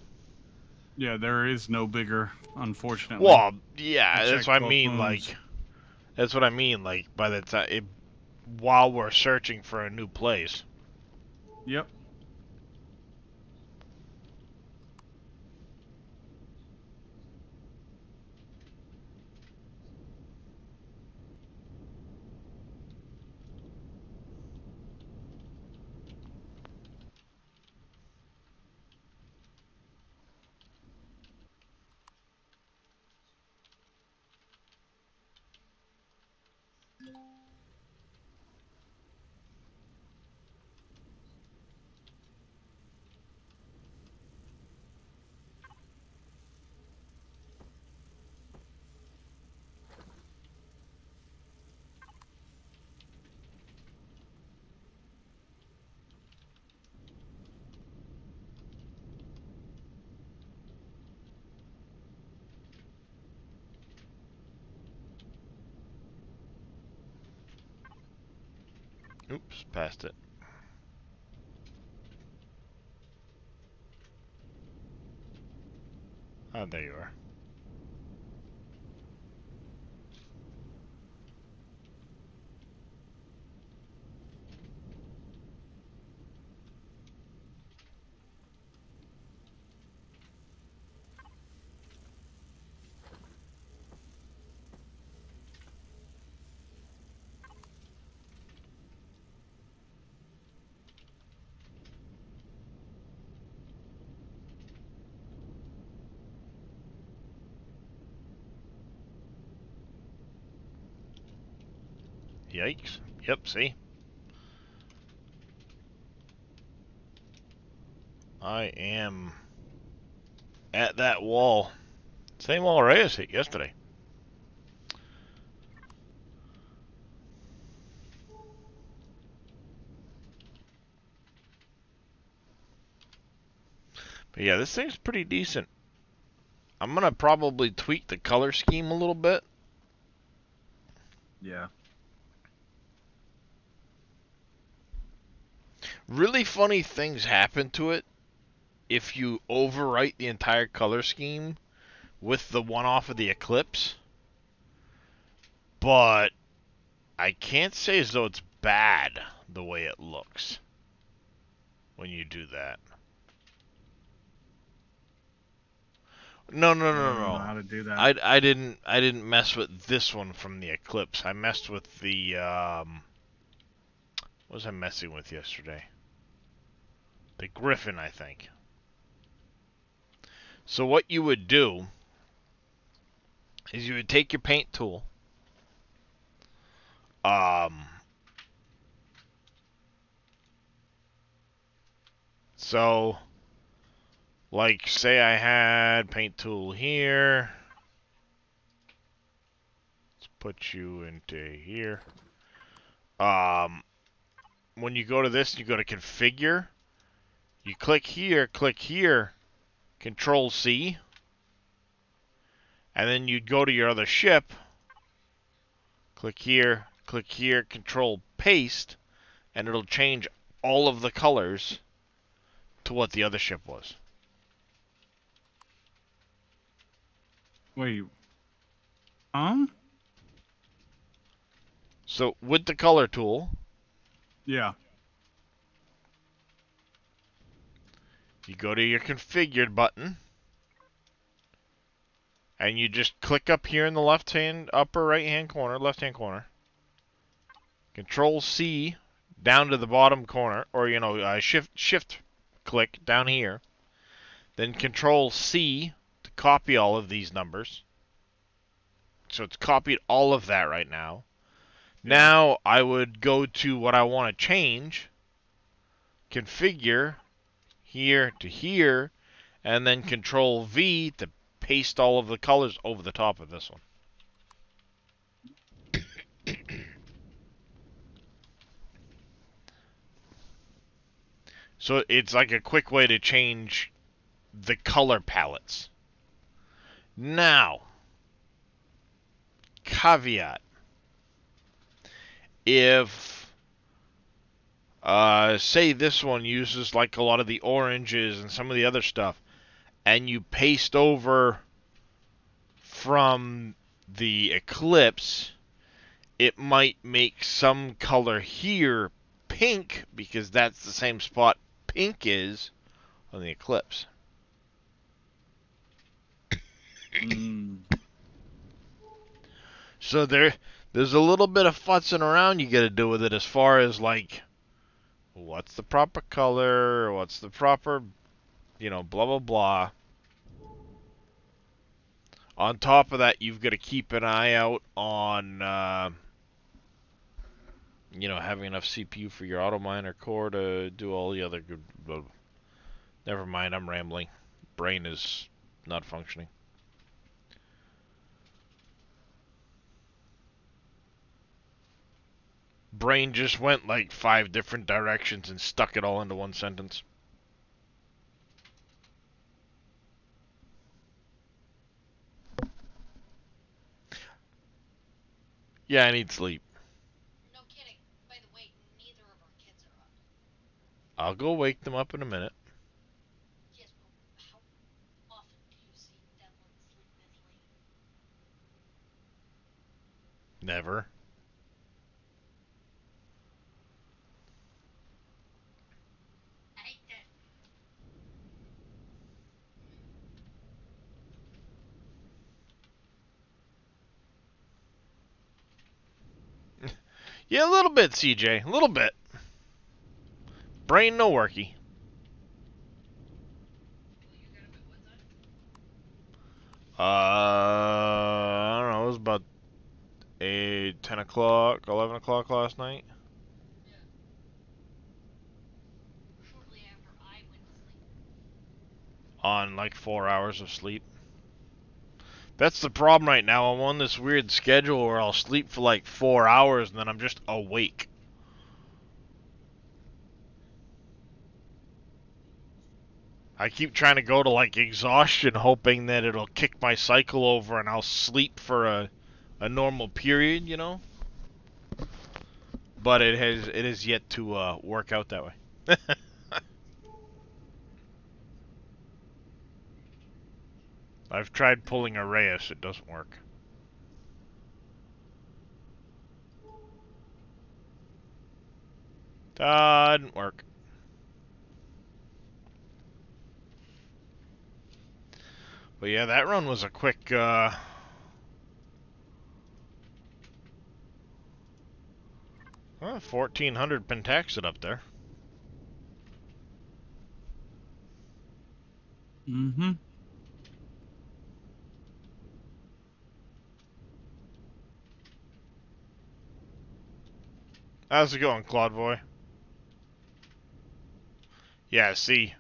Yeah, there is no bigger, unfortunately. Well, I yeah, that's checked what I both mean, moons. like... That's what I mean, like, by the time... while we're searching for a new place. Yep. Oops, passed it. Oh, there you are. Yikes. Yep, see? I am at that wall. Same wall Reyes hit yesterday. But yeah, this thing's pretty decent. I'm gonna probably tweak the color scheme a little bit. Yeah. Really funny things happen to it if you overwrite the entire color scheme with the one off of the Eclipse. But I can't say as though it's bad the way it looks when you do that. No, no, I no, don't know no. how to do that. I didn't mess with this one from the Eclipse. I messed with the what was I messing with yesterday? The Griffin, I think. So what you would do is you would take your paint tool. Um so like say I had paint tool here. Let's put you into here. When you go to this, you go to configure. You click here, Control C, and then you'd go to your other ship. Click here, Control Paste, and it'll change all of the colors to what the other ship was. Wait. So with the color tool, Yeah. you go to your configured button, and you just click up here in the left-hand, upper right-hand corner, left-hand corner. Control C down to the bottom corner, or shift click down here. Then Control C to copy all of these numbers. So it's copied all of that right now. Yeah. Now I would go to what I want to change, configure here to here, and then Control V to paste all of the colors over the top of this one. So it's like a quick way to change the color palettes. Now, caveat. If, say this one uses like a lot of the oranges and some of the other stuff, and you paste over from the Eclipse, it might make some color here pink because that's the same spot pink is on the Eclipse. So there's a little bit of futzing around you got to do with it as far as like what's the proper color, what's the proper, blah blah blah. On top of that, you've got to keep an eye out on having enough CPU for your auto miner core to do all the other good. Never mind, I'm rambling. Brain is not functioning. Brain just went like 5 different directions and stuck it all into one sentence. Yeah, I need sleep. No kidding. By the way, neither of our kids are up. I'll go wake them up in a minute. Yes, but how often do you see Devlin sleep this late? Never. I did. Yeah, a little bit, CJ. A little bit. Brain no worky. Well, you got up at what time? I don't know. It was about 10 o'clock, 11 o'clock last night. Yeah. Shortly after I went to sleep. On like 4 hours of sleep. That's the problem right now. I'm on this weird schedule where I'll sleep for like 4 hours and then I'm just awake. I keep trying to go to like exhaustion, hoping that it'll kick my cycle over and I'll sleep for a normal period, But it has yet to work out that way. I've tried pulling a Reyes, it doesn't work. Didn't work. But yeah, that run was a quick 1400 pentaxid up there. Mm-hmm. How's it going, Claude Boy? Yeah, see,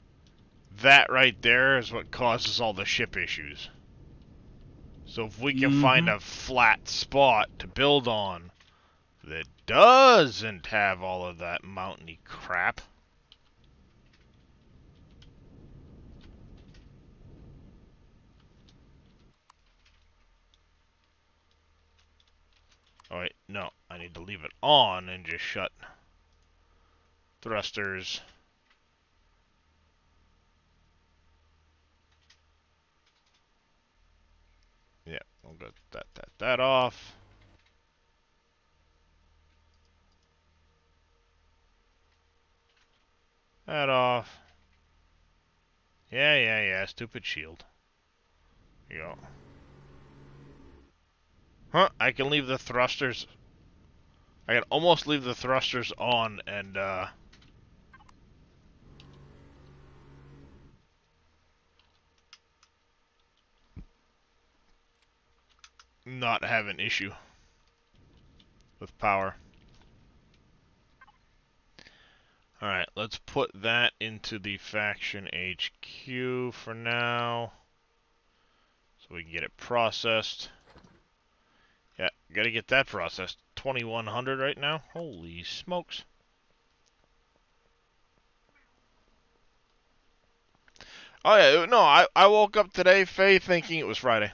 that right there is what causes all the ship issues. So if we can find a flat spot to build on that doesn't have all of that mountainy crap. Oh wait, no, I need to leave it on and just shut thrusters. I'll get that off. That off. Yeah. Stupid shield. Here you go. Huh? I can leave the thrusters. I can almost leave the thrusters on and not have an issue with power. Alright, let's put that into the faction HQ for now. So we can get it processed. Yeah, gotta get that processed. 2100 right now. Holy smokes. Oh yeah, no, I woke up today, Faye, thinking it was Friday.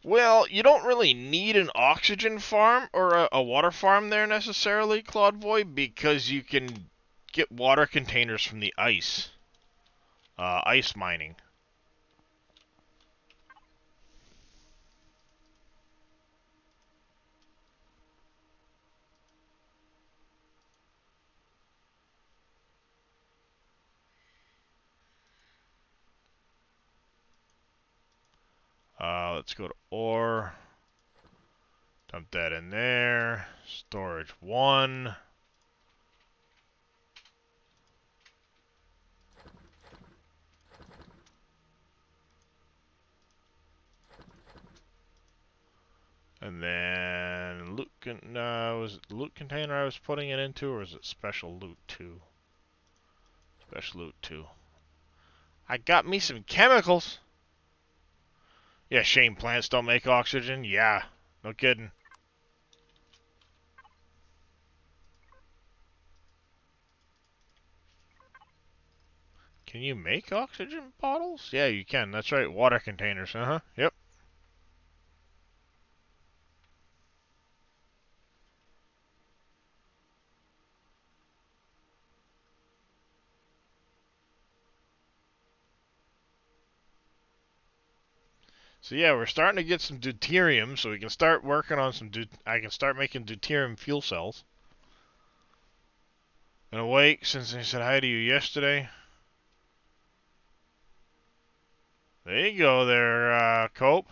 Well, you don't really need an oxygen farm or a water farm there necessarily, Claude Void, because you can get water containers from the ice. Ice mining. Let's go to ore. Dump that in there. Storage 1. And then loot was it the loot container I was putting it into, or is it special loot 2? Special loot 2. I got me some chemicals. Yeah, shame plants don't make oxygen. Yeah, no kidding. Can you make oxygen bottles? Yeah, you can. That's right. Water containers. Uh-huh. Yep. So yeah, we're starting to get some deuterium, so we can start working on some I can start making deuterium fuel cells. Been awake since I said hi to you yesterday. There you go there, Cope.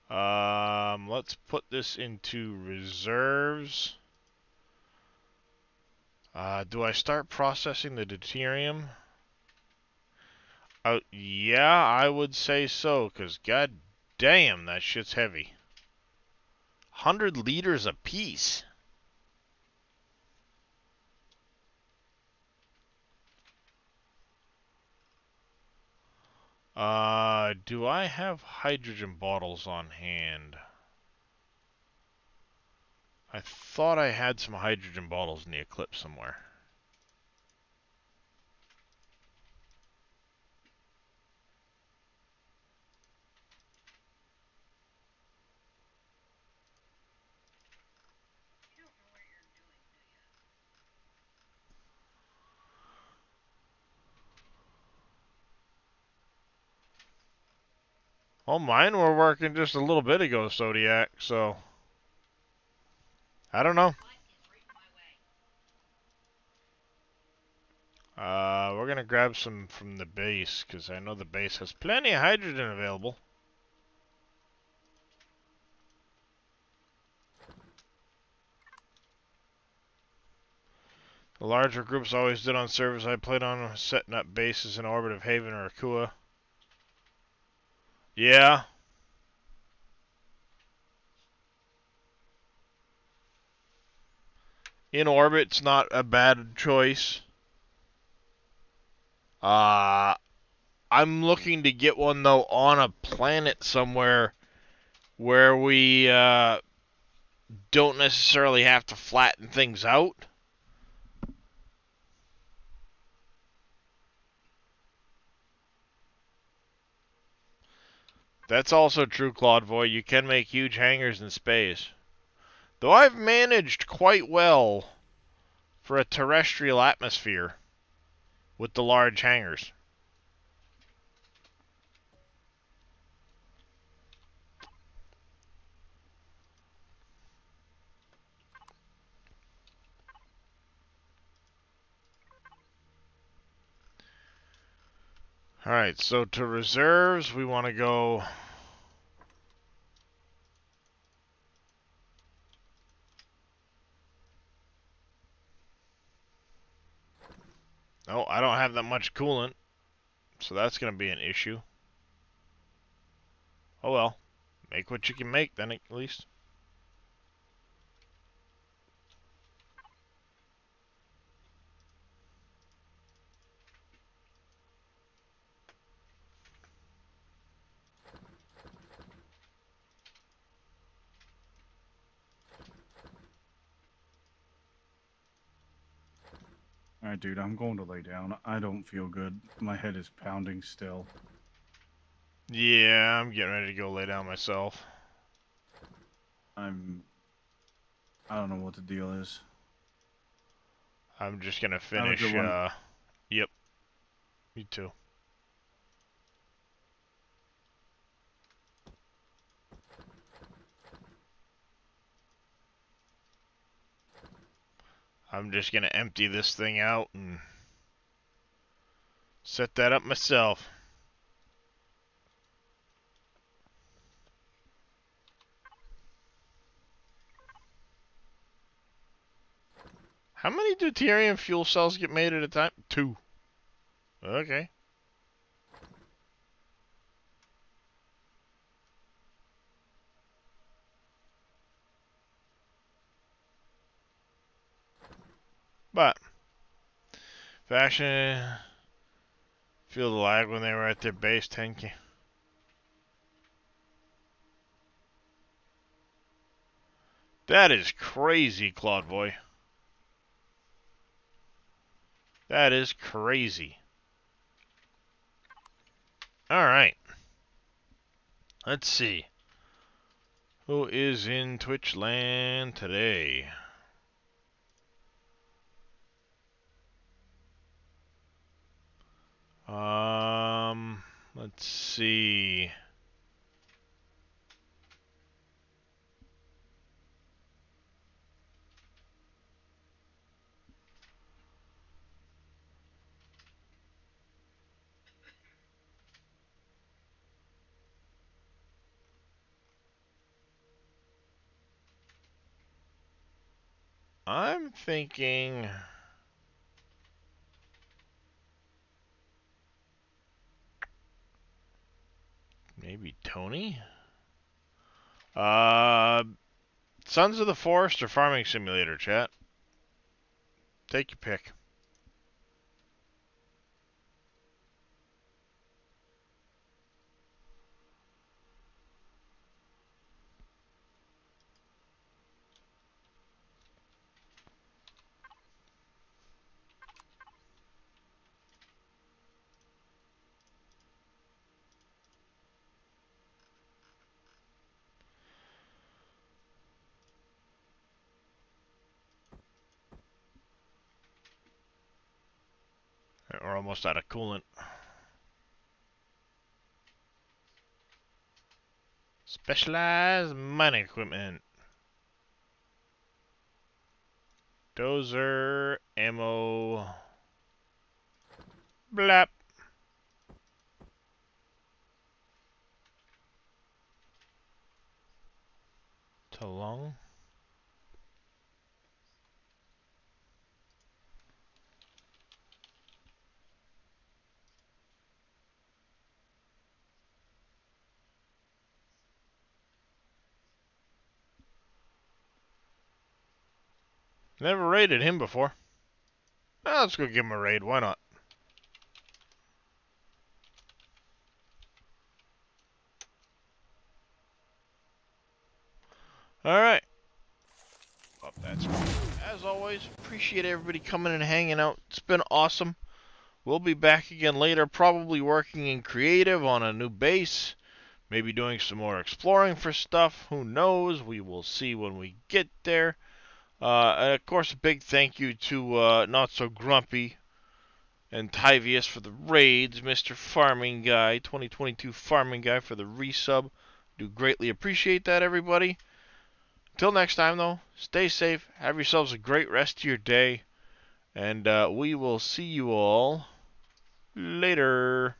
Let's put this into reserves. Do I start processing the deuterium? Yeah, I would say so, because god damn, that shit's heavy. 100 liters apiece. Do I have hydrogen bottles on hand? I thought I had some hydrogen bottles in the Eclipse somewhere. Oh, mine were working just a little bit ago, Zodiac, so I don't know. We're gonna grab some from the base, because I know the base has plenty of hydrogen available. The larger groups always did on servers I played on, setting up bases in orbit of Haven or Akua. Yeah. In orbit's not a bad choice. I'm looking to get one, though, on a planet somewhere where we don't necessarily have to flatten things out. That's also true, Claude Void. You can make huge hangars in space. Though I've managed quite well for a terrestrial atmosphere with the large hangars. Alright, so to reserves, we want to go... Oh, I don't have that much coolant, so that's going to be an issue. Oh well, make what you can make then at least. Alright, dude, I'm going to lay down. I don't feel good. My head is pounding still. Yeah, I'm getting ready to go lay down myself. I don't know what the deal is. I'm just going to Have a good finish, one. Yep, me too. I'm just going to empty this thing out and set that up myself. How many deuterium fuel cells get made at a time? 2. Okay. But, fashion... Feel the lag when they were at their base 10K. That is crazy, Claude Boy. That is crazy. Alright. Let's see. Who is in Twitch land today? Let's see. I'm thinking... maybe Tony? Sons of the Forest or Farming Simulator, chat? Take your pick. We're almost out of coolant. Specialized mining equipment. Dozer, ammo. Blap. Talong. Never raided him before. Well, let's go give him a raid. Why not? Alright. Well, that's great. As always, appreciate everybody coming and hanging out. It's been awesome. We'll be back again later, probably working in creative on a new base. Maybe doing some more exploring for stuff. Who knows? We will see when we get there. And of course, a big thank you to Not So Grumpy and Tyvius for the raids, Mr. Farming Guy, 2022 Farming Guy for the resub. Do greatly appreciate that, everybody. Till next time, though, stay safe, have yourselves a great rest of your day, and we will see you all later.